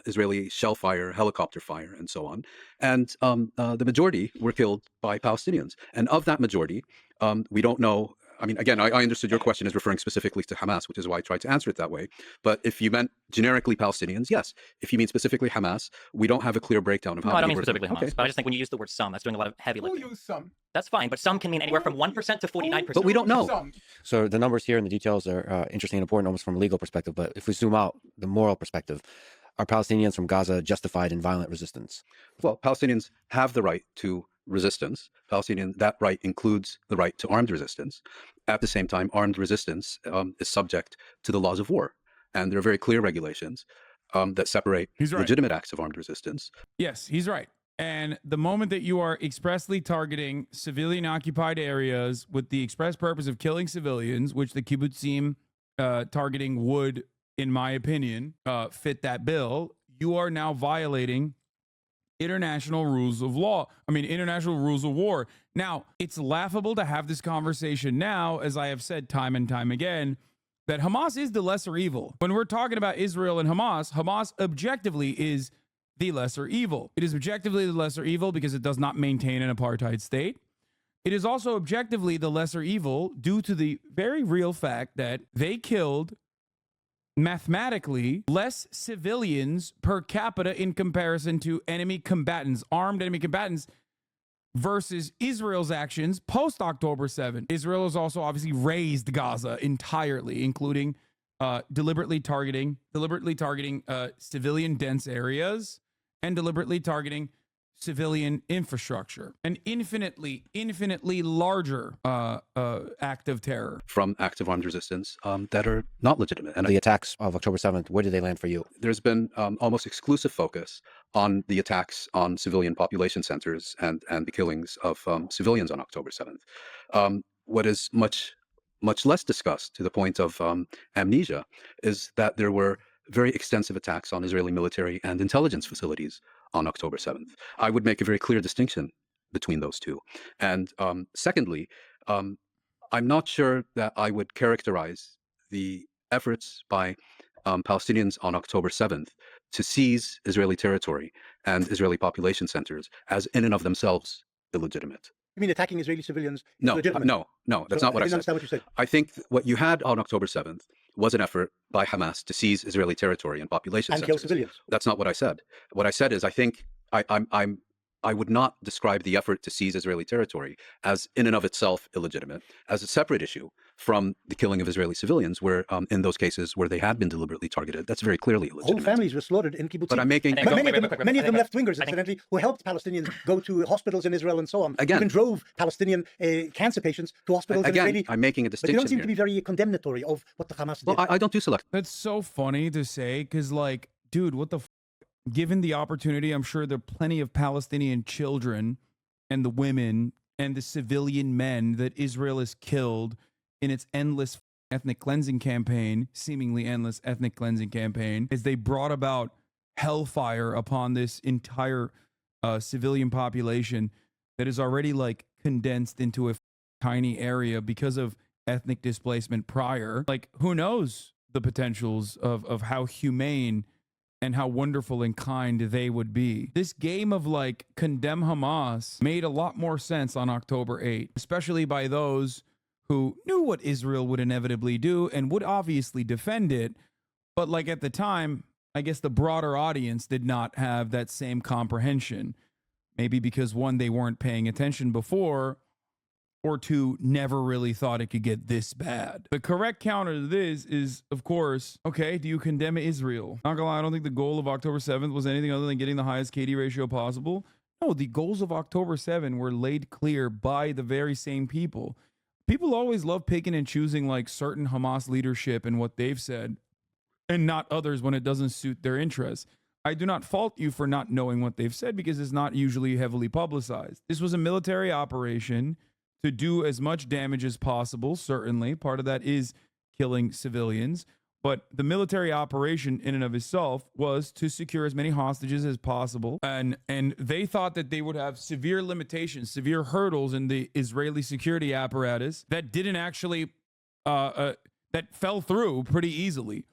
Israeli shell fire, helicopter fire, and so on. And the majority were killed by Palestinians. And of that majority, we don't know. I mean, again, I understood your question is referring specifically to Hamas, which is why I tried to answer it that way. But if you meant generically Palestinians, yes. If you mean specifically Hamas, we don't have a clear breakdown of how No, I don't many mean were specifically killed. Hamas, but I just think when you use the word some, that's doing a lot of heavy We'll lifting. use some. That's fine, but some can mean anywhere from 1% to 49%. But we don't know. Some. So the numbers here and the details are interesting and important almost from a legal perspective. But if we zoom out, the moral perspective, are Palestinians from Gaza justified in violent resistance? Well, Palestinians have the right to resistance. That right includes the right to armed resistance. At the same time, armed resistance is subject to the laws of war. And there are very clear regulations that separate He's right. legitimate acts of armed resistance. Yes, he's right. And the moment that you are expressly targeting civilian occupied areas with the express purpose of killing civilians, which the kibbutzim targeting would, in my opinion, fit that bill, you are now violating international rules of law. I mean, international rules of war. Now, it's laughable to have this conversation now, as I have said time and time again, that Hamas is the lesser evil. When we're talking about Israel and Hamas, Hamas objectively is the lesser evil. It is objectively the lesser evil because it does not maintain an apartheid state. It is also objectively the lesser evil due to the very real fact that they killed mathematically less civilians per capita in comparison to enemy combatants, armed enemy combatants, versus Israel's actions post October 7. Israel has also obviously razed Gaza entirely, including deliberately targeting civilian dense areas and deliberately targeting civilian infrastructure. An infinitely larger act of terror. From acts of armed resistance that are not legitimate. And The attacks of October 7th, where did they land for you? there's been almost exclusive focus on the attacks on civilian population centers and the killings of civilians on October 7th. What is much less discussed, to the point of amnesia, is that there were very extensive attacks on Israeli military and intelligence facilities on October 7th. I would make a very clear distinction between those two. And secondly, I'm not sure that I would characterize the efforts by Palestinians on October 7th to seize Israeli territory and Israeli population centers as in and of themselves illegitimate. You mean attacking Israeli civilians is No, legitimate? no, that's So not what I didn't said. understand what you said. I think what you had on October 7th was an effort by Hamas to seize Israeli territory and population And centers. kill civilians. That's not what I said. What I said is I think I would not describe the effort to seize Israeli territory as in and of itself illegitimate, as a separate issue from the killing of Israeli civilians, where in those cases where they had been deliberately targeted, that's very clearly Whole illegitimate. families were slaughtered in kibbutzim. But I'm making I think- Many of them left-wingers, I think- incidentally, who helped Palestinians go to hospitals in Israel and so on. Again- Even drove Palestinian cancer patients to hospitals in again. Israeli. I'm making a But you don't distinction seem here. to be very condemnatory of what the Hamas did. Well, I don't do select. That's so funny to say because, like, dude, what the given the opportunity, I'm sure there are plenty of Palestinian children and the women and the civilian men that Israel has killed in its endless ethnic cleansing campaign, seemingly endless ethnic cleansing campaign, as they brought about hellfire upon this entire civilian population that is already like condensed into a tiny area because of ethnic displacement prior. Like, who knows the potentials of how humane and how wonderful and kind they would be. This game of like condemn Hamas made a lot more sense on October 8th, especially by those who knew what Israel would inevitably do and would obviously defend it. But like at the time, I guess the broader audience did not have that same comprehension. Maybe because one, they weren't paying attention before, or two, never really thought it could get this bad. The correct counter to this is, of course, okay, do you condemn Israel? Not gonna lie, I don't think the goal of October 7th was anything other than getting the highest KD ratio possible. No, the goals of October 7 were laid clear by the very same people. People always love picking and choosing like certain Hamas leadership and what they've said, and not others when it doesn't suit their interests. I do not fault you for not knowing what they've said because it's not usually heavily publicized. This was a military operation to do as much damage as possible. Certainly, part of that is killing civilians. But the military operation in and of itself was to secure as many hostages as possible. And they thought that they would have severe limitations, severe hurdles in the Israeli security apparatus that didn't actually, that fell through pretty easily.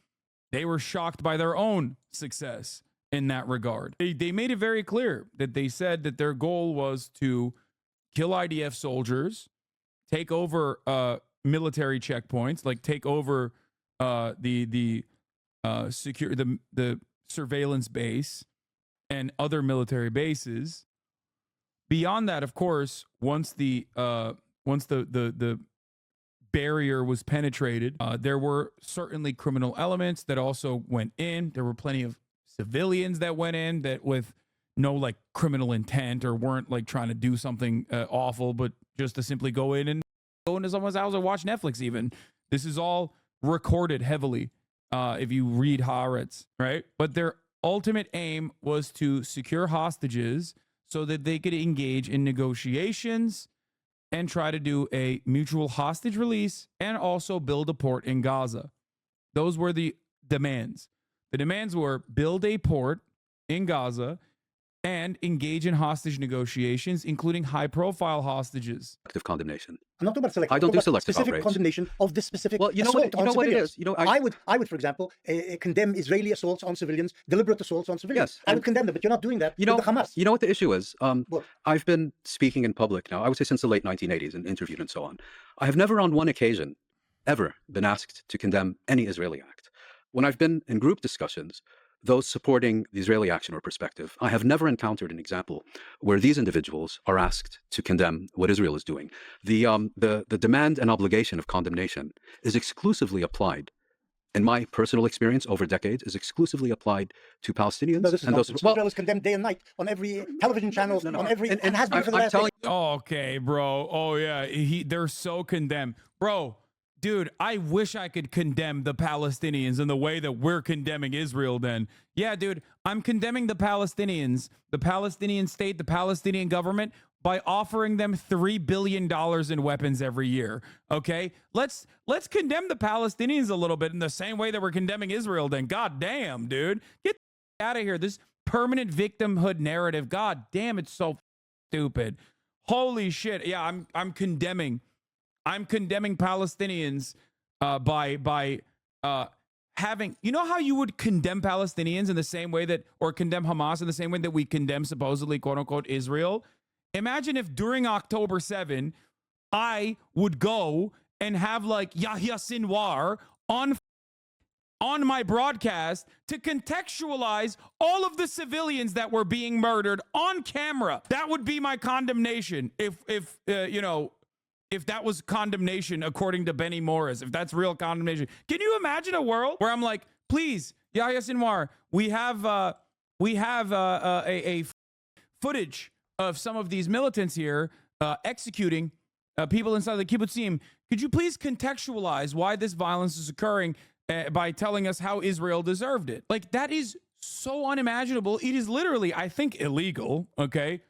They were shocked by their own success in that regard. They made it very clear that they said that their goal was to kill IDF soldiers, take over military checkpoints, like take over the surveillance base and other military bases. Beyond that, of course, once the barrier was penetrated, there were certainly criminal elements that also went in. There were plenty of civilians that went in that with no like criminal intent or weren't like trying to do something awful, but just to simply go into someone's house or watch Netflix even. This is all recorded heavily if you read Haaretz, right? But their ultimate aim was to secure hostages so that they could engage in negotiations and try to do a mutual hostage release and also build a port in Gaza. Those were the demands. The demands were build a port in Gaza and engage in hostage negotiations, including high-profile hostages. Active condemnation. I'm not talking about selective. I don't do selective specific outrage. condemnation of this specific Well, you know assault what? You know on what it civilians. is. You know, I would, for example, condemn Israeli assaults on civilians, deliberate assaults on civilians. Yes, I would and- condemn them, but you're not doing that You know, with the Hamas. you know what the issue is? What? I've been speaking in public now, I would say since the late 1980s and interviewed and so on. I have never on one occasion ever been asked to condemn any Israeli act. When I've been in group discussions, those supporting the Israeli action or perspective, I have never encountered an example where these individuals are asked to condemn what Israel is doing. The demand and obligation of condemnation is exclusively applied, in my personal experience over decades, is exclusively applied to Palestinians No, this is and those. nonsense. Israel is condemned day and night on every television channel, on every, and has been for the I'm last. telling Okay, bro. Oh yeah, they're so condemned, bro. Dude, I wish I could condemn the Palestinians in the way that we're condemning Israel then. Yeah, dude, I'm condemning the Palestinians, the Palestinian state, the Palestinian government by offering them $3 billion in weapons every year. Okay? Let's condemn the Palestinians a little bit in the same way that we're condemning Israel then. God damn, dude. Get out of here. This permanent victimhood narrative. God damn, it's so stupid. Holy shit. Yeah, I'm condemning Palestinians by having, you know how you would condemn Palestinians in the same way that, or condemn Hamas in the same way that we condemn supposedly quote unquote Israel? Imagine if during October 7, I would go and have like Yahya Sinwar on my broadcast to contextualize all of the civilians that were being murdered on camera. That would be my condemnation if that was condemnation according to Benny Morris, if that's real condemnation. Can you imagine a world where I'm like, please, Yahya Sinwar, we have a footage of some of these militants here executing people inside the kibbutzim. Could you please contextualize why this violence is occurring by telling us how Israel deserved it? Like, that is so unimaginable. It is literally, I think, illegal, okay?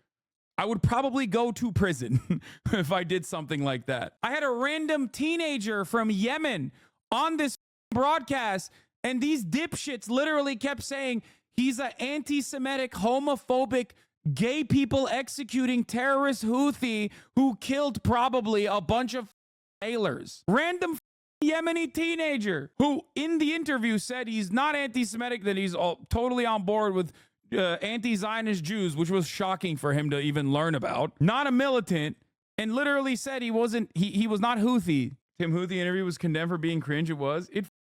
I would probably go to prison if I did something like that. I had a random teenager from Yemen on this broadcast, and these dipshits literally kept saying, He's an anti-Semitic, homophobic, gay people executing terrorist Houthi who killed probably a bunch of sailors. Random Yemeni teenager who in the interview said he's not anti-Semitic, that he's totally on board with anti-Zionist Jews, which was shocking for him to even learn about. Not a militant, and literally said he was not Houthi. Tim Houthi interview was condemned for being cringe. It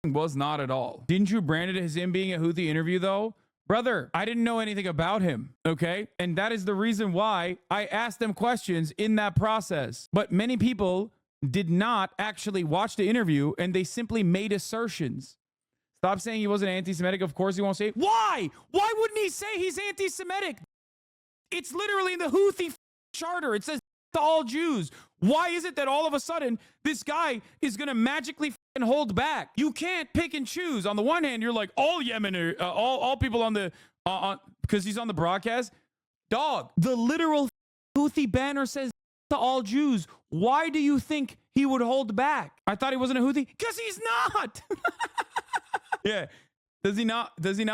was not at all. Didn't you brand it as him being a Houthi interview though? Brother, I didn't know anything about him, okay? And that is the reason why I asked them questions in that process. But many people did not actually watch the interview, and they simply made assertions. Stop saying he wasn't anti-Semitic. Of course he won't say it. Why? Why wouldn't he say he's anti-Semitic? It's literally in the Houthi charter. It says to all Jews. Why is it that all of a sudden this guy is going to magically hold back? You can't pick and choose. On the one hand, you're like, all Yemen are, all people on the, because he's on the broadcast. Dog, the literal Houthi banner says to all Jews. Why do you think he would hold back? I thought he wasn't a Houthi. Because he's not. Yeah. Does he not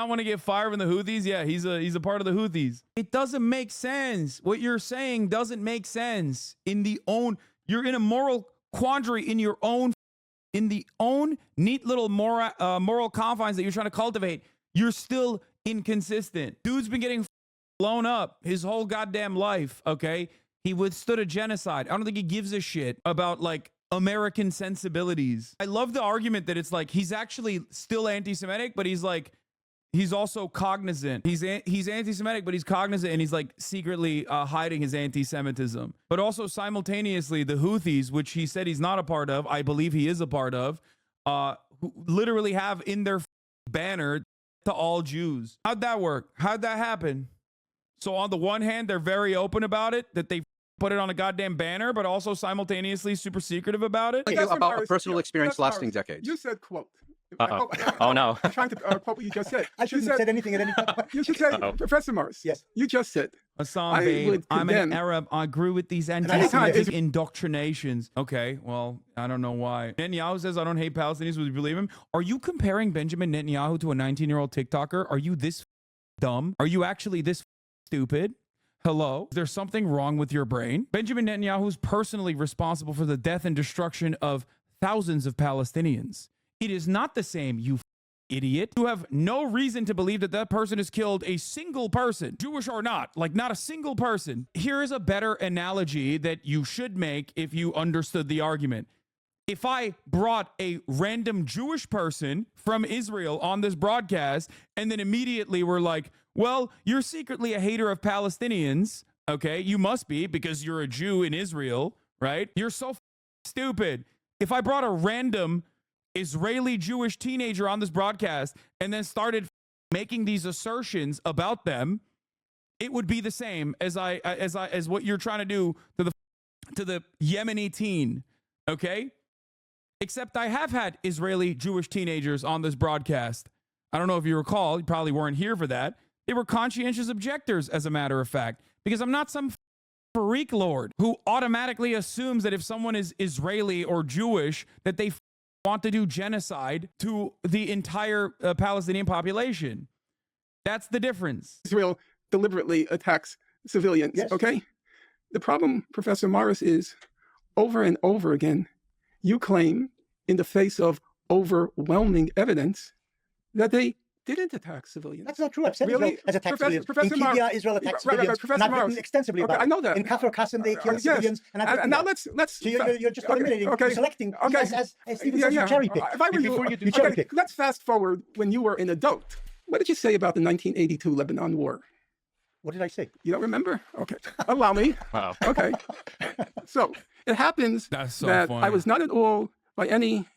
want to get fired from the Houthis? Yeah, he's a part of the Houthis. It doesn't make sense. What you're saying doesn't make sense. You're in a moral quandary in the own neat little moral confines that you're trying to cultivate. You're still inconsistent. Dude's been getting blown up his whole goddamn life, okay? He withstood a genocide. I don't think he gives a shit about like American sensibilities. I love the argument that it's like he's actually still anti-Semitic, but he's also cognizant. He's anti-Semitic, but he's cognizant, and he's like secretly hiding his anti-Semitism. But also simultaneously, the Houthis, which he said he's not a part of, I believe he is a part of, who literally have in their banner to all Jews. How'd that work? How'd that happen? So on the one hand, they're very open about it, that they put it on a goddamn banner, but also simultaneously super secretive about it. About a personal experience lasting decades. You said, quote. Oh, no. I'm trying to quote what you just said. I shouldn't have said anything at any time. You should say, Professor Morris. Yes. You just said. Hassan, babe, I'm an Arab. I grew with these anti-Semitic indoctrinations. Okay, well, I don't know why. Netanyahu says, I don't hate Palestinians. Would you believe him? Are you comparing Benjamin Netanyahu to a 19-year-old TikToker? Are you this dumb? Are you actually this stupid? Hello? Is there something wrong with your brain? Benjamin Netanyahu is personally responsible for the death and destruction of thousands of Palestinians. It is not the same, you idiot. You have no reason to believe that that person has killed a single person, Jewish or not, like not a single person. Here is a better analogy that you should make if you understood the argument. If I brought a random Jewish person from Israel on this broadcast and then immediately we're like, well, you're secretly a hater of Palestinians, okay? You must be because you're a Jew in Israel, right? You're so stupid. If I brought a random Israeli Jewish teenager on this broadcast and then started making these assertions about them, it would be the same as what you're trying to do to the Yemeni teen, okay? Except I have had Israeli Jewish teenagers on this broadcast. I don't know if you recall, you probably weren't here for that. They were conscientious objectors, as a matter of fact, because I'm not some freak lord who automatically assumes that if someone is Israeli or Jewish, that they want to do genocide to the entire Palestinian population. That's the difference. Israel deliberately attacks civilians, Yes. okay? The problem, Professor Morris, is over and over again, you claim in the face of overwhelming evidence that they didn't attack civilians. That's not true. I've said Really? Israel has attacked Professor- civilians. Professor In Kibya, Morris- Israel attacked Right, right, civilians. Professor And I've written Morris. extensively Okay, about I it. know that. In Kafr Qasim, they killed Yes. civilians. And I've written And now that. let's. So you're just eliminating, okay, you're selecting. okay. As Stephen says, you cherry pick. If I were Before you do okay, cherry pick. let's fast forward when you were an adult. What did you say about the 1982 Lebanon War? What did I say? You don't remember? Okay. Allow me. Wow. Okay. So it happens That's so that funny. I was not at all I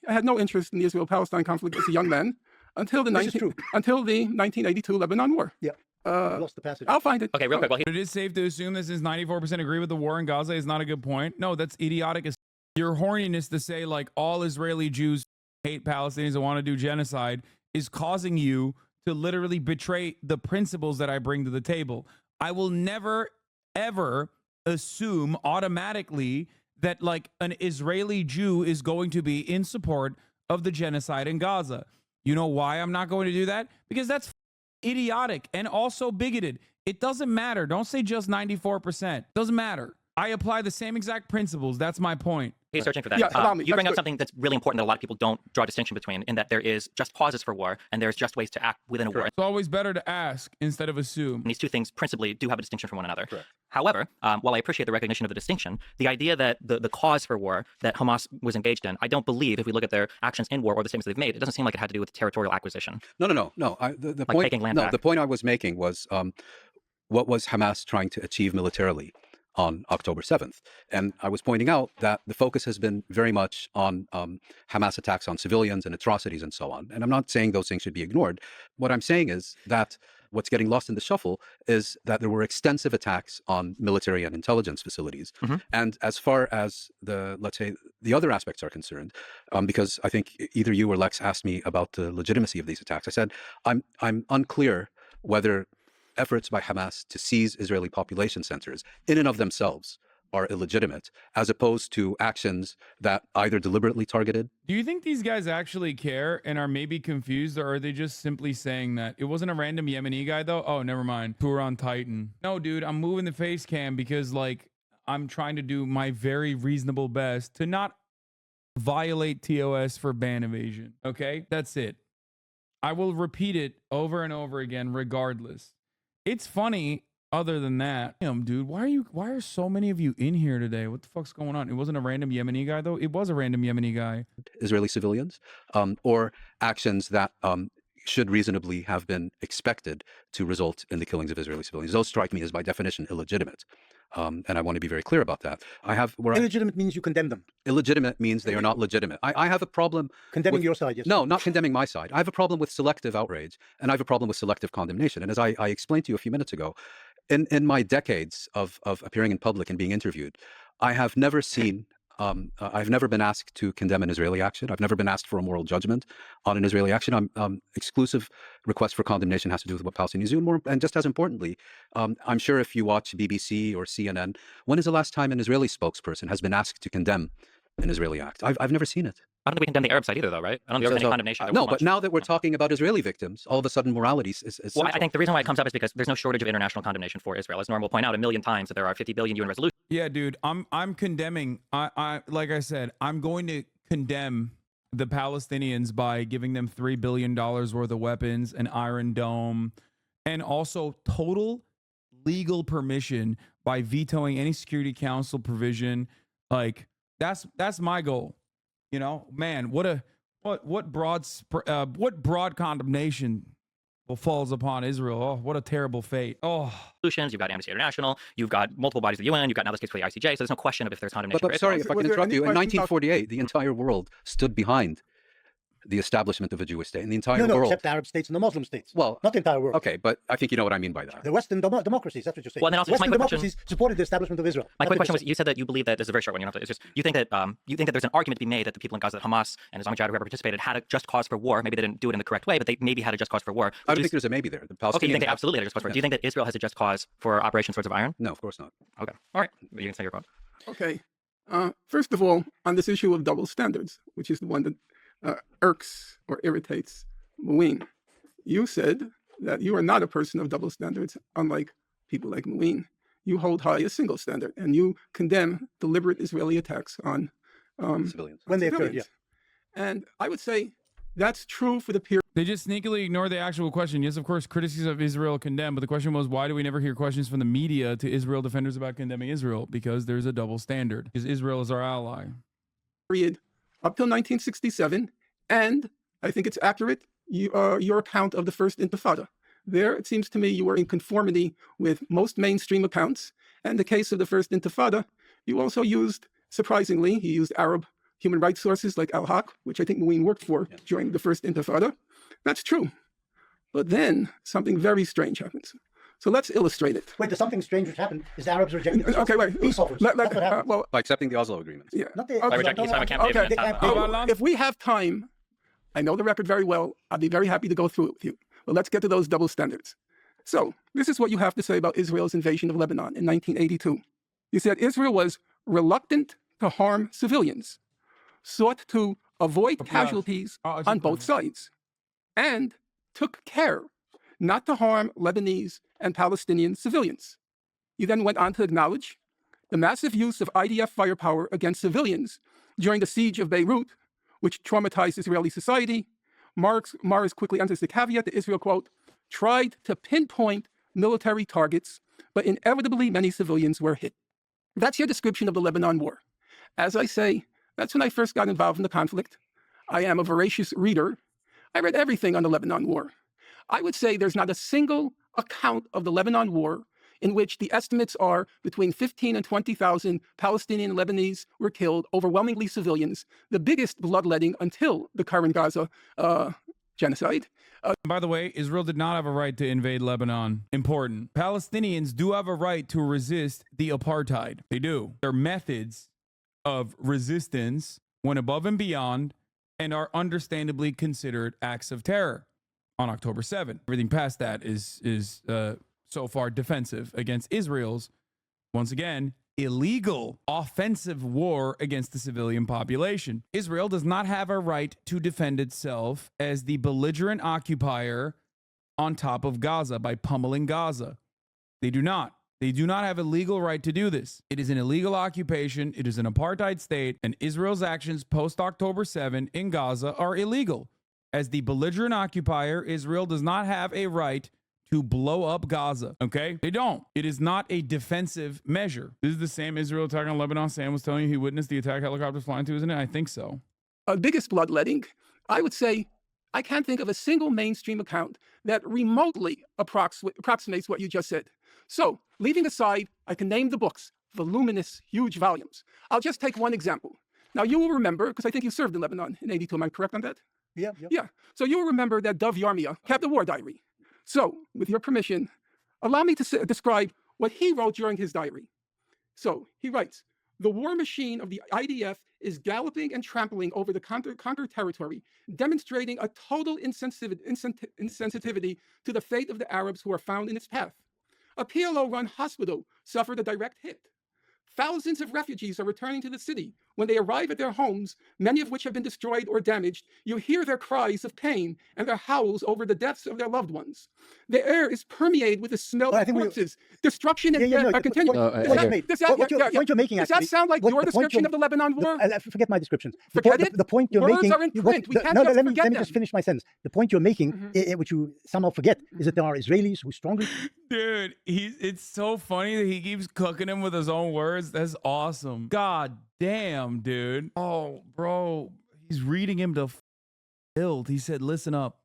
had no interest in the Israel-Palestine conflict as a young man until the This is true. 1982 Lebanon War. Yeah. I lost the passage. I'll find it. Okay, real quick. Well, It is safe to assume that since 94% agree with the war in Gaza is not a good point. No, that's idiotic. As your horniness to say like all Israeli Jews hate Palestinians and want to do genocide is causing you to literally betray the principles that I bring to the table. I will never, ever assume automatically that like an Israeli Jew is going to be in support of the genocide in Gaza. You know why I'm not going to do that? Because that's idiotic and also bigoted. It doesn't matter. Don't say just 94%. Doesn't matter. I apply the same exact principles. That's my point. He's searching for that. Yeah, allow me. You bring That's up good. something that's really important that a lot of people don't draw a distinction between, in that there is just causes for war and there's just ways to act within a war. It's always better to ask instead of assume. And these two things principally do have a distinction from one another. Correct. However, while I appreciate the recognition of the distinction, the idea that the cause for war that Hamas was engaged in, I don't believe, if we look at their actions in war or the statements they've made, it doesn't seem like it had to do with territorial acquisition. No. The Like point. taking land No, back. the point I was making was what was Hamas trying to achieve militarily on October 7th. And I was pointing out that the focus has been very much on Hamas attacks on civilians and atrocities and so on. And I'm not saying those things should be ignored. What I'm saying is that what's getting lost in the shuffle is that there were extensive attacks on military and intelligence facilities. Mhm. And as far as let's say, the other aspects are concerned, because I think either you or Lex asked me about the legitimacy of these attacks, I said, I'm unclear whether efforts by Hamas to seize Israeli population centers in and of themselves are illegitimate, as opposed to actions that either deliberately targeted. Do you think these guys actually care and are maybe confused, or are they just simply saying that? It wasn't a random Yemeni guy, though? Oh, never mind. Tour on Titan. No, dude, I'm moving the face cam because, like, I'm trying to do my very reasonable best to not violate TOS for ban evasion. Okay? That's it. I will repeat it over and over again, regardless. It's funny. Other than that, damn, dude, why are so many of you in here today? What the fuck's going on? It wasn't a random Yemeni guy, though. It was a random Yemeni guy. Israeli civilians, or actions that should reasonably have been expected to result in the killings of Israeli civilians. Those strike me as, by definition, illegitimate. And I want to be very clear about that. Illegitimate means you condemn them. Illegitimate means they are not legitimate. I have a problem Condemning with- your side, yes. No, not condemning my side. I have a problem with selective outrage, and I have a problem with selective condemnation. And as I explained to you a few minutes ago, in my decades of appearing in public and being interviewed, I have never seen, I've never been asked to condemn an Israeli action. I've never been asked for a moral judgment on an Israeli action. Exclusive request for condemnation has to do with what Palestinians do. And just as importantly, I'm sure if you watch BBC or CNN, when is the last time an Israeli spokesperson has been asked to condemn an Israeli act? I've never seen it. I don't think we condemn the Arab side either, though, right? I don't think there's any condemnation. No, but now that we're talking about Israeli victims, all of a sudden morality is Well, I central. think the reason why it comes up is because there's no shortage of international condemnation for Israel. As Norm will point out a million times, that there are 50 billion UN resolutions. Yeah, dude, I'm condemning. I like I said, I'm going to condemn the Palestinians by giving them $3 billion worth of weapons, an Iron Dome, and also total legal permission by vetoing any Security Council provision. Like that's my goal. You know, man, what broad condemnation falls upon Israel. Oh, what a terrible fate. Oh. You've got Amnesty International, you've got multiple bodies of the UN, you've got now this case for the ICJ, so there's no question of if there's condemnation. But sorry, if I Was can there interrupt any you. In question about- 1948, the entire world stood behind the establishment of a Jewish state in the entire No, world. except the Arab states and the Muslim states. Well, not the entire world. Okay, but I think you know what I mean by that. The Western democracies, that's what you're saying. Well, then also, just my Western quick question- democracies supported the establishment of Israel. My That's quick what question you're was, you said that you believe that, this is a very short one, you don't have to, it's just, you think that there's an argument to be made that the people in Gaza, that Hamas and Islamic Jihad, whoever participated, had a just cause for war. Maybe they didn't do it in the correct way, but they maybe had a just cause for war. I don't think there's a maybe there. The Palestinians Okay, you think they have- absolutely had a just cause for it. Do you Yeah. think that Israel has a just cause for Operation Swords of Iron? No, of course not. Okay. All right. You can say your vote. Okay. First of all, on this issue of double standards, which is the one that irks or irritates Muin, you said that you are not a person of double standards, unlike people like Muin. You hold high a single standard, and you condemn deliberate Israeli attacks on Civilians. When they occurred, civilians. And I would say that's true for the period They just sneakily ignore the actual question. Yes, of course, criticism of Israel condemned, but the question was, why do we never hear questions from the media to Israel defenders about condemning Israel? Because there's a double standard. Because Israel is our ally. up till 1967, and I think it's accurate, your account of the First Intifada. There, it seems to me, you were in conformity with most mainstream accounts. And the case of the First Intifada, you also used, surprisingly, you used Arab human rights sources like Al-Haq, which I think Muin worked for during the First Intifada. That's true. But then something very strange happens. So let's illustrate it. Wait, there's something strange which happened. Is the Arabs rejecting Okay, wait. peace offers? That's what happened. Well, By accepting the Oslo Agreement. yeah. Not the, Okay. rejecting Islamic campaign Okay. and attack. If we have time, I know the record very well. I'd be very happy to go through it with you. But let's get to those double standards. So this is what you have to say about Israel's invasion of Lebanon in 1982. You said Israel was reluctant to harm civilians, sought to avoid casualties on both sides, and took care not to harm Lebanese and Palestinian civilians. He then went on to acknowledge the massive use of IDF firepower against civilians during the siege of Beirut, which traumatized Israeli society. Morris quickly enters the caveat that Israel, quote, tried to pinpoint military targets, but inevitably many civilians were hit. That's your description of the Lebanon War. As I say, that's when I first got involved in the conflict. I am a voracious reader. I read everything on the Lebanon War. I would say there's not a single account of the Lebanon War in which the estimates are between 15 and 20,000 Palestinian and Lebanese were killed, overwhelmingly civilians, the biggest bloodletting until the current Gaza genocide. By the way, Israel did not have a right to invade Lebanon. Important. Palestinians do have a right to resist the apartheid. They do. Their methods of resistance went above and beyond and are understandably considered acts of terror on October 7th. Everything past that is so far defensive against Israel's, once again, illegal offensive war against the civilian population. Israel does not have a right to defend itself as the belligerent occupier on top of Gaza by pummeling Gaza. They do not. They do not have a legal right to do this. It is an illegal occupation. It is an apartheid state, and Israel's actions post-October 7 in Gaza are illegal. As the belligerent occupier, Israel does not have a right to blow up Gaza, okay? They don't. It is not a defensive measure. This is the same Israel attack on Lebanon. Sam was telling you he witnessed the attack helicopters flying to, isn't it? I think so. Biggest bloodletting, I would say, I can't think of a single mainstream account that remotely approximates what you just said. So, leaving aside, I can name the books, voluminous, huge volumes. I'll just take one example. Now, you will remember, because I think you served in Lebanon in 82, am I correct on that? Yeah. So you will remember that Dov Yarmia kept a war diary. So, with your permission, allow me to describe what he wrote during his diary. So, he writes, the war machine of the IDF is galloping and trampling over the conquered territory, demonstrating a total insensitivity to the fate of the Arabs who are found in its path. A PLO-run hospital suffered a direct hit. Thousands of refugees are returning to the city. When they arrive at their homes, many of which have been destroyed or damaged, you hear their cries of pain and their howls over the deaths of their loved ones. The air is permeated with the smell of corpses, destruction, and death. Continue. Does that sound like your description of the Lebanon War? Forget my description. Forget it? The point you're making... Words are in print. We can't just let forget me them. just finish my sentence. The point you're making, which you somehow forget, is that there are Israelis who strongly... Dude, it's so funny that he keeps cooking him with his own words. That's awesome. God damn, dude. Oh, bro. He's reading him to filth. He said, listen up.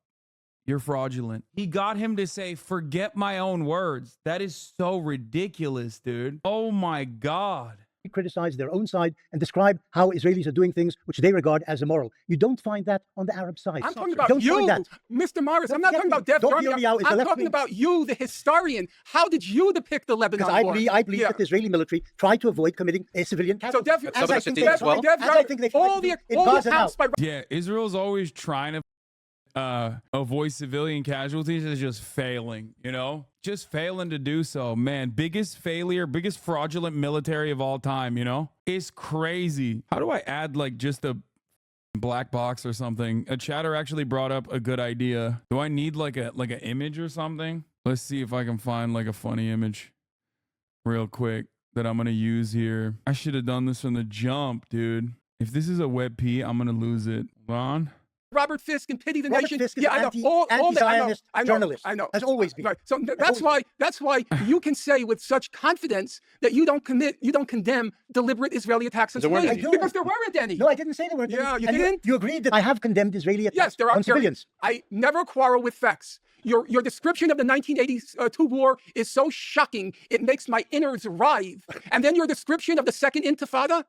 You're fraudulent. He got him to say, forget my own words. That is so ridiculous, dude. Oh my God. Criticize their own side and describe how Israelis are doing things which they regard as immoral. You don't find that on the Arab side. I'm talking about you, Mr. Morris. I'm not talking about Dev Yarmia. I'm talking about you, the historian. How did you depict the Lebanon War? Because I believe that the Israeli military tried to avoid committing a civilian casualty. Yeah, Israel's always trying to avoid civilian casualties is just failing, you know? Just failing to do so. Man, biggest failure, biggest fraudulent military of all time, you know? It's crazy. How do I add like just a black box or something? A chatter actually brought up a good idea. Do I need like an image or something? Let's see if I can find like a funny image real quick that I'm gonna use here. I should have done this from the jump, dude. If this is a WebP, I'm gonna lose it. Hold on. Robert Fisk and Pity the Robert Nation. Fisk is I know. All that. I know. Journalist. I know. Has always been. Right. So that's why you can say with such confidence that you don't condemn deliberate Israeli attacks on civilians because there weren't any. No, I didn't say there weren't any. Yeah, you didn't. You agreed that I have condemned Israeli attacks on civilians. I never quarrel with facts. Your description of the 1982 war is so shocking it makes my innards writhe. And then your description of the Second Intifada.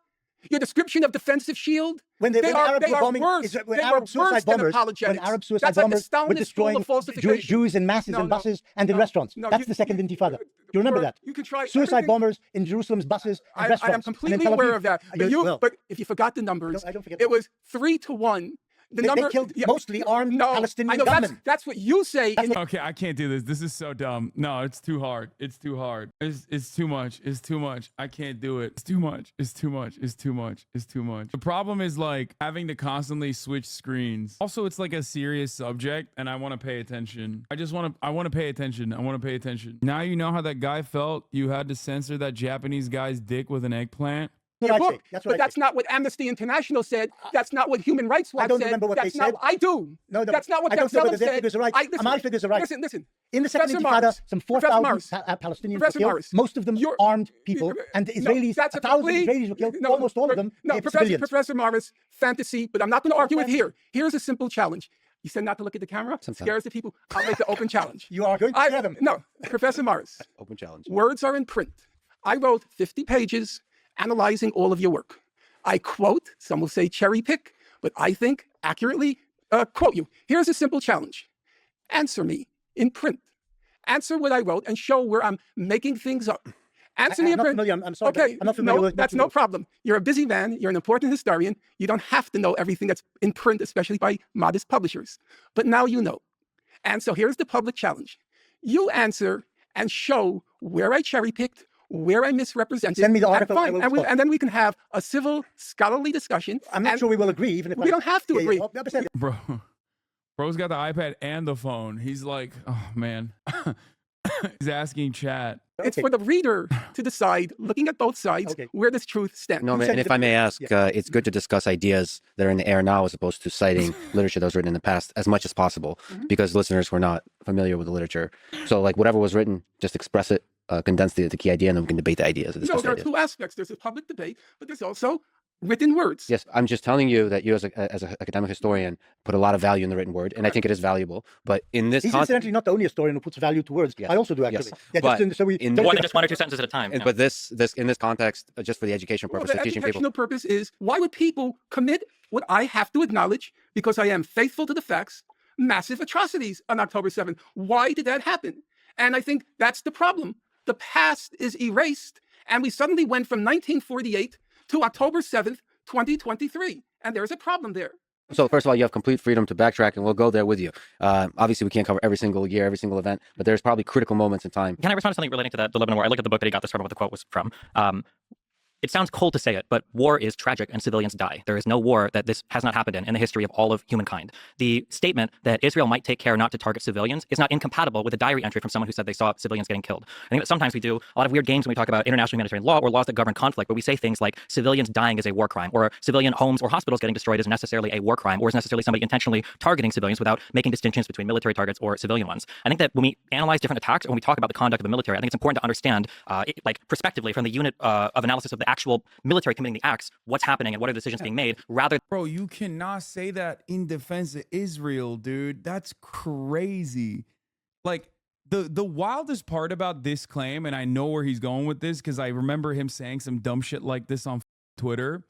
Your description of defensive shield, when Arab suicide bombers were destroying Jews in masses in buses and in restaurants. That's the Second Intifada. Do you remember that? You can try suicide bombers in Jerusalem's buses and restaurants. I am completely aware of that. But if you forgot the numbers, I don't forget it was 3-1 The They number killed mostly armed no, Palestinian I know gunmen. that's what you say. Okay, I can't do this. This is so dumb. No, it's too hard. It's too hard. It's too much. It's too much. I can't do it. It's too much. It's too much. It's too much. It's too much. The problem is like having to constantly switch screens. Also, it's like a serious subject and I want to pay attention. I want to pay attention. I want to pay attention. Now you know how that guy felt. You had to censor that Japanese guy's dick with an eggplant. That's what I say. But that's not what Amnesty International said. That's not what Human Rights Watch said. I don't remember what they said. I do. No, that's not what I don't know whether said. their figures are right. My figures are right. Listen. In the Second Intifada, some 4,000 Palestinians were killed. Most of them armed people, and the Israelis, 1,000 Israelis were killed. Almost all of them civilians. Professor Morris, fantasy, but I'm not going to argue it here. Here's a simple challenge. You said not to look at the camera. Scares the people. I'll make the open challenge. You are going to scare them. No, Professor Morris. Open challenge. Words are in print. I wrote 50 pages analyzing all of your work. I quote, some will say cherry pick, but I think accurately quote you. Here's a simple challenge. Answer me in print. Answer what I wrote and show where I'm making things up. Answer me in print. I'm sorry. Okay, I'm not familiar with that's no problem. You're a busy man. You're an important historian. You don't have to know everything that's in print, especially by modest publishers. But now you know. And so here's the public challenge. You answer and show where I cherry picked, where I misrepresented. Send me the article. Fine. And then we can have a civil, scholarly discussion. I'm not sure we will agree, even if we don't have to agree. Bro's got the iPad and the phone. He's like, oh man. He's asking chat. It's for the reader to decide, looking at both sides, where does truth stand. No, and if I may ask, it's good to discuss ideas that are in the air now as opposed to citing literature that was written in the past as much as possible, because listeners were not familiar with the literature. So like whatever was written, just express it, condense the key idea, and then we can debate the ideas. No, there are two aspects. There's a public debate, but there's also written words. Yes, I'm just telling you that you as an academic historian put a lot of value in the written word, and I think it is valuable. But in this He's incidentally not the only historian who puts value to words. I also do, actually. Yes. More than just one or two sentences at a time. But this in this context, just for the education purpose of teaching people. The educational purpose is, why would people commit what I have to acknowledge, because I am faithful to the facts, massive atrocities on October 7th? Why did that happen? And I think that's the problem. The past is erased, and we suddenly went from 1948 to October 7th, 2023. And there's a problem there. So first of all, you have complete freedom to backtrack, and we'll go there with you. Obviously, we can't cover every single year, every single event, but there's probably critical moments in time. Can I respond to something relating to the Lebanon War? I look at the book that he got this from, what the quote was from. It sounds cold to say it, but war is tragic and civilians die. There is no war that this has not happened in the history of all of humankind. The statement that Israel might take care not to target civilians is not incompatible with a diary entry from someone who said they saw civilians getting killed. I think that sometimes we do a lot of weird games when we talk about international humanitarian law or laws that govern conflict, where we say things like civilians dying is a war crime, or civilian homes or hospitals getting destroyed is necessarily a war crime, or is necessarily somebody intentionally targeting civilians without making distinctions between military targets or civilian ones. I think that when we analyze different attacks, or when we talk about the conduct of the military, I think it's important to understand, prospectively from the unit of analysis of the actual military committing the acts, what's happening and what are the decisions being made, rather. Bro, you cannot say that in defense of Israel, dude. That's crazy. Like the wildest part about this claim, and I know where he's going with this because I remember him saying some dumb shit like this on Twitter,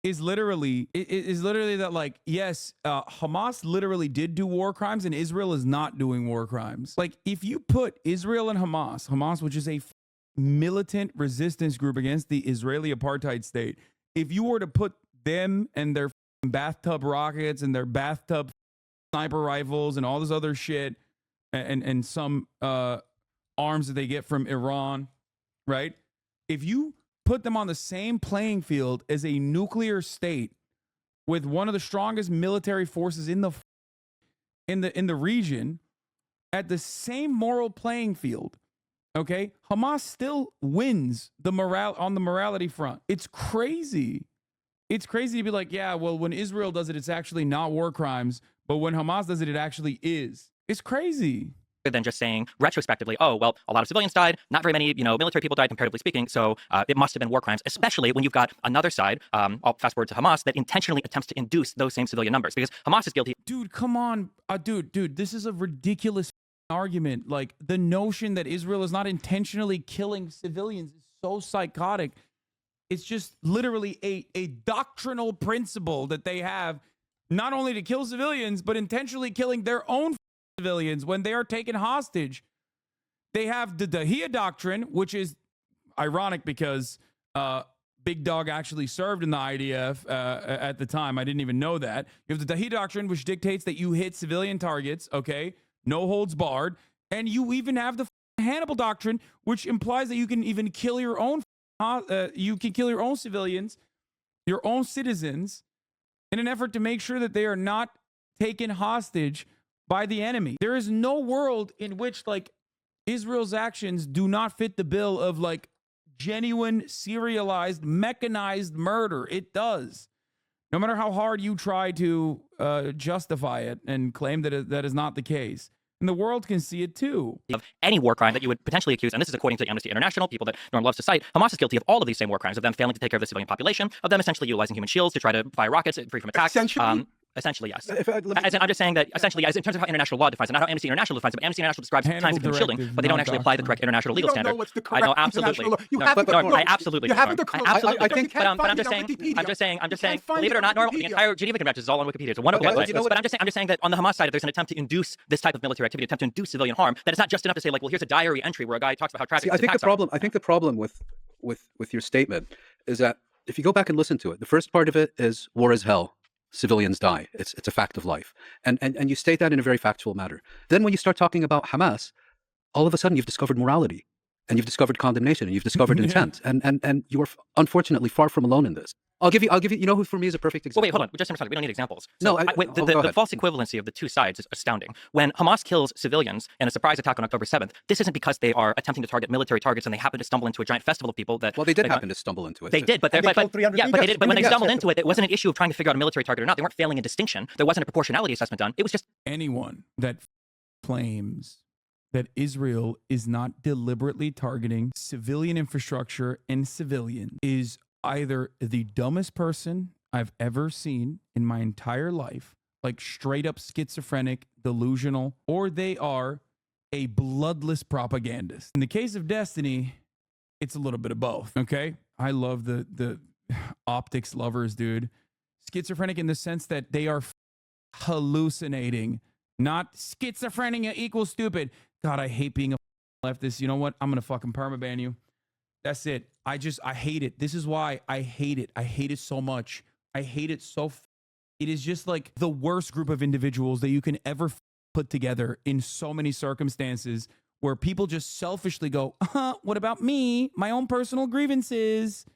is literally that, like, yes, Hamas literally did do war crimes and Israel is not doing war crimes. Like, if you put Israel and Hamas, which is a militant resistance group against the Israeli apartheid state, if you were to put them and their bathtub rockets and their bathtub sniper rifles and all this other shit and some arms that they get from Iran, right? If you put them on the same playing field as a nuclear state with one of the strongest military forces in the region at the same moral playing field, okay, Hamas still wins on the morality front. It's crazy. It's crazy to be like, yeah, well, when Israel does it, it's actually not war crimes, but when Hamas does it, it actually is. It's crazy. Than just saying retrospectively, oh, well, a lot of civilians died, not very many, military people died, comparatively speaking, so it must have been war crimes, especially when you've got another side, I'll fast forward to Hamas, that intentionally attempts to induce those same civilian numbers, because Hamas is guilty. Dude, come on. Dude, this is a ridiculous argument. Like, the notion that Israel is not intentionally killing civilians is so psychotic. It's just literally a doctrinal principle that they have, not only to kill civilians, but intentionally killing their own civilians when they are taken hostage. They have the Dahia doctrine, which is ironic because Big Dog actually served in the IDF at the time. I didn't even know that. You have the Dahi Doctrine, which dictates that you hit civilian targets, okay? No holds barred. And you even have the Hannibal Doctrine, which implies that you can even kill your own, you can kill your own civilians, your own citizens, in an effort to make sure that they are not taken hostage by the enemy. There is no world in which, like, Israel's actions do not fit the bill of, like, genuine, serialized, mechanized murder. It does. No matter how hard you try to justify it and claim that that is not the case. And the world can see it too. Of any war crime that you would potentially accuse, and this is according to Amnesty International, people that Norm loves to cite, Hamas is guilty of all of these same war crimes, of them failing to take care of the civilian population, of them essentially utilizing human shields to try to fire rockets free from attacks. Essentially, yes. I'm just saying that essentially, yes, in terms of how international law defines it, not how Amnesty International defines it, but Amnesty International describes crimes of human shielding, but they don't actually apply the correct international legal standard. I know, absolutely. I absolutely. You haven't the correct. I think, but I'm just saying, believe it or not, Normal, the entire Geneva Convention is all on Wikipedia. It's a wonderful website. But I'm just saying that on the Hamas side, if there's an attempt to induce this type of military activity, attempt to induce civilian harm, that it's not just enough to say, like, well, here's a diary entry where a guy talks about how tragic. I think the problem with your statement is that if you go back and listen to it, the first part of it is war is hell. Civilians die. It's a fact of life. And you state that in a very factual manner. Then when you start talking about Hamas, all of a sudden you've discovered morality, and you've discovered condemnation, and you've discovered intent. And you are unfortunately far from alone in this. I'll give you, you know who for me is a perfect example? Well, wait, hold on. Just a second. We don't need examples. So, the false equivalency of the two sides is astounding. When Hamas kills civilians in a surprise attack on October 7th, this isn't because they are attempting to target military targets and they happen to stumble into a giant festival of people that... Well, they did happen to stumble into it. They did, but when they stumbled into it, it wasn't an issue of trying to figure out a military target or not. They weren't failing in distinction. There wasn't a proportionality assessment done. It was just... Anyone that claims that Israel is not deliberately targeting civilian infrastructure and civilians is either the dumbest person I've ever seen in my entire life, like straight up schizophrenic, delusional, or they are a bloodless propagandist. In the case of Destiny, it's a little bit of both, okay? I love the optics lovers, dude. Schizophrenic in the sense that they are hallucinating, not schizophrenia equals stupid. God, I hate being a leftist. You know what? I'm going to fucking permaban you. That's it. I hate it. This is why I hate it. I hate it so much. I hate it so. It is just like the worst group of individuals that you can ever put together in so many circumstances where people just selfishly go, what about me? My own personal grievances.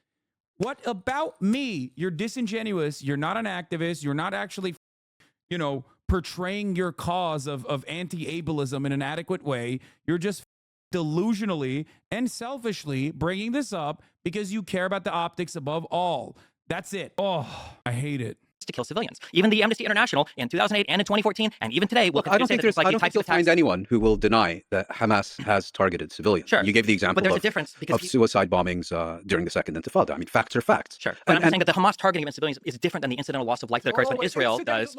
What about me? You're disingenuous. You're not an activist. You're not actually, portraying your cause of anti-ableism in an adequate way. You're just delusionally and selfishly bringing this up because you care about the optics above all. That's it. Oh, I hate it. To kill civilians. Even the Amnesty International in 2008 and in 2014, and even today, will I don't think you'll find anyone who will deny that Hamas has targeted civilians. Sure. You gave the example but there's a difference of suicide bombings during the Second Intifada. I mean, facts are facts. Sure. But I'm saying that the Hamas targeting against civilians is different than the incidental loss of life that occurs when Israel does.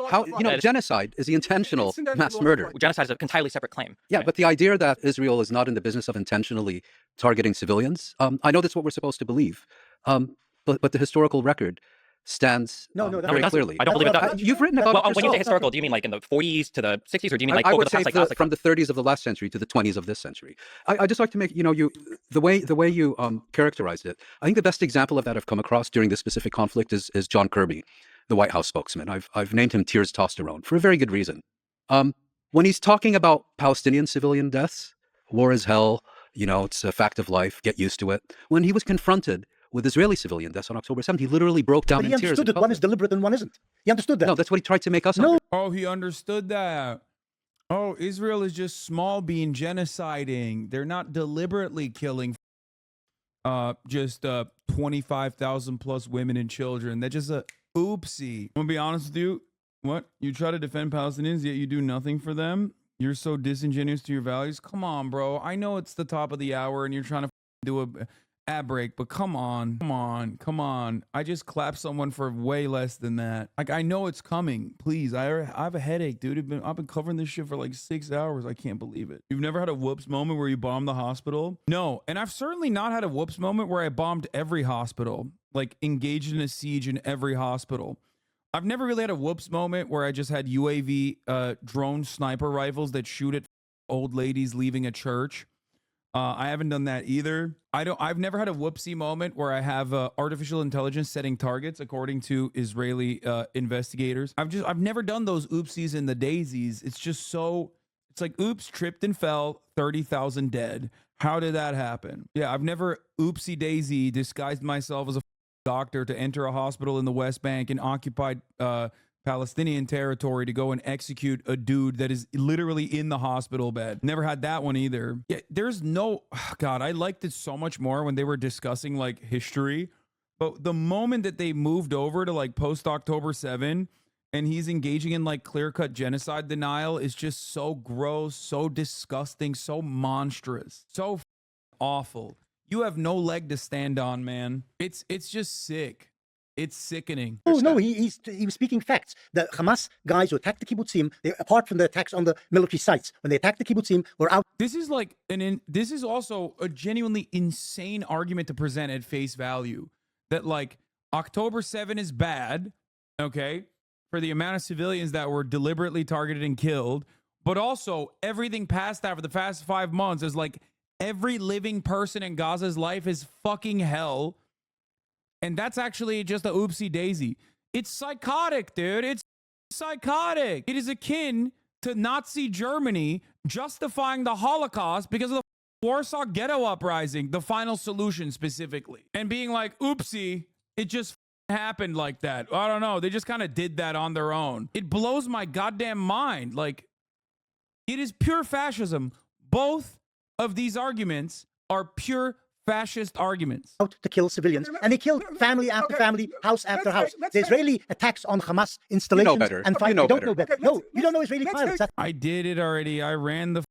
Genocide is the intentional mass murder. Genocide is an entirely separate claim. Yeah, right? But the idea that Israel is not in the business of intentionally targeting civilians, I know that's what we're supposed to believe, but the historical record stands very clearly. I don't believe it does. You've written about it yourself. When you say historical, do you mean like in the 40s to the 60s, or do you mean like I over would the say past, like from the 30s of the last century to the 20s of this century? I just like to make the way you characterized it. I think the best example of that I've come across during this specific conflict is John Kirby, the White House spokesman. I've named him Tears Testosterone for a very good reason. When he's talking about Palestinian civilian deaths, war is hell. It's a fact of life. Get used to it. When he was confronted with Israeli civilian deaths on October 7th, he literally broke down in tears. But he understood that one is deliberate and one isn't. He understood that. No, that's what he tried to make us understand. Oh, he understood that. Oh, Israel is just small being genociding. They're not deliberately killing just 25,000 plus women and children. They're just a oopsie. I'm going to be honest with you. What? You try to defend Palestinians, yet you do nothing for them? You're so disingenuous to your values? Come on, bro. I know it's the top of the hour and you're trying to do a ad break, but come on. I just clapped someone for way less than that. Like, I know it's coming. Please, I have a headache, dude. I've been covering this shit for like 6 hours. I can't believe it. You've never had a whoops moment where you bombed the hospital? No, and I've certainly not had a whoops moment where I bombed every hospital, like engaged in a siege in every hospital. I've never really had a whoops moment where I just had UAV drone sniper rifles that shoot at old ladies leaving a church. I haven't done that either. I've never had a whoopsie moment where I have artificial intelligence setting targets according to Israeli investigators. I've never done those oopsies and the daisies. It's just so, it's like, oops, tripped and fell, 30,000 dead. How did that happen? Yeah, I've never oopsie daisy disguised myself as a doctor to enter a hospital in the West Bank and occupied Palestinian territory to go and execute a dude that is literally in the hospital bed. Never had that one either. Yeah, there's no, God, I liked it so much more when they were discussing like history. But the moment that they moved over to like post October 7 and he's engaging in like clear-cut genocide denial is just so gross, so disgusting, so monstrous, so awful. You have no leg to stand on, man. It's just sick. It's sickening. Oh, no, he was speaking facts. The Hamas guys who attacked the kibbutzim, apart from the attacks on the military sites, when they attacked the kibbutzim, were out. This is like this is also a genuinely insane argument to present at face value. That like October 7 is bad, okay, for the amount of civilians that were deliberately targeted and killed, but also everything past that for the past 5 months is like every living person in Gaza's life is fucking hell. And that's actually just a oopsie daisy. It's psychotic, dude. It's psychotic. It is akin to Nazi Germany justifying the Holocaust because of the Warsaw Ghetto Uprising, the final solution specifically. And being like, oopsie, it just happened like that. I don't know. They just kind of did that on their own. It blows my goddamn mind. Like, it is pure fascism. Both of these arguments are pure fascist arguments. Out to kill civilians, and they killed family after family, house after house. The Israeli attacks on Hamas installations better. and You know don't better. know better. No, you don't know Israeli pilots. I did it already. I ran the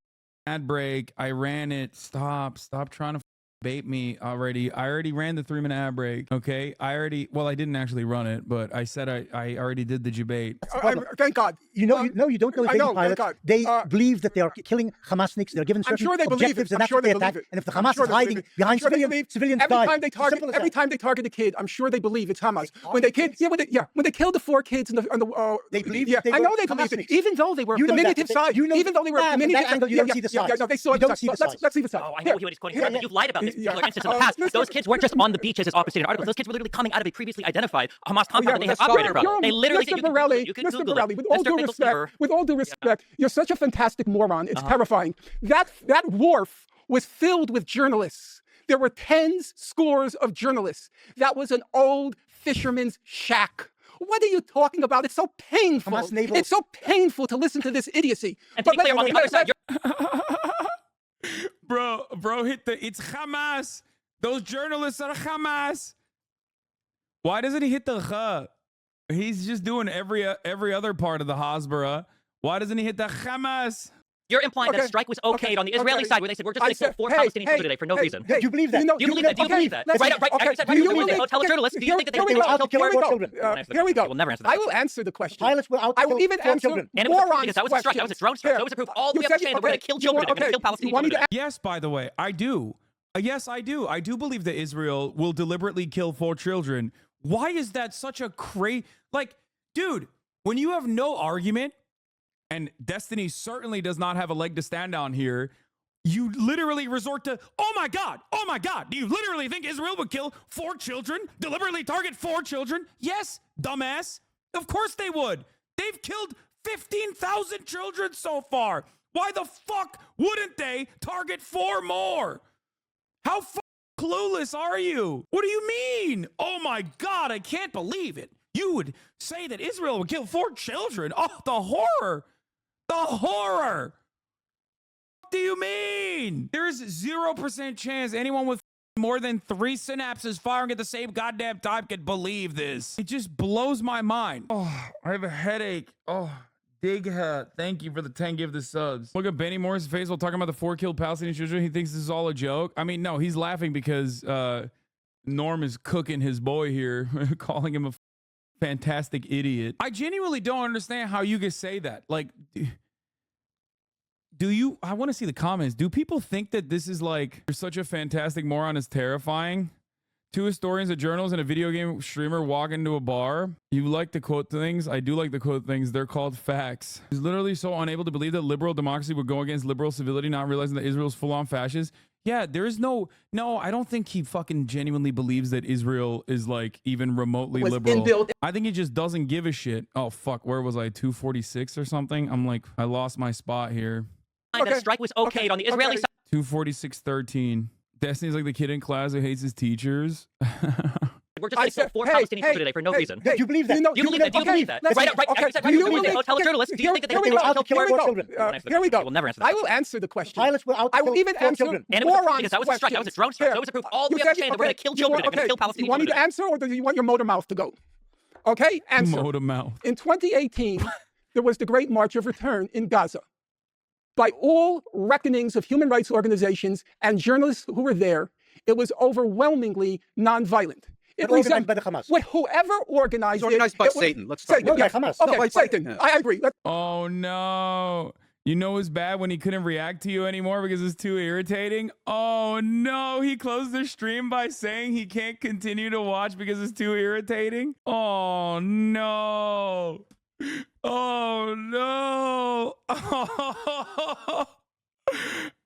ad break. I ran it. Stop trying to bait me already. I already ran the 3-minute ad break. Okay. Well, I didn't actually run it, but I said I already did the debate. Thank God. You know, you don't know I Israeli know, pilots. thank God. They believe that they are killing Hamasniks. They're given I'm certain sure they believe objectives, it. and I'm that's sure what they they attack. believe it. And if the I'm Hamas sure is they hiding believe it. behind I'm sure they civilians, believe- civilians every die. time they target, Simple as every that. time they target a kid, I'm sure they believe it's Hamas. When they killed the 4 kids in the They believe yeah, they I know were they believed it, Hamasniks. even though they were You know that, diminutive but size. you know Even though they were that, but diminutive. that angle you don't see the size. No, they saw You don't see the size. Let's see the size. Oh, I know what he's quoting here, but you've lied about this Yeah. particular instance in the past. Mr. Those kids weren't just on the beaches as opposite articles. Those kids were literally coming out of a previously identified Hamas compound that they had operated from. They literally Mr. Borelli, you can Mr. Google Borelli, it. with all Mr. due Finkelstein. respect, you're such a fantastic moron. It's terrifying. That wharf was filled with journalists. There were tens, scores of journalists. That was an old fisherman's shack. What are you talking about? It's so painful. Hamas naval- It's so painful to listen to this idiocy. And to be clear, on the other side, Bro, it's Hamas. Those journalists are Hamas. Why doesn't he hit the Kha? He's just doing every other part of the Hasbara. Why doesn't he hit the Hamas? you're implying that Okay. a strike was okayed on the Israeli side where they said we're just going to kill 4 hey, Palestinians hey, today for no hey, reason. Do you believe that? Do you believe that? Do you believe that? Right, after you said, Do you you believe believe that? that? Tell journalists, do you think that they Here we were go. going to kill Here we 4 go. children? Here we go. I will never answer that I will question. answer the question. Pilots will out I will kill even 4 answer children. And it was a, morons' because that was a strike. That was a drone strike. questions. That was a proof. All You we have said to say you- that we're going to okay, kill you children. want- We're going to kill okay, Palestinian you want me children. to Yes, by the way, I do. Yes, I do. I do believe that Israel will deliberately kill 4 children. Why is that such a like, dude, when you have no argument, and Destiny certainly does not have a leg to stand on here, you literally resort to, oh my God, do you literally think Israel would kill 4 children? Deliberately target 4 children? Yes, dumbass. Of course they would. They've killed 15,000 children so far. Why the fuck wouldn't they target 4 more? How clueless are you? What do you mean? Oh my God, I can't believe it. You would say that Israel would kill 4 children. Oh, the horror. The horror. What do you mean? There's 0% chance anyone with more than 3 synapses firing at the same goddamn time could believe this. It just blows my mind. Oh, I have a headache. Oh, Dig hat. Thank you for the 10 give the subs. Look at Benny Moore's face while talking about the 4 killed Palestinian children. He thinks this is all a joke. I mean, no, he's laughing because Norm is cooking his boy here, calling him a fantastic idiot. I genuinely don't understand how you can say that. Like, I want to see the comments. Do people think that this is like, you're such a fantastic moron is terrifying? 2 historians, a journalist, and a video game streamer walk into a bar. You like to quote things? I do like to quote things. They're called facts. He's literally so unable to believe that liberal democracy would go against liberal civility, not realizing that Israel's full-on fascist. Yeah, there is no, I don't think he fucking genuinely believes that Israel is like even remotely Was liberal. inbuilt- I think he just doesn't give a shit. Oh, fuck, where was I? 246 or something? I'm like, I lost my spot here. The strike was okayed on the Israeli side. 246.13. Destiny's like the kid in class who hates his teachers. We're just like four Palestinians killed today for no reason. Do you believe that? Do you believe that? Do you believe that? Right, right. Okay. I said, Do you believe believe- that? Tell a journalist. Do you think that here they we were go. out to kill Here we more go. children? Here we go. I will never answer that. I will answer the question. Pilots were out to I will kill even poor answer children. And it was morons' because that was a strike. That was a drone strike. questions. So it was a proof. All You we have to said- say that we're going to kill children. We're going to kill Do you Palestinian want me to children. answer, or do you want your motor mouth to go? Okay, answer. Motor mouth. In 2018, there was the Great March of Return in Gaza. By all reckonings of human rights organizations and journalists who were there, it was overwhelmingly nonviolent. It Organized by the Hamas. Whoever organized It's organized by it was Satan. Let's start Satan. with by Yes. Hamas. Okay, No, by Satan. Satan. I agree. Oh no. You know it's bad when he couldn't react to you anymore because it's too irritating? Oh no, he closed the stream by saying he can't continue to watch because it's too irritating? Oh no. Oh no.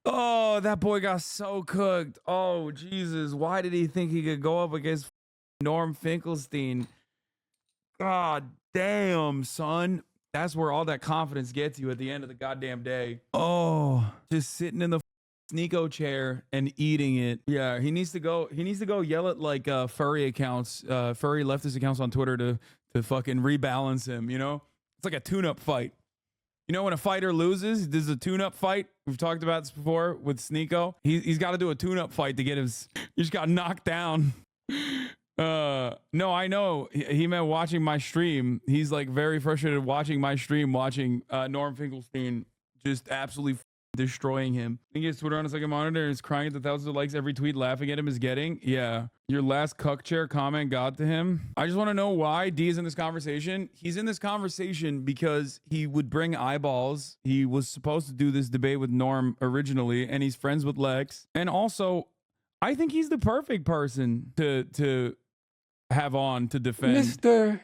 Oh, that boy got so cooked. Oh, Jesus. Why did he think he could go up against Norm Finkelstein? God damn, son. That's where all that confidence gets you at the end of the goddamn day. Oh, just sitting in the Sneeko chair and eating it. Yeah, he needs to go yell at like furry accounts, furry leftist accounts on Twitter to fucking rebalance him, you know? It's like a tune-up fight. You know when a fighter loses, this is a tune-up fight. We've talked about this before with Sneeko. He's got to do a tune-up fight to get his. He just got knocked down. No, I know. He meant watching my stream. He's like very frustrated watching my stream, watching Norm Finkelstein just absolutely destroying him. He gets Twitter on a second monitor and is crying at the thousands of likes every tweet laughing at him is getting. Yeah. Your last cuck chair comment got to him. I just want to know why D is in this conversation. He's in this conversation because he would bring eyeballs. He was supposed to do this debate with Norm originally, and he's friends with Lex. And also, I think he's the perfect person to have on to defend. Mr.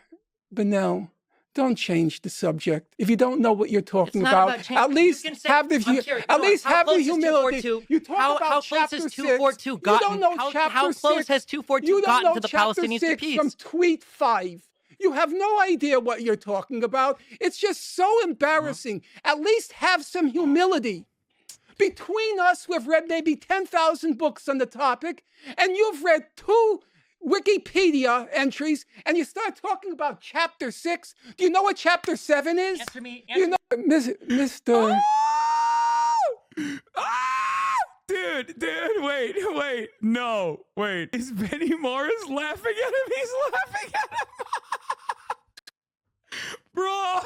Bennell, don't change the subject. If you don't know what you're talking It's not about, about change. at least You can say- have the I'm curious. at least How have the close is humility. 242? You talk How about close chapter has 6. 242 You gotten? don't know chapter How close 6. has 242 You don't gotten know to the chapter Palestinians 6 to peace? from tweet 5. You have no idea what you're talking about. It's just so embarrassing. At least have some humility. Between us, we've read maybe 10,000 books on the topic, and you've read 2 Wikipedia entries, and you start talking about chapter 6. Do you know what chapter 7 is? Answer me. You know, Mr. Dude, wait, no, wait. Is Benny Morris laughing at him? He's laughing at him. Bro,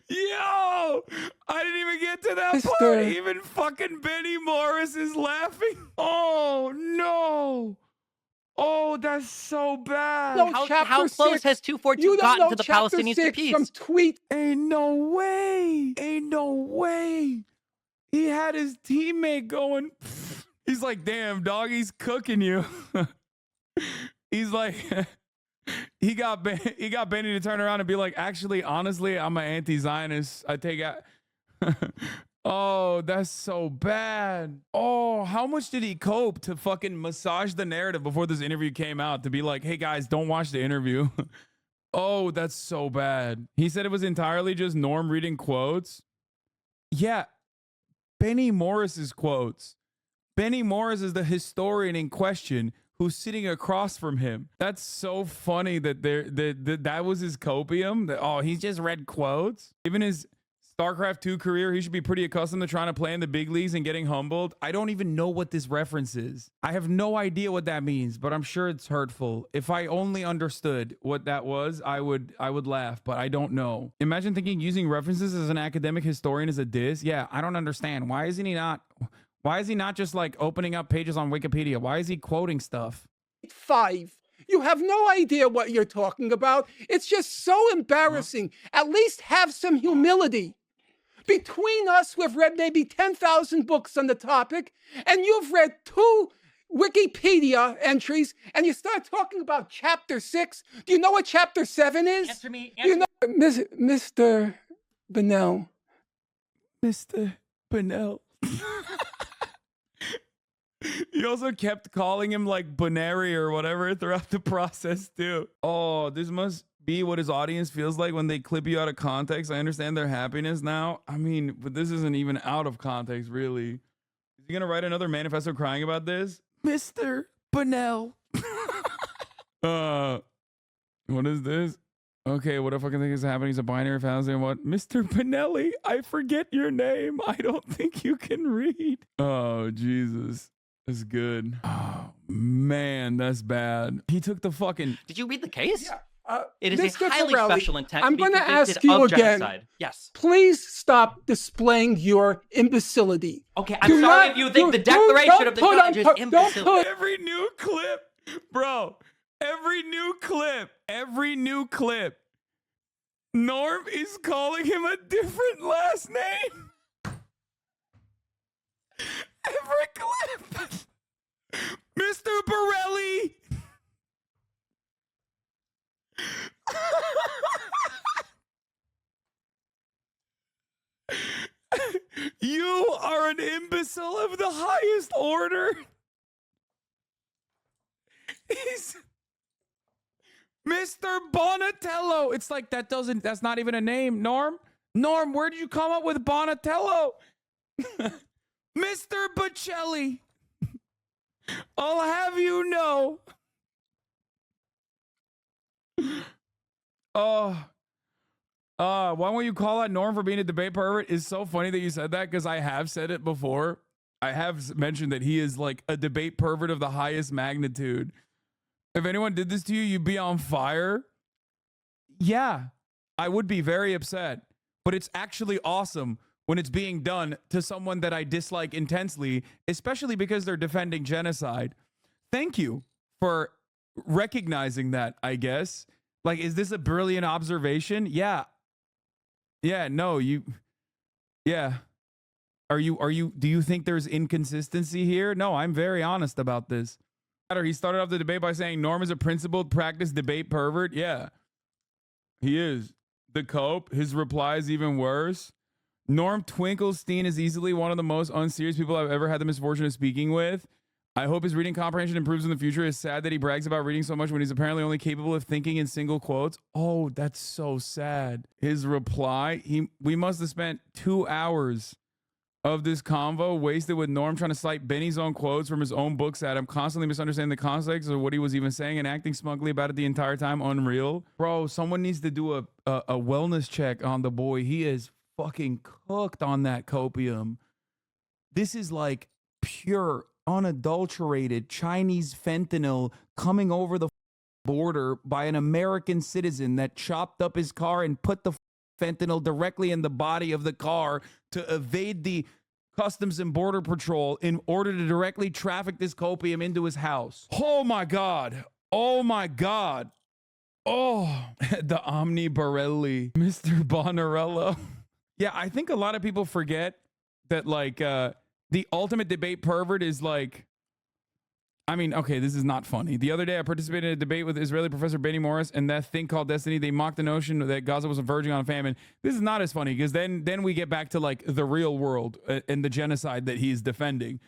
yo, I didn't even get to that part. Mr. Even fucking Benny Morris is laughing. Oh, no. Oh, that's so bad. No, How chapter close 6. has 242 You don't gotten know to the chapter Palestinians to 6 peace? from tweet. Ain't no way. Ain't no way. He had his teammate going. He's like, damn, dog, he's cooking you. He's like, he got Benny to turn around and be like, actually, honestly, I'm an anti-Zionist. I take out. Oh, that's so bad. Oh, how much did he cope to fucking massage the narrative before this interview came out to be like, hey guys, don't watch the interview. Oh, that's so bad. He said it was entirely just Norm reading quotes. Yeah, Benny Morris's quotes. Benny Morris is the historian in question who's sitting across from him. That's so funny that that was his copium. Oh, he just read quotes. Even his StarCraft 2 career, he should be pretty accustomed to trying to play in the big leagues and getting humbled. I don't even know what this reference is. I have no idea what that means, but I'm sure it's hurtful. If I only understood what that was, I would laugh, but I don't know. Imagine thinking using references as an academic historian is a diss. Yeah, I don't understand. Why is he not just like opening up pages on Wikipedia? Why is he quoting stuff? 5. You have no idea what you're talking about. It's just so embarrassing. At least have some humility. Between us, we've read maybe 10,000 books on the topic, and you've read 2 Wikipedia entries, and you start talking about chapter 6. Do you know what chapter 7 is? Answer me. Do you know, Mr. Bennell? Mr. Bennell. He also kept calling him like Bonary or whatever throughout the process too. Oh, this must be what his audience feels like when they clip you out of context. I understand their happiness now. I mean, but this isn't even out of context, really. Is he gonna write another manifesto crying about this? Mr. Bunnell. What is this? Okay, what the fucking thing is happening? He's a binary thousand. What? Mr. Pinelli, I forget your name. I don't think you can read. Oh, Jesus. That's good. Oh, man, that's bad. He took the fucking... Did you read the case? Yeah. It is Mr. a highly Pirelli, special intent. I'm to be going to convicted ask you of again. genocide. Yes. Please stop displaying your imbecility. Okay, I'm Do sorry not- if you think the do- declaration don't of the put on- judge is don't imbecile. put- Every new clip, bro, every new clip, Norm is calling him a different last name. Every clip. Mr. Borelli. You are an imbecile of the highest order. He's Mr. Bonatello. It's like that's not even a name, Norm. Norm, where did you come up with Bonatello? Mr. Bocelli. I'll have you know. Why won't you call out Norm for being a debate pervert? It's so funny that you said that because I have said it before. I have mentioned that he is like a debate pervert of the highest magnitude. If anyone did this to you, you'd be on fire. Yeah, I would be very upset. But it's actually awesome when it's being done to someone that I dislike intensely, especially because they're defending genocide. Thank you for recognizing that, I guess. Like, is this a brilliant observation? Yeah. Yeah, no, yeah. Do you think there's inconsistency here? No, I'm very honest about this. He started off the debate by saying Norm is a principled practice debate pervert. Yeah, he is. The cope, his reply is even worse. Norm Twinkelstein is easily one of the most unserious people I've ever had the misfortune of speaking with. I hope his reading comprehension improves in the future. It's sad that he brags about reading so much when he's apparently only capable of thinking in single quotes. Oh, that's so sad. His reply, we must have spent 2 hours of this convo wasted with Norm trying to cite Benny's own quotes from his own books at him, constantly misunderstanding the context of what he was even saying and acting smugly about it the entire time. Unreal. Bro, someone needs to do a wellness check on the boy. He is fucking cooked on that copium. This is like pure, unadulterated Chinese fentanyl coming over the border by an American citizen that chopped up his car and put the fentanyl directly in the body of the car to evade the Customs and Border Patrol in order to directly traffic this copium into his house. Oh my God. Oh my God. Oh, the Omni Borelli, Mr. Bonarello. Yeah, I think a lot of people forget that like the ultimate debate pervert is like, I mean, okay, this is not funny. The other day, I participated in a debate with Israeli professor Benny Morris and that thing called Destiny. They mocked the notion that Gaza was verging on a famine. This is not as funny because then we get back to like the real world and the genocide that he's defending.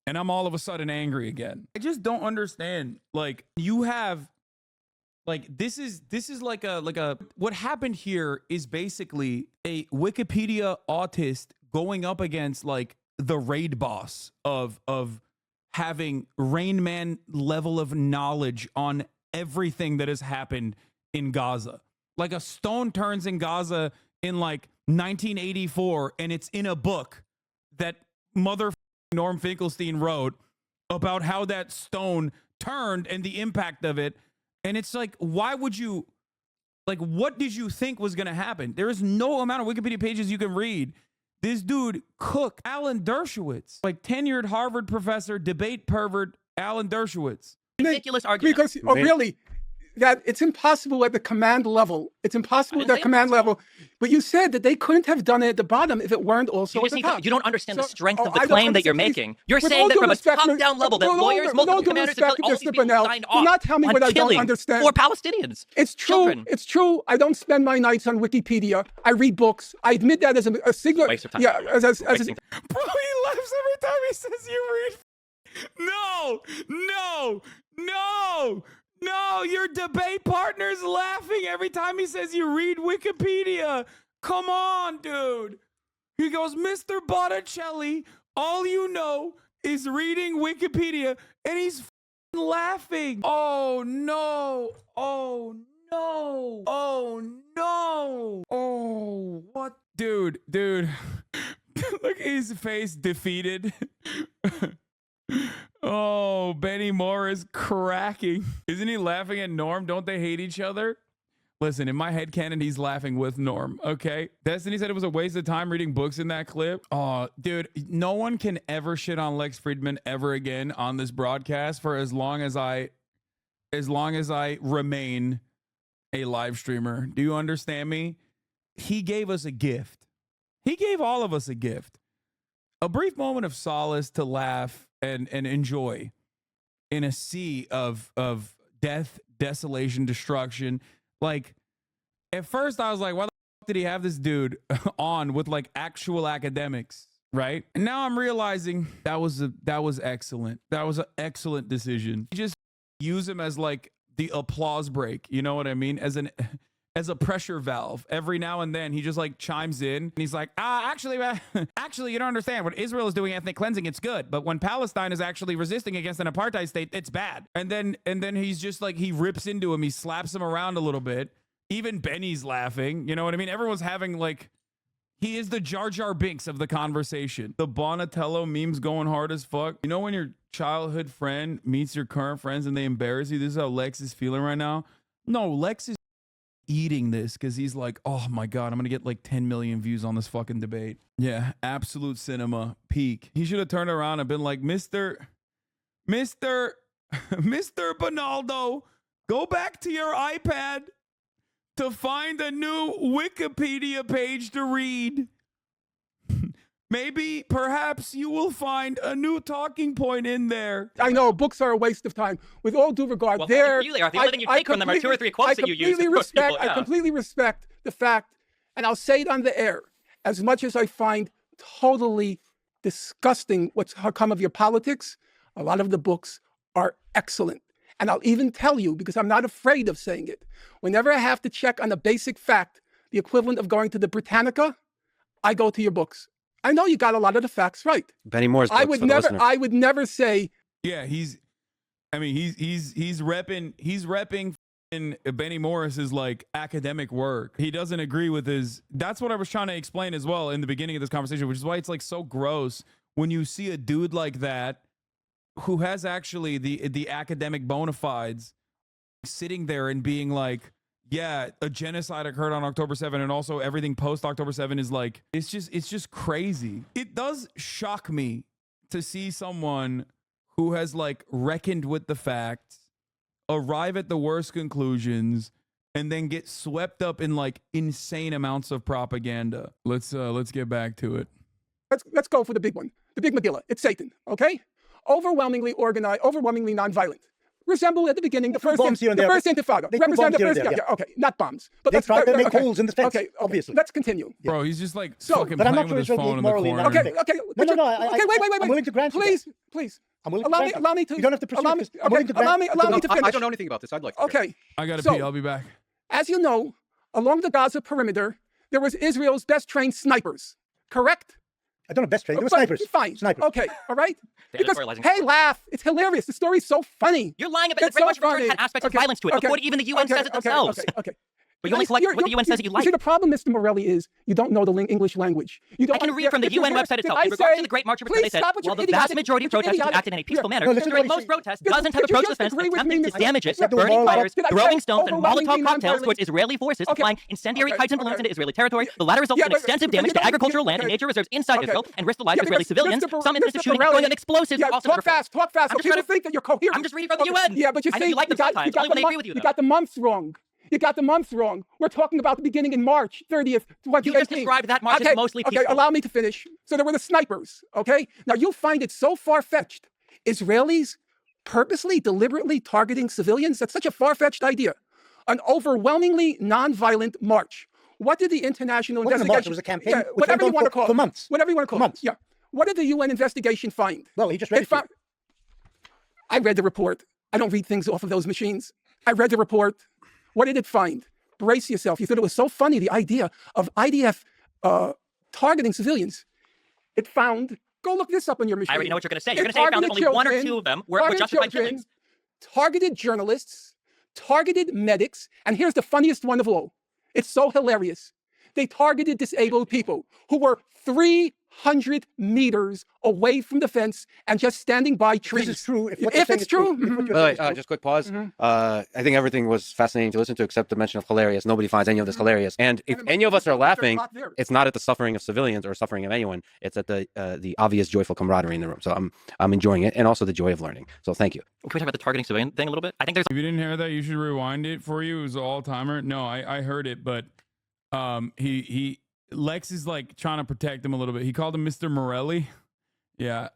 And I'm all of a sudden angry again. I just don't understand. Like you have, like this is like a what happened here is basically a Wikipedia autist going up against like the raid boss of having Rain Man level of knowledge on everything that has happened in Gaza. Like a stone turns in Gaza in like 1984 and it's in a book that mother Norm Finkelstein wrote about how that stone turned and the impact of it. And it's like, why would you, like, what did you think was going to happen? There is no amount of Wikipedia pages you can read. This dude cooked Alan Dershowitz, like tenured Harvard professor, debate pervert Alan Dershowitz. Ridiculous argument. Because, oh, really, that it's impossible at the command level. It's impossible at the command level. But you said that they couldn't have done it at the bottom if it weren't also You at the just top. you don't understand the So- strength of the I don't claim that you're understand. making. You're With saying all that due from a respect, top-down level, that with all lawyers, due multiple respect, commanders, all these Mr. people Bunnell, signed do off not tell me on what I don't killing understand. 4 Palestinians. It's true. Children. It's true. I don't spend my nights on Wikipedia. I read books. I admit that as a single. Waste of time. Yeah, as Wasting Bro, he laughs every time he says you read. No, no, no, no. Your debate partner's laughing every time he says you read Wikipedia. Come on, dude. He goes, Mr. Botticelli, all you know is reading Wikipedia, and he's laughing. Oh, no. Oh, no. Oh, no. Oh, what? Dude. Look at his face, defeated. Oh, Benny Moore is cracking. Isn't he laughing at Norm? Don't they hate each other? Listen, in my headcanon, he's laughing with Norm, okay? Destiny said it was a waste of time reading books in that clip. Oh, dude, no one can ever shit on Lex Fridman ever again on this broadcast for as long as I remain a live streamer. Do you understand me? He gave us a gift. He gave all of us a gift. A brief moment of solace to laugh and enjoy in a sea of death, desolation, destruction. Like, at first I was like, why the fuck did he have this dude on with like actual academics, right? And now I'm realizing that was excellent. That was an excellent decision. You just use him as like the applause break, you know what I mean? As a pressure valve. Every now and then he just like chimes in and he's like, actually, you don't understand. When Israel is doing ethnic cleansing, it's good. But when Palestine is actually resisting against an apartheid state, it's bad. And then he's just like, he rips into him. He slaps him around a little bit. Even Benny's laughing. You know what I mean? Everyone's having like, he is the Jar Jar Binks of the conversation. The Bonatello meme's going hard as fuck. You know when your childhood friend meets your current friends and they embarrass you? This is how Lex is feeling right now. No, Lex is eating this because he's like, oh my god, I'm gonna get like 10 million views on this fucking debate. Yeah, absolute cinema peak. He should have turned around and been like, Mr. Bonaldo, go back to your iPad to find a new Wikipedia page to read. Maybe, perhaps you will find a new talking point in there. I know books are a waste of time. With all due regard, Well, you really are. The only thing you take from them are 2 or 3 quotes that you use. I completely respect the fact, and I'll say it on the air, as much as I find totally disgusting what's come of your politics, a lot of the books are excellent. And I'll even tell you, because I'm not afraid of saying it, whenever I have to check on a basic fact, the equivalent of going to the Britannica, I go to your books. I know you got a lot of the facts right. Benny Moore's books I would never say. Yeah, he's repping in Benny Morris's like academic work. He doesn't agree with his. That's what I was trying to explain as well in the beginning of this conversation, which is why it's like so gross when you see a dude like that who has actually the academic bona fides sitting there and being like, yeah, a genocide occurred on October 7, and also everything post October 7 is like, it's just crazy. It does shock me to see someone who has like reckoned with the facts, arrive at the worst conclusions, and then get swept up in like insane amounts of propaganda. Let's get back to it. Let's go for the big one, the big Megillah. It's Satan, okay? Overwhelmingly organized, overwhelmingly nonviolent. Resemble at the beginning the first Intifada. Represent the first, okay, not bombs, but they try to make holes in the fence. Okay, obviously. Let's continue. Bro, he's just like fucking playing with his phone in the corner. Okay. No. Wait. I'm willing to grant you. Please. I'm willing to allow grant me to. You don't have to proceed. Allow me to finish. I don't know anything about this. I'd like to. Okay. I gotta pee. I'll be back. As you know, along the Gaza perimeter, there was Israel's best trained snipers. Correct? I don't know best trained. They were snipers. Fine. Snipers. Okay. All right. Because, hey, laugh. It's hilarious. The story's so funny. You're lying about it. Very much had aspects of violence to it. According even the UN says it themselves. Okay. But you only select what the UN says that you like. See, the problem, Mr. Morelli, is you don't know the English language. I can read from the UN website itself. In regards to the Great March of Return, they said, while the vast majority of protesters have acted in a peaceful manner, during most protests, dozens have approached the fence, attempting to damage it, burning fires, throwing stones, and Molotov cocktails towards Israeli forces, flying incendiary kites and balloons into Israeli territory. The latter resulted in extensive damage to agricultural land and nature reserves inside Israel and risked the lives of Israeli civilians. Some instances of shooting, throwing of explosives. Talk fast. People think that you're coherent. I'm just reading from the UN. Yeah, but you see, you like them sometimes. Only when they agree with you. You got the months wrong. You got the months wrong. We're talking about the beginning in March 30th, 2018. You just described that March as mostly peaceful. Okay, allow me to finish. So there were the snipers, okay? Now you'll find it so far-fetched. Israelis purposely, deliberately targeting civilians? That's such a far-fetched idea. An overwhelmingly non-violent march. What did the international investigation... It was a campaign. Yeah, whatever you want to call it. For months. Whatever you want to call it. For months. Yeah. What did the UN investigation find? Well, he just read it. I read the report. I don't read things off of those machines. I read the report. What did it find? Brace yourself. You thought it was so funny, the idea of IDF targeting civilians. It found, go look this up on your machine. I already know what you're going to say. You're going to say it found that only one or two of them were justified killings. Targeted journalists, targeted medics, and here's the funniest one of all. It's so hilarious. They targeted disabled people who were 300 meters away from the fence and just standing by trees. This is true. If it's true. By the way, just quick pause. I think everything was fascinating to listen to except the mention of hilarious. Nobody finds any of this hilarious. And if any of us are laughing, it's not at the suffering of civilians or suffering of anyone. It's at the obvious joyful camaraderie in the room. So I'm enjoying it, and also the joy of learning. So thank you. Can we talk about the targeting civilian thing a little bit? I think there's. If you didn't hear that, you should rewind it for you. It was an all-timer. No, I heard it, but Lex is like trying to protect him a little bit. He called him Mr. Morelli. Yeah.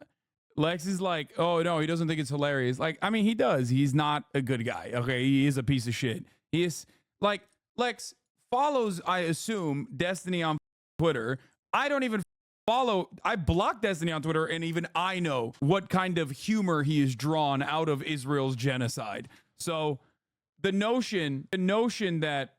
Lex is like, oh no, he doesn't think it's hilarious. Like, I mean, he does. He's not a good guy. Okay. He is a piece of shit. He is like, Lex follows, I assume, Destiny on Twitter. I don't even follow. I block Destiny on Twitter, and even I know what kind of humor he is drawn out of Israel's genocide. So the notion that,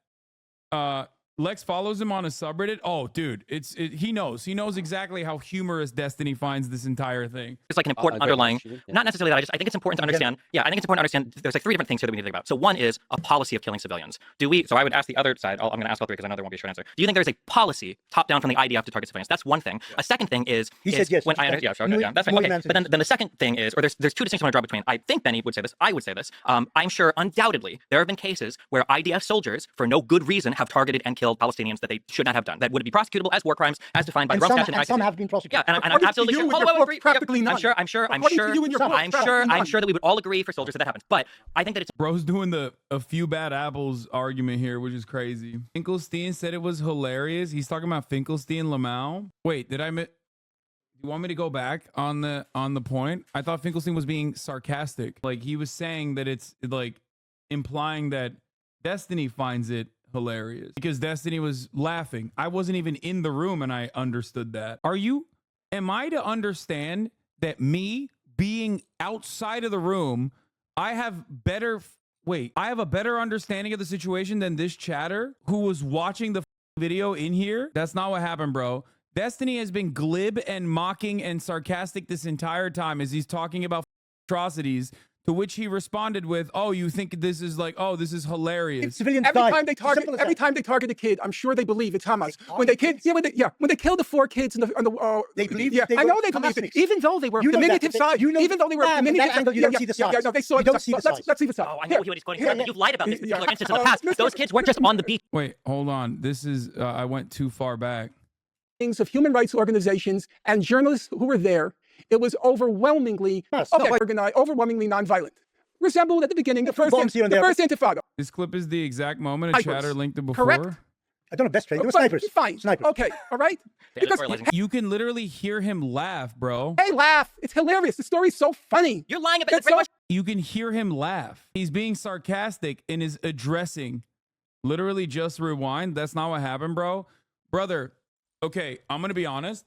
Lex follows him on a subreddit. Oh, dude, he knows exactly how humorous Destiny finds this entire thing. It's like an important underlying, not necessarily that. I think it's important to understand. Yeah, I think it's important to understand. There's like three different things here that we need to think about. So one is a policy of killing civilians. So I would ask the other side. I'm going to ask all three because I know there won't be a short answer. Do you think there's a policy top down from the IDF to target civilians? That's one thing. A second thing is he said yes. When yeah, sure, okay, yeah, that's fine. Okay, but then the second thing is, or there's two distinctions I want to draw between. I think Benny would say this. I would say this. I'm sure undoubtedly there have been cases where IDF soldiers, for no good reason, have targeted and killed Palestinians that they should not have done. That would be prosecutable as war crimes, as defined by rough statute. And some have been prosecuted. Yeah, and I'm absolutely sure. Practically none. I'm sure that we would all agree for soldiers that happens. But I think that it's bro's doing a few bad apples argument here, which is crazy. Finkelstein said it was hilarious. He's talking about Finkelstein Lamau. Wait, did I miss? You want me to go back on the point? I thought Finkelstein was being sarcastic. Like, he was saying that it's like implying that Destiny finds it hilarious because Destiny was laughing. I wasn't even in the room and I understood that. Am I to understand that me being outside of the room, I have a better understanding of the situation than this chatter who was watching the video in here? That's not what happened, bro. Destiny has been glib and mocking and sarcastic this entire time as he's talking about atrocities, to which he responded with, "Oh, you think this is like, oh, this is hilarious." Every time they target a kid, I'm sure they believe it's Hamas. When they killed the 4 kids on the they believe. Yeah, I know they believed it, even though they were diminutive size. Even though they were diminutive. You don't see the size. Yeah, no, they saw. Let's see the size. Let's see the size. Oh, I know what he's quoting. You've lied about this particular instance in the past. Those kids weren't just on the beach. Wait, hold on. This is I went too far back. Things of human rights organizations and journalists who were there. It was overwhelmingly organized, overwhelmingly nonviolent. Resembled at the beginning the first Intifada. This clip is the exact moment a chatter linked it before. Correct. I don't know best trade. It was snipers. Fine. Snipers. Okay. All right. Because you can literally hear him laugh, bro. Hey, laugh. It's hilarious. The story's so funny. You're lying about it. You can hear him laugh. He's being sarcastic and is addressing. Literally just rewind. That's not what happened, bro. Brother, okay, I'm going to be honest.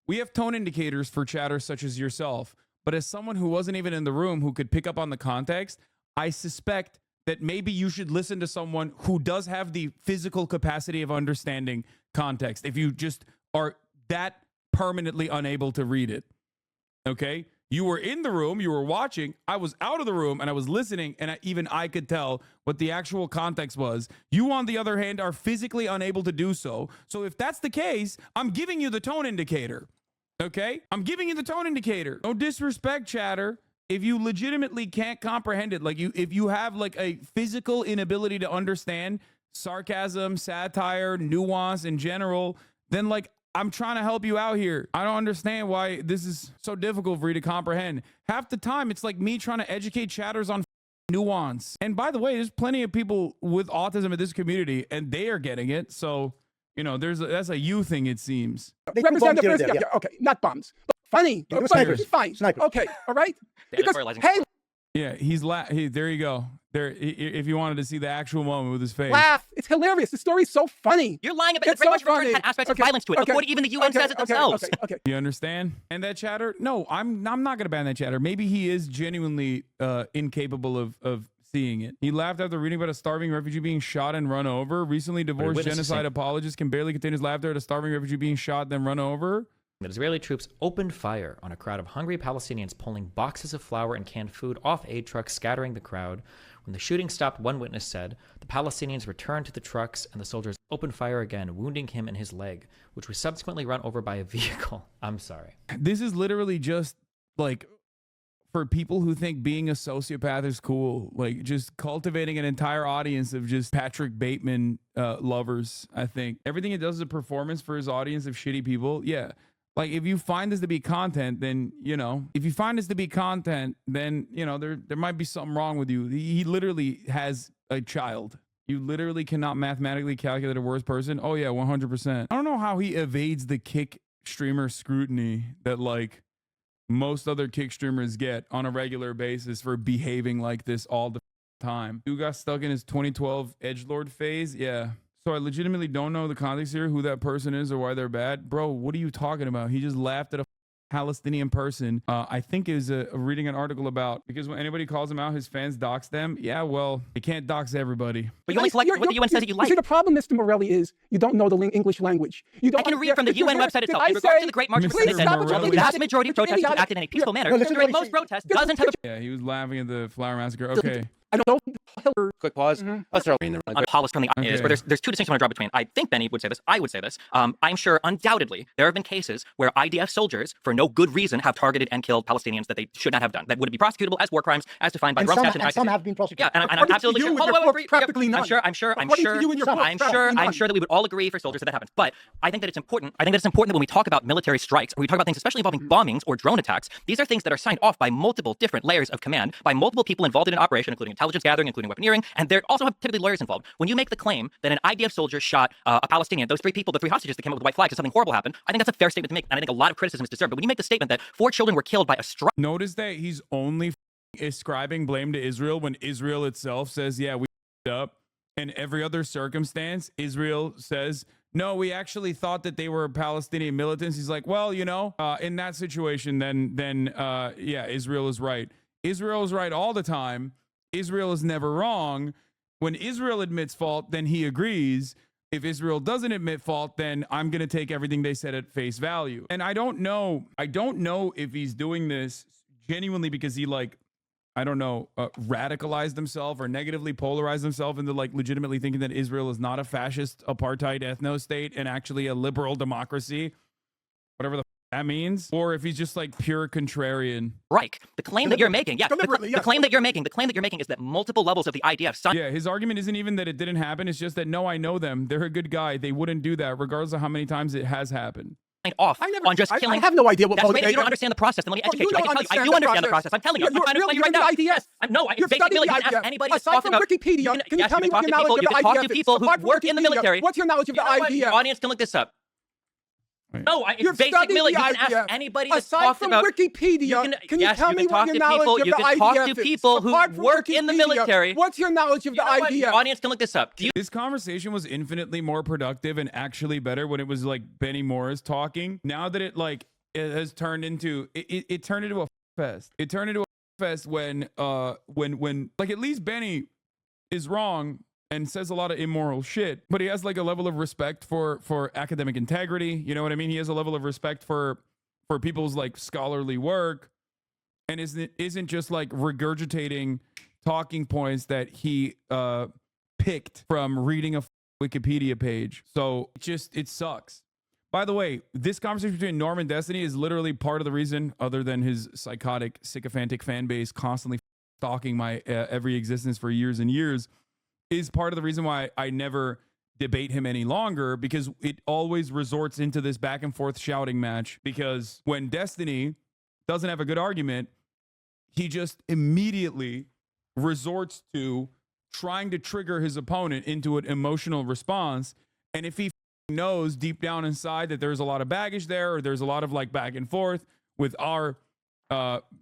We have tone indicators for chatters such as yourself. But as someone who wasn't even in the room who could pick up on the context, I suspect that maybe you should listen to someone who does have the physical capacity of understanding context if you just are that permanently unable to read it. Okay? You were in the room, you were watching, I was out of the room and I was listening, and even I could tell what the actual context was. You, on the other hand, are physically unable to do so. So if that's the case, I'm giving you the tone indicator. Okay? I'm giving you the tone indicator. No disrespect, chatter. If you legitimately can't comprehend it, like if you have like a physical inability to understand sarcasm, satire, nuance in general, then like I'm trying to help you out here. I don't understand why this is so difficult for you to comprehend. Half the time, it's like me trying to educate chatters on nuance. And by the way, there's plenty of people with autism in this community, and they are getting it. So, you know, that's a you thing, it seems. Represent the first, okay, not bombs, but funny. Snipers. Fine. Snipers. Okay, all right. Because, hey, yeah, there you go. if you wanted to see the actual moment with his face. Laugh. It's hilarious. The story's so funny. You're lying about it. It's Very so much return funny. had aspects of Okay, violence to it. okay, According even the UN says it themselves. Okay. You understand? And that chatter? No, I'm not gonna ban that chatter. Maybe he is genuinely incapable of seeing it. He laughed after reading about a starving refugee being shot and run over. Recently divorced genocide apologist can barely contain his laughter at a starving refugee being shot then run over. that Israeli troops opened fire on a crowd of hungry Palestinians pulling boxes of flour and canned food off aid trucks, scattering the crowd. When the shooting stopped, one witness said, the Palestinians returned to the trucks and the soldiers opened fire again, wounding him in his leg, which was subsequently run over by a vehicle. I'm sorry. This is literally just like for people who think being a sociopath is cool, like just cultivating an entire audience of just Patrick Bateman lovers. I think everything it does is a performance for his audience of shitty people. Yeah. Like if you find this to be content, then, you know, there might be something wrong with you. He literally has a child. You literally cannot mathematically calculate a worse person. Oh yeah, 100%. I don't know how he evades the kick streamer scrutiny that like most other kick streamers get on a regular basis for behaving like this all the time. Who got stuck in his 2012 edgelord phase? Yeah. So I legitimately don't know the context here, who that person is or why they're bad. Bro, what are you talking about? He just laughed at a Palestinian person. I think is reading an article about, because when anybody calls him out, his fans dox them. Yeah, well, they can't dox everybody. But you only select what the UN says that you like. See, the problem, Mr. Morelli, is you don't know the English language. You don't I can read from the UN website itself. In regards to the Great March, they said the vast majority of protesters who acted in a peaceful manner during most protests doesn't have Yeah, he was laughing at the flower massacre. Okay. I don't know. Quick pause. Let's start reading on policy from the is where there's two distinctions I want to draw between. I think Benny would say this. I would say this. I'm sure undoubtedly there have been cases where IDF soldiers, for no good reason, have targeted and killed Palestinians that they should not have done. That would be prosecutable as war crimes, as defined by And Rome some, Statute and some have been prosecuted. Yeah, and I'm absolutely sure. Practically none. I'm sure that we would all agree for soldiers that happens. But I think that it's important. I think that it's important that when we talk about military strikes, or we talk about things especially involving bombings or drone attacks, these are things that are signed off by multiple different layers of command, by multiple people involved in an operation, including intelligence gathering, including weaponeering, and there also have typically lawyers involved. When you make the claim that an IDF soldier shot a Palestinian, those three people, the three hostages that came up with the white flags, that something horrible happened, I think that's a fair statement to make, and I think a lot of criticism is deserved. But when you make the statement that 4 children were killed by a strike, notice that he's only ascribing blame to Israel when Israel itself says, yeah, we up. In every other circumstance, Israel says, no, we actually thought that they were Palestinian militants. He's like, well, you know, in that situation, then yeah, Israel is right. Israel is right all the time. Israel is never wrong. When Israel admits fault, then he agrees. If Israel doesn't admit fault, then I'm going to take everything they said at face value. And I don't know if he's doing this genuinely because he radicalized himself or negatively polarized himself into like legitimately thinking that Israel is not a fascist apartheid ethno state and actually a liberal democracy, whatever the that means, or if he's just like pure contrarian. Right. The claim that you're making, the claim that you're making is that multiple levels of the IDF signed. Yeah, his argument isn't even that it didn't happen. It's just that, no, I know them. They're a good guy. They wouldn't do that, regardless of how many times it has happened. Off on just killing. I have no idea what motivated. You don't understand the process. Then let me educate you. I can tell you. I do understand the process. I'm telling you. I'm trying to explain you right now. Yes. No, it's basic military. You can ask anybody that's talking about. Wikipedia, can you tell me what your knowledge of the IDF is? You can talk to people who work in the military. What's your knowledge of the IDF? Your audience can look this up. No, it's basic military. You can ask anybody that's aside talked from about Wikipedia. Can you tell me what your knowledge of the IDF is? You can talk to people who work in the military. What's your knowledge of the IDF? Your audience can look this up. This conversation was infinitely more productive and actually better when it was like Benny Morris talking. Now that it has turned into it turned into a fest. It turned into a fest when like at least Benny is wrong and says a lot of immoral shit, but he has like a level of respect for academic integrity. You know what I mean? He has a level of respect for people's like scholarly work, and isn't just like regurgitating talking points that he picked from reading a Wikipedia page. So it sucks. By the way, this conversation between Norm and Destiny is literally part of the reason, other than his psychotic, sycophantic fan base constantly stalking my every existence for years and years, is part of the reason why I never debate him any longer, because it always resorts into this back and forth shouting match. Because when Destiny doesn't have a good argument, he just immediately resorts to trying to trigger his opponent into an emotional response. And if he knows deep down inside that there's a lot of baggage there, or there's a lot of like back and forth with our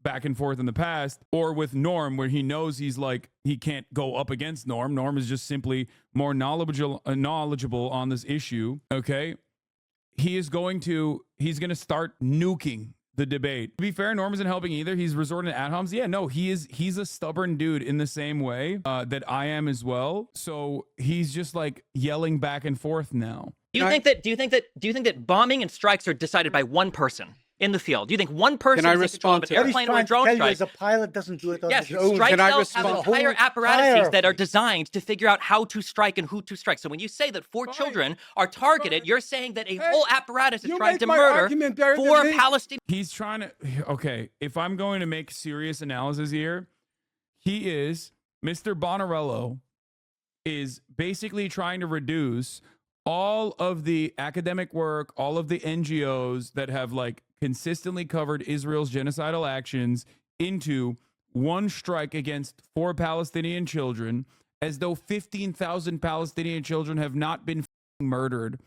back and forth in the past, or with Norm, where he knows he's like, he can't go up against Norm. Norm is just simply more knowledgeable on this issue. Okay. He's going to start nuking the debate. To be fair, Norm isn't helping either. He's resorting to ad homs. Yeah, no, he's a stubborn dude in the same way that I am as well. So he's just like yelling back and forth now. Do you think that bombing and strikes are decided by one person in the field? Do you think one person Can I is in control of respond an to that? airplane or a drone strike? As a pilot doesn't do it on Yes, his own. strike Can I cells have respond? entire apparatuses hierarchy. that are designed to figure out how to strike and who to strike. So when you say that 4 children are targeted, you're saying that a whole apparatus is you trying make to my murder argument better than 4 me. Palestinians. He's trying to, okay, if I'm going to make serious analysis here, Mr. Bonarello is basically trying to reduce all of the academic work, all of the NGOs that have like consistently covered Israel's genocidal actions into one strike against 4 Palestinian children, as though 15,000 Palestinian children have not been murdered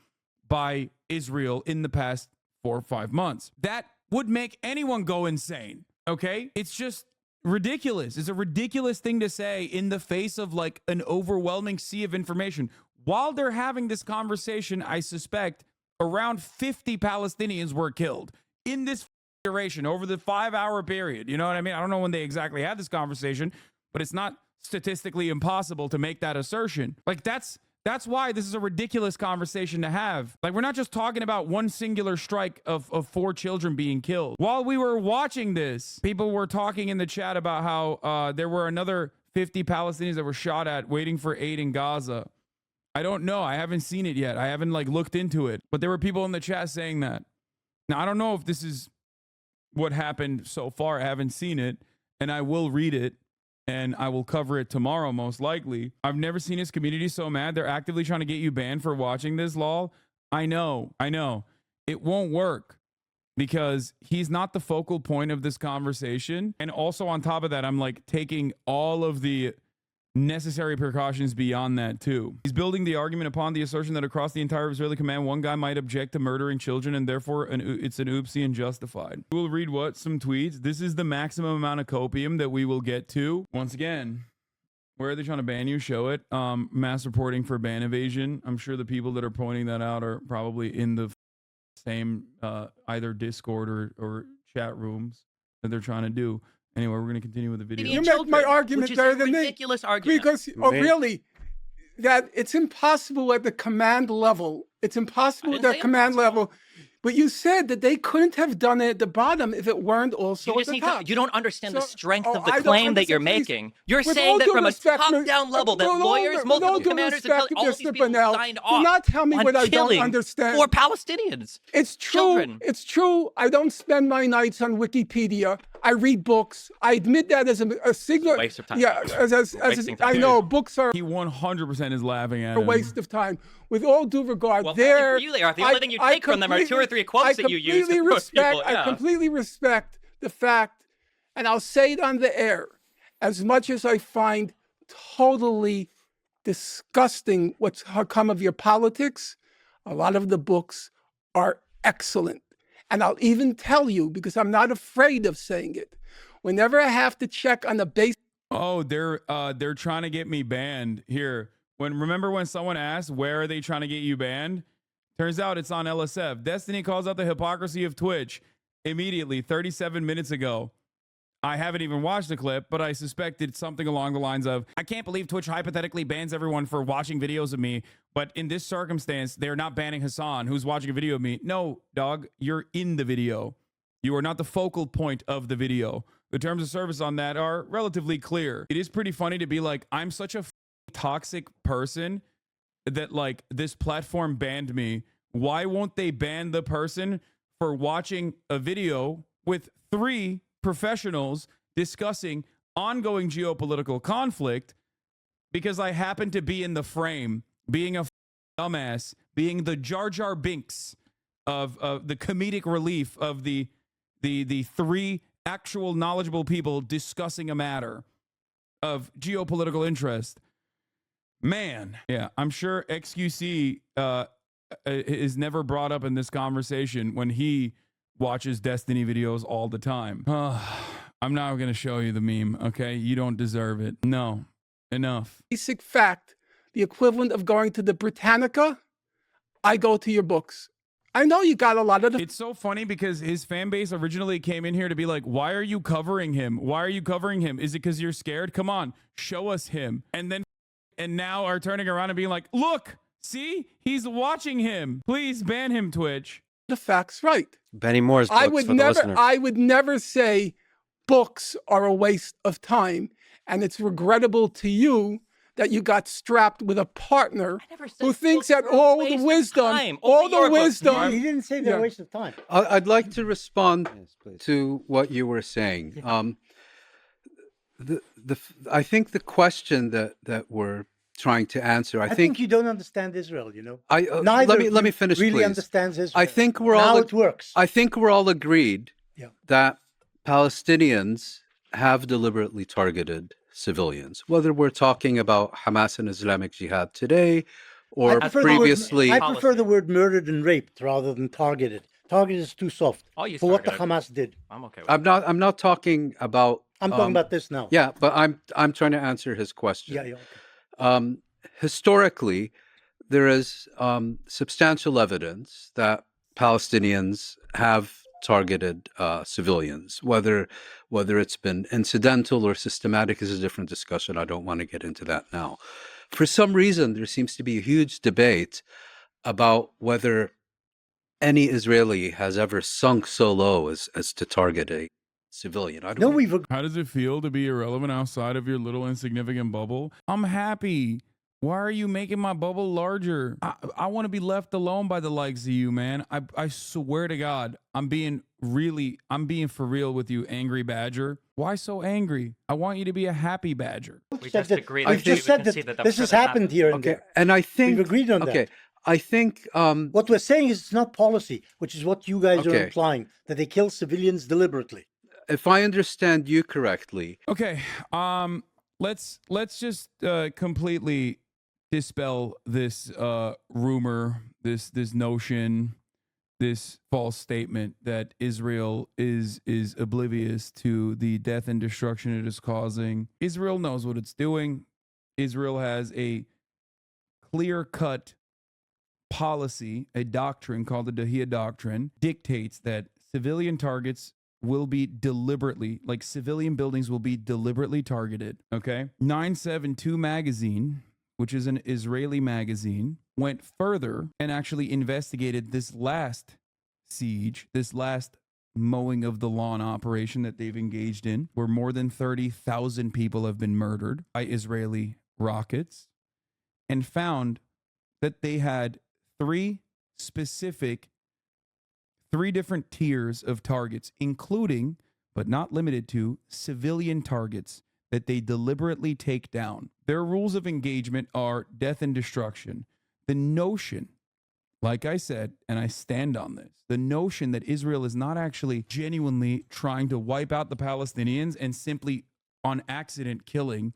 by Israel in the past 4 or 5 months. That would make anyone go insane. Okay. It's just ridiculous. It's a ridiculous thing to say in the face of like an overwhelming sea of information. While they're having this conversation, I suspect around 50 Palestinians were killed in this duration over the 5-hour period. You know what I mean? I don't know when they exactly had this conversation, but it's not statistically impossible to make that assertion. Like that's why this is a ridiculous conversation to have. Like, we're not just talking about one singular strike of 4 children being killed. While we were watching this, people were talking in the chat about how there were another 50 Palestinians that were shot at waiting for aid in Gaza. I don't know. I haven't seen it yet. I haven't like looked into it, but there were people in the chat saying that. Now, I don't know if this is what happened so far. I haven't seen it, and I will read it, and I will cover it tomorrow, most likely. I've never seen his community so mad. They're actively trying to get you banned for watching this, lol. I know. It won't work because he's not the focal point of this conversation. And also on top of that, I'm like taking all of the necessary precautions beyond that too. He's building the argument upon the assertion that across the entire Israeli command, one guy might object to murdering children, and therefore it's an oopsie and justified. We'll read some tweets. This is the maximum amount of copium that we will get to. Once again, where are they trying to ban you? Show it. Mass reporting for ban evasion. I'm sure the people that are pointing that out are probably in the same either Discord or chat rooms that they're trying to do. Anyway, we're going to continue with the video. You make my argument better than me. Ridiculous argument. Because, really, that it's impossible at the command level. It's impossible at the command level. But you said that they couldn't have done it at the bottom if it weren't also at the top. You don't understand the strength of the claim that you're making. You're With saying all that due from respect, a top-down level, that lawyers, multiple commanders, and all these people signed off do not tell me on what I don't killing understand. 4 Palestinians. It's true. Children. It's true. I don't spend my nights on Wikipedia. I read books. I admit that as a single Waste of time. Yeah, Wasting time. I know books are He 100% is laughing at a him. waste of time. With all due regard, Well, there. for you, they are. The only thing you take from them are 2 or 3 quotes that you use. I completely respect the fact, and I'll say it on the air, as much as I find totally disgusting what's come of your politics, a lot of the books are excellent. And I'll even tell you, because I'm not afraid of saying it, whenever I have to check on the base. Oh, they're trying to get me banned here. Remember when someone asked, where are they trying to get you banned? Turns out it's on LSF. Destiny calls out the hypocrisy of Twitch immediately 37 minutes ago. I haven't even watched the clip, but I suspected something along the lines of, I can't believe Twitch hypothetically bans everyone for watching videos of me, but in this circumstance, they're not banning Hasan, who's watching a video of me. No, dog, you're in the video. You are not the focal point of the video. The terms of service on that are relatively clear. It is pretty funny to be like, I'm such a toxic person that like this platform banned me. Why won't they ban the person for watching a video with 3 professionals discussing ongoing geopolitical conflict because I happen to be in the frame, being a dumbass, being the Jar Jar Binks of the comedic relief of the 3 actual knowledgeable people discussing a matter of geopolitical interest. Man, yeah, I'm sure XQC is never brought up in this conversation when he watches Destiny videos all the time. I'm not going to show you the meme, okay? You don't deserve it. No. Enough. Basic fact, the equivalent of going to the Britannica, I go to your books. I know you got a lot of the... It's so funny because his fan base originally came in here to be like, why are you covering him? Why are you covering him? Is it because you're scared? Come on, show us him. And now are turning around and being like, look, see, he's watching him. Please ban him, Twitch. The facts right. Benny Moore's books I would for the never, listener. I would never say books are a waste of time, and it's regrettable to you that you got strapped with a partner who thinks that all the wisdom, He didn't say they're a waste of time. I'd like to respond to what you were saying. I think the question that we're trying to answer, I think you don't understand Israel, you know. Let me finish, really please. understands Israel. I think we're how all it works. I think we're all agreed that Palestinians have deliberately targeted civilians, whether we're talking about Hamas and Islamic Jihad today or previously. I prefer the word murdered and raped rather than targeted. Targeted is too soft for what the Hamas did. I'm okay with I'm not talking about. I'm talking about this now. Yeah, but I'm trying to answer his question. Yeah. Okay. Historically, there is substantial evidence that Palestinians have targeted civilians. Whether it's been incidental or systematic is a different discussion. I don't want to get into that now. For some reason, there seems to be a huge debate about whether any Israeli has ever sunk so low as to target a civilian. How does it feel to be irrelevant outside of your little insignificant bubble? I'm happy. Why are you making my bubble larger? I want to be left alone by the likes of you, man. I swear to God, I'm being for real with you, angry badger. Why so angry? I want you to be a happy badger. We just agreed. We've just said that this has happened here and there. And I think we've agreed on that. Okay, I think what we're saying is it's not policy, which is what you guys are implying, that they kill civilians deliberately. If I understand you correctly. Okay. Let's just completely dispel this rumor, this notion, this false statement that Israel is oblivious to the death and destruction it is causing. Israel knows what it's doing. Israel has a clear-cut policy, a doctrine called the Dahiyya Doctrine, dictates that civilian targets will be deliberately, like civilian buildings will be deliberately targeted, okay? 972 magazine, which is an Israeli magazine, went further and actually investigated this last siege, this last mowing of the lawn operation that they've engaged in, where more than 30,000 people have been murdered by Israeli rockets, and found that they had three different tiers of targets, including, but not limited to, civilian targets that they deliberately take down. Their rules of engagement are death and destruction. The notion, like I said, and I stand on this, the notion that Israel is not actually genuinely trying to wipe out the Palestinians and simply on accident killing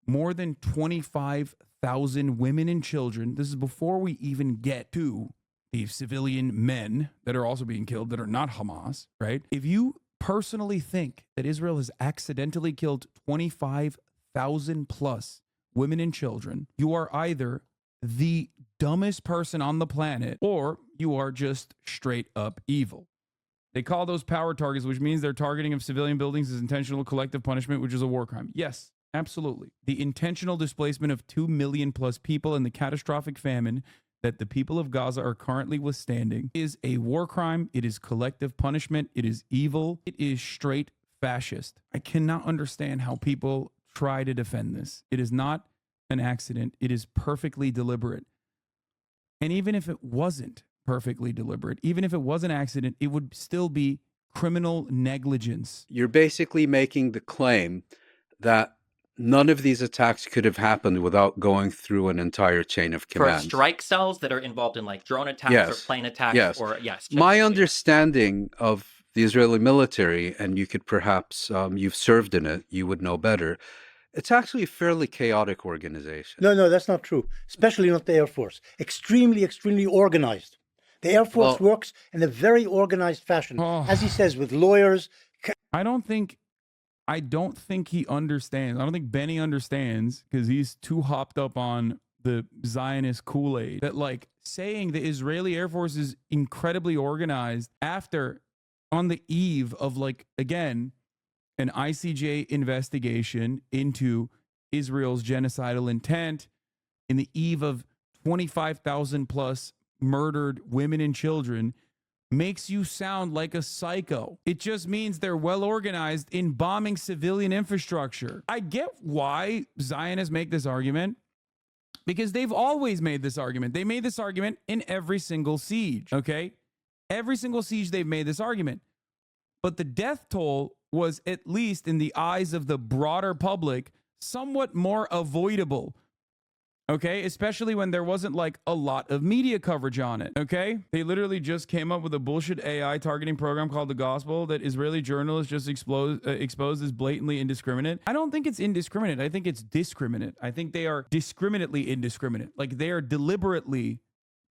more than 25,000 women and children. This is before we even get to the civilian men that are also being killed that are not Hamas, right? If you personally think that Israel has accidentally killed 25,000 plus women and children, you are either the dumbest person on the planet or you are just straight up evil. They call those power targets, which means their targeting of civilian buildings is intentional collective punishment, which is a war crime. Yes, absolutely. The intentional displacement of 2 million plus people and the catastrophic famine that the people of Gaza are currently withstanding is a war crime. It is collective punishment. It is evil. It is straight fascist. I cannot understand how people try to defend this. It is not an accident. It is perfectly deliberate. And even if it wasn't perfectly deliberate, even if it was an accident, it would still be criminal negligence. You're basically making the claim that none of these attacks could have happened without going through an entire chain of command. For strike cells that are involved in like drone attacks or plane attacks or My understanding of the Israeli military, and you could perhaps, you've served in it, you would know better, it's actually a fairly chaotic organization. No, that's not true. Especially not the Air Force. Extremely, extremely organized. The Air Force works in a very organized fashion, as he says, with lawyers. I don't think he understands. I don't think Benny understands, because he's too hopped up on the Zionist Kool-Aid, that like saying the Israeli Air Force is incredibly organized after, on the eve of, like, again, an ICJ investigation into Israel's genocidal intent, in the eve of 25,000 plus murdered women and children, makes you sound like a psycho. It just means they're well organized in bombing civilian infrastructure. I get why Zionists make this argument, because they've always made this argument. They made this argument in every single siege, okay? Every single siege they've made this argument. But the death toll was, at least in the eyes of the broader public, somewhat more avoidable. Okay, especially when there wasn't like a lot of media coverage on it. Okay, they literally just came up with a bullshit AI targeting program called The Gospel that Israeli journalists just exposed as blatantly indiscriminate. I don't think it's indiscriminate. I think it's discriminate. I think they are discriminately indiscriminate. Like, they are deliberately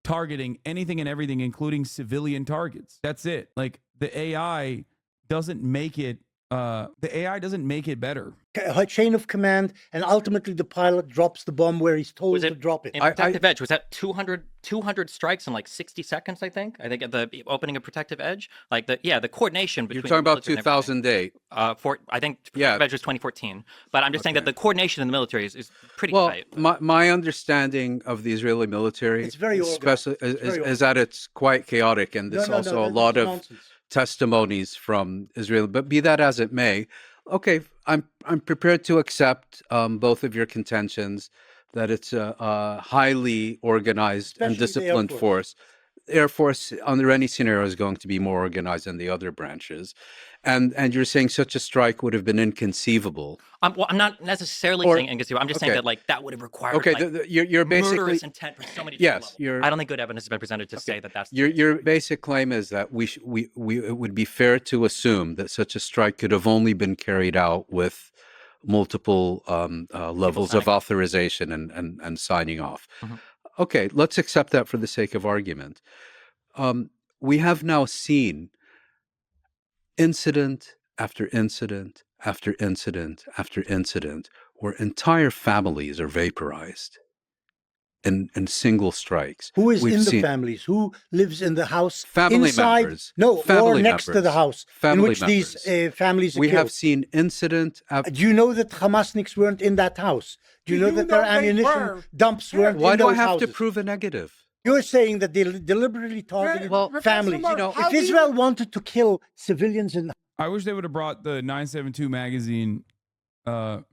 targeting anything and everything, including civilian targets. That's it. Like, the AI doesn't make it. The AI doesn't make it better. A chain of command, and ultimately the pilot drops the bomb where he's told to drop it. In Protective Edge, was that 200 strikes in like 60 seconds, I think? I think at the opening of Protective Edge, like the coordination between... You're talking about 2008. I think Protective Edge was 2014. But I'm just saying that the coordination in the military is pretty tight. My understanding of the Israeli military, it's very is that it's quite chaotic, and there's also a lot of testimonies from Israel. But be that as it may, okay, I'm prepared to accept both of your contentions, that it's a highly organized and disciplined force. Air Force, under any scenario, is going to be more organized than the other branches. And you're saying such a strike would have been inconceivable. Well, I'm not necessarily saying inconceivable. I'm just saying that like that would have required you're basically murderous intent for so many different levels. I don't think good evidence has been presented to say that that's your basic claim is that it would be fair to assume that such a strike could have only been carried out with multiple levels of authorization and signing off. Mm-hmm. Okay, let's accept that for the sake of argument. We have now seen incident after incident after incident after incident where entire families are vaporized in single strikes. Who is in the families? Who lives in the house? Family inside, members. No, family or next members, to the house in which these families are We killed. have seen incident after... Do you know that Hamasniks weren't in that house? Do you know that their ammunition dumps weren't in those houses? Why do I have to prove a negative? You're saying that they deliberately targeted families. If Israel wanted to kill civilians in... I wish they would have brought the 972 magazine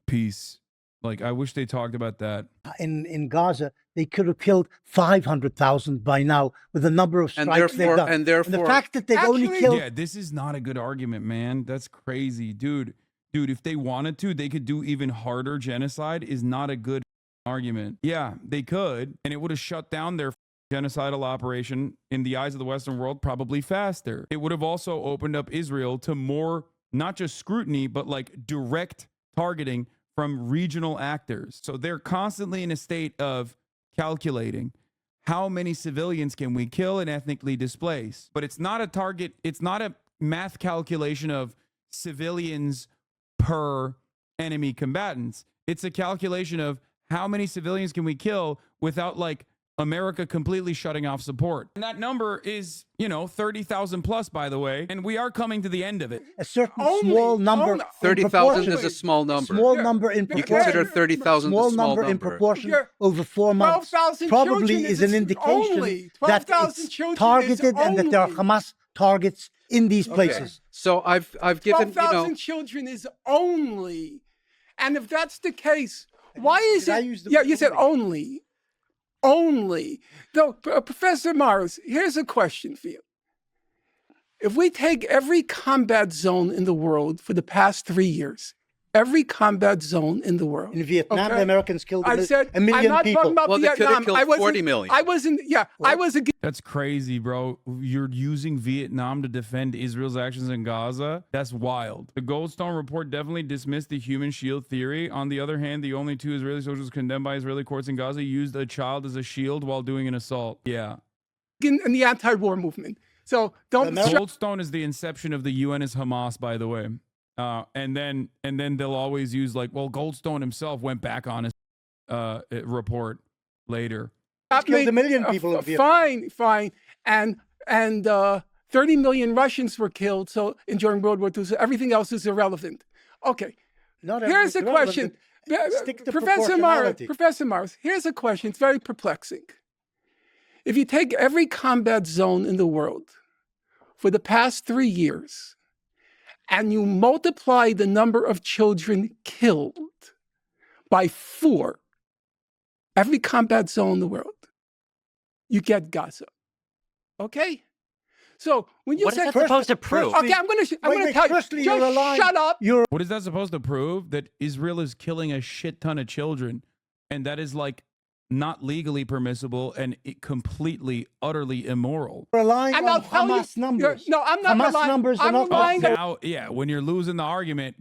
piece. Like, I wish they talked about that. In Gaza, they could have killed 500,000 by now with the number of strikes they've done. And therefore, the fact that they've only killed... Yeah, this is not a good argument, man. That's crazy. Dude, if they wanted to, they could do even harder genocide is not a good argument. Yeah, they could, and it would have shut down their genocidal operation in the eyes of the Western world probably faster. It would have also opened up Israel to more, not just scrutiny, but like direct targeting from regional actors. So they're constantly in a state of calculating how many civilians can we kill and ethnically displace. But it's not a target, it's not a math calculation of civilians per enemy combatants. It's a calculation of how many civilians can we kill without like America completely shutting off support. And that number is, 30,000 plus, by the way. And we are coming to the end of it. A certain small number. 30,000 is a small number. Small number in proportion. You consider 30,000 a small number. In proportion over 4 months probably is an indication that it's targeted and that there are Hamas targets in these places. So I've given, 12,000 children is only. And if that's the case, why is it? You said only. Only. Though, Professor Morris, here's a question for you. If we take every combat zone in the world for the past 3 years, every combat zone in the world. In Vietnam, the Americans killed a million people. I'm not talking about Vietnam. They could have killed 40 million. I was against. That's crazy, bro. You're using Vietnam to defend Israel's actions in Gaza? That's wild. The Goldstone report definitely dismissed the human shield theory. On the other hand, the only 2 Israeli soldiers condemned by Israeli courts in Gaza used a child as a shield while doing an assault. Yeah. in the anti-war movement. So don't. Goldstone is the inception of the UN as Hamas, by the way. And then they'll always use like, well, Goldstone himself went back on his report later. Killed a million people. Fine. And 30 million Russians were killed. So during World War II, so everything else is irrelevant. Okay. Here's the question. Professor Morris, here's a question. It's very perplexing. If you take every combat zone in the world for the past 3 years and you multiply the number of children killed by 4, every combat zone in the world, you get Gaza. Okay? So when you what say is that supposed to prove? Okay, I'm going to tell you. Just shut up. What is that supposed to prove? That Israel is killing a shit ton of children, and that is like not legally permissible and completely, utterly immoral. Relying on Hamas numbers. No, I'm not Hamas relying. numbers are I'm not relying on. Now, yeah, when you're losing the argument,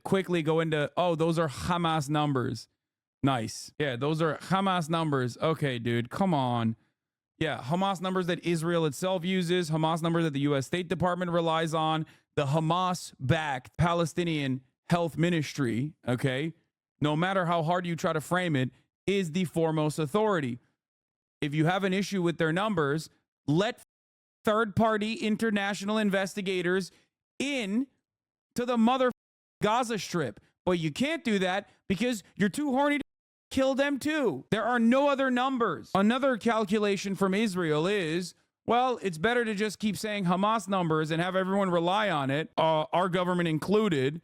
quickly go into, oh, those are Hamas numbers. Nice. Yeah, those are Hamas numbers. Okay, dude, come on. Yeah, Hamas numbers that Israel itself uses, Hamas numbers that the U.S. State Department relies on, the Hamas-backed Palestinian Health Ministry, okay, no matter how hard you try to frame it, is the foremost authority. If you have an issue with their numbers, let third-party international investigators in to the mother Gaza Strip. But you can't do that because you're too horny to kill them too. There are no other numbers. Another calculation from Israel is, well, it's better to just keep saying Hamas numbers and have everyone rely on it, our government included,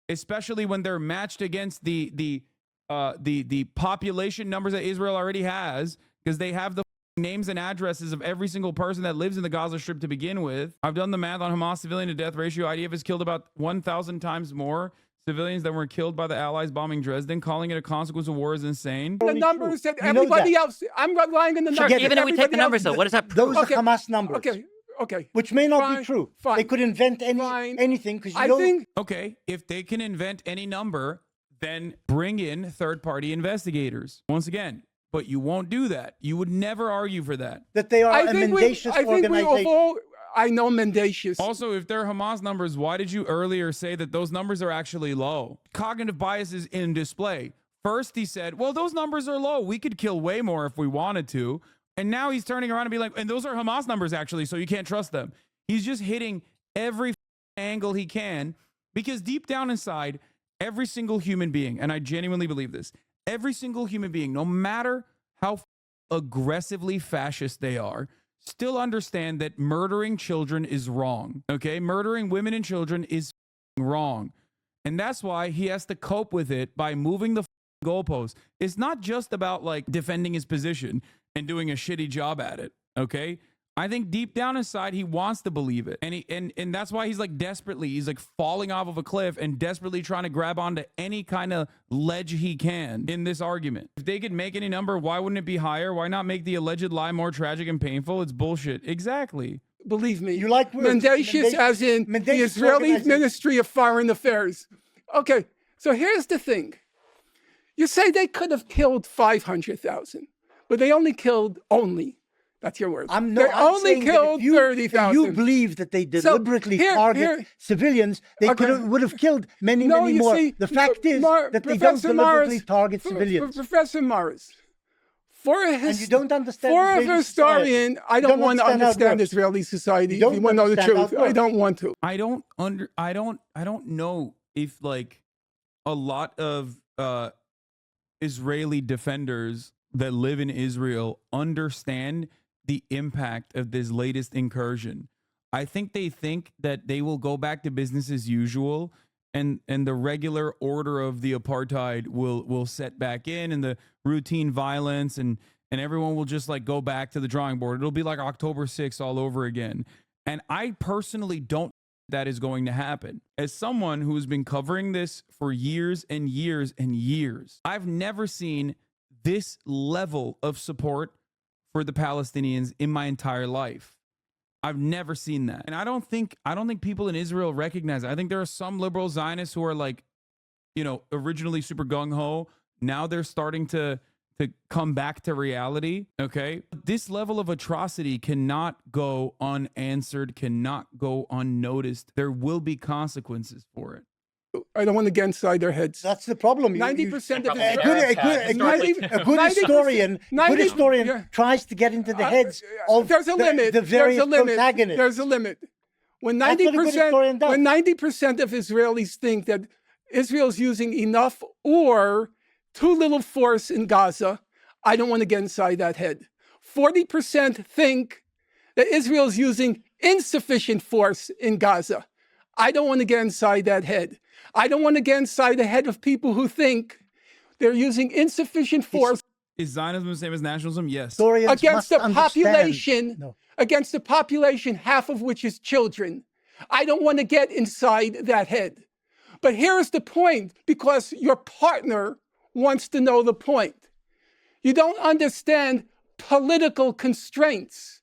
especially when they're matched against the population numbers that Israel already has, because they have the names and addresses of every single person that lives in the Gaza Strip to begin with. I've done the math on Hamas civilian to death ratio. IDF has killed about 1,000 times more civilians that were killed by the Allies bombing Dresden. Calling it a consequence of war is insane. The numbers that everybody else, I'm relying on the numbers. Even if we take the numbers, though, what does that prove? Those are Hamas numbers. Okay. Which may not be true. Fine. They could invent anything because you don't. Okay, if they can invent any number, then bring in third-party investigators. Once again, but you won't do that. You would never argue for that. That they are a mendacious organization. I know mendacious. Also, if they're Hamas numbers, why did you earlier say that those numbers are actually low? Cognitive bias is in display. First, he said, well, those numbers are low. We could kill way more if we wanted to. And now he's turning around and be like, and those are Hamas numbers, actually, so you can't trust them. He's just hitting every angle he can, because deep down inside, every single human being, and I genuinely believe this, every single human being, no matter how aggressively fascist they are, still understand that murdering children is wrong. Okay? Murdering women and children is wrong. And that's why he has to cope with it by moving the goalposts. It's not just about like defending his position and doing a shitty job at it. Okay? I think deep down inside he wants to believe it. And that's why he's like he's like falling off of a cliff and desperately trying to grab onto any kind of ledge he can in this argument. If they could make any number, why wouldn't it be higher? Why not make the alleged lie more tragic and painful? It's bullshit. Exactly. Believe me. You like mendacious as in the Israeli Ministry of Foreign Affairs. Okay, so here's the thing. You say they could have killed 500,000, but they only killed That's your words. They only killed 30,000. You believe that they deliberately target civilians. They would have killed many more. The fact is that they don't deliberately target civilians. Professor Morris, and you don't understand for a historian, I don't want to understand Israeli society. If you want to know the truth, I don't want to. I don't know if like a lot of Israeli defenders that live in Israel understand the impact of this latest incursion. I think they think that they will go back to business as usual, and the regular order of the apartheid will set back in, and the routine violence, and everyone will just like go back to the drawing board. It'll be like October 6th all over again. And I personally don't think that is going to happen. As someone who's been covering this for years and years and years, I've never seen this level of support for the Palestinians in my entire life. I've never seen that. And I don't think people in Israel recognize it. I think there are some liberal Zionists who are like, originally super gung-ho. Now they're starting to to come back to reality. Okay. This level of atrocity cannot go unanswered, cannot go unnoticed. There will be consequences for it. I don't want to get inside their heads. That's the problem. 90% of a good historian tries to get into the heads of there's a limit. the various there's a limit. protagonists. There's a limit. When That's what a good historian 90% does. when 90% of Israelis think that Israel's using enough or too little force in Gaza, I don't want to get inside that head. 40% think that Israel's using insufficient force in Gaza. I don't want to get inside that head. I don't want to get inside the head of people who think they're using insufficient force Is Zionism the same as nationalism? Yes. against the population, against the population, half of which is children. I don't want to get inside that head. But here's the point, because your partner wants to know the point. You don't understand political constraints.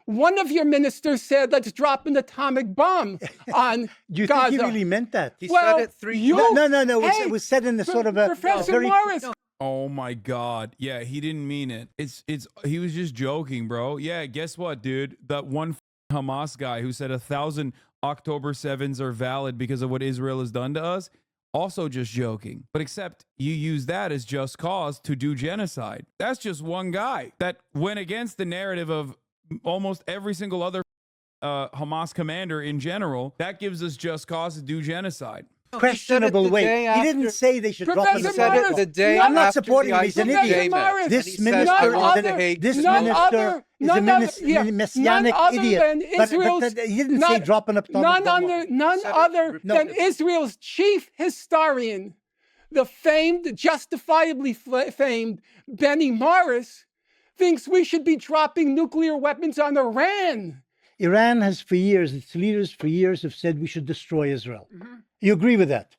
One of your ministers said, let's drop an atomic bomb on Do you Gaza. think he really meant that? He Well, said it 3 you- years. No. Hey, It was said in a sort of a Professor very... Morris, Oh my God. Yeah, he didn't mean it. He was just joking, bro. Yeah, guess what, dude? That one Hamas guy who said 1,000 October 7s are valid because of what Israel has done to us, also just joking. But except you use that as just cause to do genocide. That's just one guy that went against the narrative of almost every single other Hamas commander in general. That gives us just cause to do genocide. questionable way. He didn't say they should drop Professor an Morris, atomic the bomb. day I'm not after supporting the him. He's an Professor idiot. Morris, This and he minister says, is "I want an, the Hague this none minister other- is none a other- yeah, messianic none other idiot. than Israel's- But he didn't say none- drop an atomic bomb. None other than Israel's chief historian, the famed, justifiably famed Benny Morris, thinks we should be dropping nuclear weapons on Iran. Iran has for years, its leaders for years have said we should destroy Israel. You agree with that?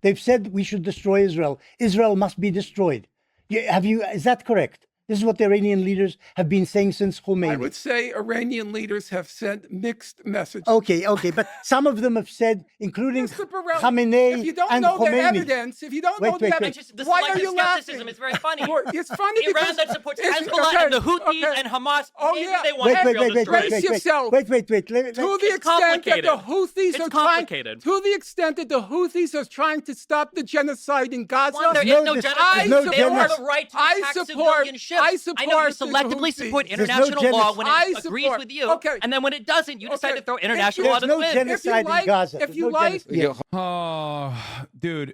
They've said we should destroy Israel. Israel must be destroyed. Is that correct? This is what the Iranian leaders have been saying since Khomeini. I would say Iranian leaders have sent mixed messages. Okay, but some of them have said, including Mr. Burrell, Khamenei if you don't and know the Khomeini. evidence, if you don't know the Wait. evidence, The why are selective you skepticism laughing? is very funny. It's funny Iran because that supports it's- Hezbollah okay, and the Houthis okay. and Hamas, Oh, maybe yeah. they want Israel destroyed. Brace yourself. Wait. To the extent that the Houthis It's are complicated. to the extent that the Houthis are trying to stop the genocide in Gaza, One, there is no no dis- genocide. no They have genocide. the right to I attack support- civilian ships. I know you support the selectively Houthis. support There's no international law when I it agrees support- with you, okay. and then when it doesn't, you decide Okay. to throw If international you- law to There's the no wind. genocide in Gaza. if There's you no like, genocide. Oh, dude,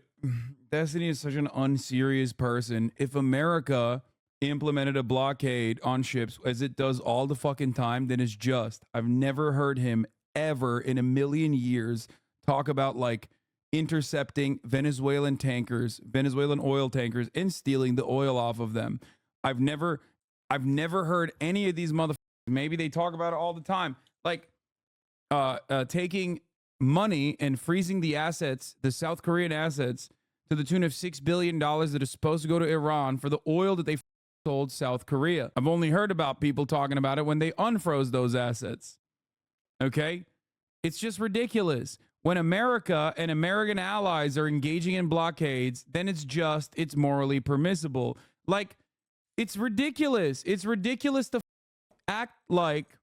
Destiny is such an unserious person. If America implemented a blockade on ships as it does all the fucking time, then it's just. I've never heard him ever in a million years talk about like intercepting Venezuelan oil tankers and stealing the oil off of them. I've never heard any of these motherfuckers. Maybe they talk about it all the time. Like taking money and freezing the assets, the South Korean assets, to the tune of $6 billion that is supposed to go to Iran for the oil that they sold South Korea. I've only heard about people talking about it when they unfroze those assets. Okay? It's just ridiculous. When America and American allies are engaging in blockades, then it's morally permissible. Like, it's ridiculous. It's ridiculous to act like,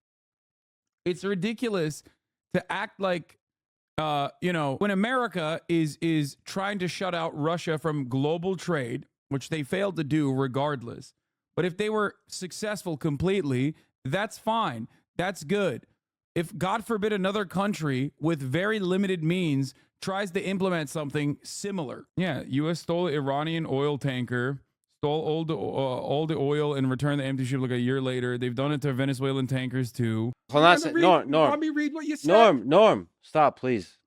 when America is trying to shut out Russia from global trade, which they failed to do regardless. But if they were successful completely, that's fine. That's good. If, God forbid, another country with very limited means tries to implement something similar. Yeah, U.S. stole an Iranian oil tanker, stole all the oil and returned the empty ship like a year later. They've done it to Venezuelan tankers too. Hold on a second. Norm. Let me read what you said. Norm, stop, please.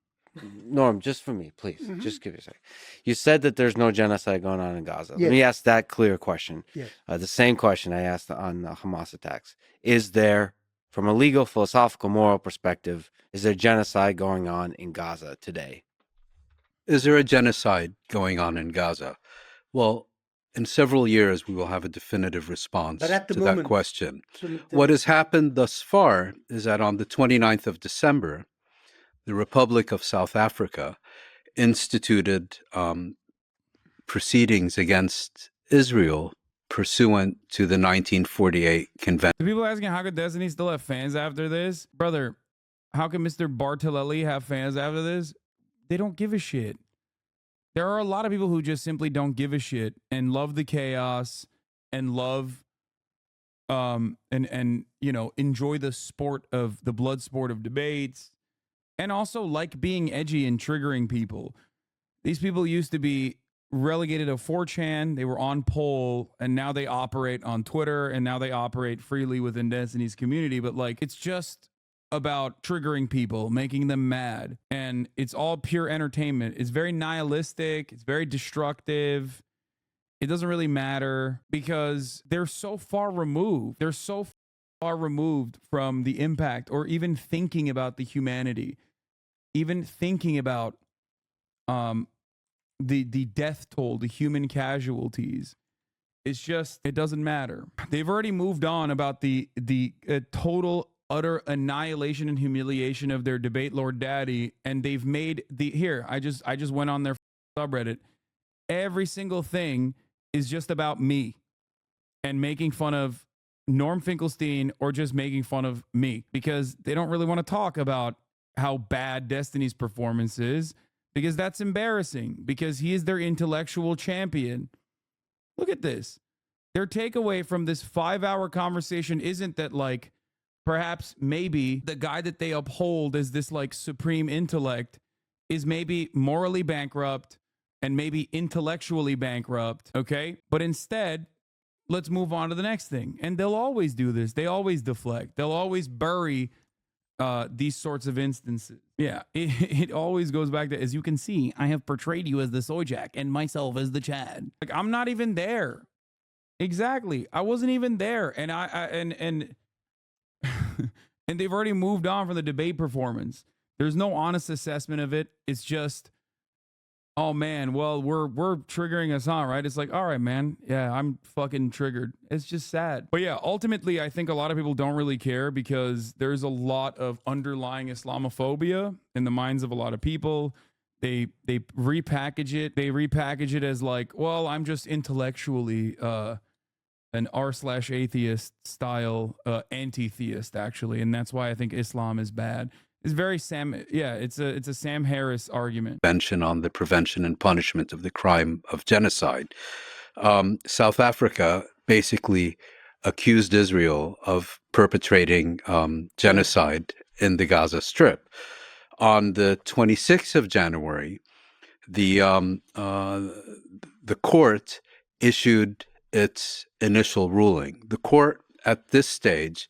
Norm, just for me, please. Just give me a second. You said that there's no genocide going on in Gaza. Yes. Let me ask that clear question. Yes. The same question I asked on the Hamas attacks. Is there, from a legal, philosophical, moral perspective, is there genocide going on in Gaza today? Is there a genocide going on in Gaza? Well, in several years, we will have a definitive response But at the to moment- that question. What has happened thus far is that on the 29th of December, the Republic of South Africa instituted proceedings against Israel pursuant to the 1948 convention. The people asking how could Destiny still have fans after this? Brother, how can Mr. Bartolelli have fans after this? They don't give a shit. There are a lot of people who just simply don't give a shit and love the chaos and love and you know, enjoy the sport of the blood sport of debates, and also like being edgy and triggering people. These people used to be relegated to 4chan, they were on poll, and now they operate on Twitter, and now they operate freely within Destiny's community. But like, it's just about triggering people, making them mad, and it's all pure entertainment. It's very nihilistic, it's very destructive. It doesn't really matter because they're so far removed. They're so far removed from the impact or even thinking about the humanity, even thinking about the death toll, the human casualties. It's just, it doesn't matter. They've already moved on about the total utter annihilation and humiliation of their debate lord daddy, and they've made the here. I just went on their subreddit. Every single thing is just about me and making fun of Norm Finkelstein or just making fun of me, because they don't really want to talk about how bad Destiny's performance is, because that's embarrassing, because he is their intellectual champion. Look at this. Their takeaway from this 5-hour conversation isn't that, like, perhaps maybe the guy that they uphold as this like supreme intellect is maybe morally bankrupt and maybe intellectually bankrupt, okay? But instead, let's move on to the next thing. And they'll always do this. They always deflect. They'll always bury these sorts of instances. Yeah, it always goes back to, as you can see, I have portrayed you as the Sojak and myself as the Chad. Like, I'm not even there. Exactly. I wasn't even there. And and they've already moved on from the debate performance. There's no honest assessment of it. It's just, oh man, well, we're triggering Hasan, right? It's like, all right, man. Yeah, I'm fucking triggered. It's just sad. But yeah, ultimately, I think a lot of people don't really care because there's a lot of underlying Islamophobia in the minds of a lot of people. They repackage it. They repackage it as like, well, I'm just intellectually an r/atheist style anti-theist, actually. And that's why I think Islam is bad. It's very it's a Sam Harris argument. Convention on the Prevention and Punishment of the Crime of Genocide. South Africa basically accused Israel of perpetrating genocide in the Gaza Strip. On the 26th of January, the court issued its initial ruling. The court at this stage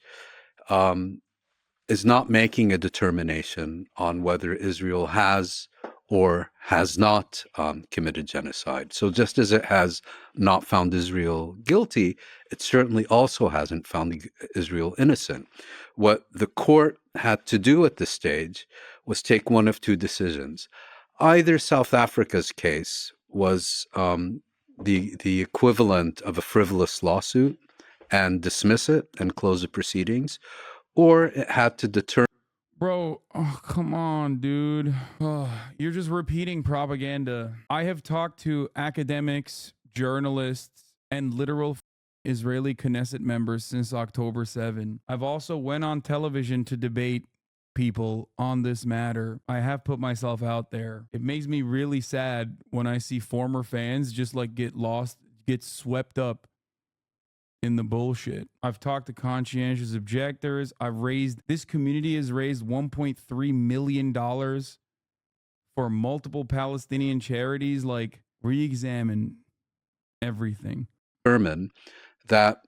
is not making a determination on whether Israel has or has not committed genocide. So just as it has not found Israel guilty, it certainly also hasn't found Israel innocent. What the court had to do at this stage was take one of two decisions. Either South Africa's case was the equivalent of a frivolous lawsuit and dismiss it and close the proceedings, or it had to determine. Bro, oh, come on, dude. Oh, you're just repeating propaganda. I have talked to academics, journalists, and literal Israeli Knesset members since October 7. I've also went on television to debate people on this matter. I have put myself out there. It makes me really sad when I see former fans just like get lost, get swept up in the bullshit. I've talked to conscientious objectors. This community has raised $1.3 million for multiple Palestinian charities. Like, re-examine everything. Determine that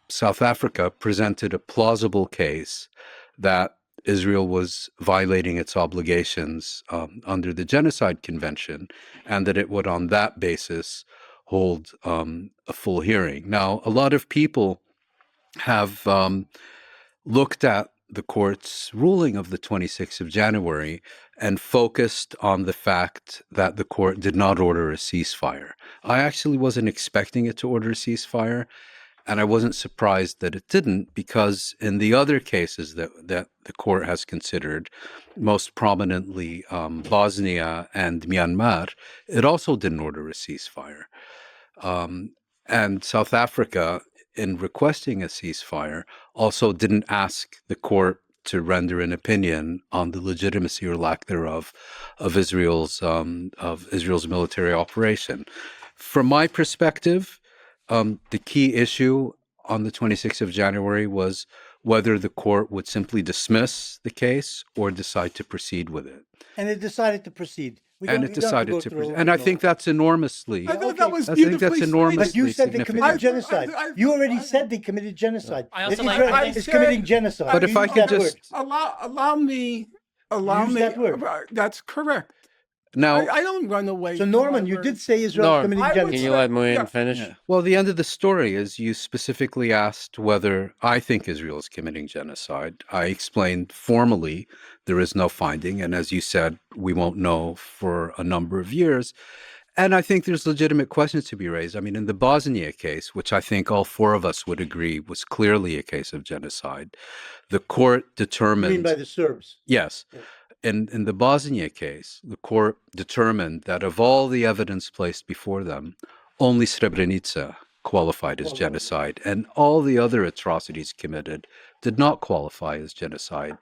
South Africa presented a plausible case that Israel was violating its obligations under the Genocide Convention, and that it would, on that basis, hold a full hearing. Now, a lot of people have looked at the court's ruling of the 26th of January and focused on the fact that the court did not order a ceasefire. I actually wasn't expecting it to order a ceasefire, and I wasn't surprised that it didn't, because in the other cases that the court has considered, most prominently Bosnia and Myanmar, it also didn't order a ceasefire. And South Africa, in requesting a ceasefire, also didn't ask the court to render an opinion on the legitimacy or lack thereof of Israel's military operation. From my perspective, the key issue on the 26th of January was whether the court would simply dismiss the case or decide to proceed with it. And it decided to proceed. And it decided to proceed. And I think that's enormously. I thought that was I think beautifully that's enormously But you said they significant. committed genocide. You already said they committed genocide. I also That Israel like- is committing genocide. But if I Use could that just word. allow me. Use that word. That's correct. now, I don't run away. So from Norman, my you word. did say Israel Norm, committing I would genocide. Can you let Muin Yeah. finish? well, the end of the story is you specifically asked whether I think Israel is committing genocide. I explained formally there is no finding, and as you said, we won't know for a number of years. And I think there's legitimate questions to be raised. I mean, in the Bosnia case, which I think all four of us would agree was clearly a case of genocide, the court You determined. mean by the Serbs? Yes. In the Bosnia case, the court determined that of all the evidence placed before them, only Srebrenica qualified as genocide, and all the other atrocities committed did not qualify as genocide.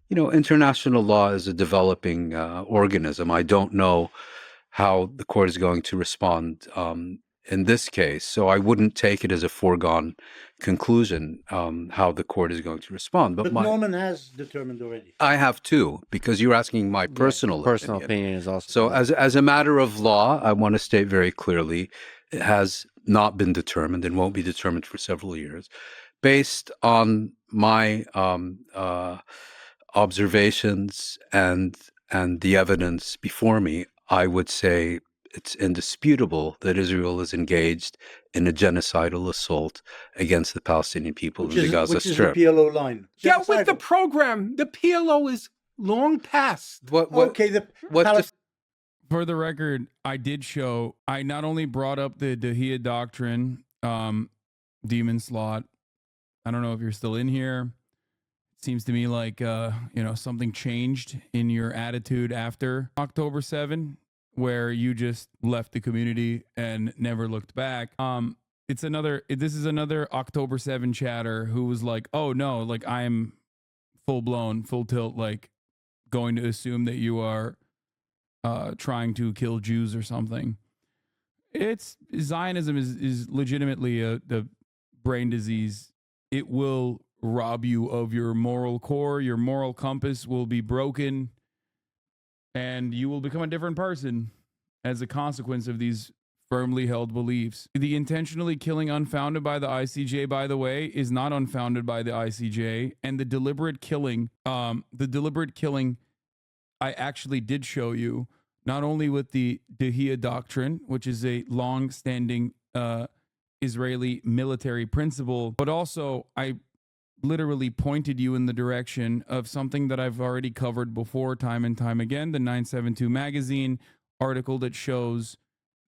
You know, international law is a developing organism. I don't know how the court is going to respond in this case, so I wouldn't take it as a foregone conclusion how the court is going to respond. But Norman has determined already. I have too, because you're asking my personal Opinion is also. So as a matter of law, I want to state very clearly, it has not been determined and won't be determined for several years. Based on my observations and the evidence before me, I would say it's indisputable that Israel is engaged in a genocidal assault against the Palestinian people in the Gaza Which is the Strip. PLO line. Yeah, with the Genocidal. program, the PLO is long past. Okay, For the record, I did show, I not only brought up the Dahia doctrine, demon slot. I don't know if you're still in here. It seems to me like, something changed in your attitude after October 7, where you just left the community and never looked back. This is another October 7 chatter who was like, oh no, like I'm full blown, full tilt, like going to assume that you are trying to kill Jews or something. It's Zionism is legitimately the brain disease. It will rob you of your moral core. Your moral compass will be broken, and you will become a different person as a consequence of these firmly held beliefs. The intentionally killing unfounded by the ICJ, by the way, is not unfounded by the ICJ, and the deliberate killing, I actually did show you, not only with the Dahia doctrine, which is a long-standing Israeli military principle, but also I literally pointed you in the direction of something that I've already covered before time and time again, the 972 magazine article that shows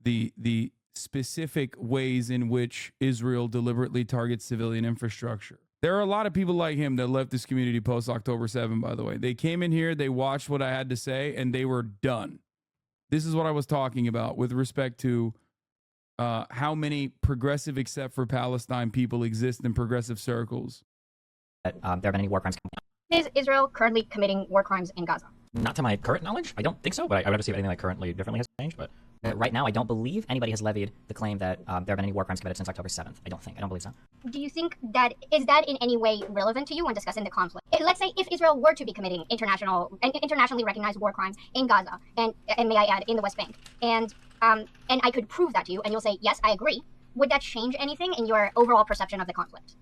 the specific ways in which Israel deliberately targets civilian infrastructure. There are a lot of people like him that left this community post October 7, by the way. They came in here, they watched what I had to say, and they were done. This is what I was talking about with respect to how many progressive, except for Palestine, people exist in progressive circles. There have been any war crimes. Is Israel currently committing war crimes in Gaza? Not to my current knowledge, I don't think so, but I would have to see if anything like currently differently has changed. But right now, I don't believe anybody has levied the claim that there have been any war crimes committed since October 7th. I don't believe so. Do you think that is that in any way relevant to you when discussing the conflict? Let's say if Israel were to be committing internationally recognized war crimes in Gaza, and may I add, in the West Bank, and I could prove that to you, and you'll say, yes, I agree, would that change anything in your overall perception of the conflict?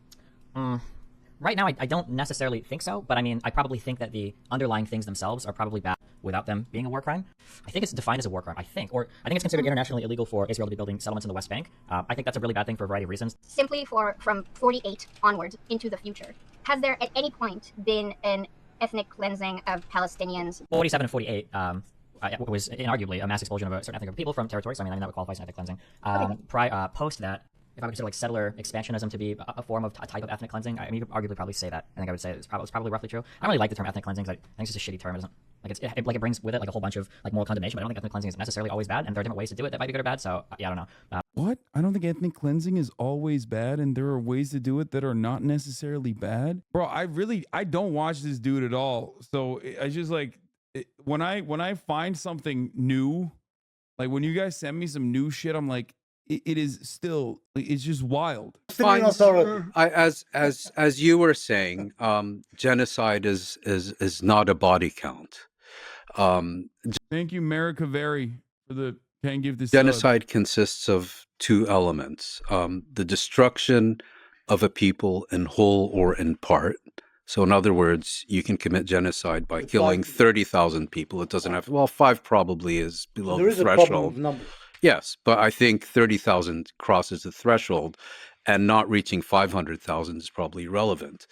Right now, I don't necessarily think so, but I mean, I probably think that the underlying things themselves are probably bad without them being a war crime. I think it's defined as a war crime, I think it's considered internationally illegal for Israel to be building settlements in the West Bank. I think that's a really bad thing for a variety of reasons. Simply from 48 onwards into the future, has there at any point been an ethnic cleansing of Palestinians? 47 and 48 was inarguably a mass expulsion of a certain ethnic group of people from territories. I mean, that would qualify as ethnic cleansing. Post that, if I would consider like settler expansionism to be a form of a type of ethnic cleansing, I mean, you could arguably probably say that. I think I would say it's probably roughly true. I don't really like the term ethnic cleansing. I think it's just a shitty term. It doesn't it brings with it like a whole bunch of like moral condemnation. But I don't think ethnic cleansing is necessarily always bad, and there are different ways to do it that might be good or bad. So yeah, I don't know. what? I don't think ethnic cleansing is always bad, and there are ways to do it that are not necessarily bad. Bro, I don't watch this dude at all. So I just like when I find something new, like when you guys send me some new shit, I'm like, it is still, it's just wild. Fine. As you were saying, genocide is not a body count. Thank you, America Very, for the can't give this genocide consists of two elements: the destruction of a people in whole or in part. So, in other words, you can commit genocide by killing 30,000 people. It doesn't have, well, 5 probably is below the threshold. There is a problem of numbers. Yes, but I think 30,000 crosses the threshold, and not reaching 500,000 is probably relevant.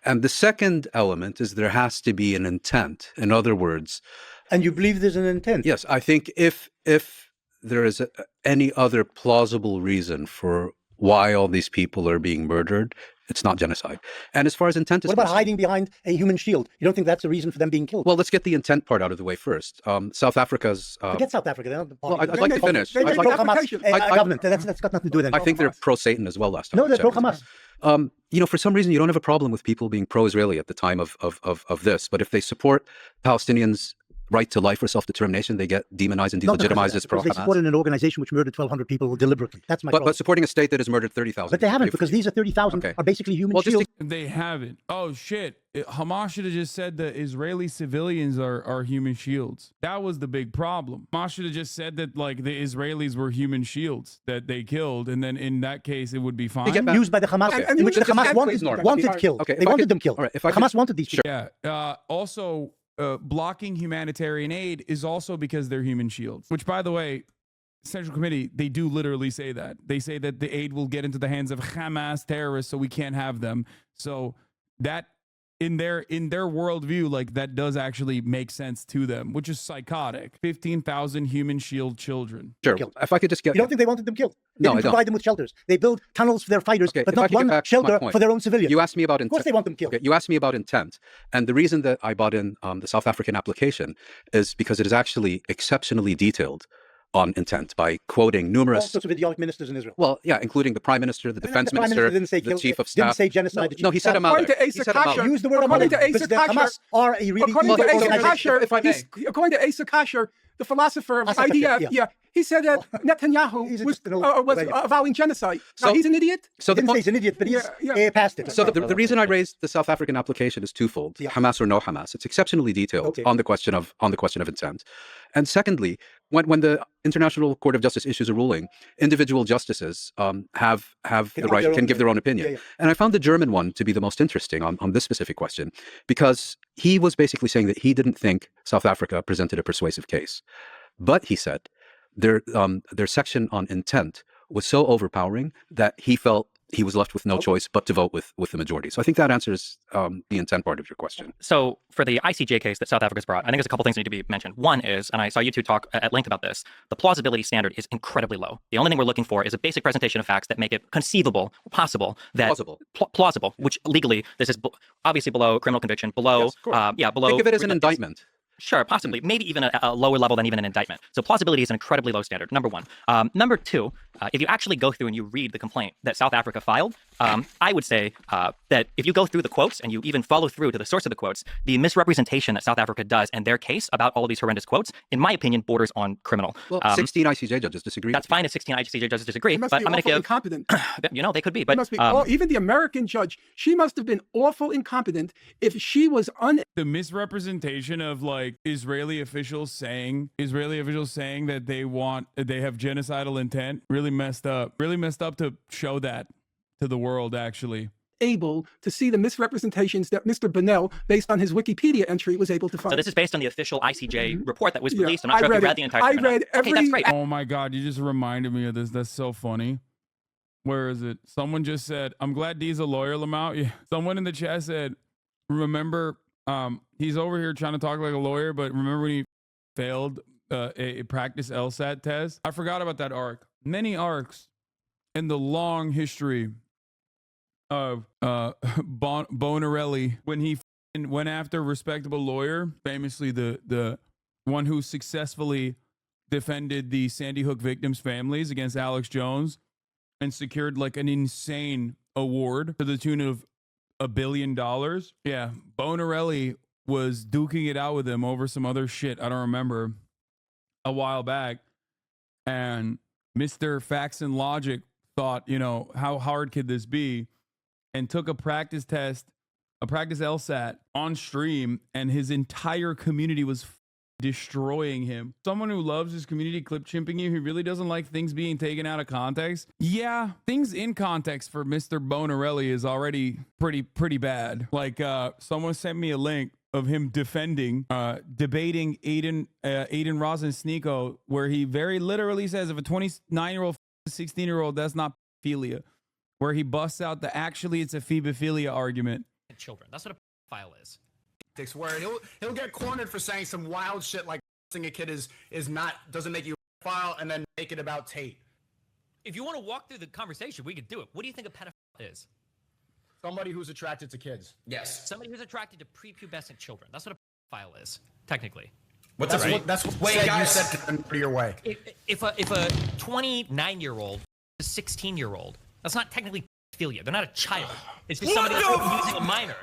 And the second element is there has to be an intent. In other words, and you believe there's an intent? Yes, I think if there is any other plausible reason for why all these people are being murdered, it's not genocide. And as far as intent is concerned, what about hiding behind a human shield? You don't think that's a reason for them being killed? Well, let's get the intent part out of the way first. South Africa's... Forget South Africa. They're not the party. Well, I'd like to finish. They're pro-Hamas government. That's got nothing to do with it. I think they're pro-Satan as well last time. No, they're pro-Hamas. You know, for some reason, you don't have a problem with people being pro-Israeli at the time of this. But if they support Palestinians' right to life or self-determination, they get demonized and delegitimized as pro-Hamas. They supported an organization which murdered 1,200 people deliberately. That's my problem. But supporting a state that has murdered 30,000. But they haven't, because these are 30,000 are basically human shields. They haven't. Oh, shit. Hamas should have just said the Israeli civilians are human shields. That was the big problem. Hamas should have just said that, like, the Israelis were human shields that they killed, and then in that case, it would be fine. Used by the Hamas, in which the Hamas wanted killed. They wanted them killed. Hamas wanted these people. Yeah. Also... blocking humanitarian aid is also because they're human shields, which, by the way, Central Committee, they do literally say that. They say that the aid will get into the hands of Hamas terrorists, so we can't have them. So that in their worldview, like, that does actually make sense to them, which is psychotic. 15,000 human shield children. Sure. If I could just get... You don't think they wanted them killed? No, I don't. Provide them with shelters. They build tunnels for their fighters, but not one shelter for their own civilians. You asked me about intent. Of course they want them killed. Okay. You asked me about intent. And the reason that I bought in the South African application is because it is actually exceptionally detailed on intent by quoting numerous... All sorts of idiotic ministers in Israel. Well, yeah, including the Prime Minister, the Defense Minister, the Chief of Staff. Didn't say genocide. No, he said According to Asa Kasher, use the word according to Asa Kasher, are a really... According to Asa Kasher, the philosopher of IDF, he said that Netanyahu was avowing genocide. Now, he's an idiot? So he didn't say he's an idiot, but he's past it. So the reason I raised the South African application is twofold: Hamas or no Hamas. It's exceptionally detailed on the question of intent. And secondly, when the International Court of Justice issues a ruling, individual justices have the right, can give their own opinion. And I found the German one to be the most interesting on this specific question, because he was basically saying that he didn't think South Africa presented a persuasive case. But he said their section on intent was so overpowering that he felt he was left with no choice but to vote with the majority. So I think that answers the intent part of your question. So for the ICJ case that South Africa's brought, I think there's a couple things that need to be mentioned. One is, and I saw you two talk at length about this, the plausibility standard is incredibly low. The only thing we're looking for is a basic presentation of facts that make it conceivable, possible, that plausible, which legally this is obviously below criminal conviction, below, below. Think of it as an indictment. Sure, possibly. Maybe even a lower level than even an indictment. So plausibility is an incredibly low standard, number one. Number two, if you actually go through and you read the complaint that South Africa filed, I would say that if you go through the quotes and you even follow through to the source of the quotes, the misrepresentation that South Africa does in their case about all of these horrendous quotes, in my opinion, borders on criminal. Well, 16 ICJ judges disagree. That's fine if 16 ICJ judges disagree, They must but be I'm going to give... incompetent. You know, they could be, but... even the American judge, she must have been awful incompetent if she was The misrepresentation of, like, Israeli officials saying that they have genocidal intent, really messed up to show that to the world, actually. able to see the misrepresentations that Mr. Bonnell, based on his Wikipedia entry, was able to find. So this is based on the official ICJ report that was released. I'm not sure if you read the entire thing. I read every... Okay, that's great. Oh my God, you just reminded me of this. That's so funny. Where is it? Someone just said, I'm glad Dee's a lawyer, Lamau. Yeah. Someone in the chat said, remember, he's over here trying to talk like a lawyer, but remember when he failed a practice LSAT test? I forgot about that arc. Many arcs in the long history of Bonarelli, when he went after a respectable lawyer, famously the one who successfully defended the Sandy Hook victims' families against Alex Jones and secured like an insane award to the tune of $1 billion. Yeah, Bonarelli was duking it out with him over some other shit I don't remember a while back. And Mr. Facts and Logic thought, you know, how hard could this be? And took a practice test, a practice LSAT on stream, and his entire community was destroying him. Someone who loves his community clip chimping you, who really doesn't like things being taken out of context. Yeah, things in context for Mr. Bonarelli is already pretty bad. Like someone sent me a link of him debating Aiden Rosensniko, where he very literally says if a 29-year-old 16-year-old, that's not pedophilia, where he busts out the actually it's a phebophilia argument. Children. That's what a pedophile is. Where he'll get cornered for saying some wild shit like a kid is not doesn't make you a pedophile, and then make it about Tate. If you want to walk through the conversation, we could do it. What do you think a pedophile is? Somebody who's attracted to kids. Yes. Somebody who's attracted to prepubescent children. That's what a pedophile is, technically. That's what you said your way. If a 29-year-old, a 16-year-old, that's not technically pedophilia. They're not a child. It's just somebody that's using a minor.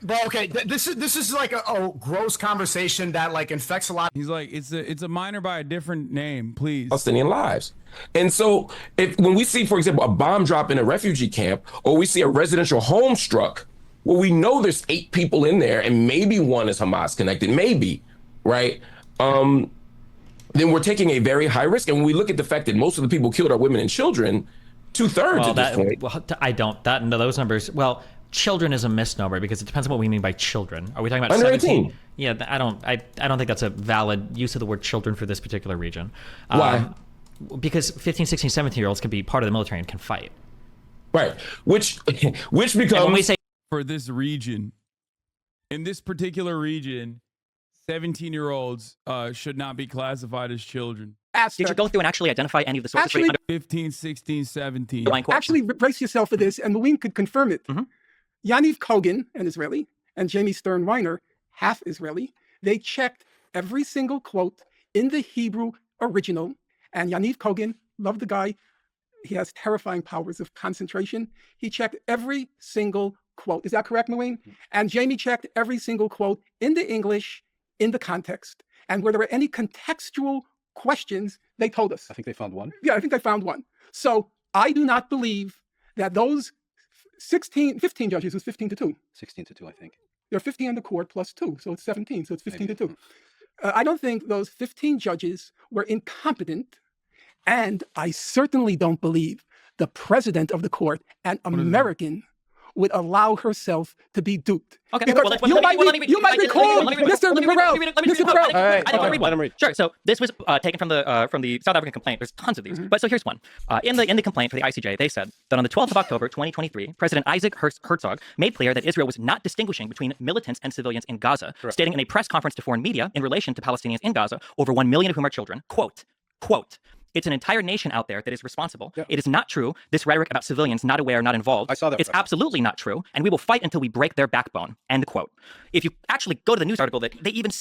Bro, okay, this is like a gross conversation that like infects a lot. He's like, it's a minor by a different name, please. Palestinian lives. And so when we see, for example, a bomb drop in a refugee camp, or we see a residential home struck, well, we know there's 8 people in there and maybe one is Hamas connected, maybe, right? Then we're taking a very high risk. And when we look at the fact that most of the people killed are women and children, 2/3 at this point. Well, I don't, those numbers, well, children is a misnomer because it depends on what we mean by children. Are we talking about under 17? 18? Yeah, I don't think that's a valid use of the word children for this particular region. Why? Because 15, 16, 17-year-olds can be part of the military and can fight. Right. Which becomes, and when we say for this region, in this particular region, 17-year-olds should not be classified as children. Did you go through and actually identify any of the sources? Actually, 15, 16, 17. Actually, brace yourself for this, and Moeen could confirm it. Yaniv Kogan, an Israeli, and Jamie Stern Reiner, half Israeli, they checked every single quote in the Hebrew original. And Yaniv Kogan, love the guy. He has terrifying powers of concentration. He checked every single quote. Is that correct, Moeen? And Jamie checked every single quote in the English, in the context. And were there any contextual questions, they told us. I think they found one. Yeah, I think they found one. So I do not believe that those 15 judges, it was 15-2. 16-2, I think. There are 15 on the court plus 2, so it's 17, so it's 15-2. I don't think those 15 judges were incompetent, and I certainly don't believe the president of the court, an American, would allow herself to be duped. Okay, because you might recall, Mr. Burrell. Mr. Burrell. I just want to read one. Sure. So this was taken from the South African complaint. There's tons of these, but so here's one. In the complaint for the ICJ, they said that on the 12th of October, 2023, President Isaac Herzog made clear that Israel was not distinguishing between militants and civilians in Gaza, stating in a press conference to foreign media in relation to Palestinians in Gaza, over 1 million of whom are children, quote, it's an entire nation out there that is responsible. Yeah. It is not true, this rhetoric about civilians not aware, not involved. I saw that. It's absolutely not true, and we will fight until we break their backbone, end quote. If you actually go to the news article that they even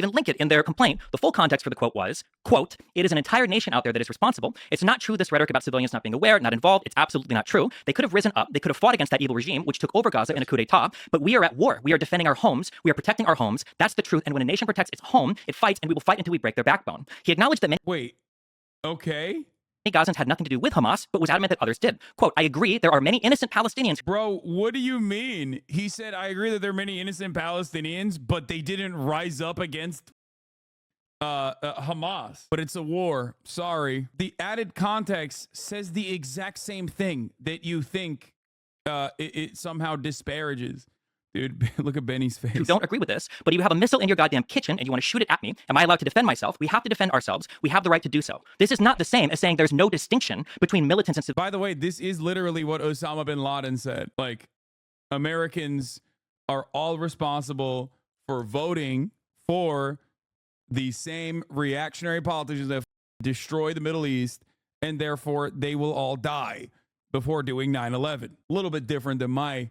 link it in their complaint, the full context for the quote was, quote, it is an entire nation out there that is responsible. It's not true, this rhetoric about civilians not being aware, not involved. It's absolutely not true. They could have risen up. They could have fought against that evil regime, which took over Gaza in a coup d'etat, but we are at war. We are defending our homes. We are protecting our homes. That's the truth, and when a nation protects its home, it fights, and we will fight until we break their backbone. He acknowledged that many... Wait, okay. Gazans had nothing to do with Hamas, but was adamant that others did. Quote, I agree, there are many innocent Palestinians. Bro, what do you mean? He said, I agree that there are many innocent Palestinians, but they didn't rise up against Hamas. But it's a war. Sorry. The added context says the exact same thing that you think it somehow disparages. Dude, look at Benny's face. You don't agree with this, but you have a missile in your goddamn kitchen and you want to shoot it at me. Am I allowed to defend myself? We have to defend ourselves. We have the right to do so. This is not the same as saying there's no distinction between militants and civilians. By the way, this is literally what Osama bin Laden said. Like, Americans are all responsible for voting for the same reactionary politicians that destroy the Middle East, and therefore they will all die before doing 9/11. A little bit different than my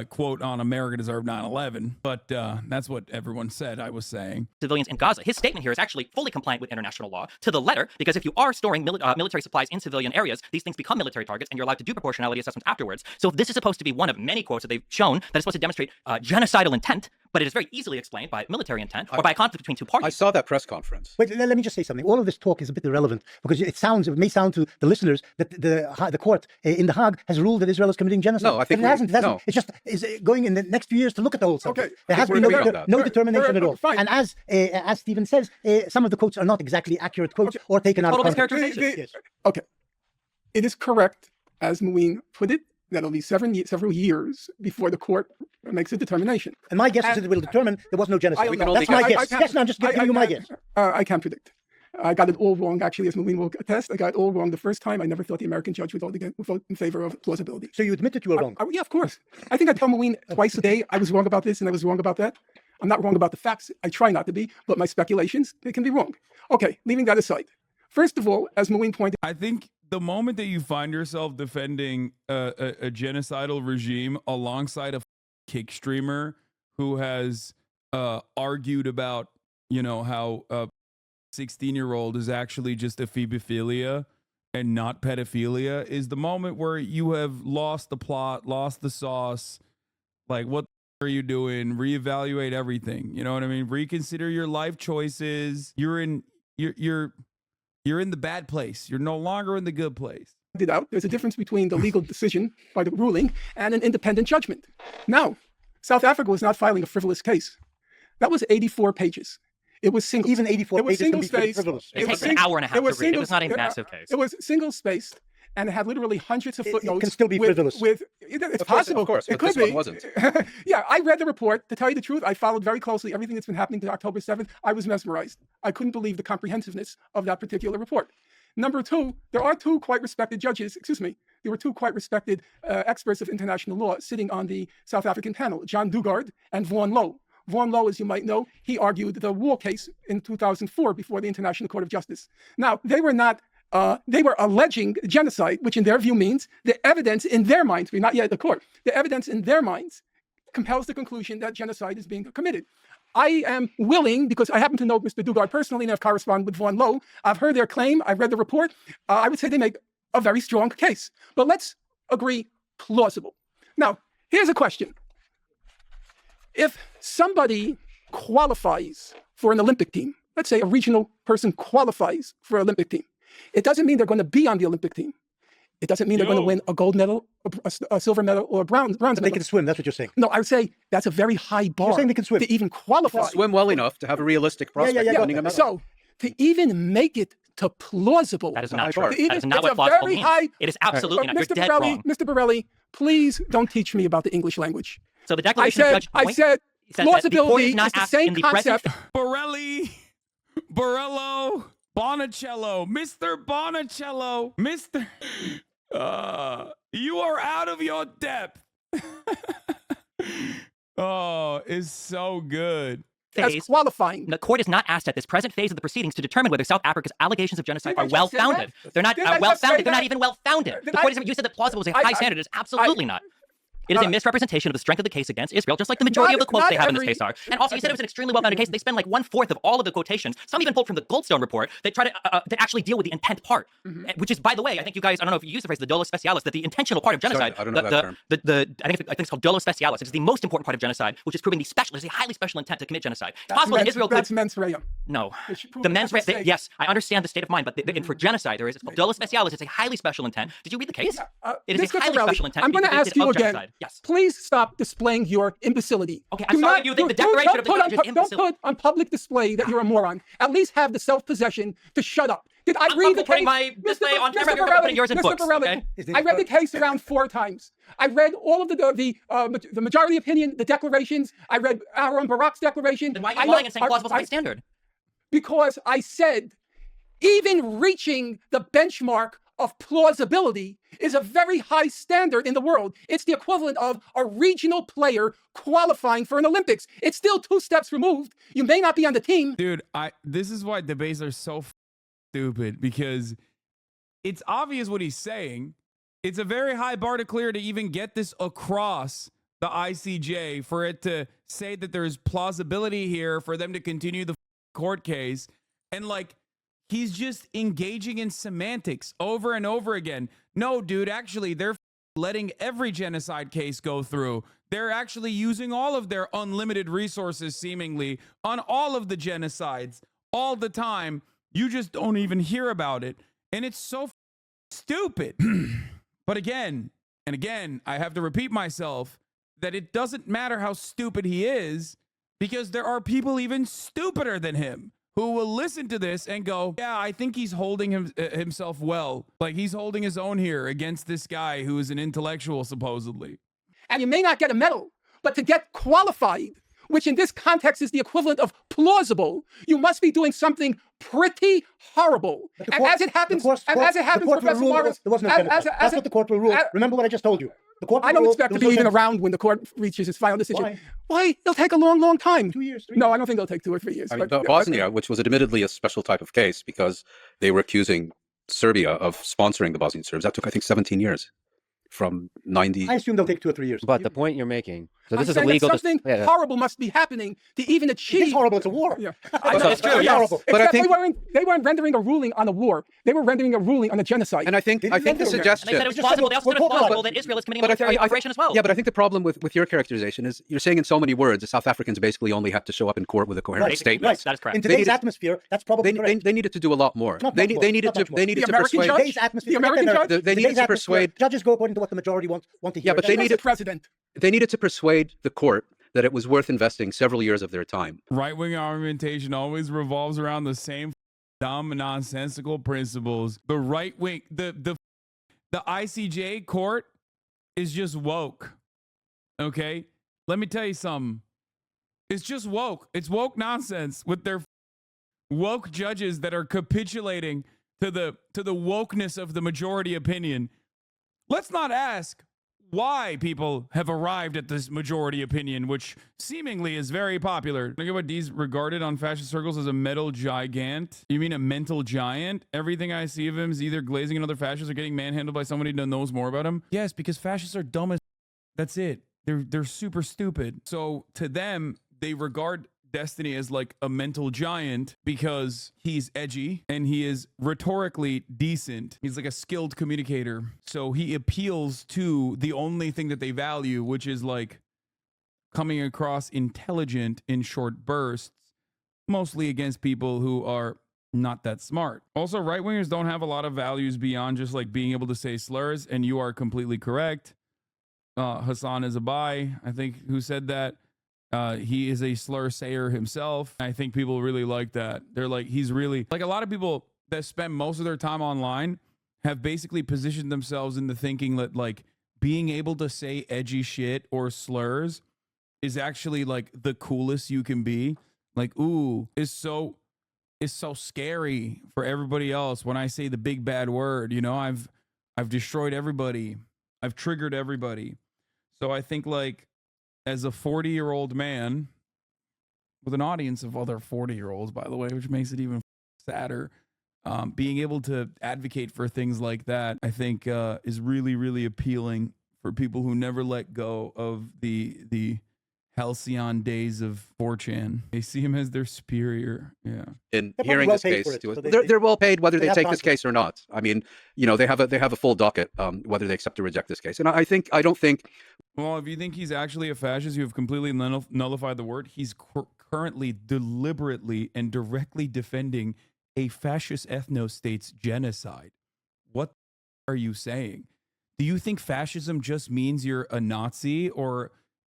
quote on America deserved 9/11, but that's what everyone said. I was saying civilians in Gaza. His statement here is actually fully compliant with international law to the letter, because if you are storing military supplies in civilian areas, these things become military targets, and you're allowed to do proportionality assessments afterwards. So this is supposed to be one of many quotes that they've shown that is supposed to demonstrate genocidal intent, but it is very easily explained by military intent or by a conflict between two parties. I saw that press conference. Wait, let me just say something. All of this talk is a bit irrelevant because it may sound to the listeners that the court in The Hague has ruled that Israel is committing genocide. No, I think it hasn't. no. It's just going in the next few years to look at the whole subject. Okay. There has been no determination at all. Fine. And as Stephen says, some of the quotes are not exactly accurate quotes or taken out of context. Yes. Okay. It is correct, as Muin put it, that it'll be several years before the court makes a determination. And my guess is that it will determine there was no genocide. That's my guess. Yes, no, I'm just giving you my guess. I can't predict. I got it all wrong, actually, as Muin will attest. I got it all wrong the first time. I never thought the American judge would vote in favor of plausibility. So you admit that you were wrong? Yeah, of course. I think I tell Muin twice a day I was wrong about this and I was wrong about that. I'm not wrong about the facts. I try not to be, but my speculations, they can be wrong. Okay, leaving that aside. First of all, as Muin pointed I think the moment that you find yourself defending a genocidal regime alongside a kick streamer who has argued about, how 16-year-old is actually just ephebophilia and not pedophilia is the moment where you have lost the plot, lost the sauce. Like, what are you doing? Reevaluate everything. You know what I mean? Reconsider your life choices. You're in the bad place. You're no longer in the good place. out, there's a difference between the legal decision by the ruling and an independent judgment. Now, South Africa was not filing a frivolous case. That was 84 pages. It was single. Even 84 pages can be frivolous. It takes an hour and a half to read. It was not a massive case. It was single-spaced, and it had literally hundreds of footnotes. It can still be frivolous. It's possible. Of course, it but could this be. one wasn't. Yeah, I read the report. To tell you the truth, I followed very closely everything that's been happening to October 7th. I was mesmerized. I couldn't believe the comprehensiveness of that particular report. Number two, there are two quite respected judges, there were two quite respected experts of international law sitting on the South African panel, John Dugard and Vaughan Lowe. Vaughan Lowe, as you might know, he argued the war case in 2004 before the International Court of Justice. Now, they were alleging genocide, which in their view means the evidence in their minds, we're not yet at the court, the evidence in their minds compels the conclusion that genocide is being committed. I am willing, because I happen to know Mr. Dugard personally and I've corresponded with Vaughan Lowe, I've heard their claim, I've read the report, I would say they make a very strong case. But let's agree plausible. Now, here's a question. If somebody qualifies for an Olympic team, let's say a regional person qualifies for an Olympic team, it doesn't mean they're going to be on the Olympic team. It doesn't mean they're going to win a gold medal, a silver medal, or a bronze medal. They can swim, that's what you're saying. No, I would say that's a very high bar. You're saying they can swim. To even qualify. Swim well enough to have a realistic prospect of winning a medal. So, to even make it to plausible. That is not true. That is not what plausible means. It is absolutely not. You're dead wrong. Mr. Borelli, please don't teach me about the English language. So the declaration of Judge I said plausibility is the same concept. Borelli, Borello, Bonicello, Mr. Bonicello, you are out of your depth. Oh, it's so good. That's qualifying. The court is not asked at this present phase of the proceedings to determine whether South Africa's allegations of genocide are well-founded. They're not well-founded. They're not even well-founded. The court you said that plausible is a high standard. It's absolutely not. It is a misrepresentation of the strength of the case against Israel, just like the majority of the quotes they have in this case are. And also, you said it was an extremely well-founded case. They spend like 1/4 of all of the quotations. Some even pulled from the Goldstone report. They try to actually deal with the intent part, which is, by the way, I think you guys, I don't know if you use the phrase the dolo specialis, that the intentional part of genocide. Sorry, I don't know that term. I think it's called dolo specialis. It is the most important part of genocide, which is proving there's a highly special intent to commit genocide. It's possible that Israel could. That's mens rea. No, the mens rea. Yes, I understand the state of mind, but for genocide there is. It's called dolo specialis. It's a highly special intent. Did you read the case? It is a highly special intent. I'm going to ask you again. Yes. Please stop displaying your imbecility. Okay, I'm sorry you think the declaration of the judge is imbecile. Don't put on public display that you're a moron. At least have the self-possession to shut up. Did I read the case? Putting my display on camera. You're putting yours in books. Okay? I read the case around 4 times. I read all of the majority opinion, the declarations. I read Aaron Barak's declaration. Then why are you lying and saying plausible is high standard? Because I said, even reaching the benchmark of plausibility is a very high standard in the world. It's the equivalent of a regional player qualifying for an Olympics. It's still 2 steps removed. You may not be on the team. Dude, this is why debates are so stupid, because it's obvious what he's saying. It's a very high bar to clear to even get this across the ICJ for it to say that there's plausibility here for them to continue the court case. And like, he's just engaging in semantics over and over again. No, dude, actually, they're letting every genocide case go through. They're actually using all of their unlimited resources, seemingly, on all of the genocides all the time. You just don't even hear about it. And it's so stupid. But again, and again, I have to repeat myself that it doesn't matter how stupid he is, because there are people even stupider than him who will listen to this and go, yeah, I think he's holding himself well. Like, he's holding his own here against this guy who is an intellectual, supposedly. And you may not get a medal, but to get qualified, which in this context is the equivalent of plausible, you must be doing something pretty horrible. And as it happens, Professor Morris, there was no genocide. That's what the court will rule. Remember what I just told you. I don't expect to be even around when the court reaches its final decision. Why? It'll take a long, long time. 2 years. 3 No, years. I don't think it'll take 2 or 3 years. I mean, Bosnia, which was admittedly a special type of case because they were accusing Serbia of sponsoring the Bosnian Serbs. That took, I think, 17 years. From 90. I assume they'll take 2 or 3 years. But the point you're making, so this I'm is saying illegal. that something horrible must be happening to even achieve. It's horrible. It's a war. Yeah, it's true. Yes. Horrible. But I think they weren't rendering a ruling on a war. They were rendering a ruling on a genocide. And I think the suggestion. And they said it was plausible. They also said it was plausible that Israel is committing a military operation as well. Yeah, but I think the problem with your characterization is you're saying in so many words that South Africans basically only had to show up in court with a coherent statement. Right. That is correct. In today's atmosphere, that's probably correct. They needed to do a lot more. They needed to persuade. The American judge. They needed to persuade. Judges go according to what the majority want to hear. Yeah, but they needed to persuade the court that it was worth investing several years of their time. Right-wing argumentation always revolves around the same dumb, nonsensical principles. The right wing, the ICJ court is just woke. Okay? Let me tell you something. It's just woke. It's woke nonsense with their woke judges that are capitulating to the wokeness of the majority opinion. Let's not ask why people have arrived at this majority opinion, which seemingly is very popular. Look at what D's regarded on fascist circles as a metal gigant. You mean a mental giant? Everything I see of him is either glazing another fascist or getting manhandled by somebody that knows more about him. Yes, because fascists are dumb as that's it. They're super stupid. So to them, they regard Destiny as like a mental giant because he's edgy and he is rhetorically decent. He's like a skilled communicator. So he appeals to the only thing that they value, which is like coming across intelligent in short bursts, mostly against people who are not that smart. Also, right-wingers don't have a lot of values beyond just like being able to say slurs, and you are completely correct. Hassan is a bi, I think, who said that. He is a slur sayer himself. I think people really like that. They're like, he's really like a lot of people that spend most of their time online have basically positioned themselves in the thinking that like being able to say edgy shit or slurs is actually like the coolest you can be. Like, ooh, is so scary for everybody else when I say the big bad word. You know, I've destroyed everybody. I've triggered everybody. So I think like, as a 40-year-old man with an audience of other 40-year-olds, by the way, which makes it even sadder, being able to advocate for things like that, I think is really, really appealing for people who never let go of the halcyon days of 4chan. They see him as their superior. Yeah. In hearing this case, they're well paid whether they take this case or not. I mean, you know, they have a full docket whether they accept or reject this case. And I don't think. Well, if you think he's actually a fascist, you have completely nullified the word. He's currently deliberately and directly defending a fascist ethno-state's genocide. What are you saying? Do you think fascism just means you're a Nazi or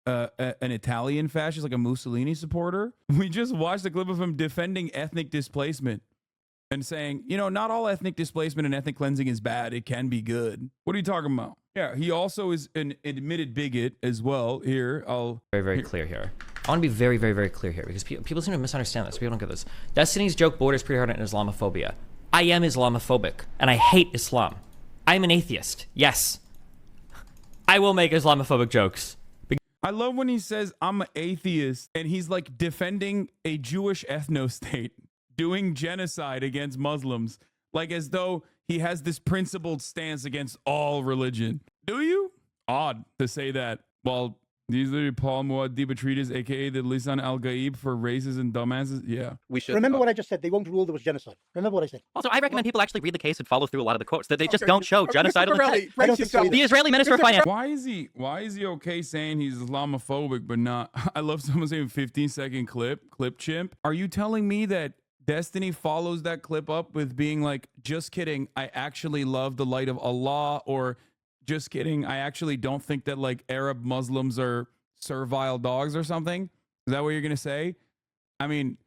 an Italian fascist, like a Mussolini supporter? We just watched a clip of him defending ethnic displacement and saying, you know, not all ethnic displacement and ethnic cleansing is bad. It can be good. What are you talking about? Yeah, he also is an admitted bigot as well. Here, very clear here. I want to be very, very, very clear here because people seem to misunderstand this. People don't get this. Destiny's joke borders pretty hard on Islamophobia. I am Islamophobic and I hate Islam. I'm an atheist. Yes. I will make Islamophobic jokes. I love when he says I'm an atheist and he's like defending a Jewish ethno-state doing genocide against Muslims, like as though he has this principled stance against all religion. Do you? Odd to say that while These are Paul Muad Demetrius, aka the Lisan Al Gaib for races and dumbasses. Yeah. We should remember what I just said. They won't rule there was genocide. Remember what I said. Also, I recommend people actually read the case and follow through a lot of the quotes. That they just don't show genocidal intent. Brace yourself. The Israeli Minister of Finance. Why is he okay saying he's Islamophobic but not? I love someone saying 15-second clip chimp. Are you telling me that Destiny follows that clip up with being like, just kidding, I actually love the light of Allah, or just kidding, I actually don't think that like Arab Muslims are servile dogs or something? Is that what you're gonna say? I mean,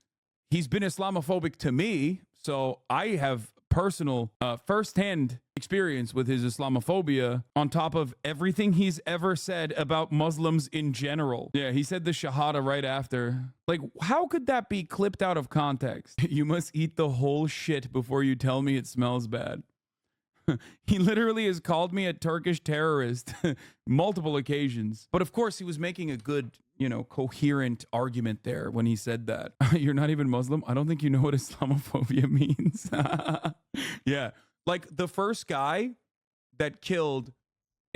he's been Islamophobic to me, so I have personal firsthand experience with his Islamophobia on top of everything he's ever said about Muslims in general. Yeah, he said the Shahada right after. Like, how could that be clipped out of context? You must eat the whole shit before you tell me it smells bad. He literally has called me a Turkish terrorist multiple occasions. But of course, he was making a good, coherent argument there when he said that. You're not even Muslim? I don't think you know what Islamophobia means. Yeah. Like the first guy that killed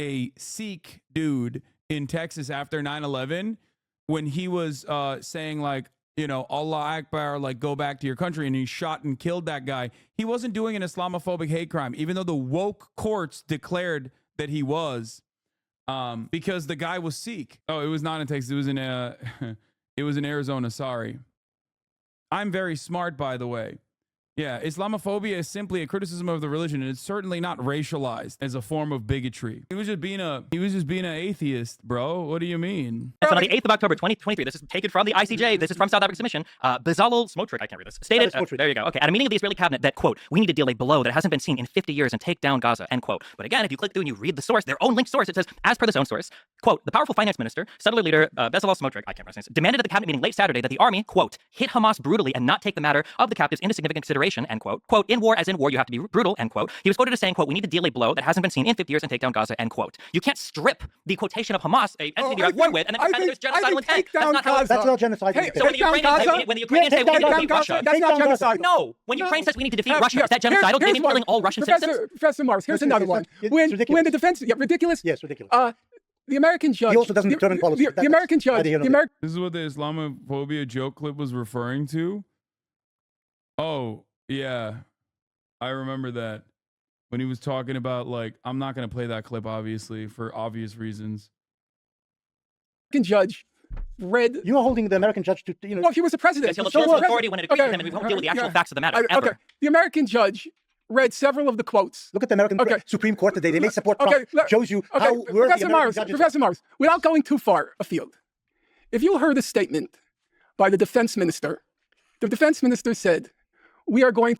a Sikh dude in Texas after 9/11, when he was saying like, Allah Akbar, like go back to your country, and he shot and killed that guy. He wasn't doing an Islamophobic hate crime, even though the woke courts declared that he was, because the guy was Sikh. Oh, it was not in Texas. It was in it was in Arizona. Sorry. I'm very smart, by the way. Yeah, Islamophobia is simply a criticism of the religion, and it's certainly not racialized as a form of bigotry. He was just being an atheist, bro. What do you mean? So on the 8th of October, 2023, this is taken from the ICJ. This is from South Africa's submission. Bezalel Smotrich, I can't read this, stated, there you go. Okay, at a meeting of the Israeli cabinet that, quote, we need to deal a blow that hasn't been seen in 50 years and take down Gaza, end quote. But again, if you click through and you read the source, their own linked source, it says, as per this own source, quote, the powerful finance minister, settler leader, Bezalel Smotrich, I can't pronounce this, demanded at the cabinet meeting late Saturday that the army, quote, hit Hamas brutally and not take the matter of the captives into significant consideration, end quote. Quote, in war, as in war, you have to be brutal, end quote. He was quoted as saying, quote, we need to deal a blow that hasn't been seen in 50 years and take down Gaza, end quote. You can't strip the quotation of Hamas, a entity you're at war with, and then pretend there's genocidal intent. That's not how That's not genocide. Hey, so when the Ukrainians say we need to defeat Russia, that's not genocide. No, when Ukraine says we need to defeat Russia, is that genocidal? Do they mean killing all Russian citizens? Professor Mars, here's another one. When the defense, ridiculous? Yes, ridiculous. The American judge. He also doesn't determine policy. The American judge. This is what the Islamophobia joke clip was referring to. Oh, yeah. I remember that when he was talking about, like, I'm not going to play that clip, obviously, for obvious reasons. American judge read. You are holding the American judge to, Well, he was the president. He'll abuse his authority when it agrees with him, and we won't deal with the actual facts of the matter, ever. Okay. The American judge read several of the quotes. Look at the American Supreme Court today. They may support Trump. Shows you how worthy Professor Mars, without going too far afield, if you heard a statement by the defense minister said, we are going.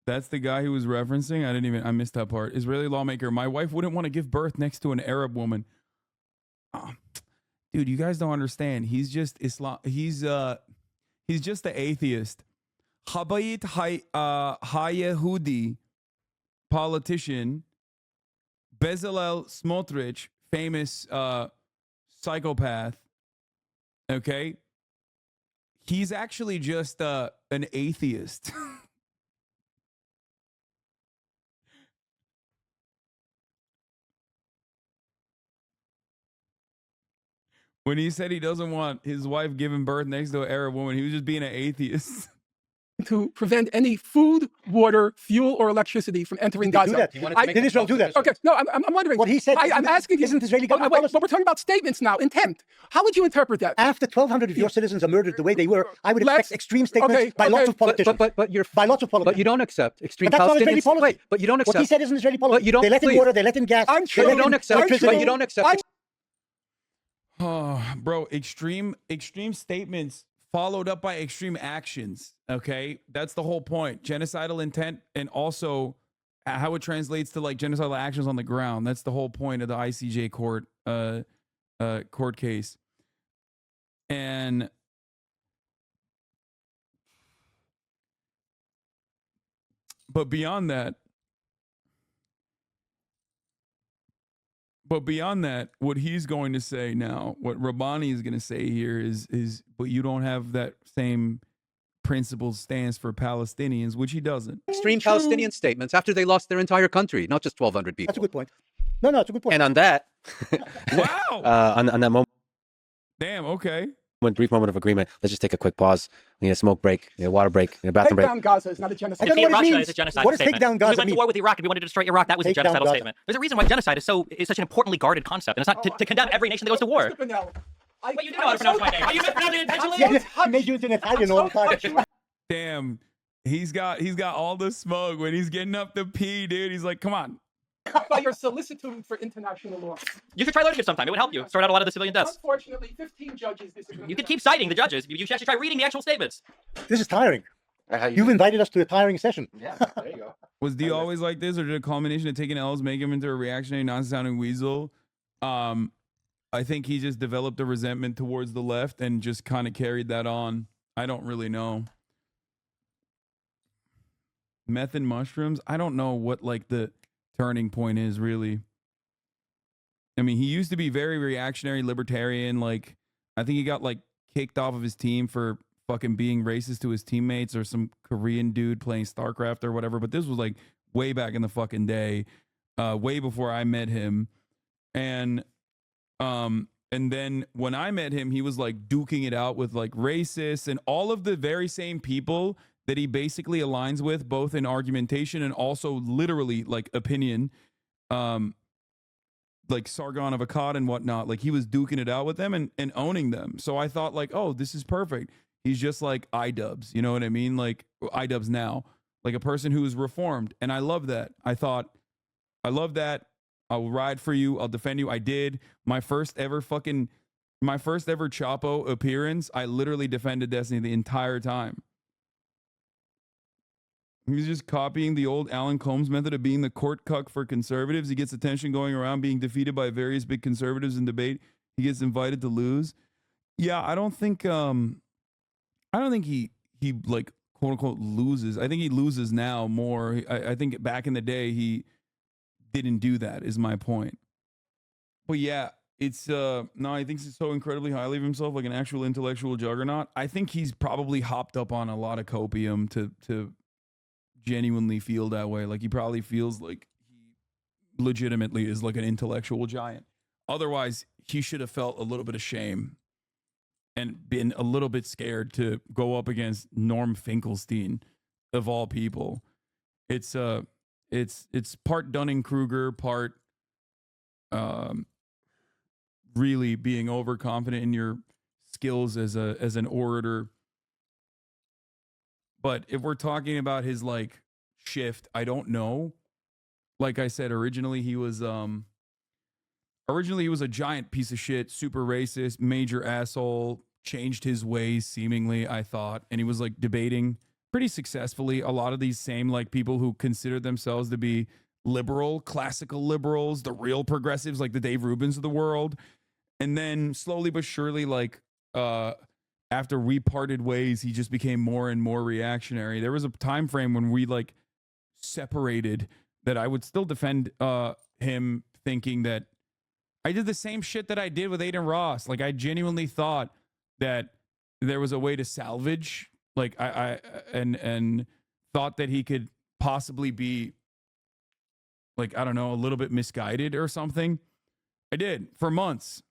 That's the guy he was referencing? I missed that part. Israeli lawmaker, my wife wouldn't want to give birth next to an Arab woman. Dude, you guys don't understand. He's just he's just the atheist. Habayit HaYehudi politician Bezalel Smotrich, famous psychopath, okay? He's actually just an atheist. When he said he doesn't want his wife giving birth next to an Arab woman, he was just being an atheist. To prevent any food, water, fuel, or electricity from entering Gaza. Did Israel do that? Okay, no, I'm wondering. What he said. I'm asking. Isn't Israeli government policy? But we're talking about statements now. Intent. How would you interpret that? After 1,200 of your citizens are murdered the way they were, I would expect extreme statements by lots of politicians. But you're by lots of politicians. But you don't accept extreme. But that's not Israeli policy. Wait, but you don't accept. What he said isn't Israeli policy. But you don't. They let in water. They let in gas. I'm sure you don't accept. But you don't accept. Oh, bro, extreme statements followed up by extreme actions. Okay, that's the whole point. Genocidal intent, and also how it translates to like genocidal actions on the ground. That's the whole point of the ICJ court case. And but beyond that, what he's going to say now, what Rabbani is going to say here is, but you don't have that same principle stance for Palestinians, which he doesn't. Extreme Palestinian statements after they lost their entire country, not just 1,200 people. That's a good point. No, it's a good point. And on that, Wow. On that moment. Damn. Okay. One brief moment of agreement. Let's just take a quick pause. We need a smoke break, we need a water break, we need a bathroom break. Take down Gaza is not a genocide. I don't know what it Russia means. is a genocidal What does statement. take down Gaza We went to mean? war with Iraq and we wanted to destroy Iraq. That was a Take down genocidal Gaza. statement. There's a reason why genocide is such an importantly guarded concept, and it's not to condemn every nation that goes to war. Mr. Pinnell, Wait, you didn't know how to pronounce my name. Are you mispronouncing it intentionally? Yeah, I made you into an Italian all the time. Damn. He's got all the smoke when he's getting up to pee, dude. He's like, come on. by your solicitude for international law. You should try learning it sometime. It would help you sort out a lot of the civilian deaths. Unfortunately, 15 judges disagree. You could keep citing the judges. You should actually try reading the actual statements. This is tiring. You've invited us to a tiring session. Yeah, there you go. Was D always like this, or did a culmination of taking L's make him into a reactionary, non-sounding weasel? I think he just developed a resentment towards the left and just kind of carried that on. I don't really know. Meth and mushrooms? I don't know what like the turning point is really. I mean, he used to be very reactionary, libertarian. Like, I think he got like kicked off of his team for fucking being racist to his teammates or some Korean dude playing StarCraft or whatever. But this was like way back in the fucking day, way before I met him. And then when I met him, he was like duking it out with like racists and all of the very same people that he basically aligns with, both in argumentation and also literally like opinion, like Sargon of Akkad and whatnot. Like he was duking it out with them and owning them. So I thought like, oh, this is perfect. He's just like iDubbbz, you know what I mean? Like iDubbbz now, like a person who is reformed. And I love that. I thought, I love that. I will ride for you. I'll defend you. I did. My first ever Chapo appearance, I literally defended Destiny the entire time. He's just copying the old Alan Combs method of being the court cuck for conservatives. He gets attention going around being defeated by various big conservatives in debate. He gets invited to lose. Yeah, I don't think he like quote unquote loses. I think he loses now more. I think back in the day he didn't do that is my point. But yeah, it's no, he thinks he's so incredibly highly of himself, like an actual intellectual juggernaut. I think he's probably hopped up on a lot of copium to genuinely feel that way. Like he probably feels like he legitimately is like an intellectual giant. Otherwise, he should have felt a little bit of shame and been a little bit scared to go up against Norm Finkelstein of all people. It's part Dunning-Kruger, part really being overconfident in your skills as an orator. But if we're talking about his like shift, I don't know. Like I said, originally he was a giant piece of shit, super racist, major asshole, changed his ways seemingly, I thought, and he was like debating pretty successfully a lot of these same like people who consider themselves to be liberal, classical liberals, the real progressives like the Dave Rubins of the world. And then slowly but surely, like after we parted ways, he just became more and more reactionary. There was a time frame when we like separated that I would still defend him, thinking that I did the same shit that I did with Aiden Ross. Like I genuinely thought that there was a way to salvage, like and thought that he could possibly be like, I don't know, a little bit misguided or something. I did for months.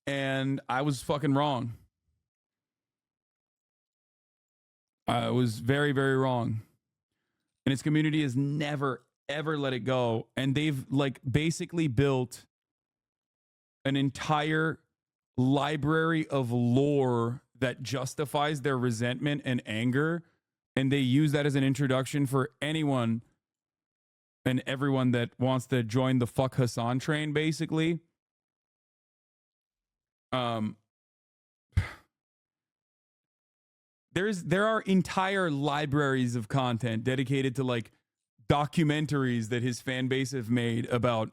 And I was fucking wrong. I was very, very wrong. And his community has never, ever let it go. And they've like basically built an entire library of lore that justifies their resentment and anger. And they use that as an introduction for anyone and everyone that wants to join the fuck Hasan train, basically. There are entire libraries of content dedicated to like documentaries that his fan base have made about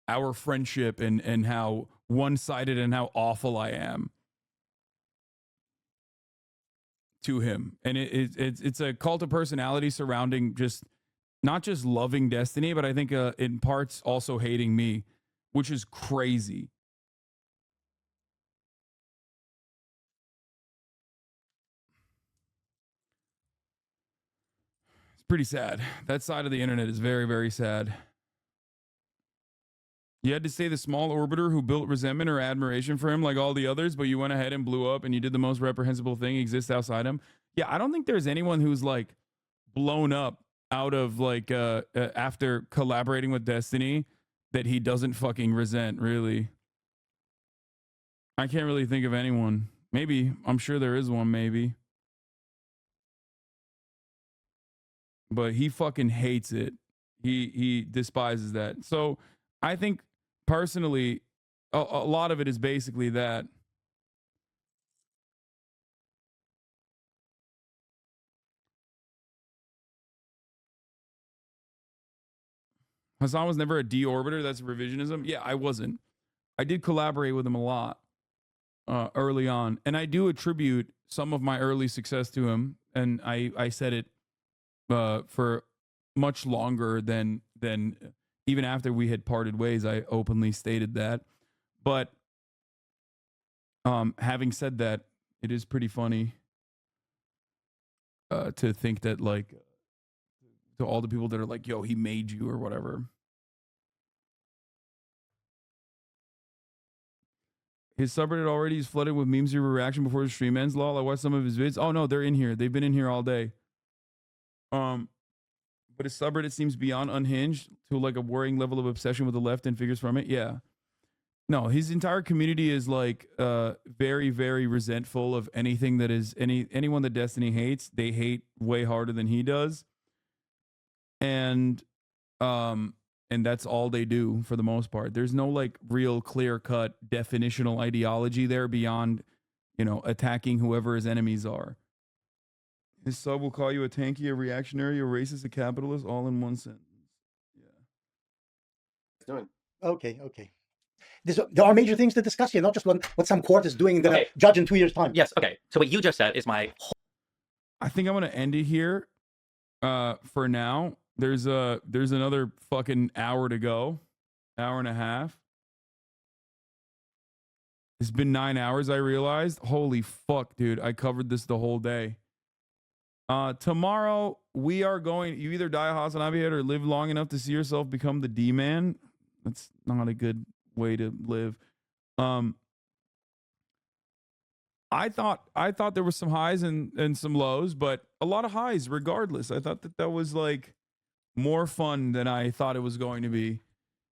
our friendship and how one-sided and how awful I am to him. And it's a cult of personality surrounding just not just loving Destiny, but I think in parts also hating me, which is crazy. Pretty sad. That side of the internet is very, very sad. You had to say the small orbiter who built resentment or admiration for him like all the others, but you went ahead and blew up and you did the most reprehensible thing exists outside him. Yeah, I don't think there's anyone who's like blown up out of like after collaborating with Destiny that he doesn't fucking resent, really. I can't really think of anyone. Maybe. I'm sure there is one, maybe. But he fucking hates it. He despises that. So I think personally, a lot of it is basically that. Hasan was never a deorbiter. That's revisionism. Yeah, I wasn't. I did collaborate with him a lot early on, and I do attribute some of my early success to him. And I said it for much longer than even after we had parted ways. I openly stated that. But having said that, it is pretty funny to think that, like, to all the people that are like, yo, he made you or whatever. His subreddit already is flooded with memes of your reaction before the stream ends. Lol, I watched some of his vids. Oh no, they're in here. They've been in here all day. But his subreddit seems beyond unhinged to like a worrying level of obsession with the left and figures from it. Yeah. No, his entire community is like very, very resentful of anything that is anyone that Destiny hates. They hate way harder than he does. And that's all they do for the most part. There's no like real clear-cut definitional ideology there beyond, attacking whoever his enemies are. His sub will call you a tanky, a reactionary, a racist, a capitalist, all in one sentence. Yeah. Okay. There are major things to discuss here, not just what some court is doing that judge in 2 years' time. Yes. Okay. So what you just said is my whole. I think I'm gonna end it here for now. There's another fucking hour to go, hour and a half. It's been 9 hours, I realized. Holy fuck, dude. I covered this the whole day. Tomorrow, we are going, you either die a Hasanabi head or live long enough to see yourself become the D-man. That's not a good way to live. I thought there were some highs and some lows, but a lot of highs regardless. I thought that was like more fun than I thought it was going to be.